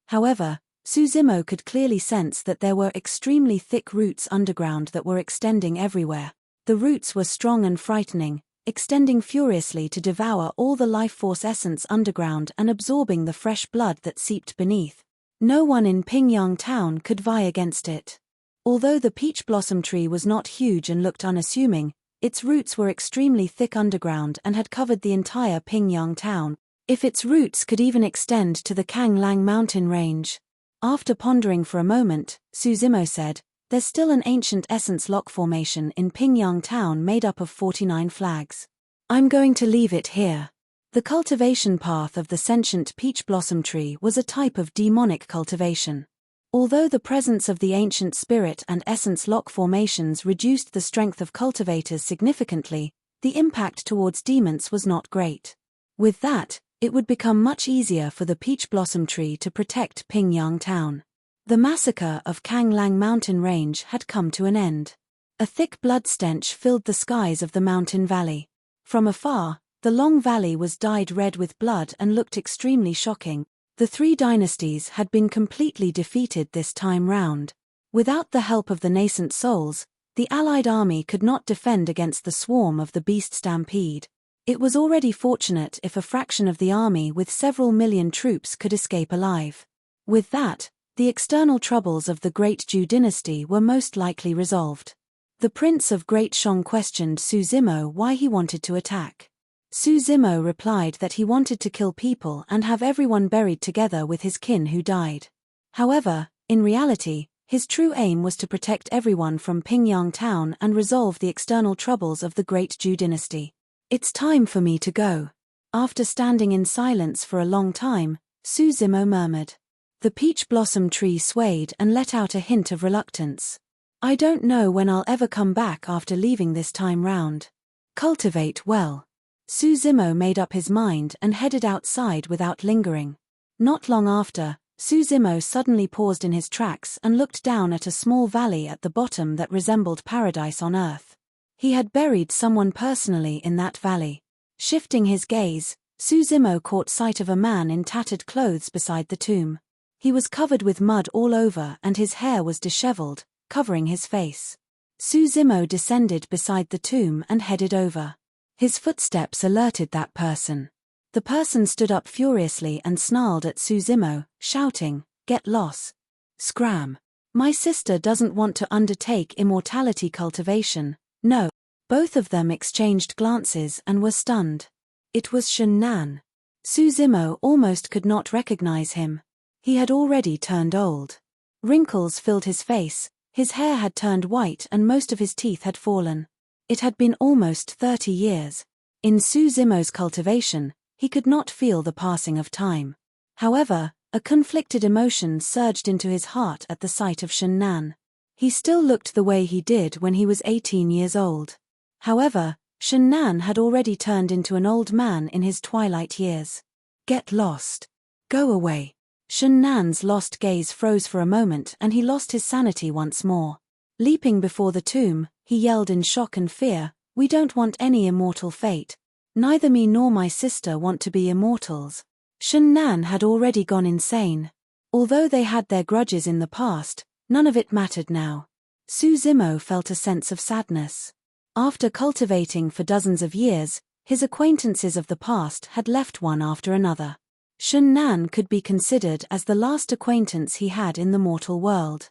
However, Su Zimo could clearly sense that there were extremely thick roots underground that were extending everywhere. The roots were strong and frightening, extending furiously to devour all the life force essence underground and absorbing the fresh blood that seeped beneath. No one in Pingyang town could vie against it. Although the peach blossom tree was not huge and looked unassuming, its roots were extremely thick underground and had covered the entire Pingyang town. If its roots could even extend to the Kanglang mountain range. After pondering for a moment, Su Zimo said, "There's still an ancient essence lock formation in Pingyang town made up of 49 flags. I'm going to leave it here." The cultivation path of the sentient peach blossom tree was a type of demonic cultivation. Although the presence of the ancient spirit and essence lock formations reduced the strength of cultivators significantly, the impact towards demons was not great. With that, it would become much easier for the peach blossom tree to protect Pingyang town. The massacre of Kanglang mountain range had come to an end. A thick blood stench filled the skies of the mountain valley. From afar, the long valley was dyed red with blood and looked extremely shocking. The 3 dynasties had been completely defeated this time round. Without the help of the nascent souls, the allied army could not defend against the swarm of the beast stampede. It was already fortunate if a fraction of the army with several million troops could escape alive. With that, the external troubles of the Great Zhou dynasty were most likely resolved. The Prince of Great Shang questioned Su Zimo why he wanted to attack. Su Zimo replied that he wanted to kill people and have everyone buried together with his kin who died. However, in reality, his true aim was to protect everyone from Pingyang town and resolve the external troubles of the Great Zhou dynasty. It's time for me to go. After standing in silence for a long time, Su Zimo murmured. The peach blossom tree swayed and let out a hint of reluctance. I don't know when I'll ever come back after leaving this time round. Cultivate well. Su Zimo made up his mind and headed outside without lingering. Not long after, Su Zimo suddenly paused in his tracks and looked down at a small valley at the bottom that resembled paradise on earth. He had buried someone personally in that valley. Shifting his gaze, Su Zimo caught sight of a man in tattered clothes beside the tomb. He was covered with mud all over and his hair was disheveled, covering his face. Su Zimo descended beside the tomb and headed over. His footsteps alerted that person. The person stood up furiously and snarled at Su Zimo, shouting, "Get lost. Scram. My sister doesn't want to undertake immortality cultivation, no." Both of them exchanged glances and were stunned. It was Shun Nan. Su Zimo almost could not recognize him. He had already turned old. Wrinkles filled his face, his hair had turned white and most of his teeth had fallen. It had been almost 30 years. In Su Zimo's cultivation, he could not feel the passing of time. However, a conflicted emotion surged into his heart at the sight of Shun Nan. He still looked the way he did when he was 18 years old. However, Shun Nan had already turned into an old man in his twilight years. Get lost. Go away. Shun Nan's lost gaze froze for a moment and he lost his sanity once more. Leaping before the tomb, he yelled in shock and fear, "We don't want any immortal fate. Neither me nor my sister want to be immortals." Shun Nan had already gone insane. Although they had their grudges in the past, none of it mattered now. Su Zimo felt a sense of sadness. After cultivating for dozens of years, his acquaintances of the past had left one after another. Shun Nan could be considered as the last acquaintance he had in the mortal world.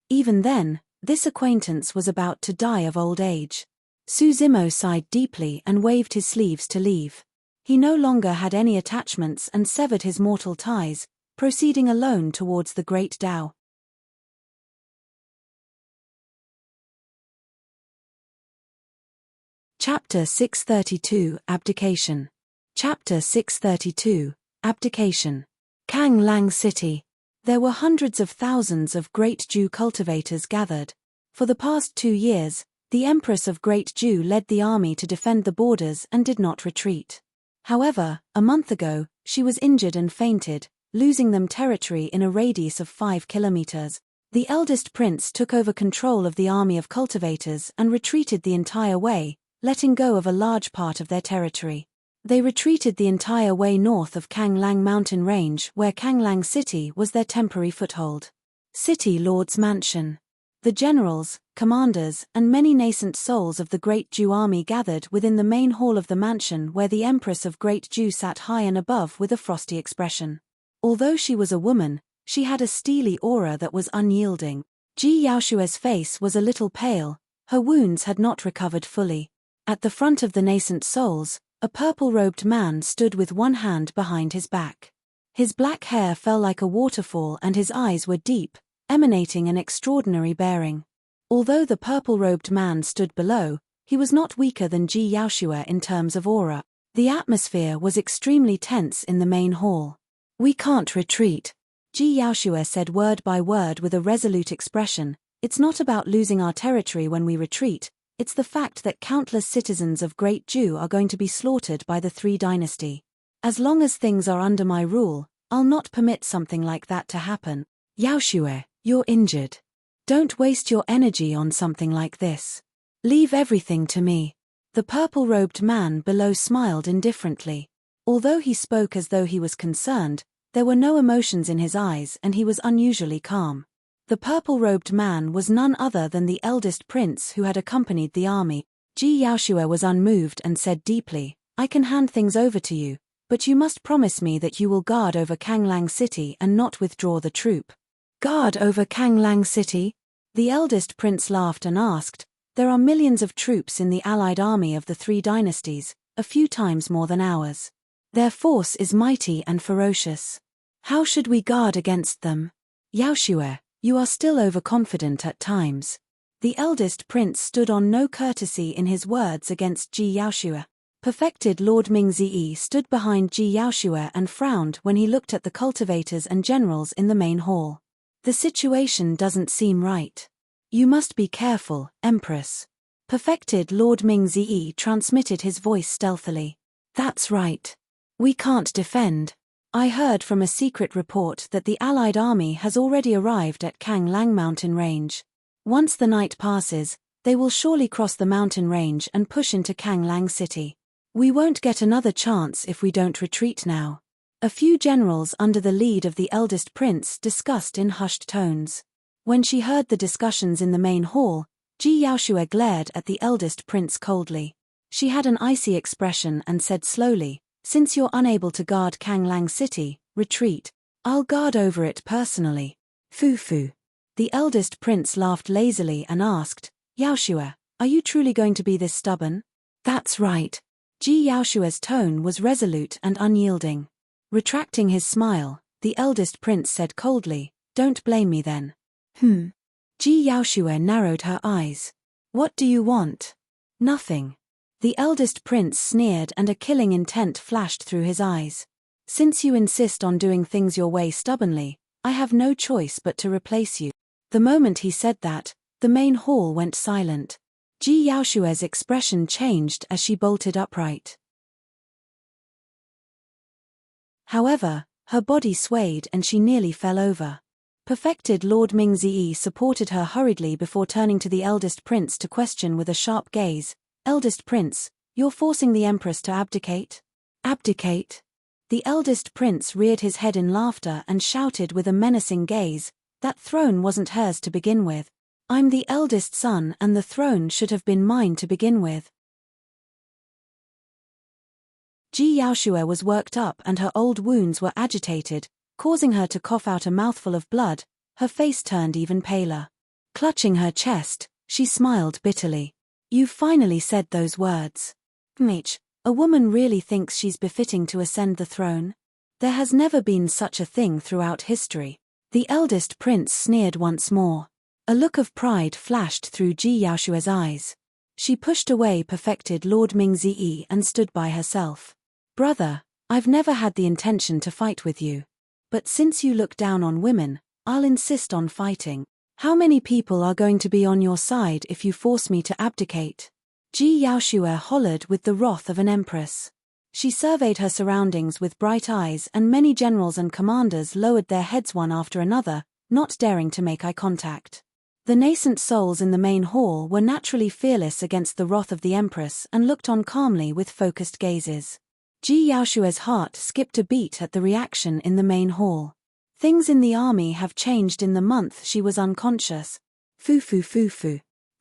Even then, this acquaintance was about to die of old age. Su Zimo sighed deeply and waved his sleeves to leave. He no longer had any attachments and severed his mortal ties, proceeding alone towards the great Tao. Chapter 632 Abdication. Chapter 632 Abdication. Kang Lang City. There were hundreds of thousands of Great Zhou cultivators gathered. For the past 2 years, the Empress of Great Zhou led the army to defend the borders and did not retreat. However, a month ago, she was injured and fainted, losing them territory in a radius of 5 kilometers. The eldest prince took over control of the army of cultivators and retreated the entire way, letting go of a large part of their territory. They retreated the entire way north of Kang Lang mountain range where Kang Lang City was their temporary foothold. City Lord's Mansion. The generals, commanders, and many nascent souls of the Great Zhou army gathered within the main hall of the mansion where the Empress of Great Zhou sat high and above with a frosty expression. Although she was a woman, she had a steely aura that was unyielding. Ji Yaoshue's face was a little pale, her wounds had not recovered fully. At the front of the nascent souls, a purple-robed man stood with one hand behind his back. His black hair fell like a waterfall and his eyes were deep, emanating an extraordinary bearing. Although the purple-robed man stood below, he was not weaker than Ji Yaoshue in terms of aura. The atmosphere was extremely tense in the main hall. "We can't retreat," Ji Yaoshue said word by word with a resolute expression. "It's not about losing our territory when we retreat. It's the fact that countless citizens of Great Zhou are going to be slaughtered by the Three Dynasty. As long as things are under my rule, I'll not permit something like that to happen. Yaoshue, you're injured. Don't waste your energy on something like this. Leave everything to me." The purple-robed man below smiled indifferently. Although he spoke as though he was concerned, there were no emotions in his eyes and he was unusually calm. The purple-robed man was none other than the eldest prince who had accompanied the army. Ji Yaoshue was unmoved and said deeply, "I can hand things over to you, but you must promise me that you will guard over Kang Lang City and not withdraw the troop." "Guard over Kang Lang City?" The eldest prince laughed and asked, There are millions of troops in the allied army of the three dynasties, a few times more than ours. Their force is mighty and ferocious. How should we guard against them? Yaoshue, you are still overconfident at times. The eldest prince stood on no courtesy in his words against Ji Yaoshue. Perfected Lord Mingzi stood behind Ji Yaoshue and frowned when he looked at the cultivators and generals in the main hall. The situation doesn't seem right. You must be careful, Empress. Perfected Lord Mingzi transmitted his voice stealthily. That's right. We can't defend. I heard from a secret report that the Allied army has already arrived at Kanglang mountain range. Once the night passes, they will surely cross the mountain range and push into Kanglang city. We won't get another chance if we don't retreat now. A few generals under the lead of the eldest prince discussed in hushed tones. When she heard the discussions in the main hall, Ji Yaoshue glared at the eldest prince coldly. She had an icy expression and said slowly, "Since you're unable to guard Kanglang city, retreat. I'll guard over it personally." Fu. The eldest prince laughed lazily and asked, "Yaoshue, are you truly going to be this stubborn?" "That's right." Ji Yaoshue's tone was resolute and unyielding. Retracting his smile, the eldest prince said coldly, "Don't blame me then." Ji Yaoshue narrowed her eyes. "What do you want?" "Nothing." The eldest prince sneered and a killing intent flashed through his eyes. "Since you insist on doing things your way stubbornly, I have no choice but to replace you." The moment he said that, the main hall went silent. Ji Yaoshue's expression changed as she bolted upright. However, her body swayed and she nearly fell over. Perfected Lord Mingzi supported her hurriedly before turning to the eldest prince to question with a sharp gaze, "Eldest prince, you're forcing the empress to abdicate?" "Abdicate?" The eldest prince reared his head in laughter and shouted with a menacing gaze, "That throne wasn't hers to begin with. I'm the eldest son and the throne should have been mine to begin with." Ji Yaoshue was worked up and her old wounds were agitated, causing her to cough out a mouthful of blood. Her face turned even paler. Clutching her chest, she smiled bitterly. "You finally said those words. Mitch, a woman really thinks she's befitting to ascend the throne? There has never been such a thing throughout history." The eldest prince sneered once more. A look of pride flashed through Ji Yaoshue's eyes. She pushed away Perfected Lord Mingzi and stood by herself. "Brother, I've never had the intention to fight with you. But since you look down on women, I'll insist on fighting. How many people are going to be on your side if you force me to abdicate?" Ji Yaoshue hollered with the wrath of an empress. She surveyed her surroundings with bright eyes and many generals and commanders lowered their heads one after another, not daring to make eye contact. The nascent souls in the main hall were naturally fearless against the wrath of the empress and looked on calmly with focused gazes. Ji Yaoshue's heart skipped a beat at the reaction in the main hall. Things in the army have changed in the month she was unconscious. Fu.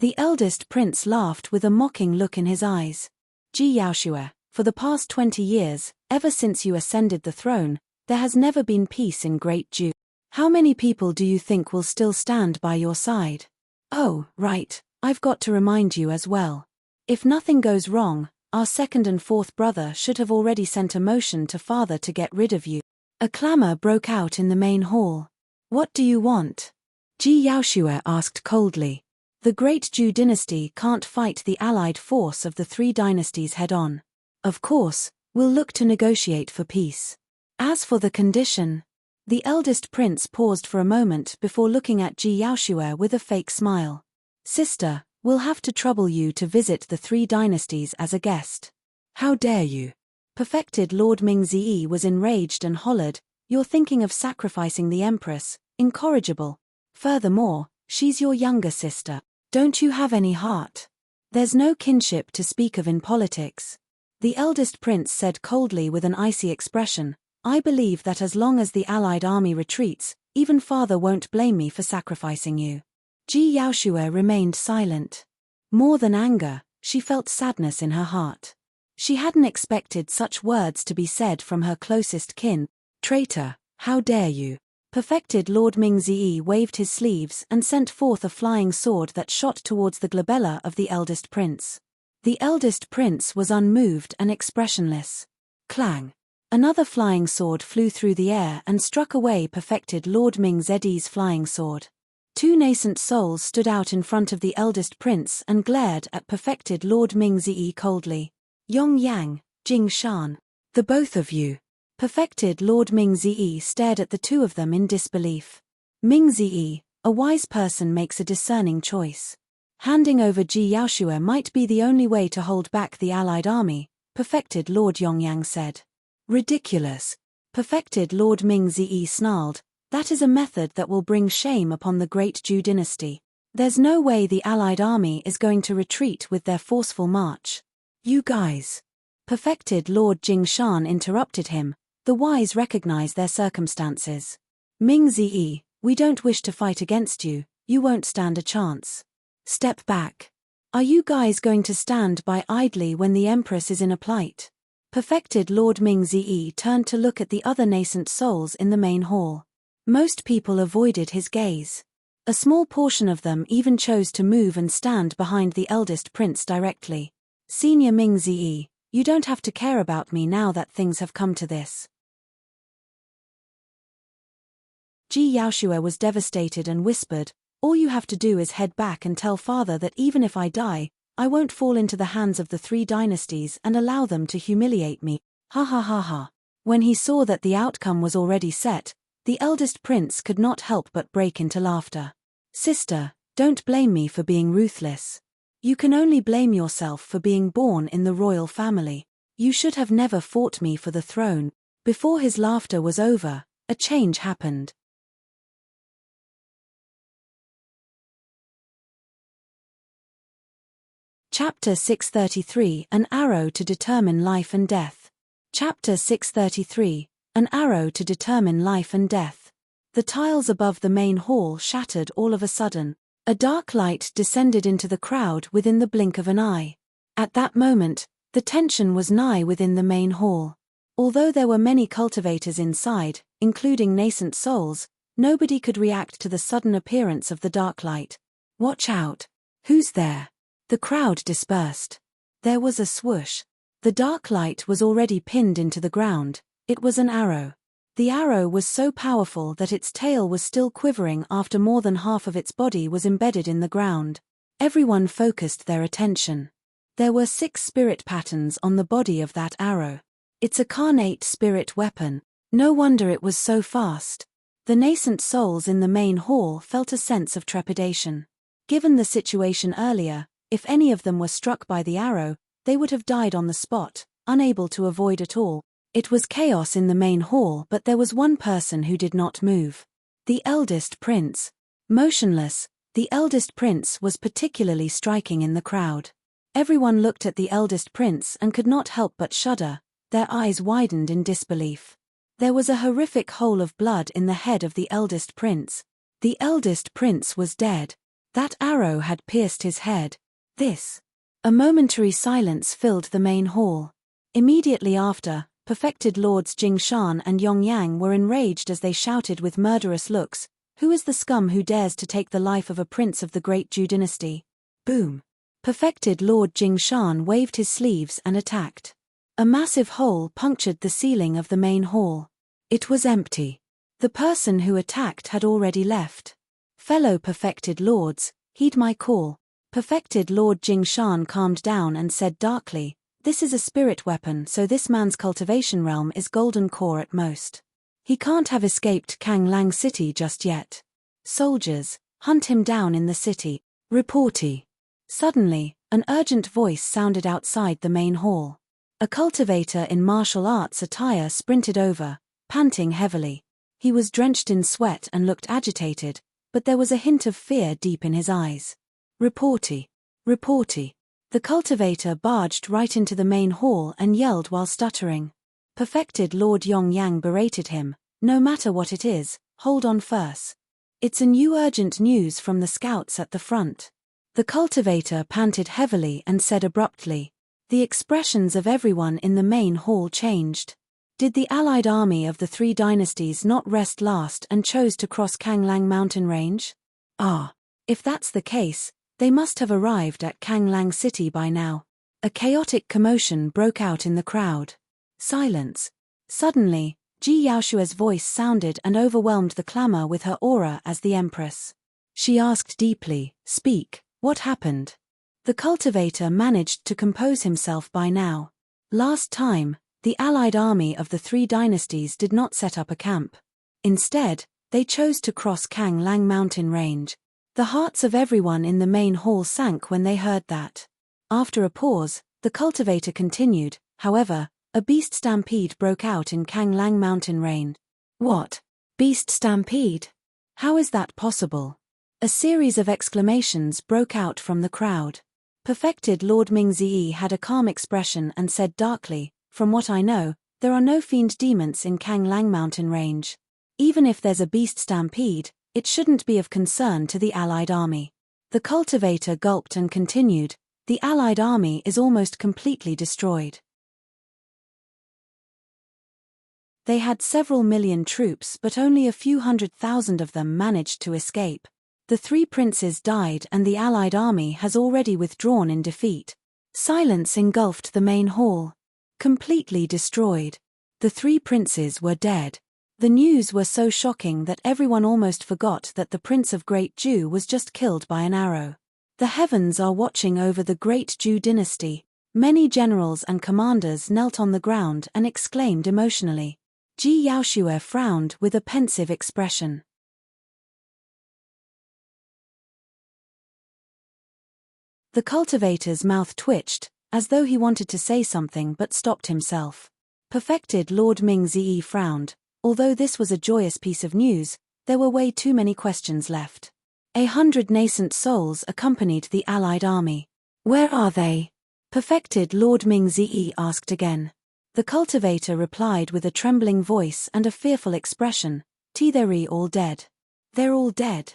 The eldest prince laughed with a mocking look in his eyes. "Ji Yaoshue, for the past 20 years, ever since you ascended the throne, there has never been peace in Great Ju. How many people do you think will still stand by your side? Oh, right, I've got to remind you as well. If nothing goes wrong, our second and fourth brother should have already sent a motion to father to get rid of you." A clamor broke out in the main hall. "What do you want?" Ji Yaoshue asked coldly. The Great Ju dynasty can't fight the allied force of the three dynasties head-on. Of course, we'll look to negotiate for peace. As for the condition... The eldest prince paused for a moment before looking at Ji Yaoshue with a fake smile. "Sister, we'll have to trouble you to visit the three dynasties as a guest." "How dare you?" Perfected Lord Mingzi was enraged and hollered, "You're thinking of sacrificing the empress, incorrigible. Furthermore, she's your younger sister. Don't you have any heart? There's no kinship to speak of in politics." The eldest prince said coldly with an icy expression, "I believe that as long as the allied army retreats, even father won't blame me for sacrificing you." Ji Yaoshue remained silent. More than anger, she felt sadness in her heart. She hadn't expected such words to be said from her closest kin. "Traitor, how dare you?" Perfected Lord Mingzi waved his sleeves and sent forth a flying sword that shot towards the glabella of the eldest prince. The eldest prince was unmoved and expressionless. Clang! Another flying sword flew through the air and struck away Perfected Lord Mingzi's flying sword. Two nascent souls stood out in front of the eldest prince and glared at Perfected Lord Mingzi coldly. Yong Yang, Jing Shan. The both of you. Perfected Lord Mingzi stared at the two of them in disbelief. Mingzi, a wise person, makes a discerning choice. Handing over Ji Yaoshua might be the only way to hold back the allied army, Perfected Lord Yongyang said. Ridiculous. Perfected Lord Mingzi snarled. That is a method that will bring shame upon the great Zhou dynasty. There's no way the allied army is going to retreat with their forceful march. You guys. Perfected Lord Jingshan interrupted him. The wise recognize their circumstances. Mingzi, we don't wish to fight against you, you won't stand a chance. Step back. Are you guys going to stand by idly when the Empress is in a plight? Perfected Lord Mingzi turned to look at the other nascent souls in the main hall. Most people avoided his gaze. A small portion of them even chose to move and stand behind the eldest prince directly. Senior Mingzi, you don't have to care about me now that things have come to this. Ji Yaoshua was devastated and whispered, all you have to do is head back and tell father that even if I die, I won't fall into the hands of the three dynasties and allow them to humiliate me. Ha ha ha ha. When he saw that the outcome was already set, the eldest prince could not help but break into laughter. Sister, don't blame me for being ruthless. You can only blame yourself for being born in the royal family. You should have never fought me for the throne. Before his laughter was over, a change happened. Chapter 633 An Arrow to Determine Life and Death. Chapter 633 An Arrow to Determine Life and Death. The tiles above the main hall shattered all of a sudden. A dark light descended into the crowd within the blink of an eye. At that moment, the tension was nigh within the main hall. Although there were many cultivators inside, including nascent souls, nobody could react to the sudden appearance of the dark light. Watch out! Who's there? The crowd dispersed. There was a swoosh. The dark light was already pinned into the ground. It was an arrow. The arrow was so powerful that its tail was still quivering after more than half of its body was embedded in the ground. Everyone focused their attention. There were 6 spirit patterns on the body of that arrow. It's a carnate spirit weapon. No wonder it was so fast. The nascent souls in the main hall felt a sense of trepidation. Given the situation earlier, if any of them were struck by the arrow, they would have died on the spot, unable to avoid at all. It was chaos in the main hall, but there was one person who did not move. The eldest prince. Motionless, the eldest prince was particularly striking in the crowd. Everyone looked at the eldest prince and could not help but shudder, their eyes widened in disbelief. There was a horrific hole of blood in the head of the eldest prince. The eldest prince was dead. That arrow had pierced his head. A momentary silence filled the main hall. Immediately after, Perfected Lords Jingshan and Yongyang were enraged as they shouted with murderous looks, "Who is the scum who dares to take the life of a prince of the great Zhou dynasty?" Boom! Perfected Lord Jingshan waved his sleeves and attacked. A massive hole punctured the ceiling of the main hall. It was empty. The person who attacked had already left. Fellow Perfected Lords, heed my call. Perfected Lord Jingshan calmed down and said darkly, "This is a spirit weapon, so this man's cultivation realm is golden core at most. He can't have escaped Kang Lang City just yet. Soldiers, hunt him down in the city. Reportee." Suddenly, an urgent voice sounded outside the main hall. A cultivator in martial arts attire sprinted over, panting heavily. He was drenched in sweat and looked agitated, but there was a hint of fear deep in his eyes. "Reportee. Reportee." The cultivator barged right into the main hall and yelled while stuttering. Perfected Lord Yongyang berated him, "No matter what it is, hold on first. It's a new urgent news from the scouts at the front." The cultivator panted heavily and said abruptly. The expressions of everyone in the main hall changed. Did the allied army of the three dynasties not rest last and chose to cross Kanglang mountain range? Ah, if that's the case, they must have arrived at Kanglang city by now. A chaotic commotion broke out in the crowd. Silence. Suddenly, Ji Yaoshua's voice sounded and overwhelmed the clamor with her aura as the empress. She asked deeply, "Speak, what happened?" The cultivator managed to compose himself by now. Last time, the allied army of the three dynasties did not set up a camp. Instead, they chose to cross Kanglang mountain range. The hearts of everyone in the main hall sank when they heard that. After a pause, the cultivator continued, "However, a beast stampede broke out in Kanglang mountain range." "What? Beast stampede? How is that possible?" A series of exclamations broke out from the crowd. Perfected Lord Mingzi had a calm expression and said darkly, "From what I know, there are no fiend demons in Kanglang mountain range. Even if there's a beast stampede, it shouldn't be of concern to the allied army." The cultivator gulped and continued, "The allied army is almost completely destroyed. They had several million troops, but only a few 100,000 of them managed to escape. The three princes died and the allied army has already withdrawn in defeat." Silence engulfed the main hall. Completely destroyed. The three princes were dead. The news was so shocking that everyone almost forgot that the Prince of Great Ju was just killed by an arrow. The heavens are watching over the Great Ju dynasty. Many generals and commanders knelt on the ground and exclaimed emotionally. Ji Yaoshua frowned with a pensive expression. The cultivator's mouth twitched, as though he wanted to say something but stopped himself. Perfected Lord Mingzi frowned. Although this was a joyous piece of news, there were way too many questions left. 100 nascent souls accompanied the allied army. "Where are they?" Perfected Lord Mingzi asked again. The cultivator replied with a trembling voice and a fearful expression, "They're all dead. They're all dead."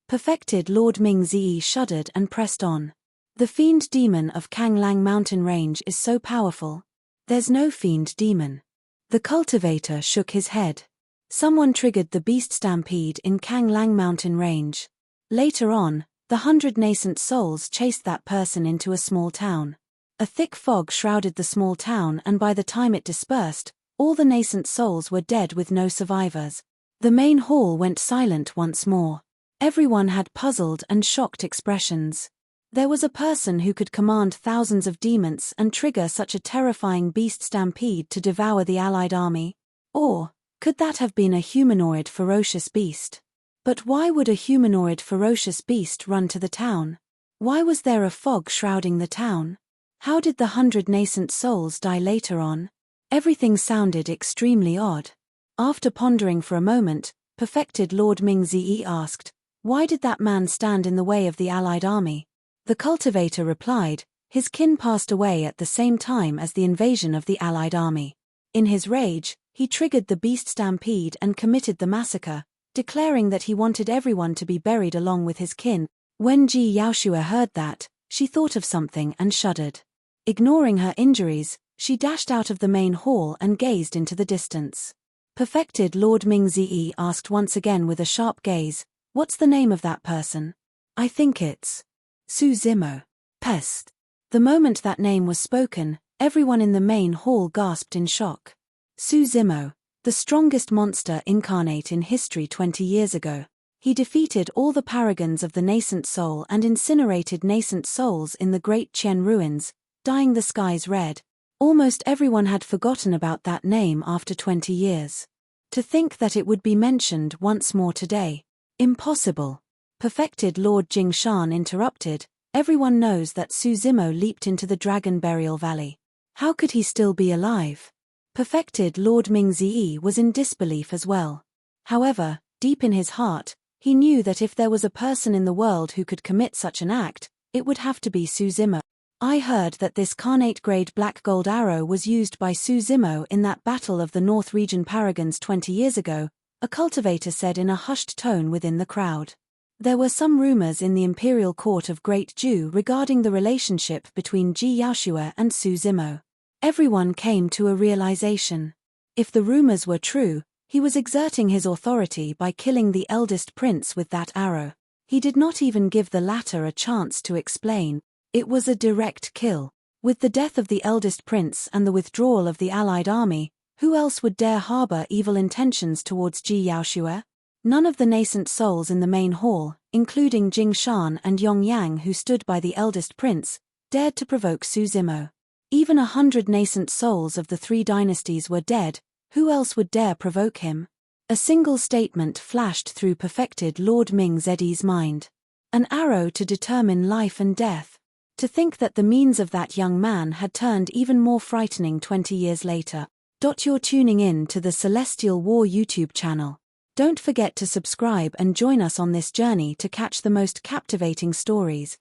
Perfected Lord Mingzi shuddered and pressed on. "The fiend demon of Kanglang mountain range is so powerful." "There's no fiend demon." The cultivator shook his head. "Someone triggered the beast stampede in Kanglang mountain range. Later on, the 100 nascent souls chased that person into a small town. A thick fog shrouded the small town, and by the time it dispersed, all the nascent souls were dead with no survivors." The main hall went silent once more. Everyone had puzzled and shocked expressions. There was a person who could command thousands of demons and trigger such a terrifying beast stampede to devour the allied army? Or, could that have been a humanoid ferocious beast? But why would a humanoid ferocious beast run to the town? Why was there a fog shrouding the town? How did the 100 nascent souls die later on? Everything sounded extremely odd. After pondering for a moment, Perfected Lord Mingzi asked, "Why did that man stand in the way of the allied army?" The cultivator replied, "His kin passed away at the same time as the invasion of the allied army. In his rage, he triggered the beast stampede and committed the massacre, declaring that he wanted everyone to be buried along with his kin." When Ji Yaoshua heard that, she thought of something and shuddered. Ignoring her injuries, she dashed out of the main hall and gazed into the distance. Perfected Lord Mingzi asked once again with a sharp gaze, "What's the name of that person?" "I think it's Su Zimo." "Pest." The moment that name was spoken, everyone in the main hall gasped in shock. Su Zimo, the strongest monster incarnate in history 20 years ago. He defeated all the paragons of the nascent soul and incinerated nascent souls in the Great Qian ruins, dyeing the skies red. Almost everyone had forgotten about that name after 20 years. To think that it would be mentioned once more today. Impossible. Perfected Lord Jingshan interrupted, "Everyone knows that Su Zimo leaped into the Dragon Burial Valley. How could he still be alive?" Perfected Lord Mingzi was in disbelief as well. However, deep in his heart, he knew that if there was a person in the world who could commit such an act, it would have to be Su Zimo. "I heard that this carnate-grade black gold arrow was used by Su Zimo in that battle of the North Region Paragons 20 years ago," a cultivator said in a hushed tone within the crowd. There were some rumors in the imperial court of Great Ju regarding the relationship between Ji Yaoshua and Su Zimo. Everyone came to a realization. If the rumors were true, he was exerting his authority by killing the eldest prince with that arrow. He did not even give the latter a chance to explain. It was a direct kill. With the death of the eldest prince and the withdrawal of the allied army, who else would dare harbor evil intentions towards Ji Yaoxue? None of the nascent souls in the main hall, including Jing Shan and Yong Yang who stood by the eldest prince, dared to provoke Su Zimo. Even 100 nascent souls of the 3 dynasties were dead, who else would dare provoke him? A single statement flashed through perfected Lord Ming Zedi's mind. An arrow to determine life and death. To think that the means of that young man had turned even more frightening 20 years later. You're tuning in to the Celestial War YouTube channel. Don't forget to subscribe and join us on this journey to catch the most captivating stories.